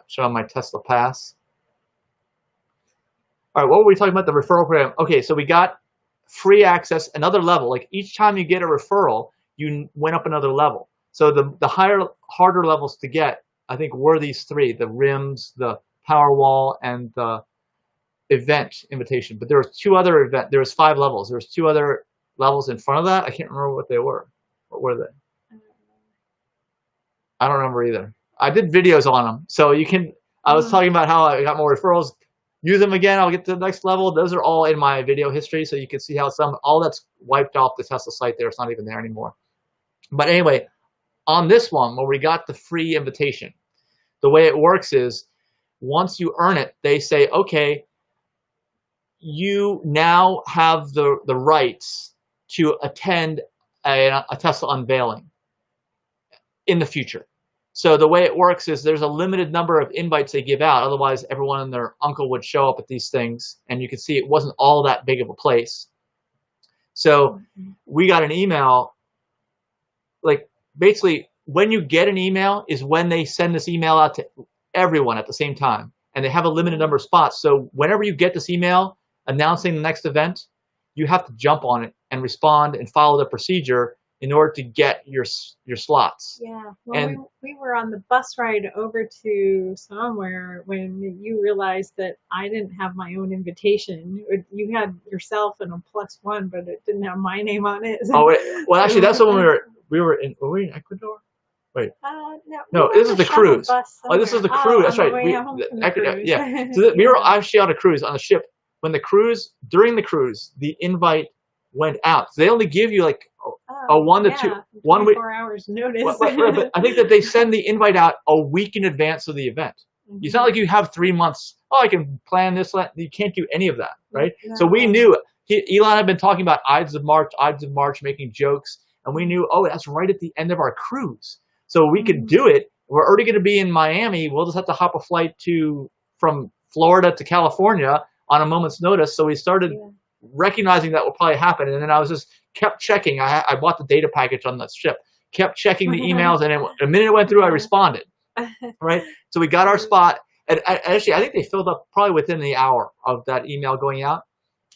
Showing my Tesla pass. All right, what were we talking about? The referral program. Okay, so we got free access, another level. Like each time you get a referral, you went up another level. So the harder levels to get, I think, were these three: the rims, the power wall, and the event invitation. But there were two other there was 5 levels. There was 2 other levels in front of that. I can't remember what they were. What were they? I don't remember either. I did videos on them, so you can. I was talking about how I got more referrals. Use them again. I'll get to the next level. Those are all in my video history, so you can see how all that's wiped off the Tesla site there. It's not even there anymore. But anyway, on this one, where we got the free invitation, the way it works is once you earn it, they say, okay, you now have the rights to attend a Tesla unveiling in the future. So the way it works is there's a limited number of invites they give out. Otherwise, everyone and their uncle would show up at these things. And you can see it wasn't all that big of a place. So we got an email. Like basically, when you get an email is when they send this email out to everyone at the same time. And they have a limited number of spots. So whenever you get this email announcing the next event, you have to jump on it and respond and follow the procedure in order to get your slots. Yeah, well, we were on the bus ride over to somewhere when you realized that I didn't have my own invitation. You had yourself and a +1, but it didn't have my name on it. Oh, well, actually, that's when were we in Ecuador? Wait. No, this is the cruise. Oh, this is the cruise. That's right. Yeah. So we were actually on a cruise on a ship. when the cruise, during the cruise, the invite went out. So they only give you like a 1 to 2, 1 week. 24 hours notice. But I think that they send the invite out a week in advance of the event. It's not like you have 3 months. Oh, I can plan this. You can't do any of that, right? No. So we knew. Elon had been talking about Ides of March, making jokes, and we knew, oh, that's right at the end of our cruise. So we could do it. We're already going to be in Miami. We'll just have to hop a flight from Florida to California on a moment's notice. So we started recognizing that would probably happen. And then I was just kept checking. I bought the data package on the ship, kept checking the emails, and the minute it went through, I responded. Right? So we got our spot. And actually, I think they filled up probably within the hour of that email going out.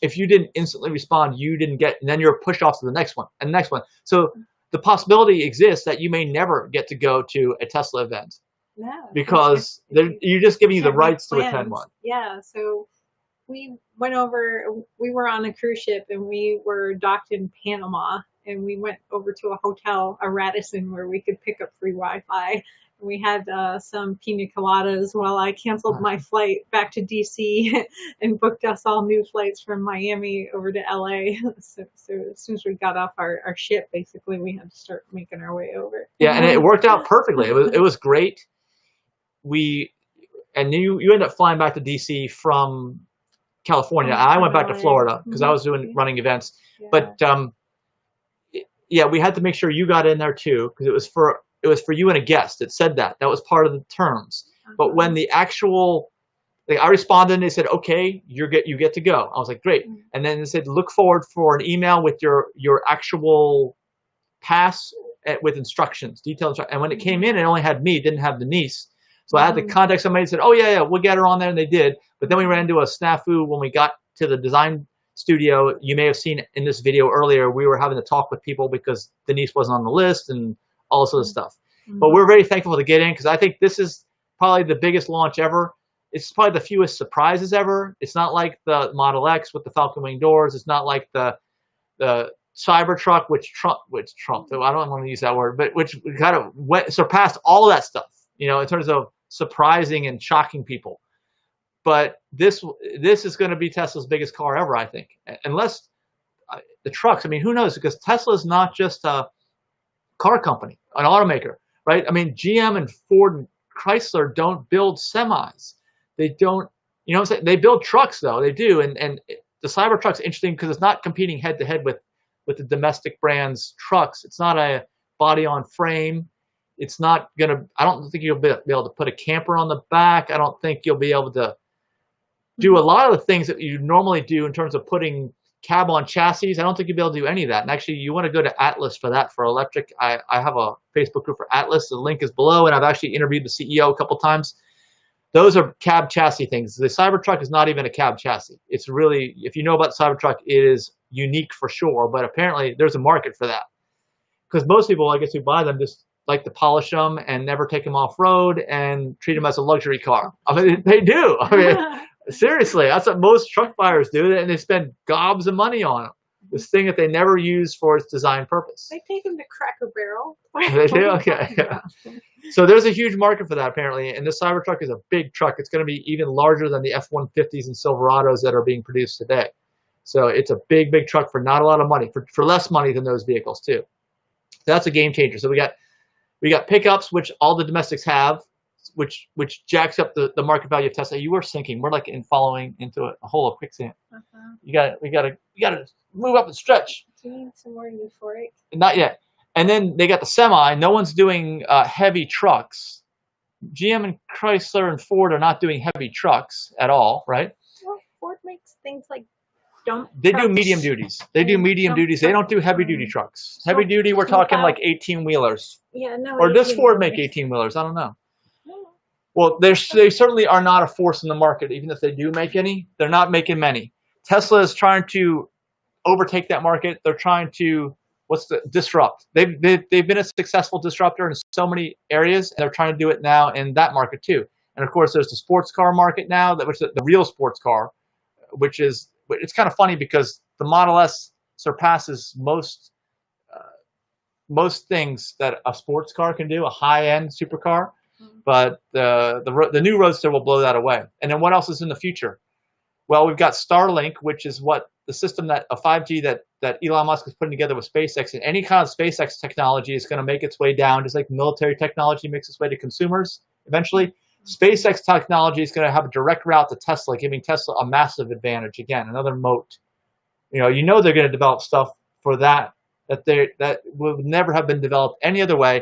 If you didn't instantly respond, you didn't get, and then you're pushed off to the next one and the next one. So the possibility exists that you may never get to go to a Tesla event. No, because you're just giving you the rights to attend one. Yeah, so we went over, we were on a cruise ship and we were docked in Panama, and we went over to a hotel, a Radisson, where we could pick up free Wi-Fi. We had some pina coladas while I canceled my flight back to DC and booked us all new flights from Miami over to LA. So as soon as we got off our ship, basically, we had to start making our way over. Yeah, and it worked out perfectly. It was great. You ended up flying back to DC from California. I went back to Florida because I was running events. Yeah. But yeah, we had to make sure you got in there too, because it was for you and a guest. It said that was part of the terms. But when the actual, I responded and they said, okay, you get to go. I was like, great. And then they said, look forward for an email with your actual pass with instructions, detailed instructions. And when it came in, it only had me, it didn't have Denise. So I had to contact somebody and said, oh yeah, we'll get her on there, and they did. But then we ran into a snafu when we got to the design studio. You may have seen in this video earlier, we were having to talk with people because Denise wasn't on the list and all this other stuff. But we're very thankful to get in, because I think this is probably the biggest launch ever. It's probably the fewest surprises ever. It's not like the Model X with the Falcon Wing doors. It's not like the Cybertruck, which trumped. I don't want to use that word, but which kind of surpassed all of that stuff, in terms of surprising and shocking people. But this is going to be Tesla's biggest car ever, I think, unless the trucks. I mean, who knows? Because Tesla is not just a car company, an automaker, right? I mean, GM and Ford and Chrysler don't build semis. They don't, what I'm saying? They build trucks, though. They do, and the Cybertruck's interesting because it's not competing head to head with the domestic brands trucks. It's not a body on frame. It's not gonna. I don't think you'll be able to put a camper on the back. I don't think you'll be able to do a lot of the things that you normally do in terms of putting cab on chassis. I don't think you'll be able to do any of that. And actually, you want to go to Atlas for that, for electric. I have a Facebook group for Atlas. The link is below, and I've actually interviewed the CEO a couple times. Those are cab chassis things. The Cybertruck is not even a cab chassis. It's really, if you know about the Cybertruck, it is unique for sure, but apparently there's a market for that. Because most people, I guess, who buy them just like to polish them and never take them off-road and treat them as a luxury car. I mean, they do. I mean, seriously, that's what most truck buyers do, and they spend gobs of money on them. This thing that they never use for its design purpose. They take them to Cracker Barrel. They do? Okay. Yeah. So there's a huge market for that, apparently, and this Cybertruck is a big truck. It's going to be even larger than the F-150s and Silverados that are being produced today. So it's a big, big truck for not a lot of money, for less money than those vehicles, too. So that's a game changer. So we got pickups, which all the domestics have, which jacks up the market value of Tesla. You were sinking. We're like falling into a hole of quicksand. We got to move up and stretch. Do you need some more euphoric? Not yet. And then they got the semi. No one's doing heavy trucks. GM and Chrysler and Ford are not doing heavy trucks at all, right? Well, Ford makes things like They do medium duties. They do medium duties. They don't do heavy duty trucks. Heavy duty, we're talking like 18-wheelers. Yeah, no. Or does Ford make 18-wheelers? I don't know. Well, they certainly are not a force in the market. Even if they do make any, they're not making many. Tesla is trying to overtake that market. They're trying to disrupt. They've been a successful disruptor in so many areas, and they're trying to do it now in that market too. And of course, there's the sports car market now, which is the real sports car, which is, it's kind of funny because the Model S surpasses most things that a sports car can do, a high-end supercar. But the new Roadster will blow that away. And then what else is in the future? Well, we've got Starlink, which is what the system that a 5G that Elon Musk is putting together with SpaceX. And any kind of SpaceX technology is going to make its way down, just like military technology makes its way to consumers eventually. SpaceX technology is going to have a direct route to Tesla, giving Tesla a massive advantage. Again, another moat. You know they're going to develop stuff for that would never have been developed any other way,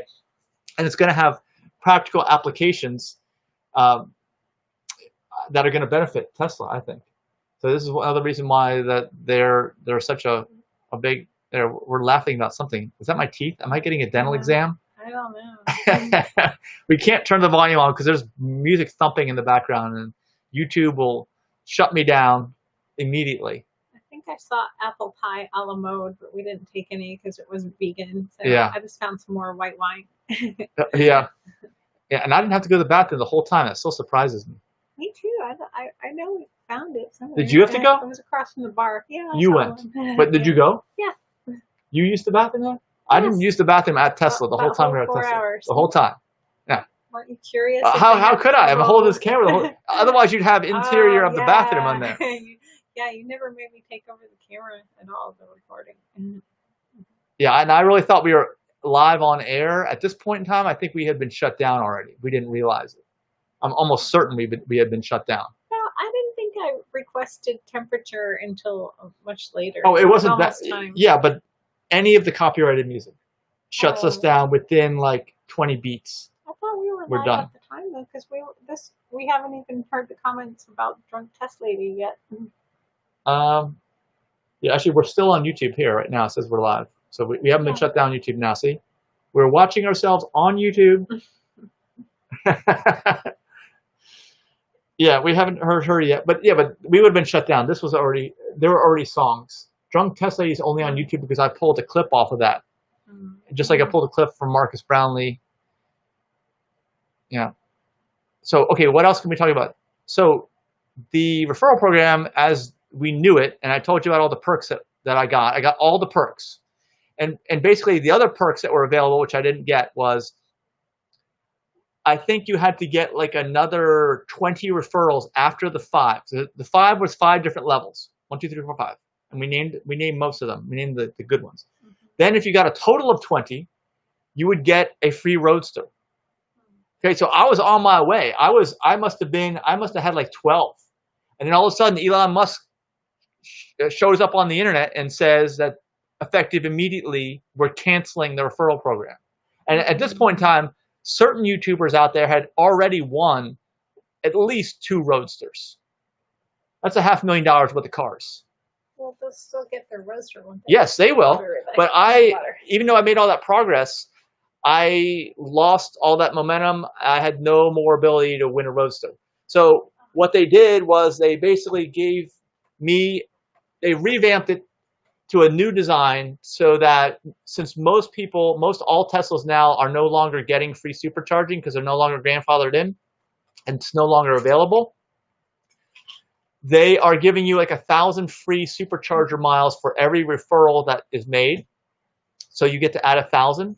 and it's going to have practical applications that are going to benefit Tesla, I think. So this is another reason why that they're such a big. We're laughing about something. Is that my teeth? Am I getting a dental exam? I don't know. We can't turn the volume on because there's music thumping in the background, and YouTube will shut me down immediately. I think I saw apple pie a la mode, but we didn't take any because it wasn't vegan. So Yeah. I just found some more white wine. Yeah, and I didn't have to go to the bathroom the whole time. That still surprises me. Me too. I know we found it somewhere. Did you have to go? It was across from the bar. Yeah. You went, but did you go? Yeah. You used the bathroom there? I didn't use the bathroom at Tesla the whole time we were at 4 Tesla. hours. The whole time. Yeah. Weren't you curious? How could I? I'm holding this camera. Otherwise, you'd have interior of the bathroom on there. Yeah, you never made me take over the camera at all, the recording. Yeah, and I really thought we were live on air. At this point in time, I think we had been shut down already. We didn't realize it. I'm almost certain we had been shut down. No, I didn't think I requested temperature until much later. Oh, it wasn't that. Time. Yeah, but any of the copyrighted music shuts us down within like 20 beats. I thought we were live done. at the time though, because we haven't even heard the comments about Drunk Test Lady yet. Yeah, actually, we're still on YouTube here right now. It says we're live. So we haven't been shut down on YouTube now. See? We're watching ourselves on YouTube. Yeah, we haven't heard her yet. But yeah, but we would have been shut down. There were already songs. Drunk Test Lady is only on YouTube because I pulled a clip off of that. Just like I pulled a clip from Marcus Brownlee. Yeah. So, okay, what else can we talk about? So the referral program, as we knew it, and I told you about all the perks that I got all the perks. And basically the other perks that were available, which I didn't get, was I think you had to get like another 20 referrals after the 5. So the 5 was 5 different levels. 1, 2, 3, 4, 5. And we named most of them. We named the good ones. Then if you got a total of 20, you would get a free Roadster. Okay, so I was on my way. I must have had like 12. And then all of a sudden Elon Musk shows up on the internet and says that effective immediately, we're canceling the referral program. And at this point in time, certain YouTubers out there had already won at least 2 Roadsters. That's $500,000 worth of cars. Well, they'll still get their Roadster one. Yes, they will. But even though I made all that progress, I lost all that momentum. I had no more ability to win a Roadster. So what they did was they basically gave me, they revamped it to a new design so that since most all Teslas now are no longer getting free supercharging because they're no longer grandfathered in and it's no longer available, they are giving you like 1,000 free supercharger miles for every referral that is made. So you get to add 1,000.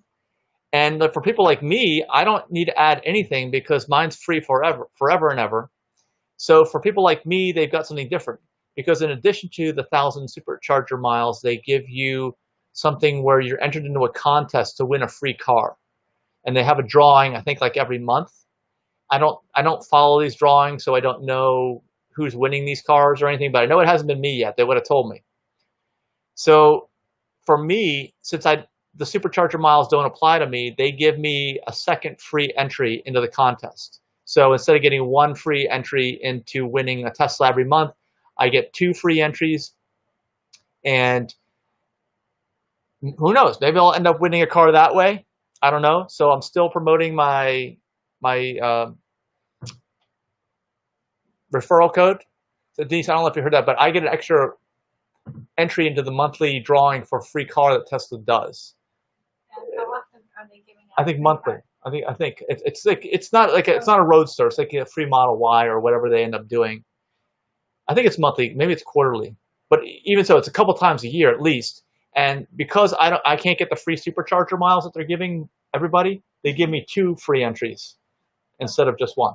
And for people like me, I don't need to add anything because mine's free forever and ever. So for people like me, they've got something different. Because in addition to the 1,000 supercharger miles, they give you something where you're entered into a contest to win a free car. And they have a drawing, I think, like every month. I don't follow these drawings, so I don't know who's winning these cars or anything, but I know it hasn't been me yet. They would have told me. So for me, since the supercharger miles don't apply to me, they give me a second free entry into the contest. So instead of getting 1 free entry into winning a Tesla every month, I get 2 free entries, and who knows? Maybe I'll end up winning a car that way. I don't know. So I'm still promoting my referral code. So Denise, I don't know if you heard that, but I get an extra entry into the monthly drawing for a free car that Tesla does. How often are they giving out? I think monthly. I think it's like it's not a Roadster. It's like a free Model Y or whatever they end up doing. I think it's monthly, maybe it's quarterly, but even so, it's a couple times a year at least. And because I can't get the free supercharger miles that they're giving everybody, they give me 2 free entries instead of just 1.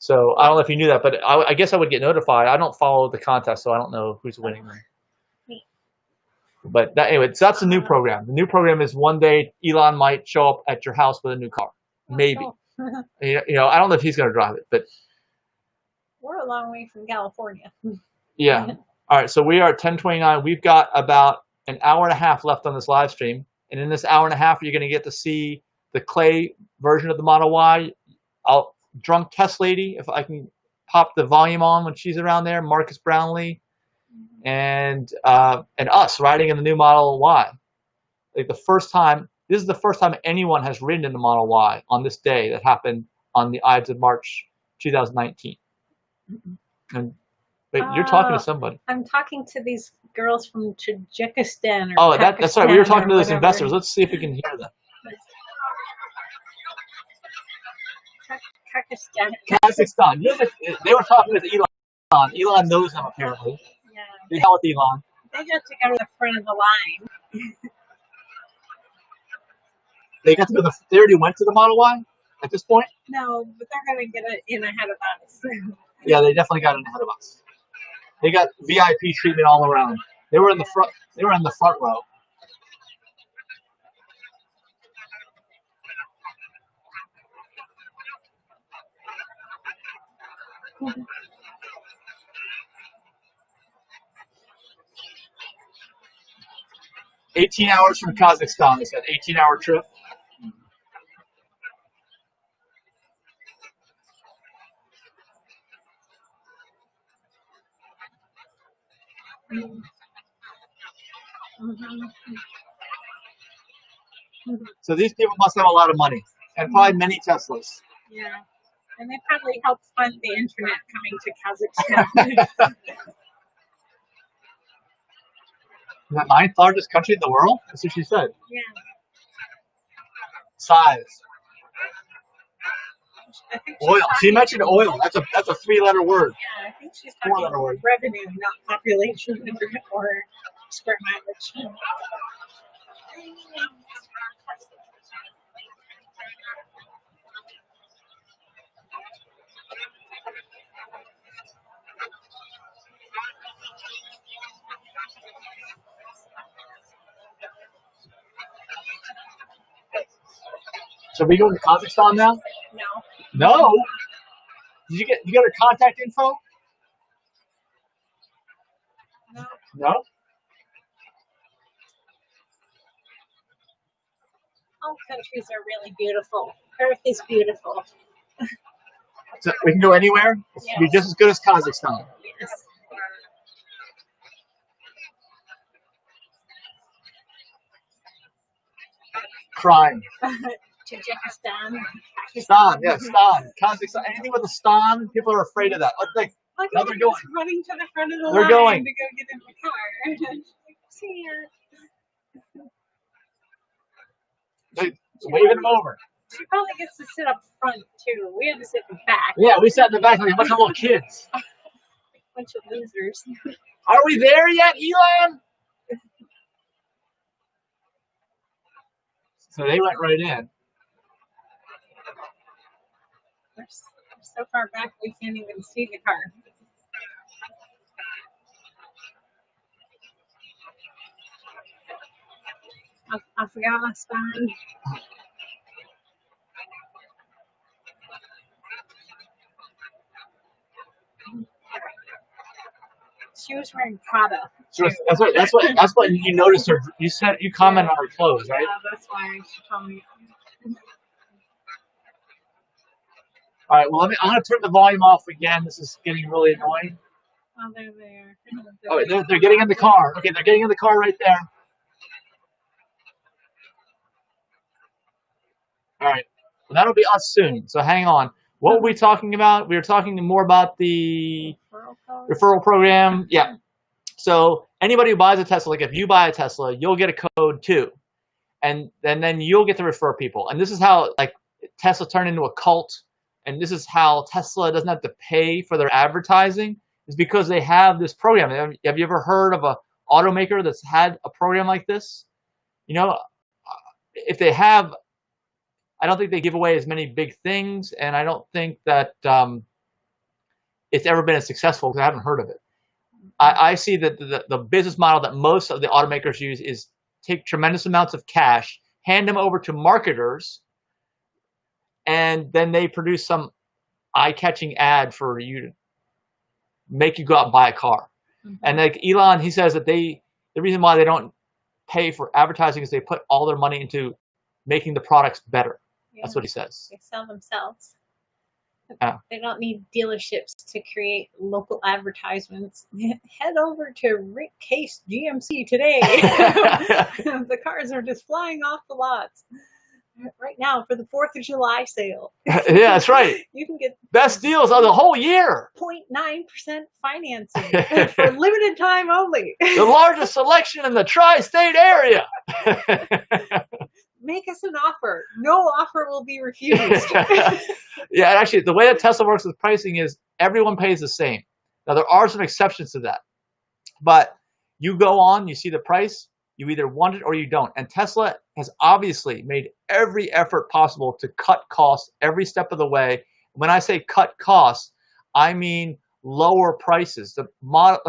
So I don't know if you knew that, but I guess I would get notified. I don't follow the contest, so I don't know who's winning them. But anyway, so that's the new program. The new program is one day Elon might show up at your house with a new car, maybe. You know, I don't know if he's going to drive it, but we're a long way from California. Yeah. All right. So we are at 10:29. We've got about an hour and a half left on this live stream, and in this hour and a half, you're going to get to see the clay version of the Model Y. Drunk Test Lady, if I can pop the volume on when she's around there, Marcus Brownlee, and us riding in the new Model Y. Like the first time, this is the first time anyone has ridden in the Model Y on this day that happened on the Ides of March 2019. And wait, you're talking to somebody. I'm talking to these girls from Tajikistan. Oh, that's right. We were talking to those investors. Let's see if we can hear them. Kazakhstan. They were talking with Elon. Elon knows them apparently. Yeah. They held with Elon. They got to go to the front of the line. They got to go. They already went to the Model Y at this point. No, but they're going to get in ahead of us. Yeah, they definitely got in ahead of us. They got VIP treatment all around. They were in the front. They were in the front row. $18 hours from Kazakhstan. They said 18-hour trip. So these people must have a lot of money and probably many Teslas. Yeah, and they probably helped fund the internet coming to Kazakhstan. The 9th largest country in the world? That's what she said. Yeah. Size. I think oil. She mentioned oil. That's a 3-letter word. Yeah, I think she's talking 4-letter word. revenue, not population or square mileage. So are we going to Kazakhstan now? No. No? Did you get her contact info? No. No? All countries are really beautiful. Earth is beautiful. So we can go anywhere? It's Yes. be just as good as Kazakhstan. Yes. Crime. Tajikistan. Stan, yeah, Stan. Kazakhstan. Anything with a Stan, people are afraid of that. Look now at they're them going. running to the front of the They're line going. to go get in the car. See ya. They're waving them over. She probably gets to sit up front too. We had to sit in the back. Yeah, we sat in the back like a bunch of little kids. Bunch of losers. Are we there yet, Elon? So they went right in. We're so far back we can't even see the car. Afghanistan. She was wearing Prada. So that's what you noticed her. You commented on her clothes, right? Yeah, that's why she told me. All right. Well, I'm going to turn the volume off again. This is getting really annoying. Oh, they're there. Oh, they're getting in the car. Okay, they're getting in the car right there. All right. Well, that'll be us soon. So hang on. What were we talking about? We were talking more about the referral program. Yeah. So anybody who buys a Tesla, like if you buy a Tesla, you'll get a code too, and then you'll get to refer people. And this is how like Tesla turned into a cult, and this is how Tesla doesn't have to pay for their advertising. Is because they have this program. Have you ever heard of a automaker that's had a program like this? You know, if they have, I don't think they give away as many big things, and I don't think that it's ever been as successful because I haven't heard of it. I see that the business model that most of the automakers use is take tremendous amounts of cash, hand them over to marketers, and then they produce some eye-catching ad for you to make you go out and buy a car. And like Elon, he says that the reason why they don't pay for advertising is they put all their money into making the products better. Yeah. That's what he says. They sell themselves. They don't need dealerships to create local advertisements. Head over to Rick Case GMC today. The cars are just flying off the lots right now for the 4th of July sale. Yeah, that's right. You can get best deals of the whole year. 0.9% financing for limited time only. The largest selection in the tri-state area. Make us an offer. No offer will be refused. Yeah, actually, the way that Tesla works with pricing is everyone pays the same. Now, there are some exceptions to that. But you go on, you see the price, you either want it or you don't. And Tesla has obviously made every effort possible to cut costs every step of the way. When I say cut costs, I mean lower prices. The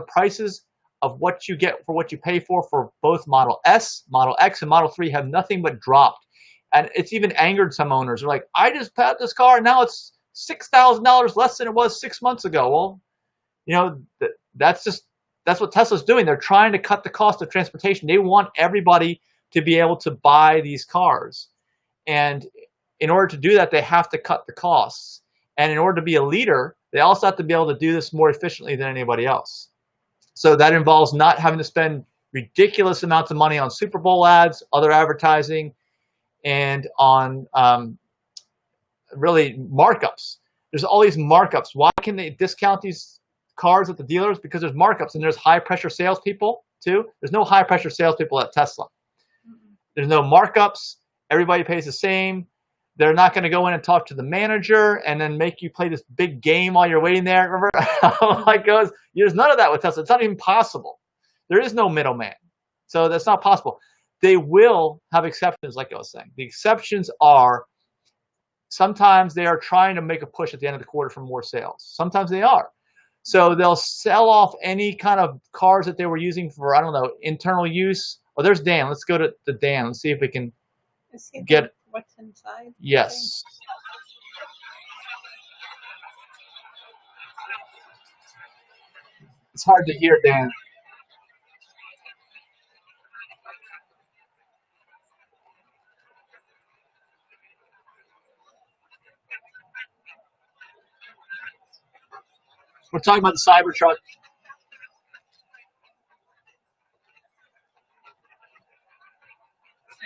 prices of what you get for what you pay for both Model S, Model X, and Model 3 have nothing but dropped. And it's even angered some owners. They're like, I just bought this car and now it's $6,000 less than it was 6 months ago. Well, you know, that's what Tesla's doing. They're trying to cut the cost of transportation. They want everybody to be able to buy these cars. And in order to do that, they have to cut the costs. And in order to be a leader, they also have to be able to do this more efficiently than anybody else. So that involves not having to spend ridiculous amounts of money on Super Bowl ads, other advertising, and on really markups. There's all these markups. Why can they discount these cars at the dealers? Because there's markups, and there's high pressure salespeople too. There's no high pressure salespeople at Tesla. There's no markups. Everybody pays the same. They're not going to go in and talk to the manager and then make you play this big game while you're waiting there. Remember how it goes? There's none of that with Tesla. It's not even possible. There is no middleman. So that's not possible. They will have exceptions, like I was saying. The exceptions are sometimes they are trying to make a push at the end of the quarter for more sales. Sometimes they are. So they'll sell off any kind of cars that they were using for, I don't know, internal use. Oh, there's Dan. Let's go to Dan. Let's see if we can get what's inside. Yes. It's hard to hear, Dan. We're talking about the Cybertruck.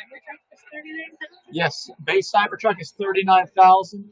Cybertruck is $39,000? Yes, base Cybertruck is $39,000.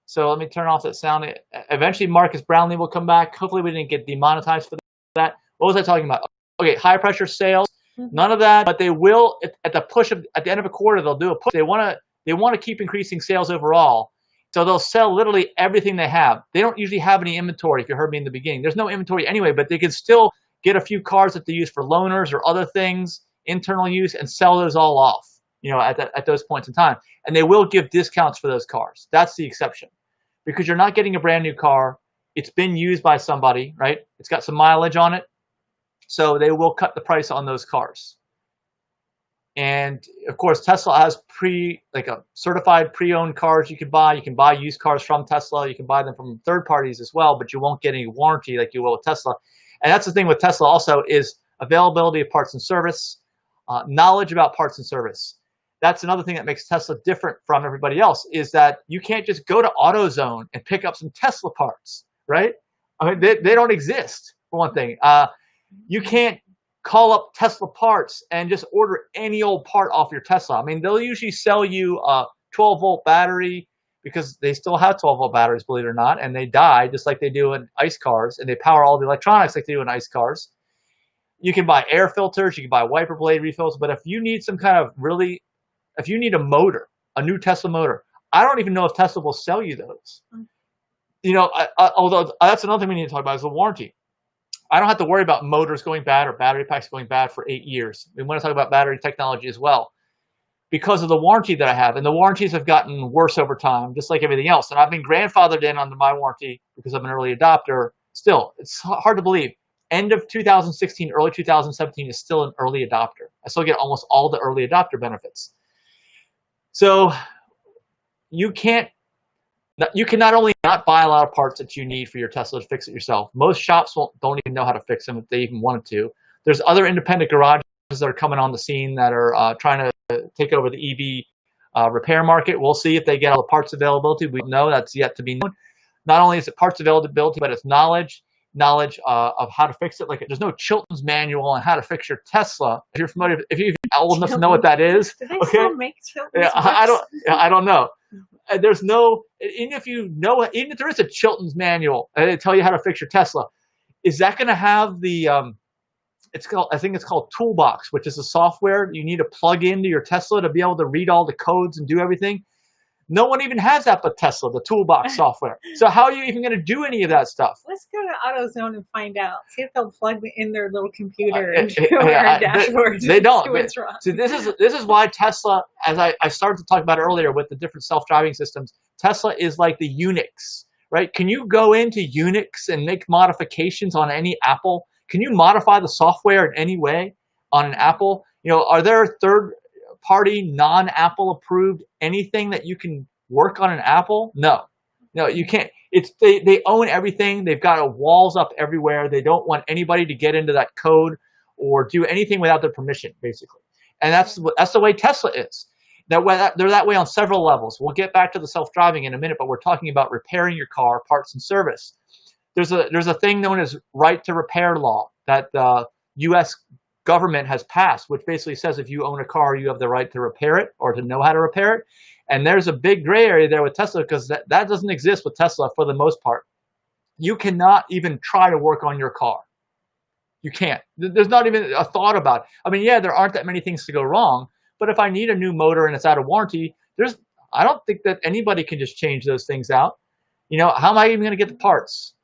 So let me turn off that sound. Eventually, Marcus Brownlee will come back. Hopefully, we didn't get demonetized for that. What was I talking about? Okay, high pressure sales. None of that. But they will at the push of at the end of a quarter. They'll do a push. They want to keep increasing sales overall. So they'll sell literally everything they have. They don't usually have any inventory. If you heard me in the beginning, there's no inventory anyway. But they can still get a few cars that they use for loaners or other things, internal use, and sell those all off. You know, at those points in time, and they will give discounts for those cars. That's the exception. Because you're not getting a brand new car. It's been used by somebody, right? It's got some mileage on it. So they will cut the price on those cars. And of course, Tesla has a certified pre-owned cars you can buy. You can buy used cars from Tesla. You can buy them from third parties as well, but you won't get any warranty like you will with Tesla. And that's the thing with Tesla also is availability of parts and service, knowledge about parts and service. That's another thing that makes Tesla different from everybody else is that you can't just go to AutoZone and pick up some Tesla parts, right? I mean, they don't exist, for one thing. You can't call up Tesla parts and just order any old part off your Tesla. I mean, they'll usually sell you a 12-volt battery because they still have 12-volt batteries, believe it or not, and they die just like they do in ICE cars, and they power all the electronics like they do in ICE cars. You can buy air filters, you can buy wiper blade refills, but if you need some kind of if you need a motor, a new Tesla motor, I don't even know if Tesla will sell you those. You know, although that's another thing we need to talk about is the warranty. I don't have to worry about motors going bad or battery packs going bad for 8 years. We want to talk about battery technology as well. because of the warranty that I have. And the warranties have gotten worse over time, just like everything else. And I've been grandfathered in under my warranty because I'm an early adopter. Still, it's hard to believe. End of 2016, early 2017 is still an early adopter. I still get almost all the early adopter benefits. So you can not only not buy a lot of parts that you need for your Tesla to fix it yourself. Most shops don't even know how to fix them if they even wanted to. There's other independent garages that are coming on the scene that are trying to take over the EV repair market. We'll see if they get all the parts availability. We know that's yet to be known. Not only is it parts availability, but it's knowledge of how to fix it. Like there's no Chilton's manual on how to fix your Tesla. If you're familiar, if you're old enough to know what that is, do they still make Chilton's? Yeah, I don't know. There's no, even if there is a Chilton's manual and they tell you how to fix your Tesla, is that going to have the I think it's called Toolbox, which is a software you need to plug into your Tesla to be able to read all the codes and do everything. No one even has that but Tesla, the Toolbox software. So how are you even going to do any of that stuff? Let's go to AutoZone and find out. See if they'll plug in their little computer and do our dashboard. They don't. See what's wrong. So this is why Tesla, as I started to talk about earlier with the different self-driving systems, Tesla is like the Unix, right? Can you go into Unix and make modifications on any Apple? Can you modify the software in any way on an Apple? You know, are there third-party, non-Apple approved anything that you can work on an Apple? No, you can't. They own everything. They've got walls up everywhere. They don't want anybody to get into that code or do anything without their permission, basically. And that's the way Tesla is. They're that way on several levels. We'll get back to the self-driving in a minute, but we're talking about repairing your car, parts and service. There's a thing known as right to repair law that the U.S. government has passed, which basically says if you own a car, you have the right to repair it or to know how to repair it. And there's a big gray area there with Tesla because that doesn't exist with Tesla for the most part. You cannot even try to work on your car. You can't. There's not even a thought about it. I mean, yeah, there aren't that many things to go wrong, but if I need a new motor and it's out of warranty, I don't think that anybody can just change those things out. You know, how am I even going to get the parts?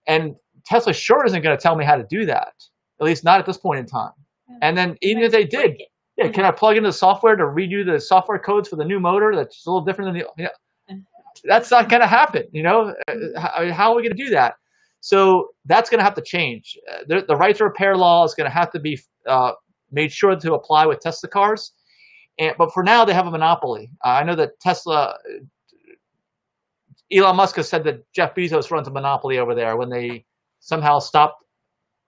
And Tesla sure isn't going to tell me how to do that, at least not at this point in time. And then even if they did, yeah, can I plug into the software to redo the software codes for the new motor that's a little different than the, that's not going to happen, you know? How are we going to do that? So that's going to have to change. The right to repair law is going to have to be made sure to apply with Tesla cars. But for now, they have a monopoly. I know that Elon Musk has said that Jeff Bezos runs a monopoly over there when they somehow stopped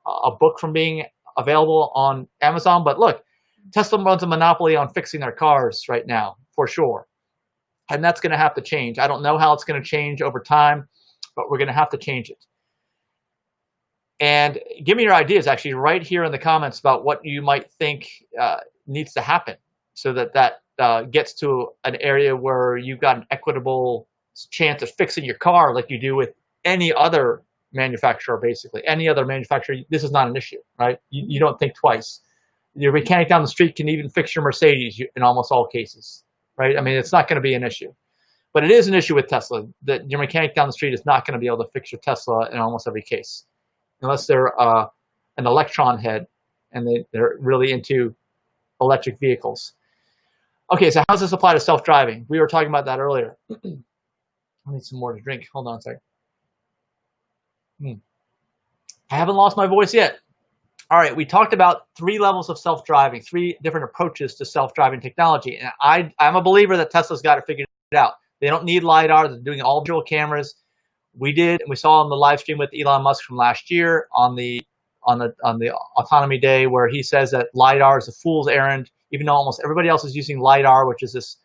a book from being available on Amazon. But look, Tesla runs a monopoly on fixing their cars right now, for sure. And that's going to have to change. I don't know how it's going to change over time, but we're going to have to change it. And give me your ideas, actually, right here in the comments about what you might think needs to happen so that gets to an area where you've got an equitable chance of fixing your car like you do with any other manufacturer, basically. Any other manufacturer, this is not an issue, right? You don't think twice. Your mechanic down the street can even fix your Mercedes in almost all cases, right? I mean, it's not going to be an issue. But it is an issue with Tesla that your mechanic down the street is not going to be able to fix your Tesla in almost every case, unless they're an electron head and they're really into electric vehicles. Okay, so how does this apply to self-driving? We were talking about that earlier. I need some more to drink. Hold on a second. I haven't lost my voice yet. All right, we talked about 3 levels of self-driving, 3 different approaches to self-driving technology. And I'm a believer that Tesla's got to figure it out. They don't need LiDAR. They're doing all visual cameras. We saw on the live stream with Elon Musk from last year on the autonomy day where he says that LiDAR is a fool's errand, even though almost everybody else is using LiDAR, which is this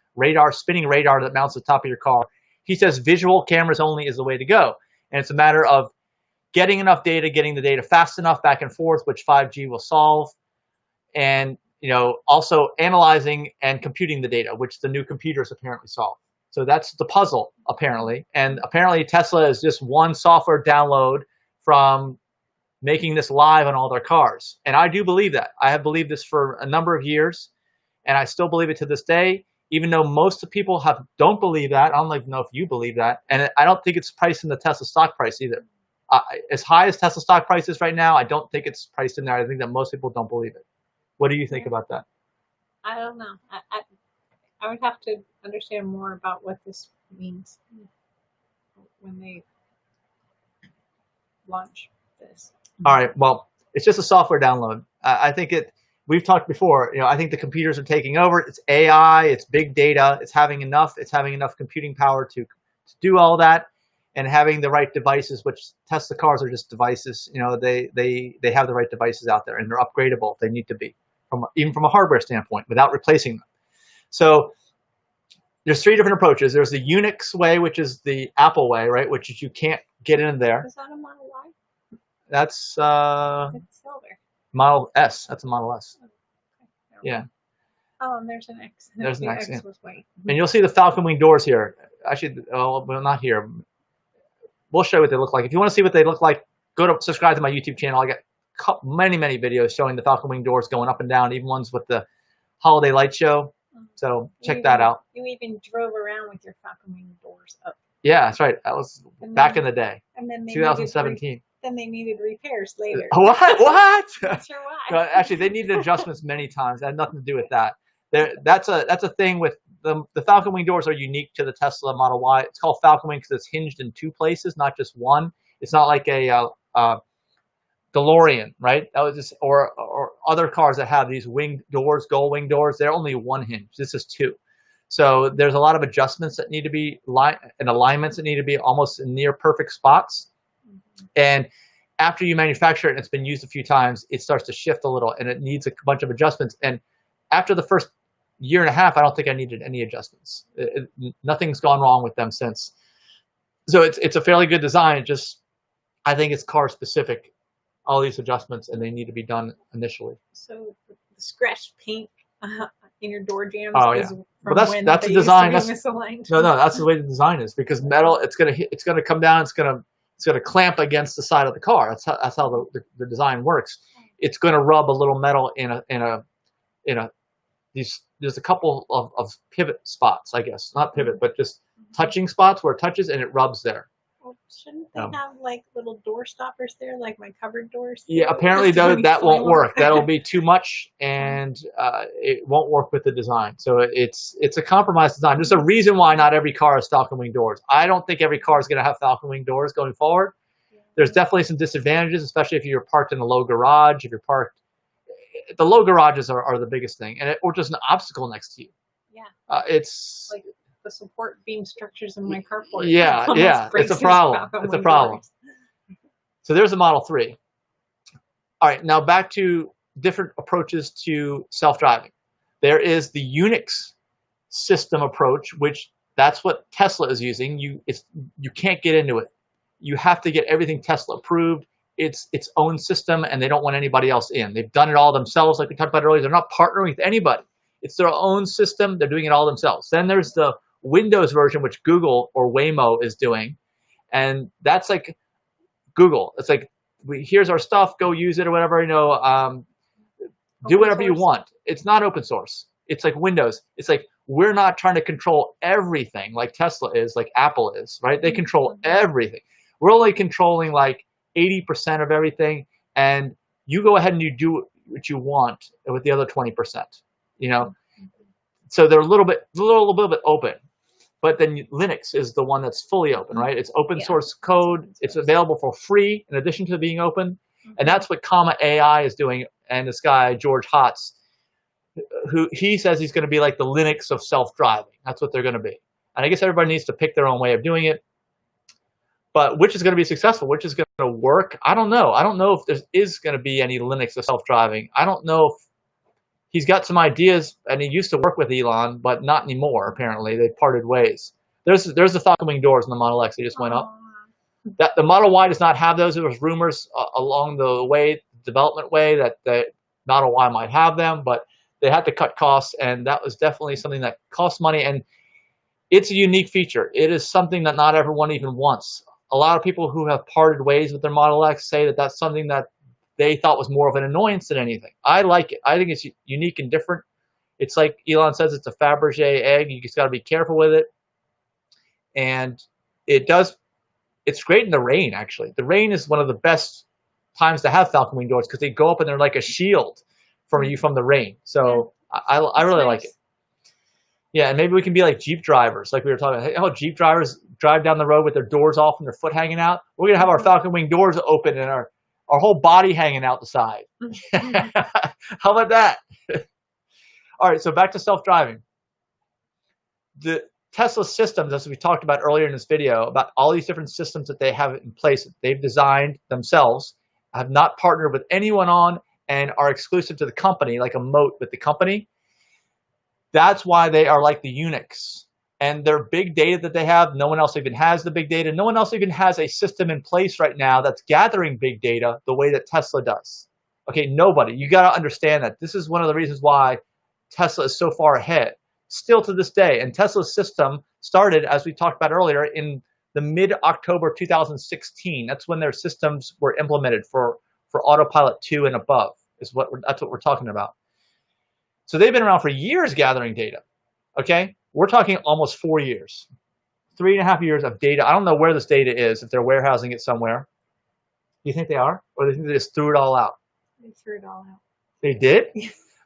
spinning radar that mounts at the top of your car. He says visual cameras only is the way to go. And it's a matter of getting enough data, getting the data fast enough back and forth, which 5G will solve, and also analyzing and computing the data, which the new computers apparently solve. So that's the puzzle, apparently. And apparently Tesla is just one software download from making this live on all their cars. And I do believe that. I have believed this for a number of years, and I still believe it to this day, even though most of the people don't believe that. I don't even know if you believe that. And I don't think it's priced in the Tesla stock price either. As high as Tesla stock price is right now, I don't think it's priced in there. I think that most people don't believe it. What do you think about that? I don't know. I would have to understand more about what this means when they launch this. All right. Well, it's just a software download. I think we've talked before, I think the computers are taking over. It's AI, it's big data, it's having enough computing power to do all that, and having the right devices, which Tesla cars are just devices. They have the right devices out there, and they're upgradable if they need to be, even from a hardware standpoint, without replacing them. So there's 3 different approaches. There's the Unix way, which is the Apple way, right? Which is you can't get in there. Is that a Model Y? That's It's silver. Model S. That's a Model S. Okay. Yeah. Oh, and there's an X. There's an the X, yeah. was white. And you'll see the Falcon Wing doors here. Actually, well, not here. We'll show you what they look like. If you want to see what they look like, go to subscribe to my YouTube channel. I got many videos showing the Falcon Wing doors going up and down, even ones with the holiday light show. So check that out. You even drove around with your Falcon Wing doors up. Yeah, that's right. That was back in the day. And then 2017. Then they needed repairs later. What? Not sure why. Actually, they needed adjustments many times. It had nothing to do with that. That's a thing with the Falcon Wing doors are unique to the Tesla Model Y. It's called Falcon Wing because it's hinged in 2 places, not just one. It's not like a DeLorean, right? That was just or other cars that have these wing doors, gull wing doors. They're only 1 hinge. This is 2. So there's a lot of adjustments that need to be and alignments that need to be almost in near perfect spots. And after you manufacture it and it's been used a few times, it starts to shift a little and it needs a bunch of adjustments. And after the first 1.5 years, I don't think I needed any adjustments. Nothing's gone wrong with them since. So it's a fairly good design. I think it's car specific, all these adjustments, and they need to be done initially. So the scratch paint in your door jambs is from that's the design. Misaligned. No, that's the way the design is, because metal, it's gonna come down, it's gonna clamp against the side of the car. That's how the design works. It's gonna rub a little metal there's a couple of pivot spots, I guess. Not pivot, but just touching spots where it touches and it rubs there. Well, shouldn't they have like little door stoppers there, like my cupboard doors? Yeah, apparently though that won't work. That'll be too much, and it won't work with the design. So it's a compromised design. There's a reason why not every car has Falcon Wing doors. I don't think every car is going to have Falcon Wing doors going forward. There's definitely some disadvantages, especially if you're parked in a low garage. If you're parked, the low garages are the biggest thing, or just an obstacle next to you. Yeah. It's like the support beam structures in my carport. Yeah, it's a problem. It's a problem. So there's the Model 3. All right, now back to different approaches to self-driving. There is the Unix system approach, which that's what Tesla is using. You can't get into it. You have to get everything Tesla approved. It's its own system, and they don't want anybody else in. They've done it all themselves, like we talked about earlier. They're not partnering with anybody. It's their own system. They're doing it all themselves. Then there's the Windows version, which Google or Waymo is doing, and that's like Google. It's like, here's our stuff, go use it or whatever. Do whatever you want. It's not open source. It's like Windows. It's like, we're not trying to control everything like Tesla is, like Apple is, right? They control everything. We're only controlling like 80% of everything, and you go ahead and you do what you want with the other 20%. So they're a little bit open. But then Linux is the one that's fully open, right? It's open source code. It's available for free in addition to being open. And that's what Comma AI is doing. And this guy, George Hotz, who he says he's going to be like the Linux of self-driving. That's what they're going to be. And I guess everybody needs to pick their own way of doing it. But which is going to be successful? Which is going to work? I don't know. I don't know if there is going to be any Linux of self-driving. I don't know if he's got some ideas, and he used to work with Elon, but not anymore, apparently. They parted ways. There's the Falcon Wing doors in the Model X. They just went up. The Model Y does not have those. There was rumors along the way, development way, that the Model Y might have them, but they had to cut costs, and that was definitely something that costs money, and it's a unique feature. It is something that not everyone even wants. A lot of people who have parted ways with their Model X say that that's something that they thought was more of an annoyance than anything. I like it. I think it's unique and different. It's like Elon says, it's a Fabergé egg. You just got to be careful with it. And it's great in the rain, actually. The rain is one of the best times to have Falcon Wing doors because they go up and they're like a shield from you from the rain. So I really like it. Yeah, and maybe we can be like Jeep drivers, like we were talking about. Hey, oh, Jeep drivers drive down the road with their doors off and their foot hanging out. We're gonna have our Falcon Wing doors open and our whole body hanging out the side. How about that? All right, so back to self-driving. The Tesla systems, as we talked about earlier in this video, about all these different systems that they have in place that they've designed themselves, have not partnered with anyone on, and are exclusive to the company, like a moat with the company. That's why they are like the Unix. And their big data that they have, no one else even has the big data. No one else even has a system in place right now that's gathering big data the way that Tesla does. Okay, nobody. You got to understand that. This is one of the reasons why Tesla is so far ahead, still to this day. And Tesla's system started, as we talked about earlier, in the mid-October 2016. That's when their systems were implemented for Autopilot 2 and above. That's what we're talking about. So they've been around for years gathering data, okay? We're talking almost 4 years, 3.5 years of data. I don't know where this data is, if they're warehousing it somewhere. Do you think they are? Or do you think they just threw it all out? They threw it all out. They did?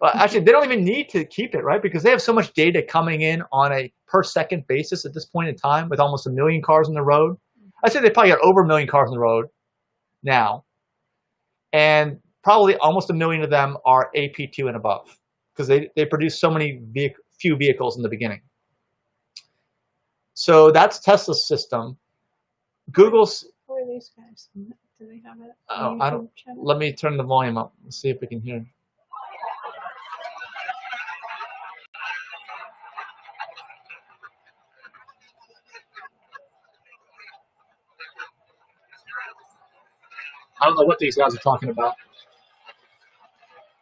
Well, actually, they don't even need to keep it, right? Because they have so much data coming in on a per second basis at this point in time with almost 1 million cars on the road. I'd say they probably got over 1 million cars on the road now. And probably almost 1 million of them are AP2 and above, because they produce so many few vehicles in the beginning. So that's Tesla's system. Google's. Who are these guys? Do they have it? Oh, I don't. Let me turn the volume up. Let's see if we can hear. I don't know what these guys are talking about.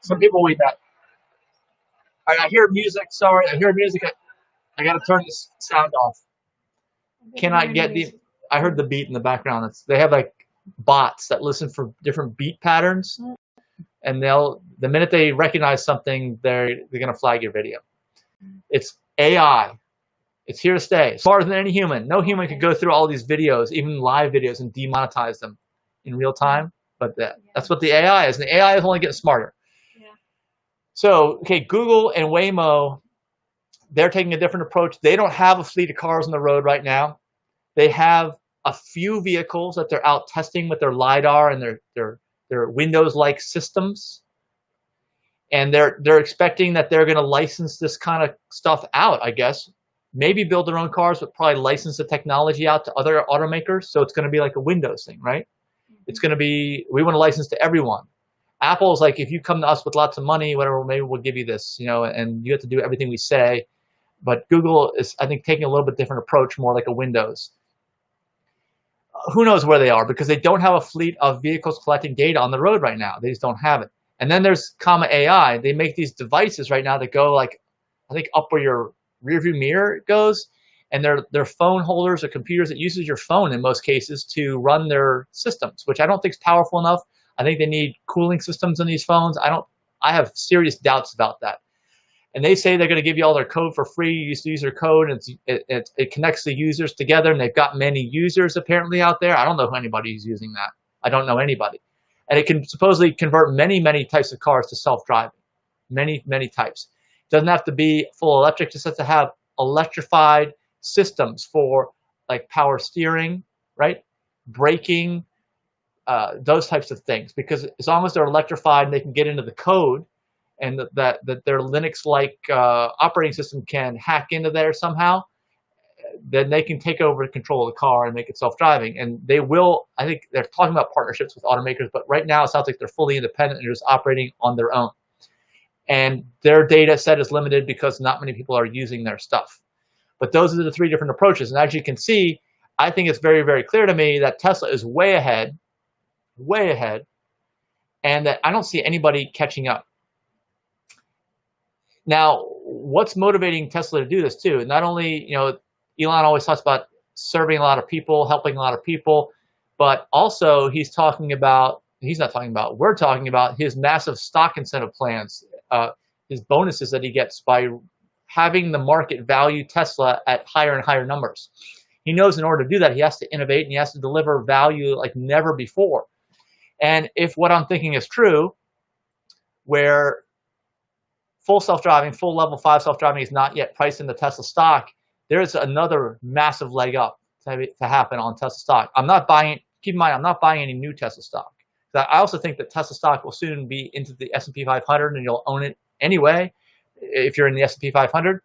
Some people read that. All right, I hear music. Sorry, I hear music. I got to turn this sound off. Cannot get the. I heard the beat in the background. They have like bots that listen for different beat patterns, and the minute they recognize something, they're gonna flag your video. It's AI. It's here to stay. Smarter than any human. No human could go through all these videos, even live videos, and demonetize them in real time. But that's what the AI is. And the AI is only getting smarter. Yeah. So, okay, Google and Waymo, they're taking a different approach. They don't have a fleet of cars on the road right now. They have a few vehicles that they're out testing with their LiDAR and their Windows-like systems. And they're expecting that they're going to license this kind of stuff out, I guess. Maybe build their own cars, but probably license the technology out to other automakers. So it's going to be like a Windows thing, right? It's going to be, we want to license to everyone. Apple's like, if you come to us with lots of money, whatever, maybe we'll give you this, and you have to do everything we say. But Google is, I think, taking a little bit different approach, more like a Windows. Who knows where they are, because they don't have a fleet of vehicles collecting data on the road right now. They just don't have it. And then there's Comma AI. They make these devices right now that go like, I think up where your rear view mirror goes, and they're phone holders or computers that uses your phone in most cases to run their systems, which I don't think is powerful enough. I think they need cooling systems on these phones. I have serious doubts about that. And they say they're going to give you all their code for free. You use their code, and it connects the users together, and they've got many users apparently out there. I don't know who anybody is using that. I don't know anybody. And it can supposedly convert many, many types of cars to self-driving. Many, many types. It doesn't have to be full electric. It just has to have electrified systems for like power steering, right? Braking, those types of things. Because as long as they're electrified and they can get into the code, and that their Linux-like operating system can hack into there somehow, then they can take over control of the car and make it self-driving. And they will, I think they're talking about partnerships with automakers, but right now it sounds like they're fully independent and just operating on their own. And their data set is limited because not many people are using their stuff. But those are the three different approaches. And as you can see, I think it's very, very clear to me that Tesla is way ahead, and that I don't see anybody catching up. Now, what's motivating Tesla to do this too? Not only, Elon always talks about serving a lot of people, helping a lot of people, but also we're talking about his massive stock incentive plans, his bonuses that he gets by having the market value Tesla at higher and higher numbers. He knows in order to do that, he has to innovate and he has to deliver value like never before. And if what I'm thinking is true, where full self-driving, full level 5 self-driving is not yet priced in the Tesla stock, there's another massive leg up to happen on Tesla stock. I'm not buying, keep in mind, I'm not buying any new Tesla stock. I also think that Tesla stock will soon be into the S&P 500 and you'll own it anyway if you're in the S&P 500.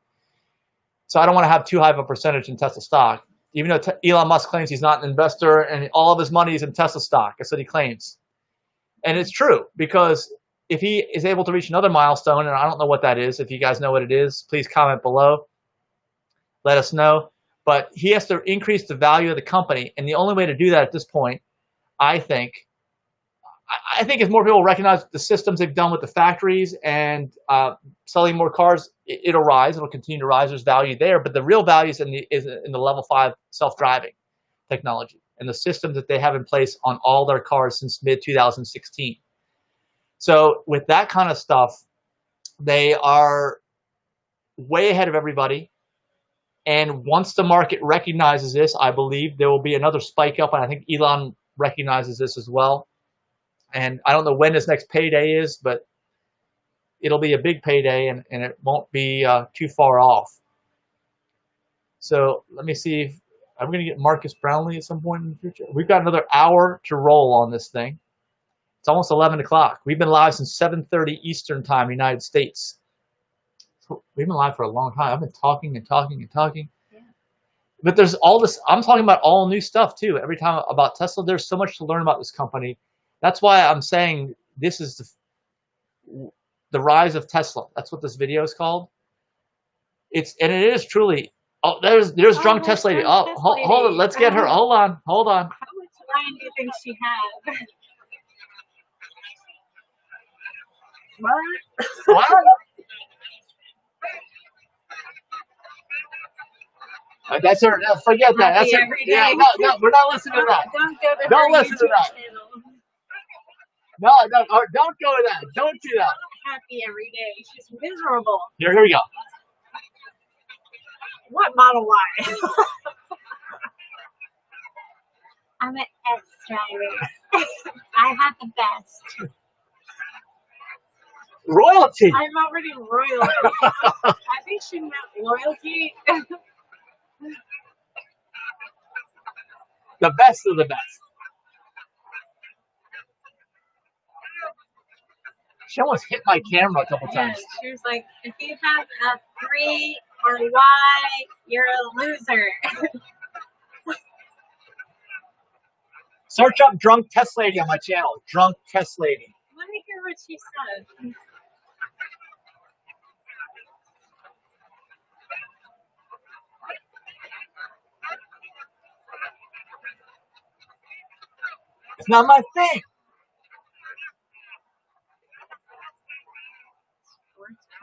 So I don't want to have too high of a percentage in Tesla stock, even though Elon Musk claims he's not an investor and all of his money is in Tesla stock. That's what he claims. And it's true, because if he is able to reach another milestone, and I don't know what that is, if you guys know what it is, please comment below. Let us know. But he has to increase the value of the company. And the only way to do that at this point, I think if more people recognize the systems they've done with the factories and selling more cars, it'll rise. It'll continue to rise. There's value there. But the real value is in the level 5 self-driving technology and the systems that they have in place on all their cars since mid-2016. So with that kind of stuff, they are way ahead of everybody. And once the market recognizes this, I believe there will be another spike up. And I think Elon recognizes this as well. And I don't know when his next payday is, but it'll be a big payday, and it won't be too far off. So let me see if I'm going to get Marcus Brownlee at some point in the future. We've got another hour to roll on this thing. It's almost 11 o'clock. We've been live since 7:30 Eastern Time, United States. We've been live for a long time. I've been talking and talking and talking. Yeah. But there's all this. I'm talking about all new stuff, too. Every time about Tesla, there's so much to learn about this company. That's why I'm saying this is the rise of Tesla. That's what this video is called. And it is truly. Oh, there's drunk Tesla lady. Oh, hold on. Let's get her. Hold on. How much wine do you think she had? What? That's her. Forget that. That's her. Yeah, no, we're not listening to that. Don't listen to that. No, don't go to that. Don't do that. Happy every day. She's miserable. Here we go. What Model Y? I'm an S driver. I have the best. Royalty. I'm already royalty. I think she meant loyalty. The best of the best. She almost hit my camera a couple times. She was like, if you have a 3 or Y, you're a loser. Search up Drunk Test Lady on my channel. Drunk Test Lady. Let me hear what she said. It's not my thing.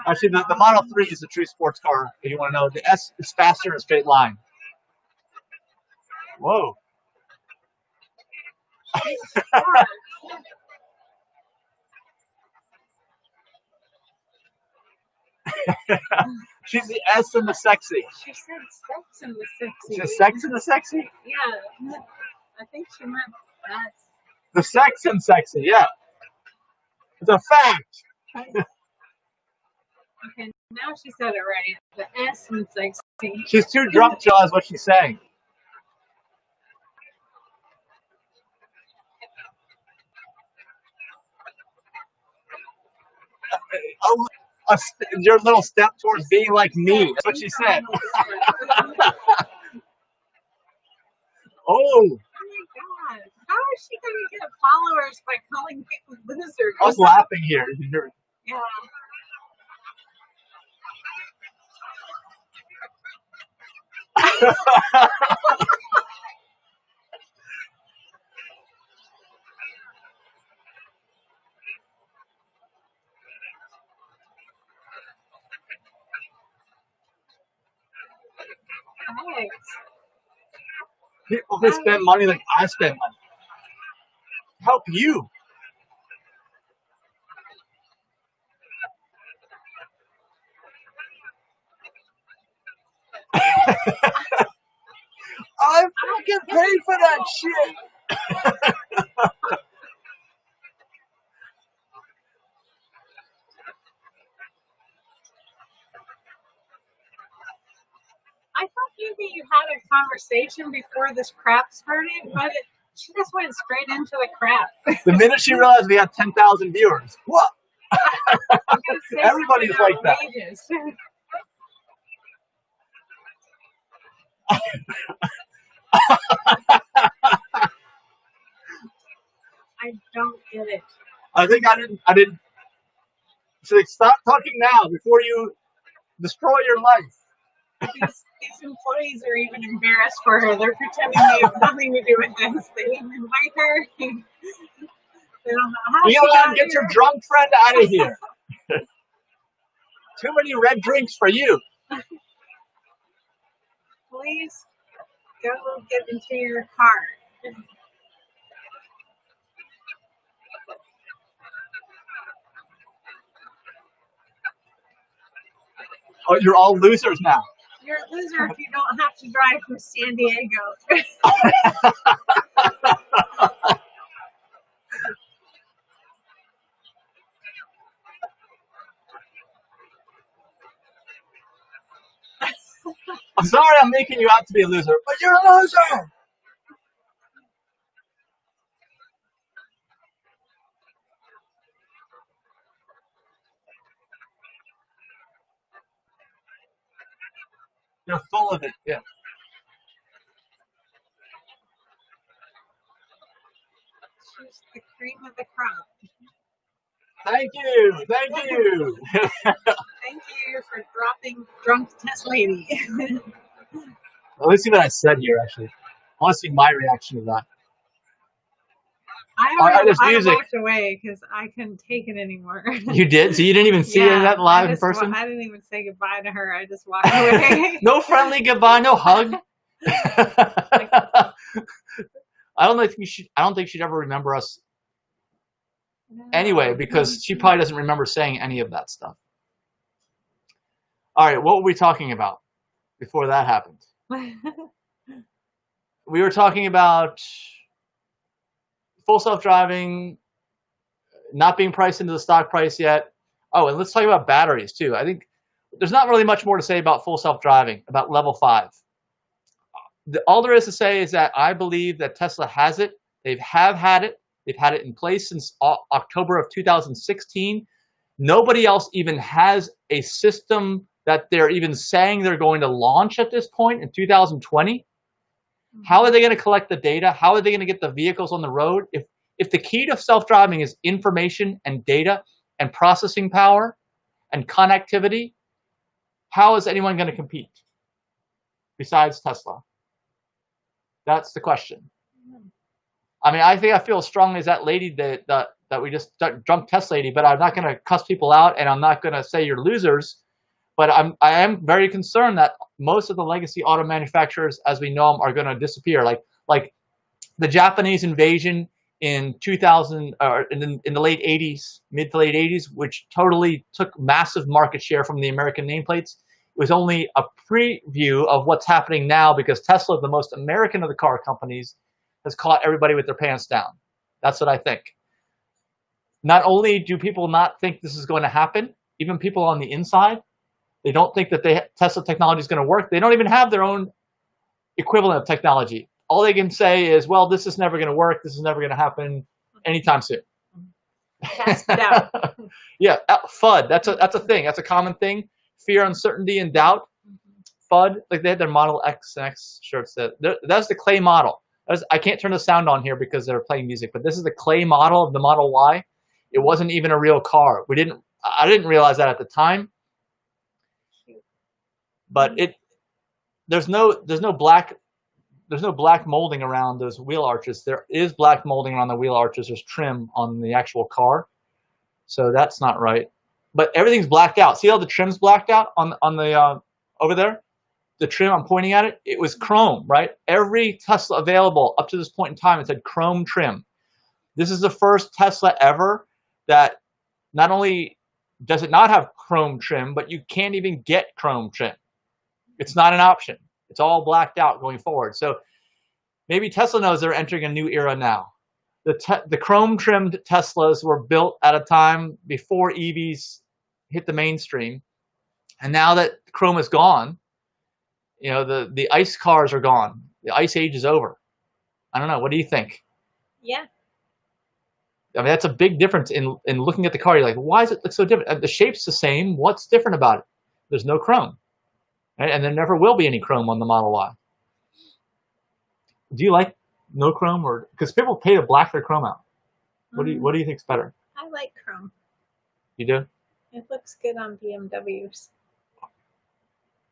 Actually, the Model 3 is a true sports car, if you want to know. The S is faster in a straight line. Whoa. She's the S and the sexy. She said sex and the sexy. She's sex and the sexy? Yeah. I think she meant that. The sex and sexy, yeah. It's a fact. Okay, now she said it right. The S and sexy. She's too drunk to realize what she's saying. Your little step towards being like me. That's what she said. Oh. Oh my God. How is she going to get followers by calling people losers? I was laughing here. Yeah. Thanks. People who spend money like I spend money. Help you. I fucking paid for that shit. maybe you had a conversation before this crap started, but she just went straight into the crap. The minute she realized we had 10,000 viewers, what? Everybody's like that. I don't get it. I think I didn't. So stop talking now before you destroy your life. These employees are even embarrassed for her. They're pretending they have nothing to do with this. They didn't invite her. They don't know how she Elon, got get your here. drunk friend out of here. Too many red drinks for you. Please go get into your car. Oh, you're all losers now. You're a loser if you don't have to drive from San Diego. I'm sorry I'm making you out to be a loser, but you're a loser. You're full of it. Yeah. She's the cream of the crop. Thank you. Thank you. Thank you for dropping drunk test lady. Let me see what I said here, actually. I want to see my reaction to that. I music. walked away because I couldn't take it anymore. You did? So you didn't even see that live in person? I didn't even say goodbye to her. I just walked away. No friendly goodbye, no hug. I don't think she'd ever remember us anyway, because she probably doesn't remember saying any of that stuff. All right, what were we talking about before that happened? We were talking about full self-driving, not being priced into the stock price yet. Oh, and let's talk about batteries too. I think there's not really much more to say about full self-driving, about level 5. All there is to say is that I believe that Tesla has it. They have had it. They've had it in place since October of 2016. Nobody else even has a system that they're even saying they're going to launch at this point in 2020. How are they going to collect the data? How are they going to get the vehicles on the road? If the key to self-driving is information and data and processing power and connectivity, how is anyone going to compete besides Tesla? That's the question. I mean, I think I feel as strongly as that lady that we just drunk test lady, but I'm not going to cuss people out, and I'm not going to say you're losers. But I am very concerned that most of the legacy auto manufacturers, as we know them, are going to disappear. Like the Japanese invasion in 2000, or in the late 80s, mid to late 80s, which totally took massive market share from the American nameplates. It was only a preview of what's happening now, because Tesla, the most American of the car companies, has caught everybody with their pants down. That's what I think. Not only do people not think this is going to happen, even people on the inside, they don't think that Tesla technology is going to work. They don't even have their own equivalent of technology. All they can say is, well, this is never going to work. This is never going to happen anytime soon. Test it out. Yeah, FUD. That's a thing. That's a common thing. Fear, uncertainty, and doubt. FUD. Like they had their Model X and X shirts. That's the clay model. I can't turn the sound on here because they're playing music, but this is the clay model of the Model Y. It wasn't even a real car. I didn't realize that at the time. But there's no black molding around those wheel arches. There is black molding around the wheel arches. There's trim on the actual car, so that's not right. But everything's blacked out. See how the trim's blacked out on the over there? The trim, I'm pointing at it. It was chrome, right? Every Tesla available up to this point in time, it said chrome trim. This is the first Tesla ever that not only does it not have chrome trim, but you can't even get chrome trim. It's not an option. It's all blacked out going forward. So maybe Tesla knows they're entering a new era now. The chrome-trimmed Teslas were built at a time before EVs hit the mainstream. And now that chrome is gone, You know, the ICE cars are gone. The ICE age is over. I don't know. What do you think? Yeah. I mean, that's a big difference in looking at the car. You're like, why does it look so different? The shape's the same. What's different about it? There's no chrome, right? And there never will be any chrome on the Model Y. Do you like no chrome, or because people pay to black their chrome out? What do you think's better? I like chrome. You do? It looks good on BMWs.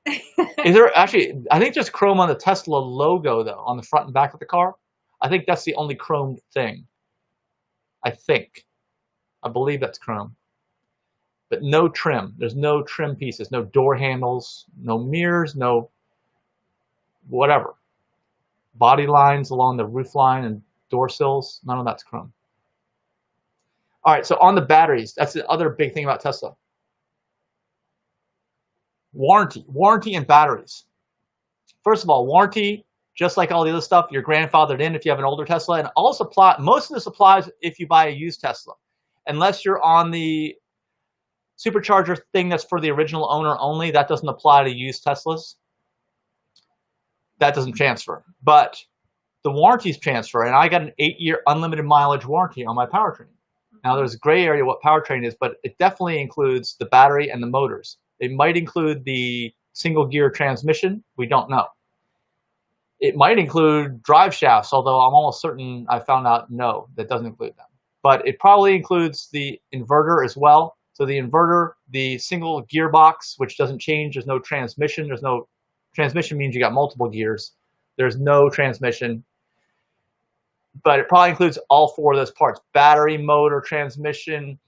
Is there actually? I think there's chrome on the Tesla logo though, on the front and back of the car. I think that's the only chrome thing. I believe that's chrome. But no trim. There's no trim pieces, no door handles, no mirrors, no whatever. Body lines along the roof line and door sills, none of that's chrome. All right, so on the batteries, that's the other big thing about Tesla. Warranty and batteries. First of all, warranty, just like all the other stuff, you're grandfathered in if you have an older Tesla, and also most of this applies if you buy a used Tesla, unless you're on the supercharger thing that's for the original owner only. That doesn't apply to used Teslas. That doesn't transfer, but the warranties transfer, and I got an 8-year unlimited mileage warranty on my powertrain. Now there's a gray area what powertrain is, but it definitely includes the battery and the motors. It might include the single gear transmission. We don't know. It might include drive shafts, although I'm almost certain I found out no, that doesn't include them. But it probably includes the inverter as well. So the inverter, the single gearbox, which doesn't change. There's no transmission. There's no transmission means you got multiple gears. There's no transmission. But it probably includes all 4 of those parts: battery, motor, transmission,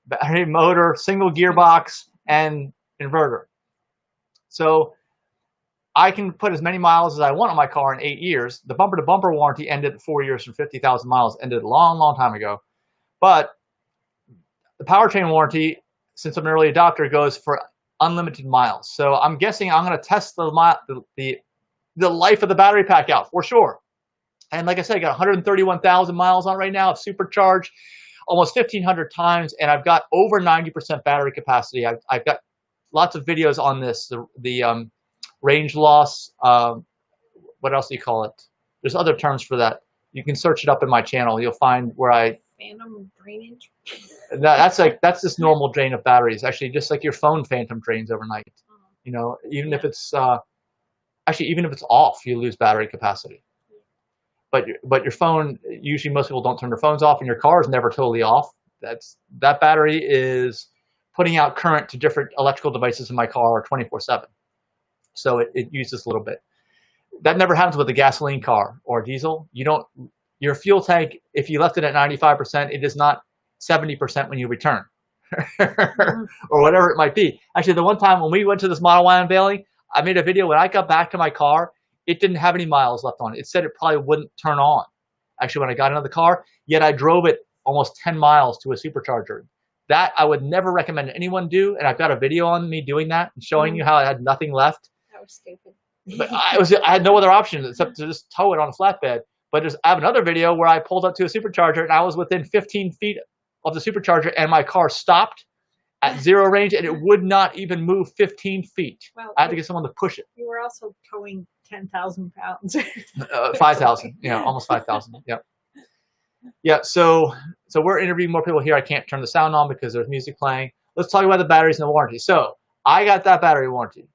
battery, motor, single gearbox, and inverter. So I can put as many miles as I want on my car in 8 years. The bumper-to-bumper warranty ended at 4 years from 50,000 miles, ended a long, long time ago. But the powertrain warranty, since I'm an early adopter, goes for unlimited miles. So I'm guessing I'm going to test the life of the battery pack out for sure. And like I said, I got 131,000 miles on right now. I've supercharged almost 1,500 times, and I've got over 90% battery capacity. I've got lots of videos on this. The range loss. What else do you call it? There's other terms for that. You can search it up in my channel. You'll find where I. Phantom drainage. That's just normal drain of batteries. Actually, just like your phone phantom drains overnight. You know, even if it's even if it's off, you lose battery capacity. But your phone, usually most people don't turn their phones off, and your car is never totally off. That battery is putting out current to different electrical devices in my car 24/7. So it uses a little bit. That never happens with a gasoline car or diesel. Your fuel tank, if you left it at 95%, it is not 70% when you return, or whatever it might be. Actually, the one time when we went to this Model Y unveiling, I made a video. When I got back to my car, it didn't have any miles left on it. It said it probably wouldn't turn on, actually, when I got into the car. Yet I drove it almost 10 miles to a supercharger. That I would never recommend anyone do, and I've got a video on me doing that and showing you how I had nothing left. That was stupid. But I had no other option except to just tow it on a flatbed. But I have another video where I pulled up to a supercharger, and I was within 15 feet of the supercharger, and my car stopped at 0 range, and it would not even move 15 feet. Well, I had to get someone to push it. You were also towing 10,000 pounds. 5,000, almost 5,000. Yep. Yeah. So we're interviewing more people here. I can't turn the sound on because there's music playing. Let's talk about the batteries and the warranty. So I got that battery warranty,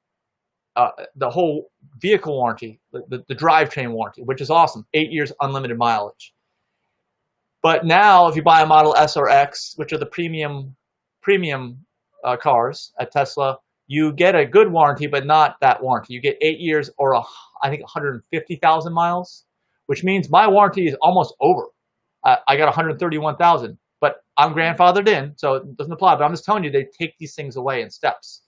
the whole vehicle warranty, the drivetrain warranty, which is awesome. 8 years unlimited mileage. But now, if you buy a Model S or X, which are the premium cars at Tesla, you get a good warranty, but not that warranty. You get 8 years or I think 150,000 miles, which means my warranty is almost over. I got 131,000, but I'm grandfathered in, so it doesn't apply. But I'm just telling you, they take these things away in steps.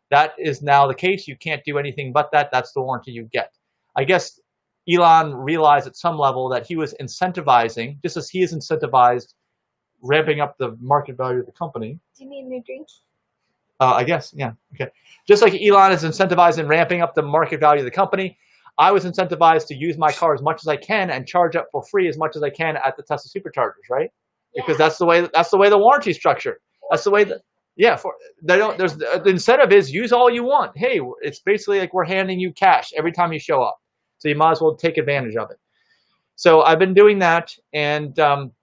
That is now the case. You can't do anything but that. That's the warranty you get. I guess Elon realized at some level that he was incentivizing, just as he is incentivized, ramping up the market value of the company. Do you need a new drink? I guess, yeah. Okay. Just like Elon is incentivized in ramping up the market value of the company, I was incentivized to use my car as much as I can and charge up for free as much as I can at the Tesla superchargers, right? Yeah. Because that's the way the warranty is structured. That's the way that. Yeah, they don't. There's the incentive is use all you want. Hey, it's basically like we're handing you cash every time you show up, so you might as well take advantage of it. So I've been doing that, and the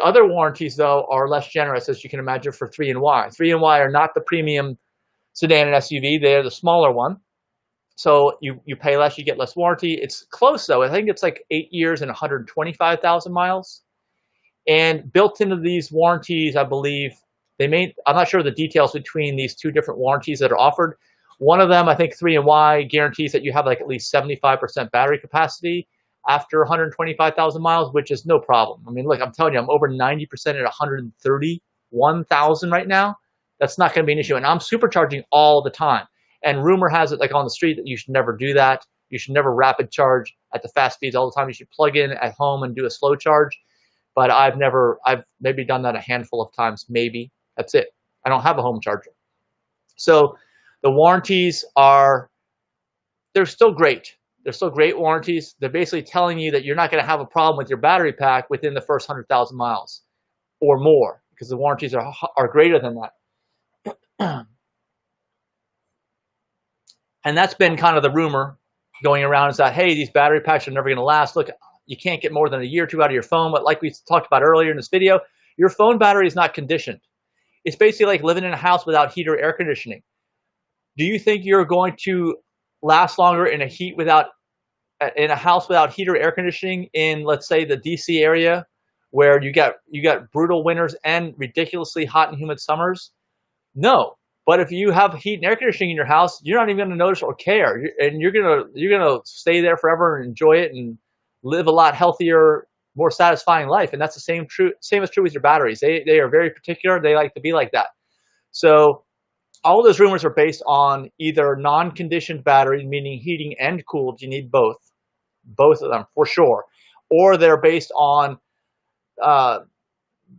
other warranties though are less generous, as you can imagine, for 3 and Y. 3 and Y are not the premium sedan and SUV; they're the smaller one. So you pay less, you get less warranty. It's close though. I think it's like 8 years and 125,000 miles. And built into these warranties, I believe, I'm not sure the details between these two different warranties that are offered. One of them, I think 3 and Y, guarantees that you have like at least 75% battery capacity after 125,000 miles, which is no problem. I mean, look, I'm telling you, I'm over 90% at 131,000 right now. That's not going to be an issue. And I'm supercharging all the time. And rumor has it, like on the street, that you should never do that. You should never rapid charge at the fast speeds all the time. You should plug in at home and do a slow charge. But I've maybe done that a handful of times, maybe. That's it. I don't have a home charger. So the warranties they're still great. They're still great warranties. They're basically telling you that you're not going to have a problem with your battery pack within the first 100,000 miles or more, because the warranties are greater than that. And that's been kind of the rumor going around, is that, hey, these battery packs are never going to last. Look, you can't get more than a year or two out of your phone. But like we talked about earlier in this video, your phone battery is not conditioned. It's basically like living in a house without heat or air conditioning. Do you think you're going to last longer in a house without heat or air conditioning in, let's say, the DC area, where you got brutal winters and ridiculously hot and humid summers? No. But if you have heat and air conditioning in your house, you're not even going to notice or care, and you're gonna stay there forever and enjoy it and live a lot healthier, more satisfying life. And that's the same is true with your batteries. They are very particular. They like to be like that. So all of those rumors are based on either non-conditioned battery, meaning heating and cooled. You need both of them for sure, or they're based on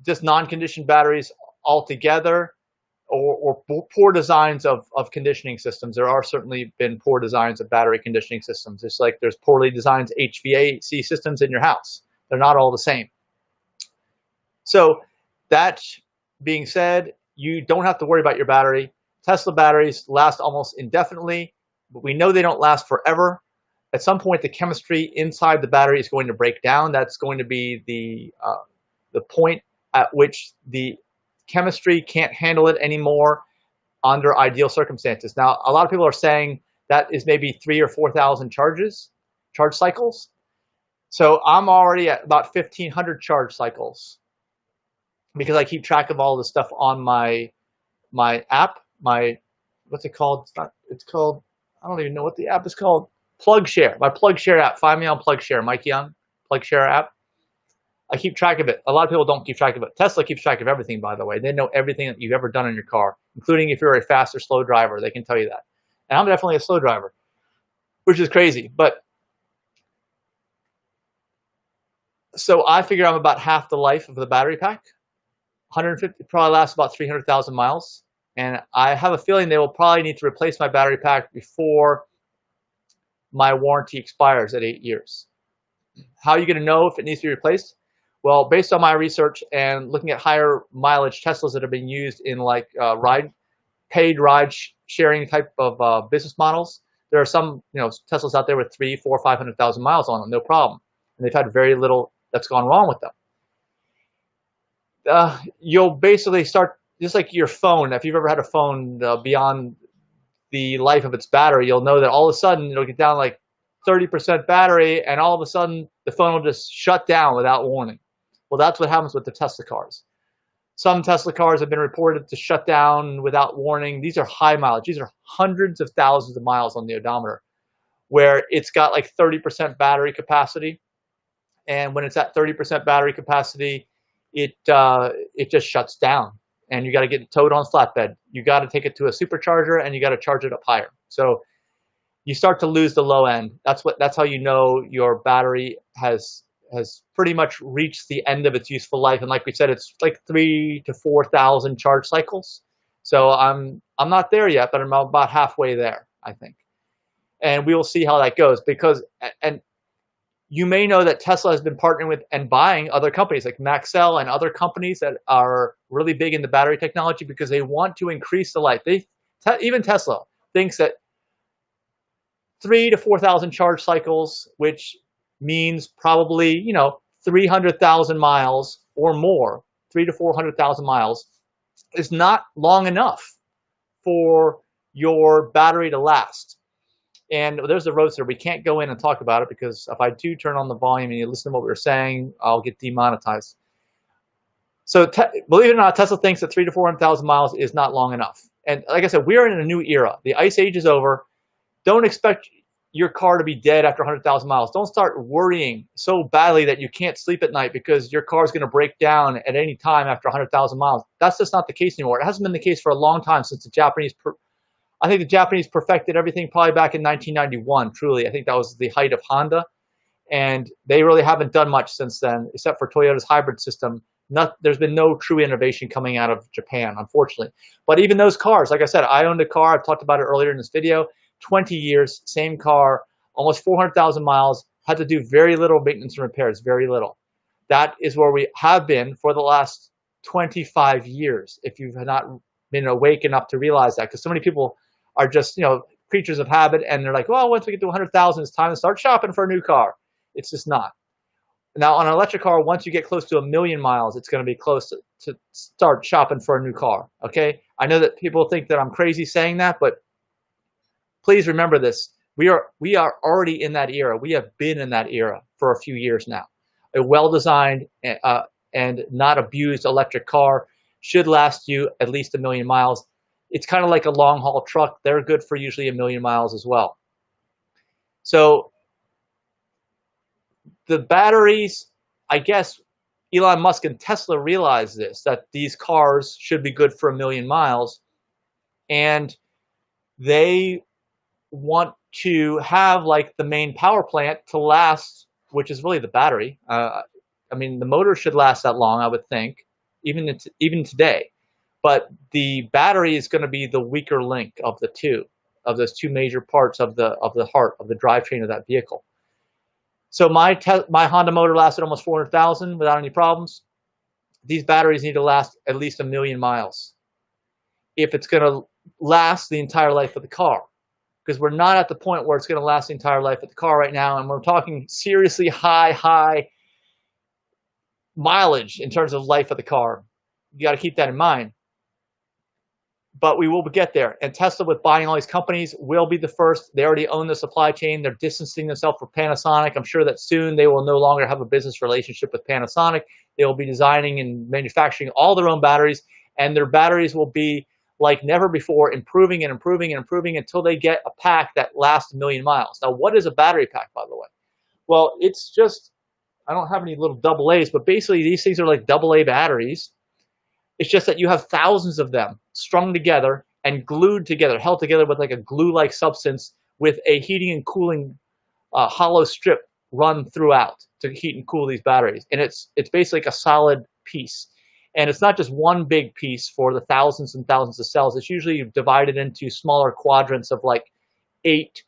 just non-conditioned batteries altogether, or poor designs of conditioning systems. There are certainly been poor designs of battery conditioning systems. It's like there's poorly designed HVAC systems in your house. They're not all the same. So that being said, you don't have to worry about your battery. Tesla batteries last almost indefinitely, but we know they don't last forever. At some point, the chemistry inside the battery is going to break down. That's going to be the point at which the chemistry can't handle it anymore under ideal circumstances. Now, a lot of people are saying that is maybe 3,000 or 4,000 charge cycles. So I'm already at about 1,500 charge cycles, because I keep track of all the stuff on my app. What's it called? It's called, I don't even know what the app is called. PlugShare. My PlugShare app. Find me on PlugShare. Mike Young, PlugShare app. I keep track of it. A lot of people don't keep track of it. Tesla keeps track of everything, by the way. They know everything that you've ever done in your car, including if you're a fast or slow driver. They can tell you that. And I'm definitely a slow driver, which is crazy. But so I figure I'm about half the life of the battery pack. 150 probably lasts about 300,000 miles. And I have a feeling they will probably need to replace my battery pack before my warranty expires at 8 years. How are you going to know if it needs to be replaced? Well, based on my research and looking at higher mileage Teslas that have been used in like paid ride sharing type of business models, there are some Teslas out there with 300,000, 400,000, 500,000 miles on them, no problem, and they've had very little that's gone wrong with them. You'll basically start just like your phone. If you've ever had a phone beyond the life of its battery, you'll know that all of a sudden it'll get down like 30% battery, and all of a sudden the phone will just shut down without warning. Well, that's what happens with the Tesla cars. Some Tesla cars have been reported to shut down without warning. These are high mileage. These are hundreds of thousands of miles on the odometer, where it's got like 30% battery capacity. And when it's at 30% battery capacity, it just shuts down. And you got to get it towed on flatbed. You got to take it to a supercharger, and you got to charge it up higher. So you start to lose the low end. That's how you know your battery has pretty much reached the end of its useful life. And like we said, it's like 3,000 to 4,000 charge cycles. So I'm not there yet, but I'm about halfway there, I think. And we will see how that goes, because and you may know that Tesla has been partnering with and buying other companies like Maxell and other companies that are really big in the battery technology because they want to increase the life. Even Tesla thinks that 3,000 to 4,000 charge cycles, which means probably 300,000 miles or more, 300,000 to 400,000 miles, is not long enough for your battery to last. And there's the roadster. We can't go in and talk about it because if I do turn on the volume and you listen to what we were saying, I'll get demonetized. So believe it or not, Tesla thinks that 300,000 to 400,000 miles is not long enough. And like I said, we are in a new era. The ice age is over. Don't expect your car to be dead after 100,000 miles. Don't start worrying so badly that you can't sleep at night because your car is going to break down at any time after 100,000 miles. That's just not the case anymore. It hasn't been the case for a long time since the Japanese. I think the Japanese perfected everything probably back in 1991, truly. I think that was the height of Honda. And they really haven't done much since then, except for Toyota's hybrid system. There's been no true innovation coming out of Japan, unfortunately. But even those cars, like I said, I owned a car. I've talked about it earlier in this video. 20 years, same car, almost 400,000 miles, had to do very little maintenance and repairs, very little. That is where we have been for the last 25 years, if you've not been awake enough to realize that. Because so many people are just, creatures of habit, and they're like, well, once we get to 100,000, it's time to start shopping for a new car. It's just not. Now, on an electric car, once you get close to 1,000,000 miles, it's going to be close to start shopping for a new car, okay? I know that people think that I'm crazy saying that, but please remember this. We are already in that era. We have been in that era for a few years now. A well-designed and not abused electric car should last you at least 1,000,000 miles. It's kind of like a long-haul truck. They're good for usually 1,000,000 miles as well. So the batteries, I guess Elon Musk and Tesla realize this, that these cars should be good for 1,000,000 miles. And they want to have like the main power plant to last, which is really the battery. I mean, the motor should last that long, I would think, even today. But the battery is going to be the weaker link of those two major parts of the heart of the drivetrain of that vehicle. So my Honda motor lasted almost 400,000 without any problems. These batteries need to last at least 1,000,000 miles if it's going to last the entire life of the car. Because we're not at the point where it's going to last the entire life of the car right now, and we're talking seriously high mileage in terms of life of the car. You got to keep that in mind. But we will get there. And Tesla, with buying all these companies, will be the first. They already own the supply chain. They're distancing themselves from Panasonic. I'm sure that soon they will no longer have a business relationship with Panasonic. They will be designing and manufacturing all their own batteries, and their batteries will be like never before, improving and improving and improving until they get a pack that lasts 1,000,000 miles. Now, what is a battery pack, by the way? Well, it's just, I don't have any little double A's, but basically these things are like double A batteries. It's just that you have thousands of them strung together and glued together, held together with like a glue-like substance with a heating and cooling hollow strip run throughout to heat and cool these batteries. And it's basically like a solid piece. And it's not just one big piece for the thousands and thousands of cells. It's usually divided into smaller quadrants of like 8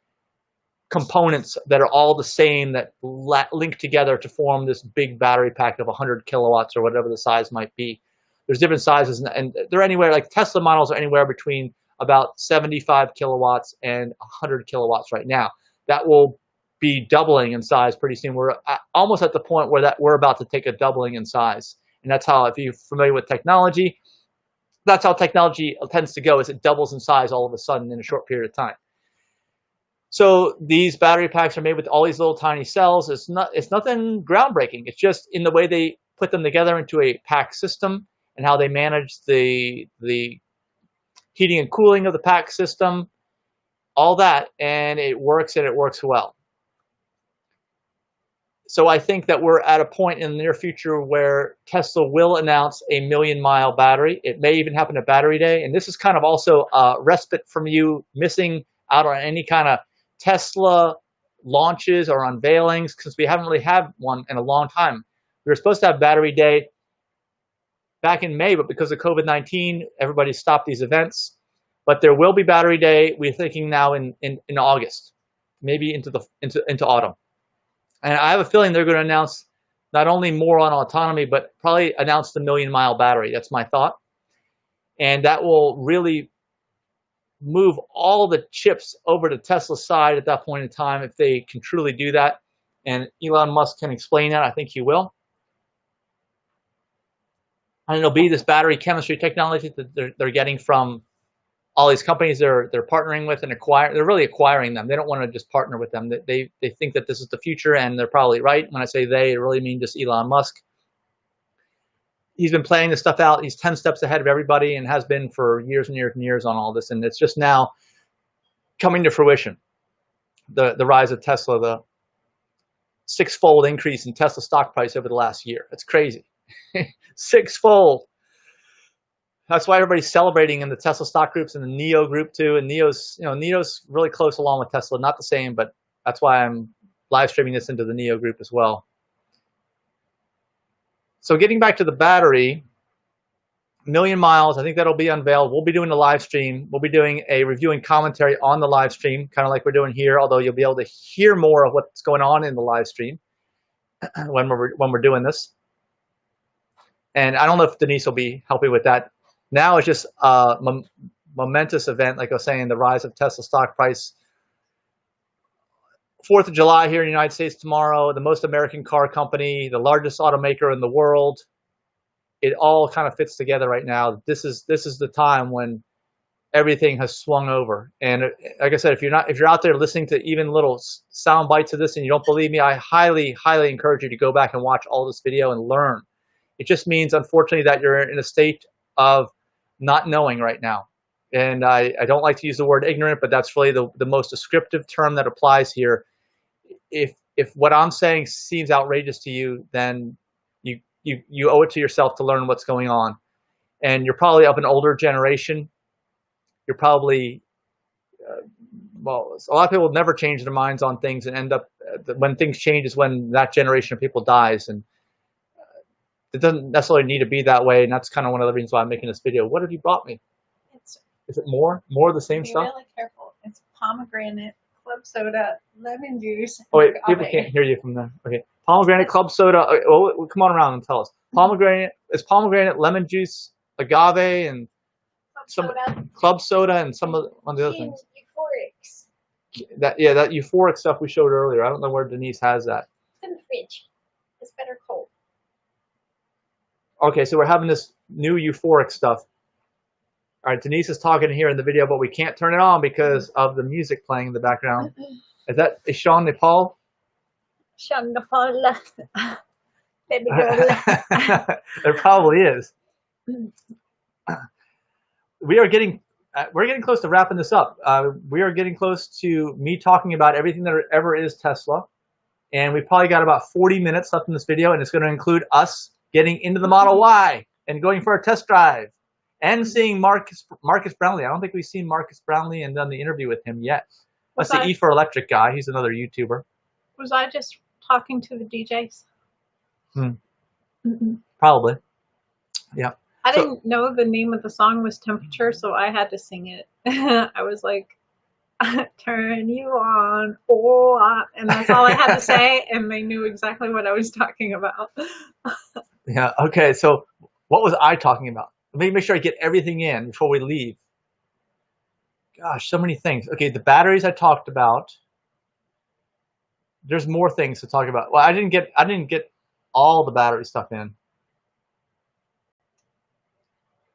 components that are all the same that link together to form this big battery pack of 100 kilowatts or whatever the size might be. There's different sizes, and they're anywhere, like Tesla models are anywhere between about 75 kilowatts and 100 kilowatts right now. That will be doubling in size pretty soon. We're almost at the point where we're about to take a doubling in size. And that's how, if you're familiar with technology, that's how technology tends to go, is it doubles in size all of a sudden in a short period of time. So these battery packs are made with all these little tiny cells. It's nothing groundbreaking. It's just in the way they put them together into a pack system and how they manage the heating and cooling of the pack system, all that, and it works, and it works well. So I think that we're at a point in the near future where Tesla will announce a 1,000,000-mile battery. It may even happen at Battery Day. And this is kind of also a respite from you missing out on any kind of Tesla launches or unveilings, because we haven't really had one in a long time. We were supposed to have Battery Day back in May, but because of COVID-19, everybody stopped these events. But there will be Battery Day, we're thinking now in August, maybe into autumn. And I have a feeling they're going to announce not only more on autonomy, but probably announce the 1,000,000-mile battery. That's my thought. And that will really move all the chips over to Tesla's side at that point in time if they can truly do that. And Elon Musk can explain that. I think he will. And it'll be this battery chemistry technology that they're getting from all these companies they're partnering with and acquire. They're really acquiring them. They don't want to just partner with them. They think that this is the future, and they're probably right. When I say they, I really mean just Elon Musk. He's been playing this stuff out. He's 10 steps ahead of everybody and has been for years and years and years on all this. And it's just now coming to fruition. The rise of Tesla, the 6-fold increase in Tesla stock price over the last year. That's crazy. 6-fold. That's why everybody's celebrating in the Tesla stock groups and the NIO group too. And NIO's really close along with Tesla. Not the same, but that's why I'm live streaming this into the NIO group as well. So getting back to the battery, 1,000,000 miles, I think that'll be unveiled. We'll be doing a live stream. We'll be doing a review and commentary on the live stream, kind of like we're doing here, although you'll be able to hear more of what's going on in the live stream when we're doing this. And I don't know if Denise will be helping with that. Now it's just a momentous event, like I was saying, the rise of Tesla stock price. 4th of July here in the United States tomorrow, the most American car company, the largest automaker in the world. It all kind of fits together right now. This is the time when everything has swung over. And like I said, if you're out there listening to even little sound bites of this and you don't believe me, I highly, highly encourage you to go back and watch all this video and learn. It just means, unfortunately, that you're in a state of not knowing right now. And I don't like to use the word ignorant, but that's really the most descriptive term that applies here. If what I'm saying seems outrageous to you, then you owe it to yourself to learn what's going on. And you're probably of an older generation. You're probably, well, a lot of people never change their minds on things and end up, when things change is when that generation of people dies. And it doesn't necessarily need to be that way. And that's kind of one of the reasons why I'm making this video. What have you brought me? Is it more of the same stuff? Be really careful. It's pomegranate, club soda, lemon juice. Oh wait, people can't hear you from there. Okay, pomegranate, club soda. Well, come on around and tell us. Pomegranate is pomegranate, lemon juice, agave, and club soda, and some of the other things. Euphorics. That euphoric stuff we showed earlier. I don't know where Denise has that. It's in the fridge. It's better cold. Okay, so we're having this new euphoric stuff. All right, Denise is talking here in the video, but we can't turn it on because of the music playing in the background. Is Sean Nepal? Sean Nepal. Baby girl. It probably is. We're getting close to wrapping this up. We are getting close to me talking about everything that ever is Tesla. And we've probably got about 40 minutes left in this video, and it's going to include us getting into the Model Y and going for a test drive. And seeing Marcus Brownlee. I don't think we've seen Marcus Brownlee and done the interview with him yet. That's the E for Electric guy. He's another YouTuber. Was I just talking to the DJs? Probably. Yeah. I didn't know the name of the song was Temperature, so I had to sing it. I was like, turn you on, and that's all I had to say, and they knew exactly what I was talking about. Yeah. Okay. So what was I talking about? Let me make sure I get everything in before we leave. Gosh, so many things. Okay, the batteries I talked about. There's more things to talk about. Well, I didn't get all the battery stuff in.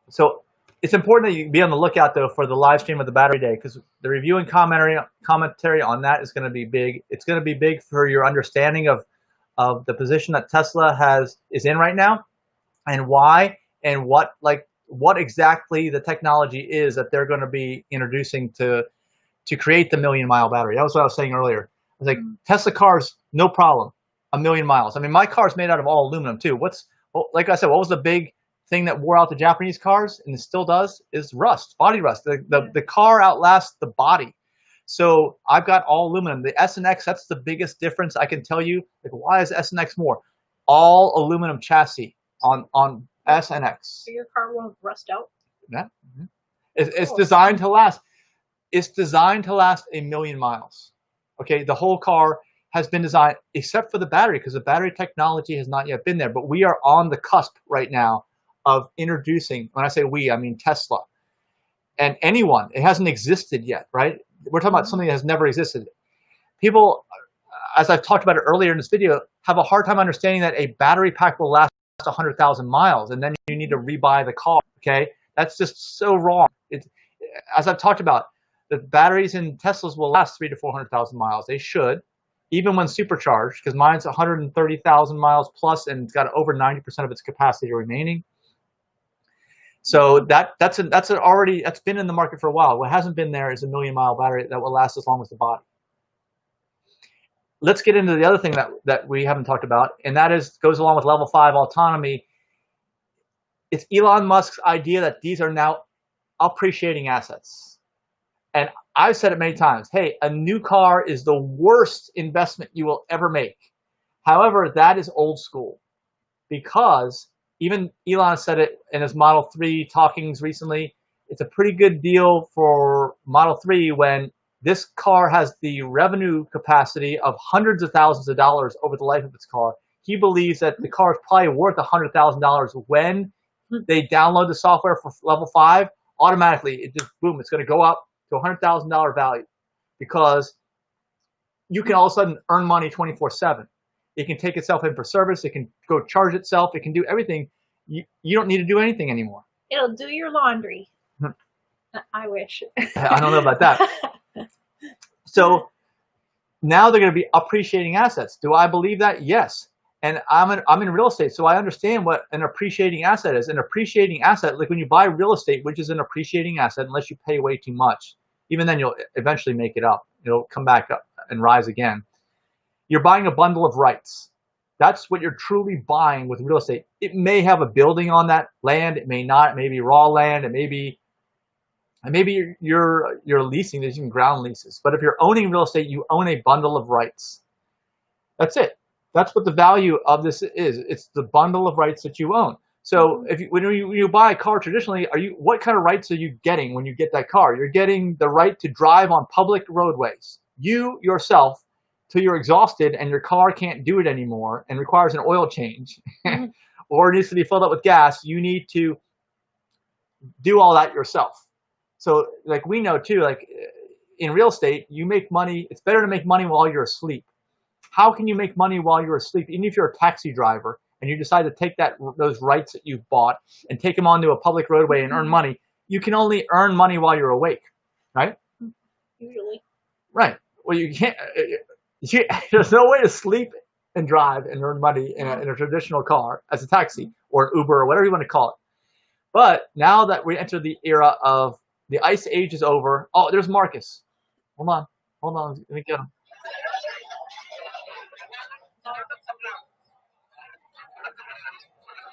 So it's important that you be on the lookout though for the live stream of the battery day, because the review and commentary on that is going to be big. It's going to be big for your understanding of the position that Tesla is in right now, and why, and what exactly the technology is that they're going to be introducing to create the 1,000,000-mile battery. That was what I was saying earlier. I was like, Tesla cars, no problem, 1,000,000 miles. I mean, my car is made out of all aluminum too. Like I said, what was the big thing that wore out the Japanese cars, and it still does, is rust, body rust. The car outlasts the body. So I've got all aluminum. The S and X, that's the biggest difference I can tell you. Like, why is S and X more? All aluminum chassis on S and X. So your car won't rust out? Yeah. It's designed to last. It's designed to last 1,000,000 miles. Okay, the whole car has been designed, except for the battery, because the battery technology has not yet been there. But we are on the cusp right now of introducing, when I say we, I mean Tesla. And anyone, it hasn't existed yet, right? We're talking about something that has never existed. People, as I've talked about it earlier in this video, have a hard time understanding that a battery pack will last 100,000 miles, and then you need to rebuy the car, okay? That's just so wrong. As I've talked about, the batteries in Teslas will last 300,000 to 400,000 miles. They should, even when supercharged, because mine's 130,000 miles plus, and it's got over 90% of its capacity remaining. So that's been in the market for a while. What hasn't been there is a 1,000,000-mile battery that will last as long as the body. Let's get into the other thing that we haven't talked about, and that goes along with level 5 autonomy. It's Elon Musk's idea that these are now appreciating assets. And I've said it many times, hey, a new car is the worst investment you will ever make. However, that is old school, because even Elon said it in his Model 3 talkings recently. It's a pretty good deal for Model 3 when this car has the revenue capacity of hundreds of thousands of dollars over the life of its car. He believes that the car is probably worth $100,000 when they download the software for level 5. Automatically, it just, boom, it's going to go up to $100,000 value, because you can all of a sudden earn money 24/7. It can take itself in for service. It can go charge itself. It can do everything. You don't need to do anything anymore. It'll do your laundry. I wish. I don't know about that. So now they're going to be appreciating assets. Do I believe that? Yes. And I'm in real estate, so I understand what an appreciating asset is. An appreciating asset, like when you buy real estate, which is an appreciating asset, unless you pay way too much, even then you'll eventually make it up. It'll come back up and rise again. You're buying a bundle of rights. That's what you're truly buying with real estate. It may have a building on that land. It may not. It may be raw land. It may be, and maybe you're leasing. There's even ground leases. But if you're owning real estate, you own a bundle of rights. That's it. That's what the value of this is. It's the bundle of rights that you own. So when you buy a car traditionally, what kind of rights are you getting when you get that car? You're getting the right to drive on public roadways. You yourself, till you're exhausted and your car can't do it anymore and requires an oil change, or needs to be filled up with gas, you need to do all that yourself. So like we know too, like in real estate, you make money. It's better to make money while you're asleep. How can you make money while you're asleep? Even if you're a taxi driver and you decide to take those rights that you've bought and take them onto a public roadway and earn money, you can only earn money while you're awake, right? Usually. Right. Well, you can't. There's no way to sleep and drive and earn money in a traditional car as a taxi or an Uber or whatever you want to call it. But now that we enter the era of the ice age is over. Oh, there's Marcus. Hold on. Let me get him.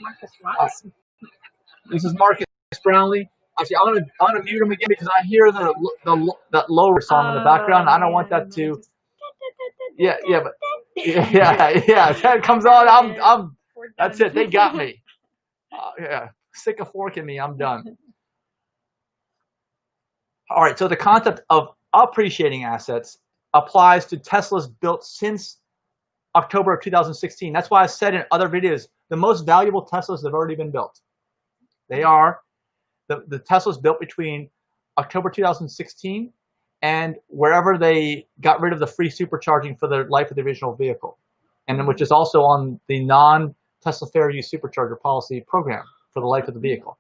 Marcus Watson. This is Marcus Brownlee. Actually, I'm gonna mute him again because I hear that lower song in the background. I don't want that to. Yeah, but that comes on. That's it. They got me. Yeah, stick a fork in me. I'm done. All right. So the concept of appreciating assets applies to Teslas built since October of 2016. That's why I said in other videos, the most valuable Teslas have already been built. They are the Teslas built between October 2016 and wherever they got rid of the free supercharging for the life of the original vehicle, and then which is also on the non-Tesla fair use supercharger policy program for the life of the vehicle.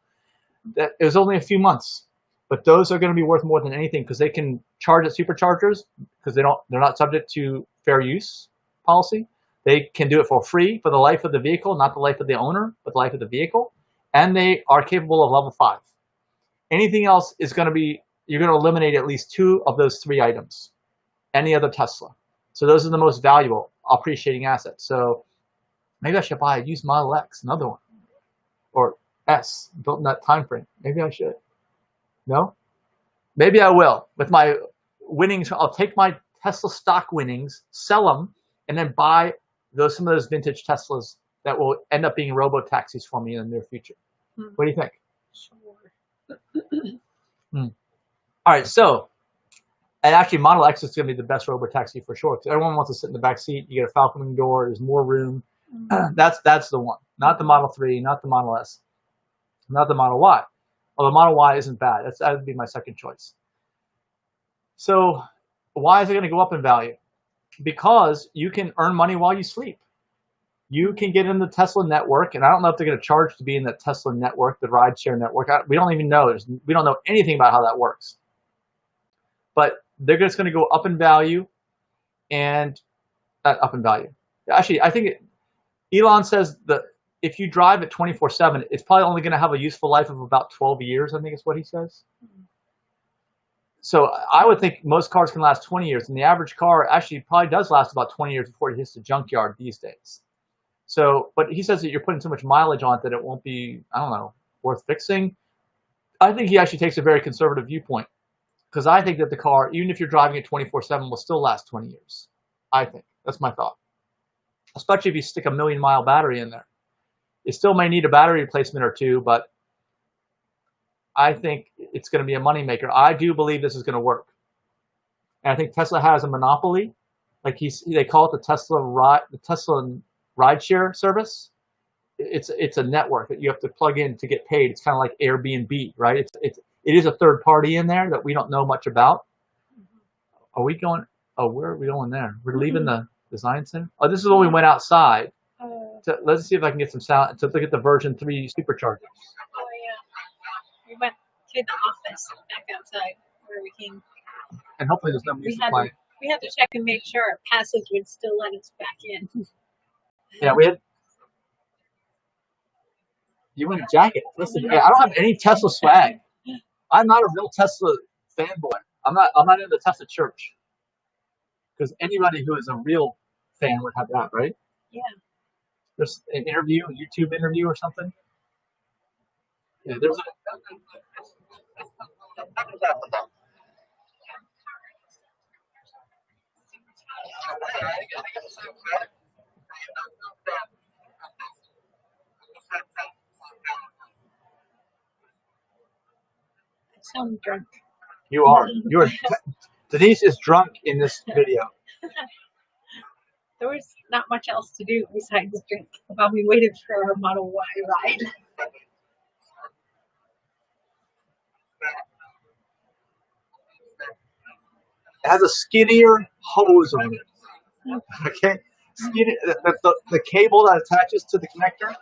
That it was only a few months, but those are going to be worth more than anything because they can charge at superchargers because they're not subject to fair use policy. They can do it for free for the life of the vehicle, not the life of the owner, but the life of the vehicle, and they are capable of level 5. Anything else is going to be, you're going to eliminate at least 2 of those 3 items, any other Tesla. So those are the most valuable appreciating assets. So maybe I should buy a used Model X, another one, or S, built in that time frame. Maybe I should. No? Maybe I will. With my winnings, I'll take my Tesla stock winnings, sell them, and then buy some of those vintage Teslas that will end up being robo-taxis for me in the near future. What do you think? Sure. All right, so And actually, Model X is going to be the best robotaxi for sure. Because everyone wants to sit in the back seat. You get a falcon wing door. There's more room. That's the one. Not the Model 3, not the Model S, not the Model Y. Well, the Model Y isn't bad. That would be my second choice. So why is it going to go up in value? Because you can earn money while you sleep. You can get in the Tesla network, and I don't know if they're going to charge to be in the Tesla network, the rideshare network. We don't even know. We don't know anything about how that works. But they're just going to go up in value, and up in value. Actually, I think Elon says that if you drive it 24/7, it's probably only going to have a useful life of about 12 years, I think is what he says. So I would think most cars can last 20 years, and the average car actually probably does last about 20 years before it hits the junkyard these days. So, but he says that you're putting so much mileage on it that it won't be, I don't know, worth fixing. I think he actually takes a very conservative viewpoint, because I think that the car, even if you're driving it 24/7, will still last 20 years. I think. That's my thought. Especially if you stick a 1,000,000-mile battery in there. It still may need a battery replacement or two, but I think it's going to be a moneymaker. I do believe this is going to work. And I think Tesla has a monopoly. Like they call it the Tesla rideshare service. It's a network that you have to plug in to get paid. It's kind of like Airbnb, right? It is a third party in there that we don't know much about. Are we going? Oh, where are we going there? We're leaving the design center. Oh, this is when we went outside. Let's see if I can get some sound to look at the version 3 superchargers. Oh yeah, we went to the office back outside where we came. And hopefully there's no music playing. We had to check and make sure our passage would still let us back in. Yeah, we had. You want a jacket? Listen, I don't have any Tesla swag. I'm not a real Tesla fanboy. I'm not in the Tesla church. Because anybody who is a real fan would have that, right? Yeah. There's an interview, a YouTube interview or something. Yeah, there's I sound drunk. You are. Denise is drunk in this video. There was not much else to do besides drink while we waited for our Model Y ride. It has a skinnier hose on it. Okay? The cable that attaches to the connector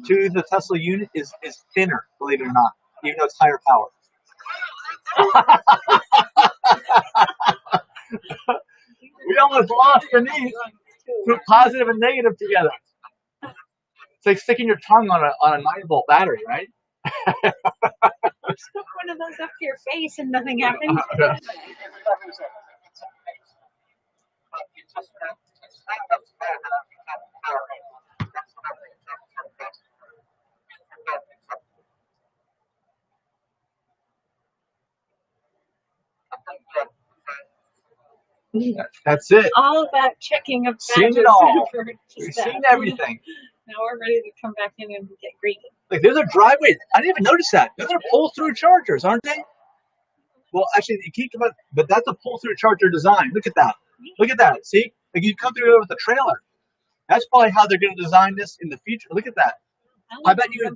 to the Tesla unit is thinner, believe it or not, even though it's higher power. We almost lost Denise. Put positive and negative together. It's like sticking your tongue on a 9-volt battery, right? Stuck one of those up to your face and nothing happened. That's it. All that checking of Seen it all. We've seen everything. Now we're ready to come back in and get greeted. Like, there's a driveway. I didn't even notice that. Those are pull-through chargers, aren't they? Well, actually, you keep them, but that's a pull-through charger design. Look at that. Look at that. See? Like, you come through with a trailer. That's probably how they're going to design this in the future. Look at that. I bet you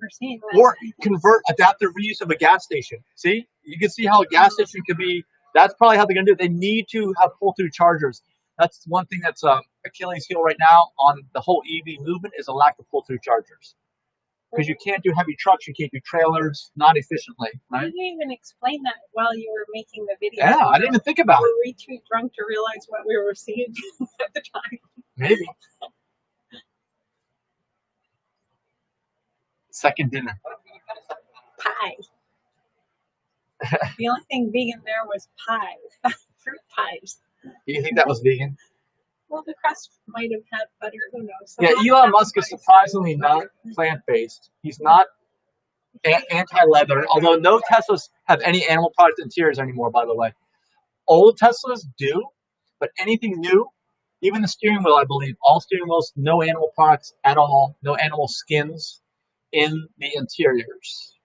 or convert adaptive reuse of a gas station. See? You can see how a gas station could be. That's probably how they're going to do it. They need to have pull-through chargers. That's one thing that's Achilles heel right now on the whole EV movement is a lack of pull-through chargers. Because you can't do heavy trucks, you can't do trailers, not efficiently. Right? You didn't even explain that while you were making the video. Yeah, I didn't even think about it. Were we too drunk to realize what we were seeing at the time? Maybe. Second dinner. Pie. The only thing vegan there was pie. Fruit pies. Do you think that was vegan? Well, the crust might have had butter. Who knows? Yeah, Elon Musk is surprisingly not plant-based. He's not anti-leather, although no Teslas have any animal product interiors anymore, by the way. Old Teslas do, but anything new, even the steering wheel, I believe, all steering wheels, no animal products at all, no animal skins in the interiors,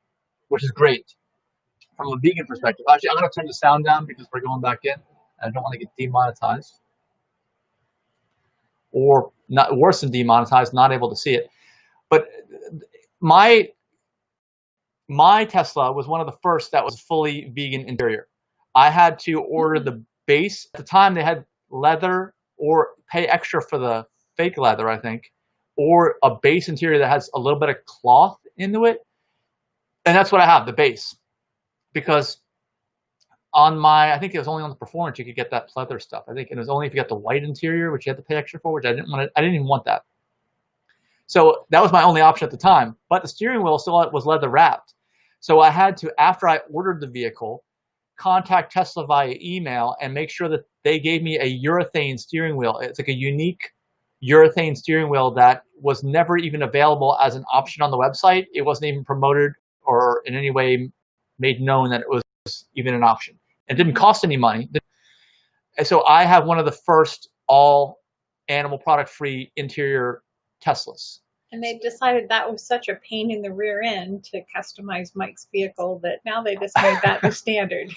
which is great from a vegan perspective. Actually, I'm going to turn the sound down because we're going back in. I don't want to get demonetized, or not worse than demonetized, not able to see it. But my Tesla was one of the first that was fully vegan interior. I had to order the base. At the time, they had leather or pay extra for the fake leather, I think, or a base interior that has a little bit of cloth into it. And that's what I have, the base. Because on my, I think it was only on the Performance you could get that leather stuff. I think it was only if you got the white interior, which you had to pay extra for, which I didn't want. I didn't even want that. So that was my only option at the time. But the steering wheel still was leather wrapped. So I had to, after I ordered the vehicle, contact Tesla via email and make sure that they gave me a urethane steering wheel. It's like a unique urethane steering wheel that was never even available as an option on the website. It wasn't even promoted or in any way made known that it was even an option. It didn't cost any money. And so I have one of the first all animal product free interior Teslas. And they decided that was such a pain in the rear end to customize Mike's vehicle that now they just made that the standard.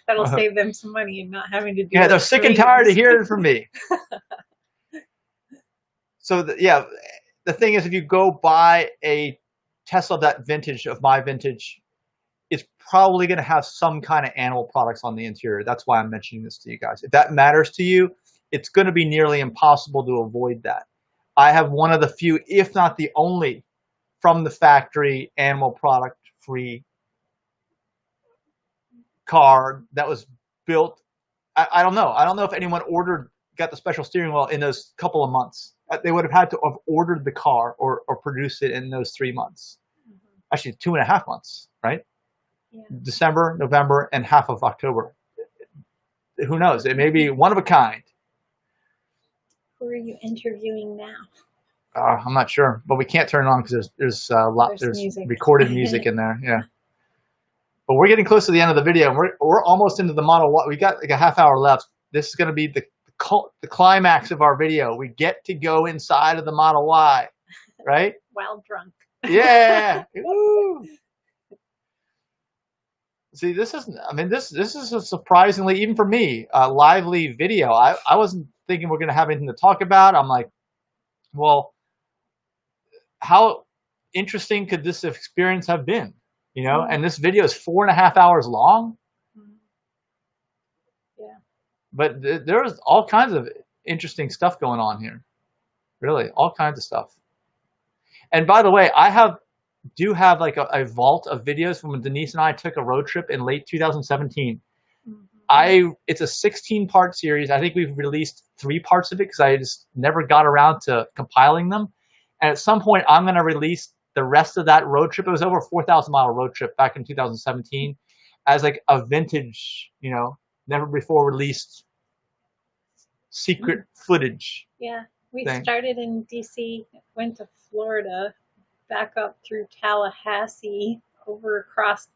That'll save them some money and not having to do. Yeah, they're sick and tired of hearing from me. So the thing is, if you go buy a Tesla that vintage of my vintage, it's probably going to have some kind of animal products on the interior. That's why I'm mentioning this to you guys. If that matters to you, it's going to be nearly impossible to avoid that. I have one of the few, if not the only, from the factory animal product free car that was built. I don't know. I don't know if anyone got the special steering wheel in those couple of months. They would have had to have ordered the car or produced it in those 3 months. Actually, 2.5 months, right? Yeah. December, November, and half of October. Who knows? It may be one of a kind. Who are you interviewing now? I'm not sure, but we can't turn it on because there's recorded music in there. Yeah. But we're getting close to the end of the video. We're almost into the Model Y. We got like a half hour left. This is going to be the climax of our video. We get to go inside of the Model Y, right? While drunk. Yeah. Woo. See, this is a surprisingly, even for me, lively video. I wasn't thinking we're going to have anything to talk about. I'm like, well, how interesting could this experience have been? You know, and this video is 4.5 hours long. Yeah. But there's all kinds of interesting stuff going on here. Really, all kinds of stuff. And by the way, I do have like a vault of videos from when Denise and I took a road trip in late 2017. It's a 16-part series. I think we've released 3 parts of it because I just never got around to compiling them. And at some point, I'm going to release the rest of that road trip. It was over a 4,000-mile road trip back in 2017 as like a vintage, you know, never before released secret footage. Yeah, we started in DC, went to Florida, back up through Tallahassee, over across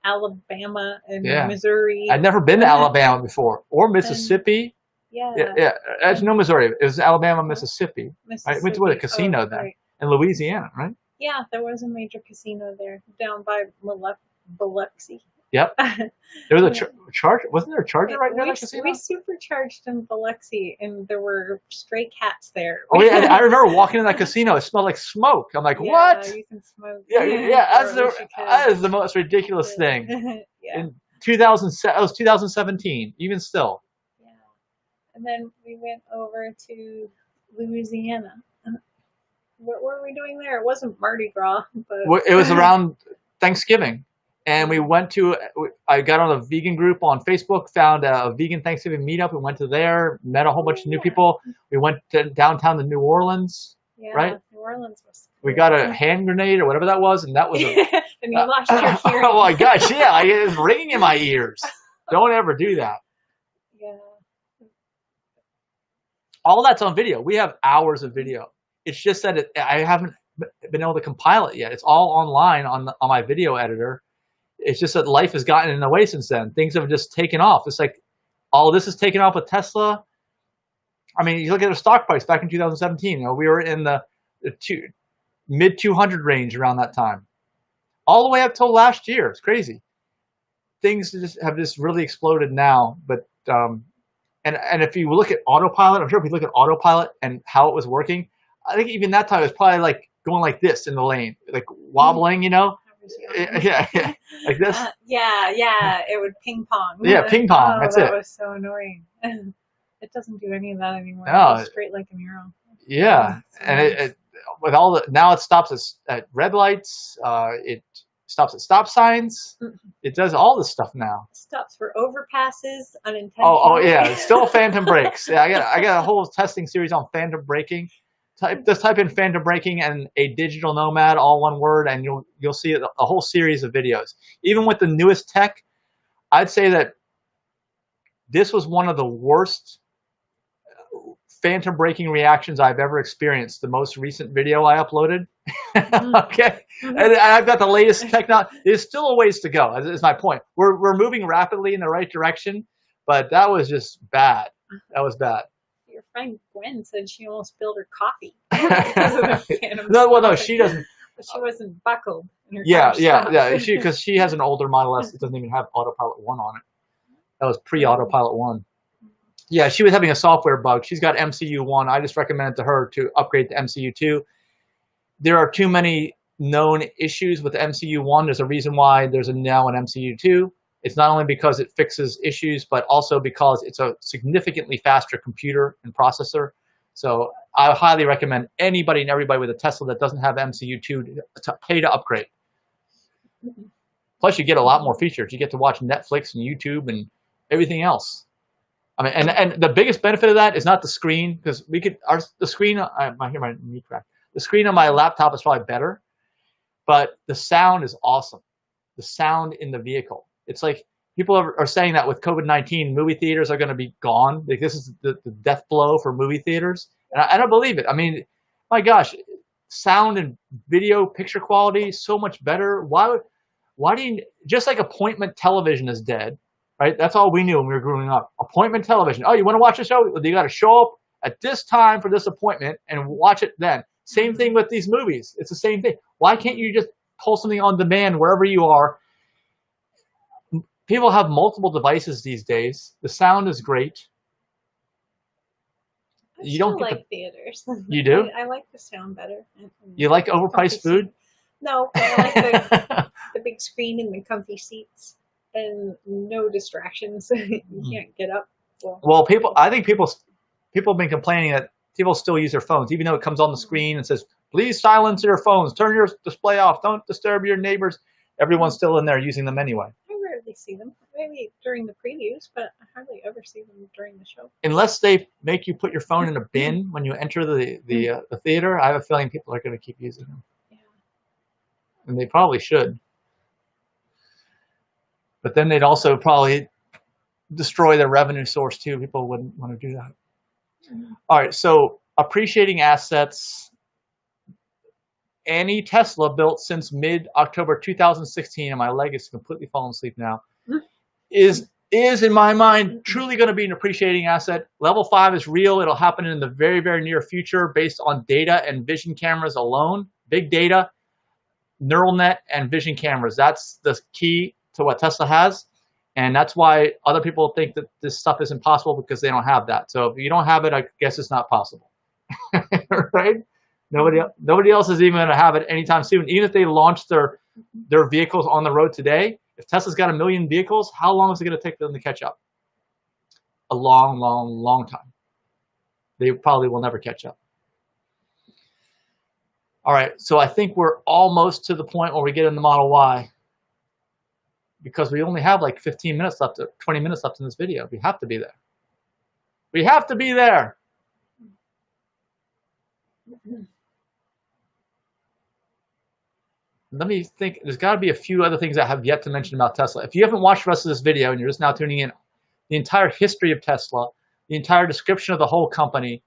Alabama and Missouri. I'd never been to Alabama before, or Mississippi. There's no Missouri. It was Alabama, Mississippi. Right? Went to a casino there. Right. In Louisiana, right? Yeah, there was a major casino there, down by Biloxi. Yep. There was a charger. Wasn't there a charger right near the casino? We supercharged in Biloxi, and there were stray cats there. Oh yeah, I remember walking in that casino. It smelled like smoke. I'm like, what? Yeah, you can smoke. Yeah. That is the most ridiculous thing. In 2017, even still. Yeah. And then we went over to Louisiana. What were we doing there? It wasn't Mardi Gras, but it was around Thanksgiving. And we went to, I got on a vegan group on Facebook, found a vegan Thanksgiving meetup. We went to there, met a whole bunch of new people. We went downtown to New Orleans, right? New Orleans was cool. We got a hand grenade or whatever that was, and that was and you lost your hearing. Oh my gosh, yeah, it was ringing in my ears. Don't ever do that. Yeah. All that's on video. We have hours of video. It's just that I haven't been able to compile it yet. It's all online on my video editor. It's just that life has gotten in the way since then. Things have just taken off. It's like all this is taken off with Tesla. I mean, you look at the stock price back in 2017. You know, we were in the mid 200 range around that time, all the way up till last year. It's crazy. Things have just really exploded now. But And if you look at autopilot, I'm sure if you look at autopilot and how it was working, I think even that time it was probably like going like this in the lane, like wobbling, you know? Yeah, yeah, like this. Yeah, it would ping pong. Yeah, ping pong. That's that it. was so annoying. It doesn't do any of that anymore. No. It goes straight like an arrow. Yeah, and it with all the now it stops at red lights. It stops at stop signs. It does all this stuff now. Stops for overpasses unintentionally. Oh yeah, still phantom brakes. Yeah, I got a whole testing series on phantom braking. Just type in phantom braking and a digital nomad, all one word, and you'll see a whole series of videos. Even with the newest tech, I'd say that this was one of the worst phantom braking reactions I've ever experienced. The most recent video I uploaded. Okay, and I've got the latest technology. There's still a ways to go. Is my point. We're moving rapidly in the right direction, but that was just bad. That was bad. Your friend Gwen said she almost spilled her coffee because of the phantom. No, she doesn't. But she wasn't buckled. In her Yeah. car Because she has an older Model S that doesn't even have Autopilot 1 on it. That was pre-Autopilot 1. Yeah, she was having a software bug. She's got MCU 1. I just recommended to her to upgrade to MCU 2. There are too many known issues with MCU 1. There's a reason why there's now an MCU 2. It's not only because it fixes issues, but also because it's a significantly faster computer and processor. So I highly recommend anybody and everybody with a Tesla that doesn't have MCU 2 to pay to upgrade. Plus, you get a lot more features. You get to watch Netflix and YouTube and everything else. I mean, and the biggest benefit of that is not the screen, because the screen. I hear my knee crack. The screen on my laptop is probably better, but the sound is awesome. The sound in the vehicle. It's like people are saying that with COVID-19, movie theaters are going to be gone. Like this is the death blow for movie theaters, and I don't believe it. I mean, my gosh, sound and video picture quality so much better. Why do you, just like appointment television is dead, right? That's all we knew when we were growing up. Appointment television. Oh, you want to watch a show? You got to show up at this time for this appointment and watch it then. Same thing with these movies. It's the same thing. Why can't you just pull something on demand wherever you are? People have multiple devices these days. The sound is great. You don't like theaters. You do? I like the sound better. You like overpriced food? No, but I like the big screen and the comfy seats and no distractions. You can't get up. Well, I think people have been complaining that people still use their phones, even though it comes on the screen and says, please silence your phones, turn your display off, don't disturb your neighbors. Everyone's still in there using them anyway. I rarely see them. Maybe during the previews, but I hardly ever see them during the show. Unless they make you put your phone in a bin when you enter the theater, I have a feeling people are going to keep using them. Yeah. And they probably should. But then they'd also probably destroy their revenue source too. People wouldn't want to do that. All right, so appreciating assets. Any Tesla built since mid-October 2016, and my leg is completely falling asleep now, is in my mind truly going to be an appreciating asset. Level 5 is real. It'll happen in the very, very near future based on data and vision cameras alone. Big data, neural net, and vision cameras. That's the key to what Tesla has. And that's why other people think that this stuff is impossible, because they don't have that. So if you don't have it, I guess it's not possible. Right? Nobody else is even going to have it anytime soon. Even if they launch their vehicles on the road today, if Tesla's got 1 million vehicles, how long is it going to take them to catch up? A long, long, long time. They probably will never catch up. All right, so I think we're almost to the point where we get in the Model Y, because we only have like 15 minutes left, or 20 minutes left in this video. We have to be there. We have to be there. Let me think. There's got to be a few other things I have yet to mention about Tesla. If you haven't watched the rest of this video and you're just now tuning in, the entire history of Tesla, the entire description of the whole company,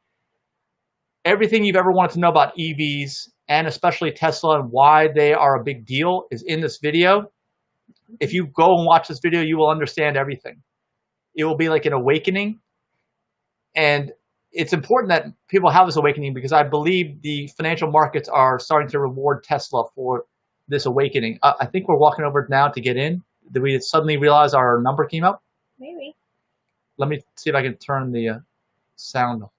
everything you've ever wanted to know about EVs, and especially Tesla and why they are a big deal, is in this video. If you go and watch this video, you will understand everything. It will be like an awakening. And it's important that people have this awakening, because I believe the financial markets are starting to reward Tesla for this awakening. I think we're walking over now to get in. Did we suddenly realize our number came up? Maybe. Let me see if I can turn the sound up.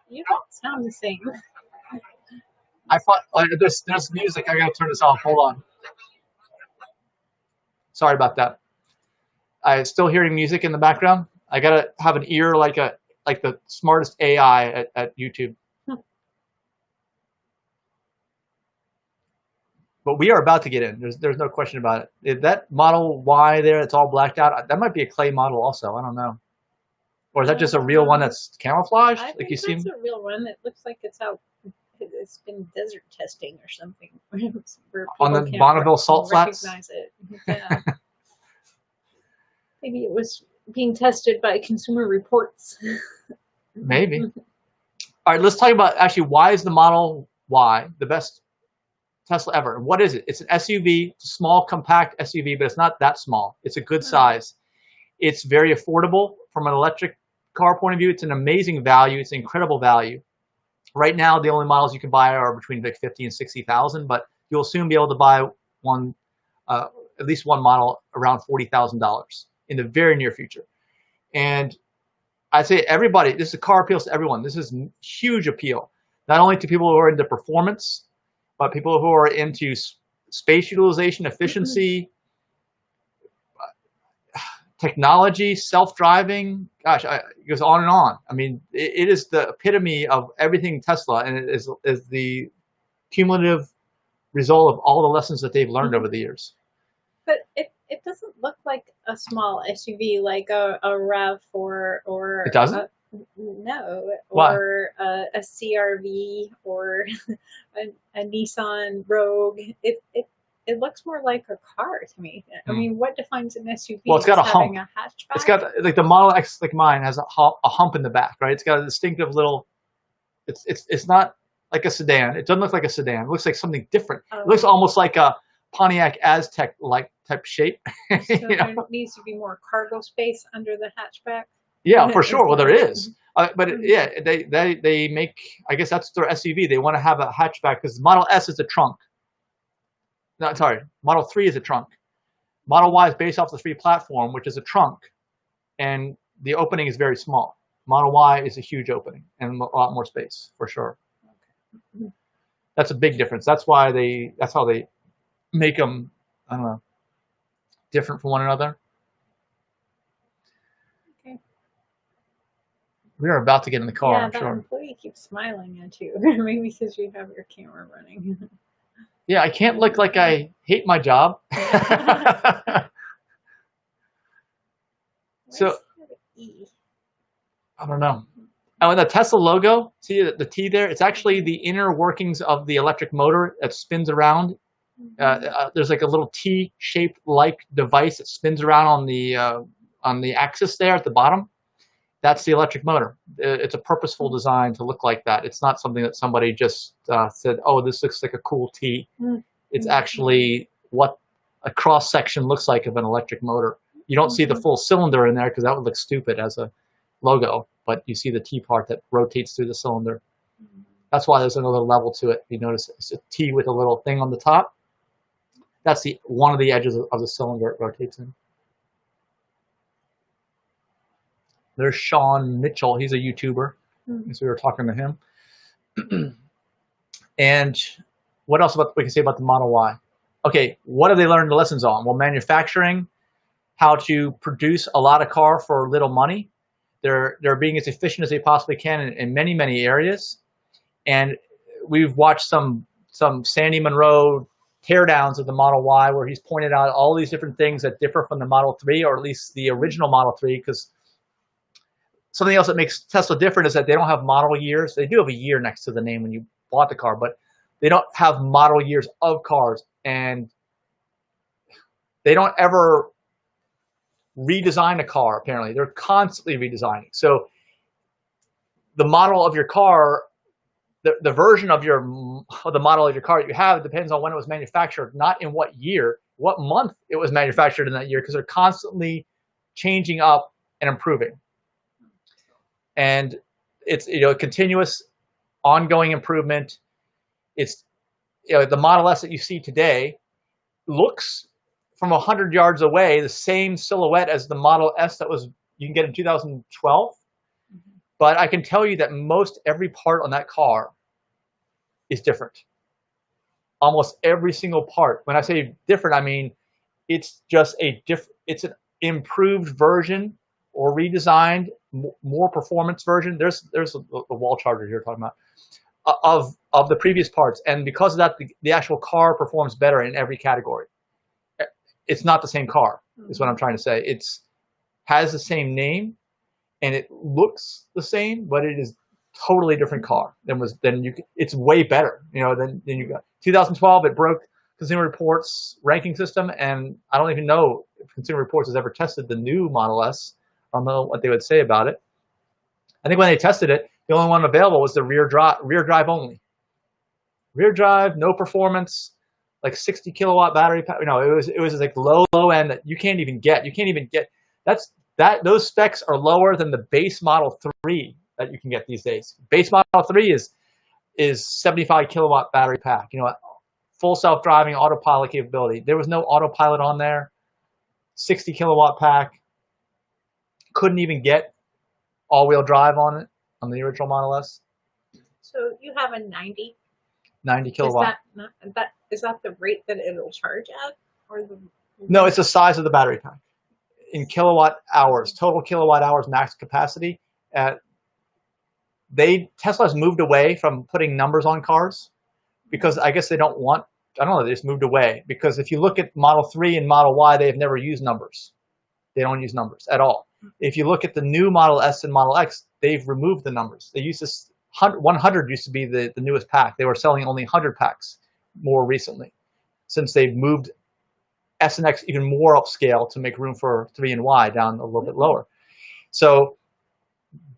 You don't sound the same. I thought there's music. I gotta turn this off. Hold on. Sorry about that. I'm still hearing music in the background. I gotta have an ear like the smartest AI at YouTube. But we are about to get in. There's no question about it. If that Model Y there, it's all blacked out. That might be a clay model also. I don't know. Or is that just a real one that's camouflaged? I think that's a real one that looks like it's out. It's been desert testing or something. On the Bonneville salt flats? Recognize it. Yeah. Maybe it was being tested by Consumer Reports. Maybe. All right, let's talk about actually why is the Model Y the best Tesla ever? What is it? It's an SUV, it's a small, compact SUV, but it's not that small. It's a good size. It's very affordable from an electric car point of view. It's an amazing value. It's an incredible value. Right now, the only models you can buy are between like 50 and 60,000, but you'll soon be able to buy one, at least one model around $40,000 in the very near future. And I say everybody, this is car appeals to everyone. This is huge appeal, not only to people who are into performance, but people who are into space utilization, efficiency, technology, self-driving. Gosh, it goes on and on. I mean, it is the epitome of everything Tesla, and it is the cumulative result of all the lessons that they've learned over the years. But it doesn't look like a small SUV like a RAV4 or it doesn't. No, Why? Or a CRV or a Nissan Rogue. It looks more like a car to me. I mean, what defines an SUV? Well, it's got a hump. A hatchback? It's got like the Model X, like mine, has a hump in the back, right? It's got a distinctive little. It's not like a sedan. It doesn't look like a sedan. It looks like something different. It looks almost like a Pontiac Aztec like type shape. So there needs to be more cargo space under the hatchback. Yeah, for sure. Well, there is. But yeah, they make. I guess that's their SUV. They want to have a hatchback because Model S is a trunk. No, sorry, Model 3 is a trunk. Model Y is based off the 3 platform, which is a trunk, and the opening is very small. Model Y is a huge opening and a lot more space, for sure. That's a big difference. That's why that's how they make them, I don't know, different from one another. Okay. We are about to get in the car, yeah, I'm sure. employee keeps smiling at you. Maybe because you have your camera running. Yeah, I can't look like I hate my job. So, I don't know. Oh, and the Tesla logo, see the T there? It's actually the inner workings of the electric motor that spins around. There's like a little T-shaped like device that spins around on the axis there at the bottom. That's the electric motor. It's a purposeful design to look like that. It's not something that somebody just said, oh, this looks like a cool T. It's actually what a cross-section looks like of an electric motor. You don't see the full cylinder in there because that would look stupid as a logo, but you see the T part that rotates through the cylinder. That's why there's another level to it. You notice it's a T with a little thing on the top. That's one of the edges of the cylinder it rotates in. There's Sean Mitchell. He's a YouTuber. So we were talking to him. And what else we can say about the Model Y? Okay, what have they learned the lessons on? Well, manufacturing, how to produce a lot of car for little money. They're being as efficient as they possibly can in many, many areas. And we've watched some Sandy Monroe teardowns of the Model Y where he's pointed out all these different things that differ from the Model 3, or at least the original Model 3, because something else that makes Tesla different is that they don't have model years. They do have a year next to the name when you bought the car, but they don't have model years of cars, and they don't ever redesign a car, apparently. They're constantly redesigning. So the model of your car, the version of the model of your car that you have, depends on when it was manufactured, not in what year, what month it was manufactured in that year, because they're constantly changing up and improving. And it's continuous, ongoing improvement. It's the Model S that you see today looks from 100 yards away the same silhouette as the Model S that you can get in 2012. But I can tell you that most every part on that car is different. Almost every single part. When I say different, I mean it's just it's an improved version or redesigned, more performance version. There's the wall charger you're talking about of the previous parts, and because of that, the actual car performs better in every category. It's not the same car, is what I'm trying to say. It's has the same name, and it looks the same, but it is totally different car it's way better, than you got. 2012, it broke Consumer Reports ranking system, and I don't even know if Consumer Reports has ever tested the new Model S. I don't know what they would say about it. I think when they tested it, the only one available was the rear drive only. Rear drive, no performance, like 60 kilowatt battery pack. It was like low end that you can't even get. Those specs are lower than the base Model 3 that you can get these days. Base Model 3 is 75 kilowatt battery pack. Full self-driving autopilot capability. There was no autopilot on there. 60 kilowatt pack. Couldn't even get all-wheel drive on it on the original Model S. So you have a 90 kilowatt. Is that the rate that it'll charge at, or No, it's the size of the battery pack in kilowatt hours, total kilowatt hours max capacity. Tesla's moved away from putting numbers on cars because I guess they don't want. I don't know. They just moved away because if you look at Model 3 and Model Y, they have never used numbers. They don't use numbers at all. If you look at the new Model S and Model X, they've removed the numbers. They use this 100 used to be the newest pack. They were selling only 100 packs more recently, since they've moved S and X even more upscale to make room for 3 and Y down a little bit lower. So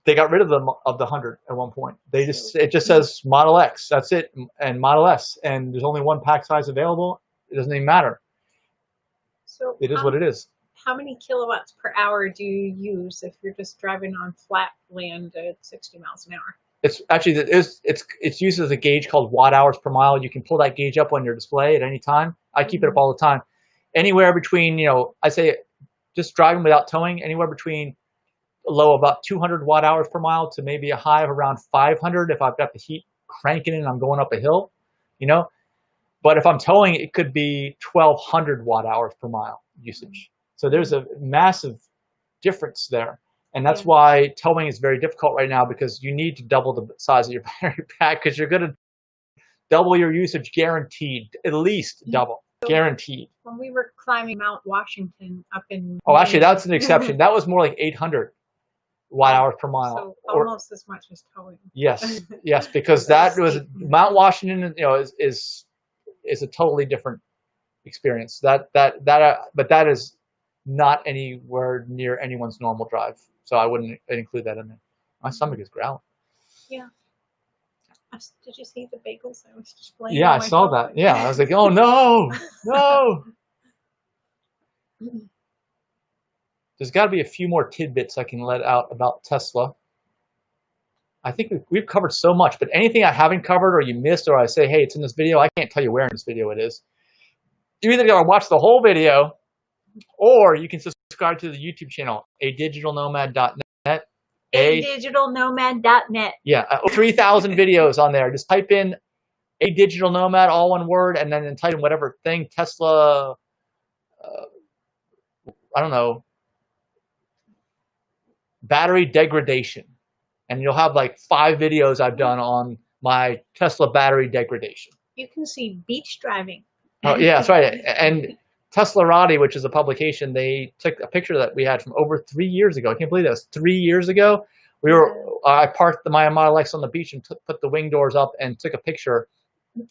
they got rid of the 100 at one point. It just says Model X. That's it, and Model S, and there's only one pack size available. It doesn't even matter. So it is what it is. How many kilowatts per hour do you use if you're just driving on flat land at 60 miles an hour? It's actually it's used as a gauge called watt hours per mile. You can pull that gauge up on your display at any time. I keep it up all the time. Anywhere between, I say just driving without towing, anywhere between a low of about 200 watt hours per mile to maybe a high of around 500 if I've got the heat cranking and I'm going up a hill, But if I'm towing, it could be 1,200 watt hours per mile usage. So there's a massive difference there. And that's why towing is very difficult right now, because you need to double the size of your battery pack, because you're going to double your usage guaranteed, at least double, guaranteed. When we were climbing Mount Washington up in... Oh, actually, that's an exception. That was more like 800 watt hours per mile. So almost as much as towing. Yes, yes, because that was Mount Washington. Is a totally different experience. But that is not anywhere near anyone's normal drive. So I wouldn't include that in there. My stomach is growling. Yeah. Did you see the bagels I was displaying? Yeah, I saw that. Yeah, I was like, oh no, no. There's got to be a few more tidbits I can let out about Tesla. I think we've covered so much, but anything I haven't covered or you missed, or I say, hey, it's in this video, I can't tell you where in this video it is. You either got to watch the whole video, or you can subscribe to the YouTube channel, adigitalnomad.net. adigitalnomad.net. Yeah, 3,000 videos on there. Just type in A Digital Nomad, all one word, and then type in whatever thing, Tesla, I don't know, battery degradation. And you'll have like 5 videos I've done on my Tesla battery degradation. You can see beach driving. Oh, yeah, that's right. And Teslarati, which is a publication, they took a picture that we had from over 3 years ago. I can't believe that was 3 years ago. I parked my Model X on the beach and put the wing doors up and took a picture.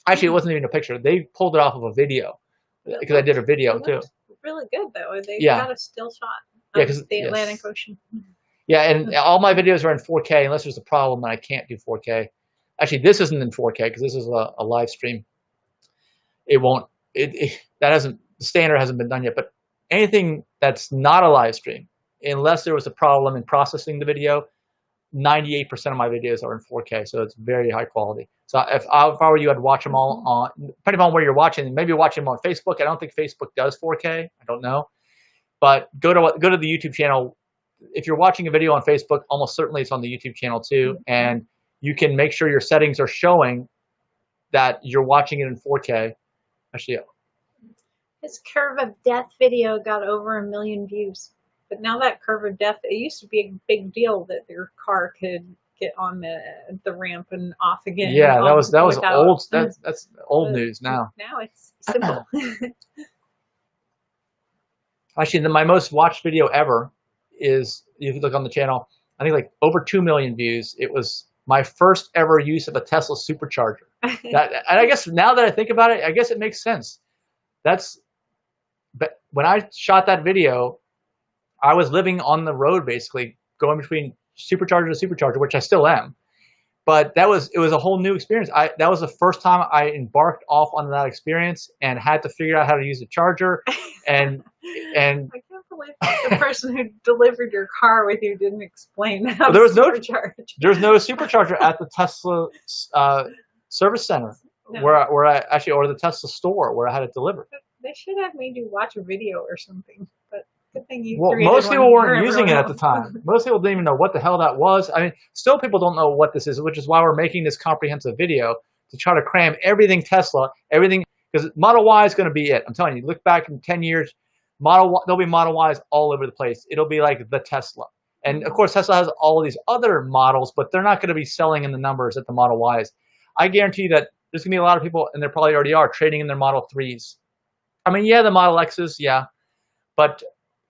Actually, it wasn't even a picture. They pulled it off of a video, because I did a video too. Really good though. They got a still shot of the Atlantic Ocean. Yeah, and all my videos are in 4K unless there's a problem and I can't do 4K. Actually, this isn't in 4K because this is a live stream. It won't. The standard hasn't been done yet. But anything that's not a live stream, unless there was a problem in processing the video, 98% of my videos are in 4K, so it's very high quality. So if I were you, I'd watch them all on, depending on where you're watching. Maybe you're watching them on Facebook. I don't think Facebook does 4K. I don't know. But go to the YouTube channel. If you're watching a video on Facebook, almost certainly it's on the YouTube channel too. And you can make sure your settings are showing that you're watching it in 4K. Actually, His curve of death video got over 1 million views. But now that curve of death, it used to be a big deal that your car could get on the ramp and off again. Yeah, that was old. That's old news now. Now it's simple. Actually, my most watched video ever is, if you look on the channel, I think like over 2 million views. It was my first ever use of a Tesla supercharger. And I guess now that I think about it, I guess it makes sense. But when I shot that video, I was living on the road, basically going between supercharger to supercharger, which I still am. But it was a whole new experience. That was the first time I embarked off on that experience and had to figure out how to use a charger. And I can't believe the person who delivered your car with you didn't explain how there was to supercharge. There's no supercharger at the Tesla service center where I actually, or the Tesla store where I had it delivered. They should have made you watch a video or something. But good thing you. Well, most people weren't using it at the time. Most people didn't even know what the hell that was. I mean, still people don't know what this is, which is why we're making this comprehensive video to try to cram everything Tesla, everything, because Model Y is going to be it. I'm telling you, look back in 10 years, there'll be Model Ys all over the place. It'll be like the Tesla. And of course, Tesla has all of these other models, but they're not going to be selling in the numbers that the Model Ys. I guarantee you that there's going to be a lot of people, and there probably already are, trading in their Model 3s. I mean, yeah, the Model X's, yeah, but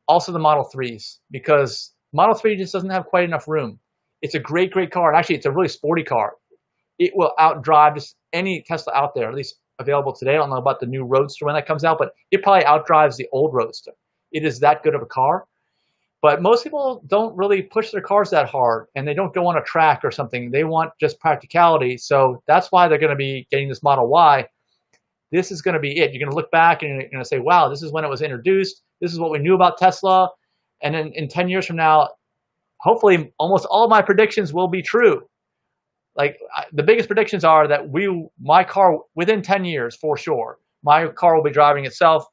also the Model 3s, because Model 3 just doesn't have quite enough room. It's a great, great car. And actually, it's a really sporty car. It will outdrive just any Tesla out there, at least available today. I don't know about the new Roadster when that comes out, but it probably outdrives the old Roadster. It is that good of a car. But most people don't really push their cars that hard, and they don't go on a track or something. They want just practicality. So that's why they're going to be getting this Model Y. This is going to be it. You're going to look back and you're going to say, wow, this is when it was introduced. This is what we knew about Tesla. And then in 10 years from now, hopefully almost all of my predictions will be true. Like the biggest predictions are that my car, within 10 years for sure, my car will be driving itself.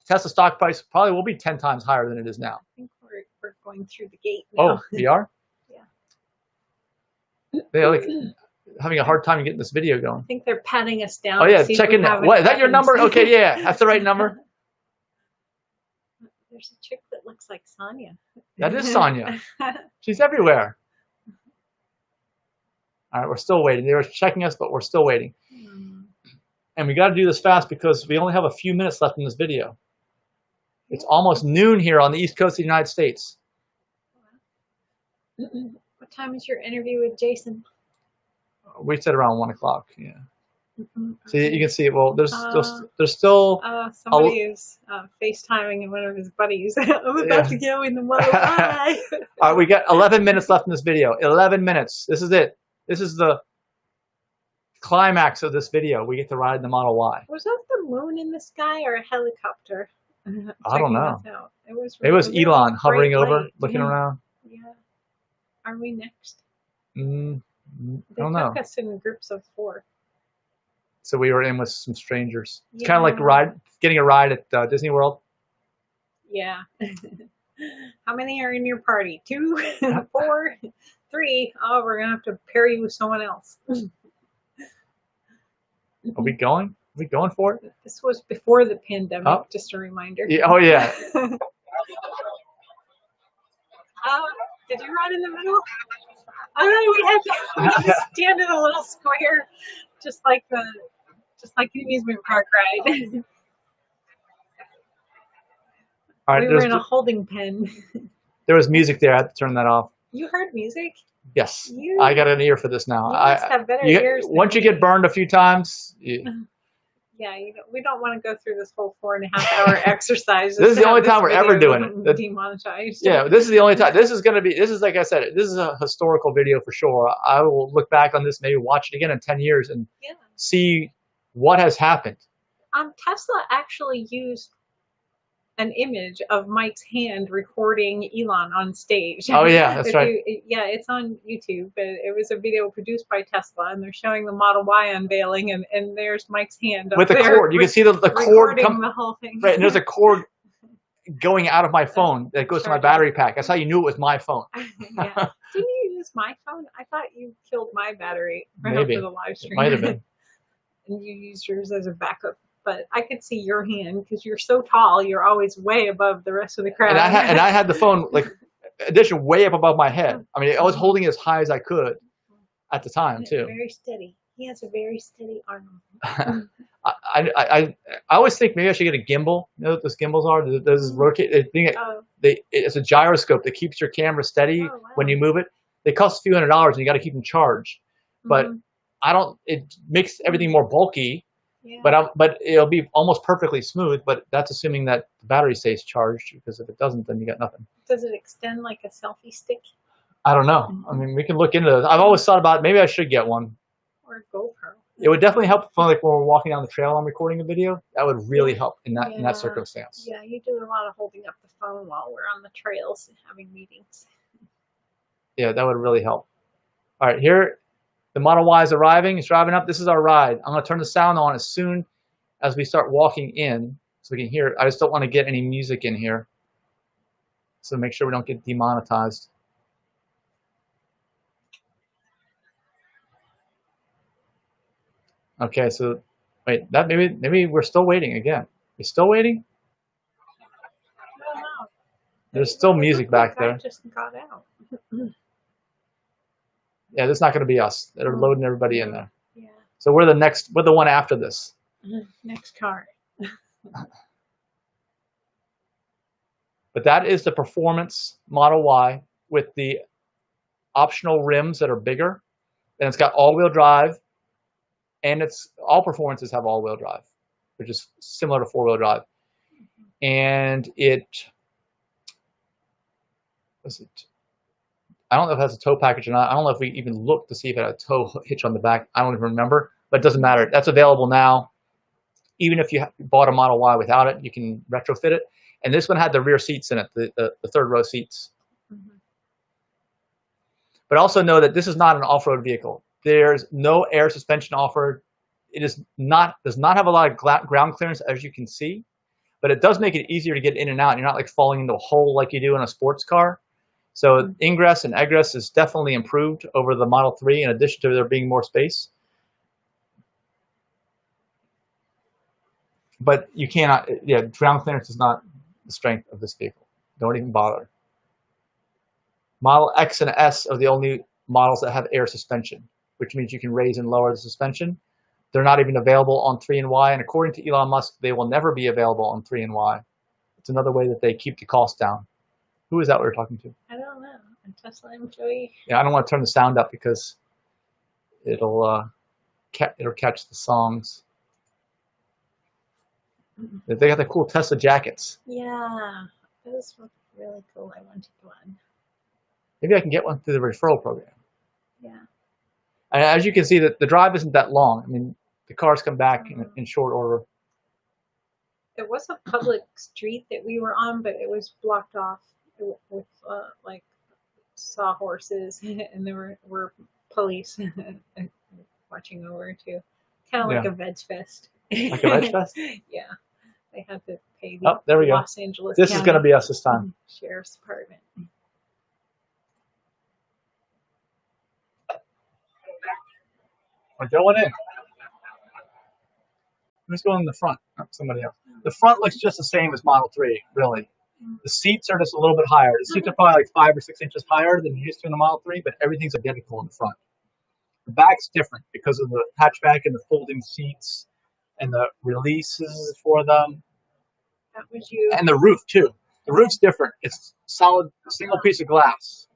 Tesla stock price probably will be 10 times higher than it is now. I think we're going through the gate now. Oh, we are? Yeah. They're like having a hard time getting this video going. I think they're patting us down. Oh yeah, checking that. What, is that your number? Okay, yeah, that's the right number. There's a chick that looks like Sonia. That is Sonia. She's everywhere. All right, we're still waiting. They were checking us, but we're still waiting. And we got to do this fast because we only have a few minutes left in this video. It's almost noon here on the East Coast of the United States. What time is your interview with Jason? We said around 1 o'clock. Yeah. So you can see. Well, there's still. Somebody is FaceTiming one of his buddies. I'm about to go in the Model Y. All right, we got 11 minutes left in this video. 11 minutes. This is it. This is the climax of this video. We get to ride the Model Y. Was that the moon in the sky or a helicopter? I don't know. It was Elon hovering over, looking around. Yeah. Are we next? I don't know. They took us in groups of 4. So we were in with some strangers. It's kind of like getting a ride at Disney World. Yeah. How many are in your party? 2, 4, 3. Oh, we're gonna have to pair you with someone else. Are we going? Are we going for it? This was before the pandemic. Oh. Just a reminder. Yeah, oh yeah. Did you run in the middle? Oh no, we have to stand in a little square, just like the amusement park ride. All right, we were in a holding pen. There was music there. I had to turn that off. You heard music? Yes. I got an ear for this now. You must have better ears. Once you get burned a few times. Yeah, we don't want to go through this whole 4.5-hour exercise. This is the only time we're ever doing it. Demonetized. Yeah, this is the only time. This is like I said, this is a historical video for sure. I will look back on this, maybe watch it again in 10 years and see what has happened. Tesla actually used an image of Mike's hand recording Elon on stage. Oh yeah, that's right. Yeah, it's on YouTube. But it was a video produced by Tesla, and they're showing the Model Y unveiling, and there's Mike's hand with the cord. You can see the cord come. The whole thing. Right, and there's a cord going out of my phone that goes to my battery pack. That's how you knew it was my phone. Yeah. Didn't you use my phone? I thought you killed my battery Maybe. for the live stream. It might have been. And you used yours as a backup. But I could see your hand because you're so tall. You're always way above the rest of the crowd. And I had the phone like addition way up above my head. I mean, I was holding it as high as I could at the time too. Very steady. He has a very steady arm. I always think maybe I should get a gimbal. You know what those gimbals are? Those rotate. It's a gyroscope that keeps your camera steady when you move it. They cost a few $100s, and you got to keep them charged. But I don't. It makes everything more bulky. Yeah. But it'll be almost perfectly smooth. But that's assuming that the battery stays charged. Because if it doesn't, then you got nothing. Does it extend like a selfie stick? I don't know. I mean, we can look into this. I've always thought about maybe I should get one. Or a GoPro. It would definitely help like when we're walking down the trail and recording a video. That would really help in that circumstance. Yeah, you do a lot of holding up the phone while we're on the trails and having meetings. Yeah, that would really help. All right, here the Model Y is arriving. It's driving up. This is our ride. I'm going to turn the sound on as soon as we start walking in so we can hear it. I just don't want to get any music in here. So make sure we don't get demonetized. Okay, so wait, that maybe we're still waiting again. We're still waiting? I don't know. There's still music back there. I just got out. Yeah, this is not going to be us. They're loading everybody in there. Yeah. So we're the one after this. Next car. But that is the performance Model Y with the optional rims that are bigger. And it's got all-wheel drive. And all performances have all-wheel drive, which is similar to four-wheel drive. And I don't know if it has a tow package or not. I don't know if we even looked to see if it had a tow hitch on the back. I don't even remember, but it doesn't matter. That's available now. Even if you bought a Model Y without it, you can retrofit it. And this one had the rear seats in it, the third row seats. But also know that this is not an off-road vehicle. There's no air suspension offered. It does not have a lot of ground clearance, as you can see, but it does make it easier to get in and out. You're not like falling into a hole like you do in a sports car. So ingress and egress is definitely improved over the Model 3, in addition to there being more space. But you cannot, ground clearance is not the strength of this vehicle. Don't even bother. Model X and S are the only models that have air suspension, which means you can raise and lower the suspension. They're not even available on 3 and Y, and according to Elon Musk, they will never be available on 3 and Y. It's another way that they keep the cost down. Who is that we're talking to? I don't know. A Tesla employee. Yeah, I don't want to turn the sound up because it'll catch the songs. They got the cool Tesla jackets. Yeah, those look really cool. I wanted one. Maybe I can get one through the referral program. Yeah. And as you can see, the drive isn't that long. I mean, the cars come back in short order. It was a public street that we were on, but it was blocked off with like sawhorses, and there were police watching over too. Kind of like a veg fest. Like a veg fest? Yeah. They had to pay the there we Los go. Angeles This County is going to be us this time. Sheriff's Department. We're going in. Who's going in the front? Oh, somebody else. The front looks just the same as Model 3, really. The seats are just a little bit higher. The seats are probably like 5 or 6 inches higher than you used to in the Model 3, but everything's identical in the front. The back's different because of the hatchback and the folding seats and the releases for them. That was you. And the roof, too. The roof's different. It's solid, single piece of glass.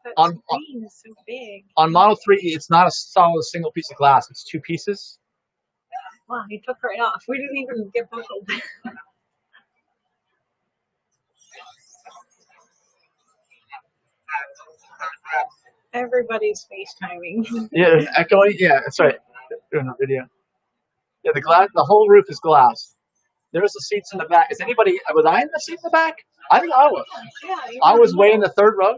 That screen is so big. On Model 3, it's not a solid single piece of glass. It's 2 pieces. Wow, he took right off. We didn't even get buckled. Everybody's FaceTiming. Yeah, there's echoing. Yeah, that's right. Doing a video. Yeah, the whole roof is glass. There's the seats in the back. Was I in the seat in the back? I think I was. Yeah, I was way in the third row.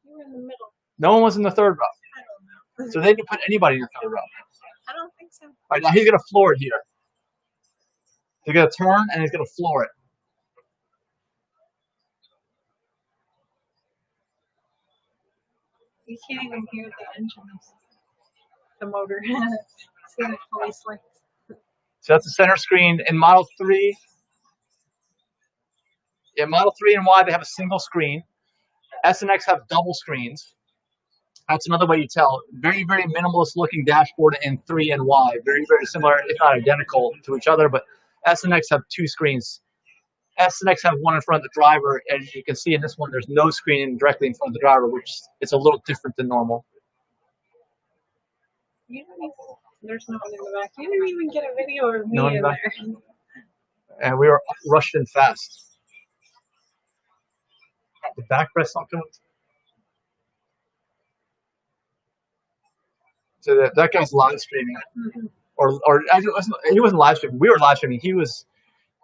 You were in the middle. No one was in the third row. I don't know. So they didn't put anybody in the third row. I don't think so. All right, now he's going to floor it here. He's going to turn and he's going to floor it. You can't even hear the engines, the motor. See the voice lights. So that's the center screen. In Model 3, Model 3 and Y, they have a single screen. S and X have double screens. That's another way you tell. Very, very minimalist looking dashboard in 3 and Y. Very, very similar, if not identical to each other, but S and X have 2 screens. S and X have one in front of the driver, and you can see in this one, there's no screen directly in front of the driver, which is a little different than normal. There's no one in the back. You didn't even get a video of me in there. there. And we were rushed in fast. The back press something. So that guy's live streaming, or he wasn't live streaming. We were live streaming. He was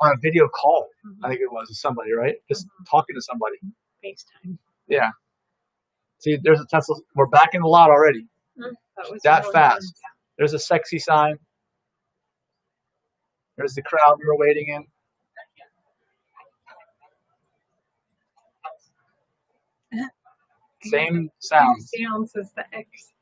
on a video call. I think it was with somebody, right? Just talking to somebody. FaceTime. Yeah. See, there's a Tesla. We're back in the lot already. That fast. There's a sexy sign. There's the crowd we were waiting in. Same sound. Sounds as the X.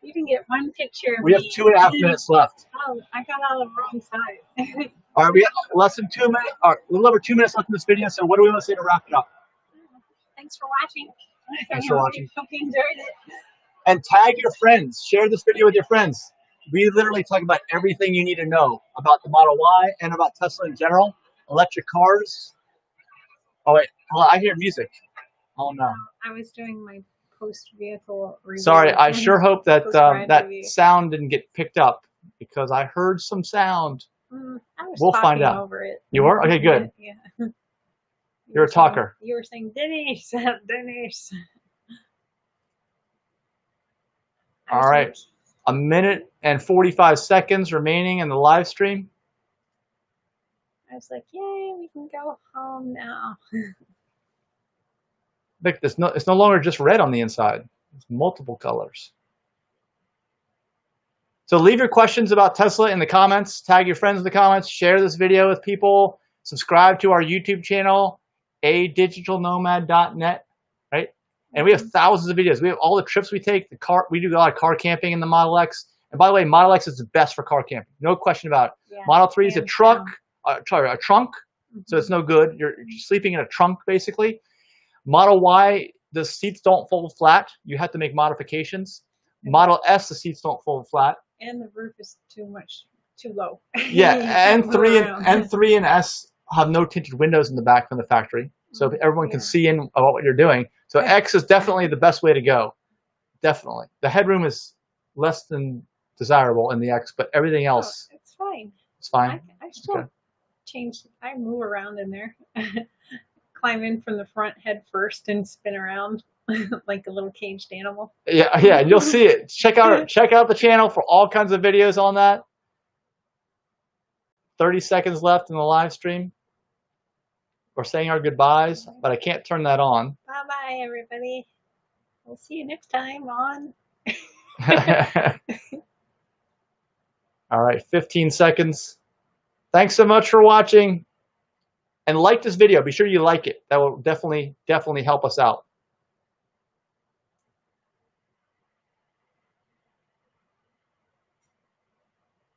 You can get one picture. We have 2.5 minutes left. Oh, I got on the wrong side. All right, we have less than 2 minutes. All right, a little over 2 minutes left in this video. So, what do we want to say to wrap it up? Thanks for watching. Thanks for watching. Hope you enjoyed it. And tag your friends. Share this video with your friends. We literally talk about everything you need to know about the Model Y and about Tesla in general, electric cars. Oh wait, hold on, I hear music. Oh no. I was doing my post-vehicle review. Sorry, I sure hope that that sound didn't get picked up because I heard some sound. We'll find out. Over it. You were? Okay, good. Yeah. You're a talker. You were saying Denise, Denise. All right. 1 minute and 45 seconds remaining in the live stream. I was like, yay, we can go home now. Look, it's no longer just red on the inside. It's multiple colors. So leave your questions about Tesla in the comments. Tag your friends in the comments. Share this video with people. Subscribe to our YouTube channel, adigitalnomad.net, right? And we have thousands of videos. We have all the trips we take. We do a lot of car camping in the Model X. And by the way, Model X is the best for car camping. No question about it. Yeah, Model 3 is a trunk. So it's no good. You're sleeping in a trunk, basically. Model Y, the seats don't fold flat. You have to make modifications. Model S, the seats don't fold flat. And the roof is too low. Yeah, N3 and S have no tinted windows in the back from the factory. So everyone can see in what you're doing. So X is definitely the best way to go. Definitely. The headroom is less than desirable in the X, but everything else. It's fine. It's fine. I still change. I move around in there. Climb in from the front head first and spin around like a little caged animal. Yeah, and you'll see it. Check out the channel for all kinds of videos on that. 30 seconds left in the live stream. We're saying our goodbyes, but I can't turn that on. Bye-bye, everybody. We'll see you next time on. All right, 15 seconds. Thanks so much for watching. And like this video. Be sure you like it. That will definitely help us out.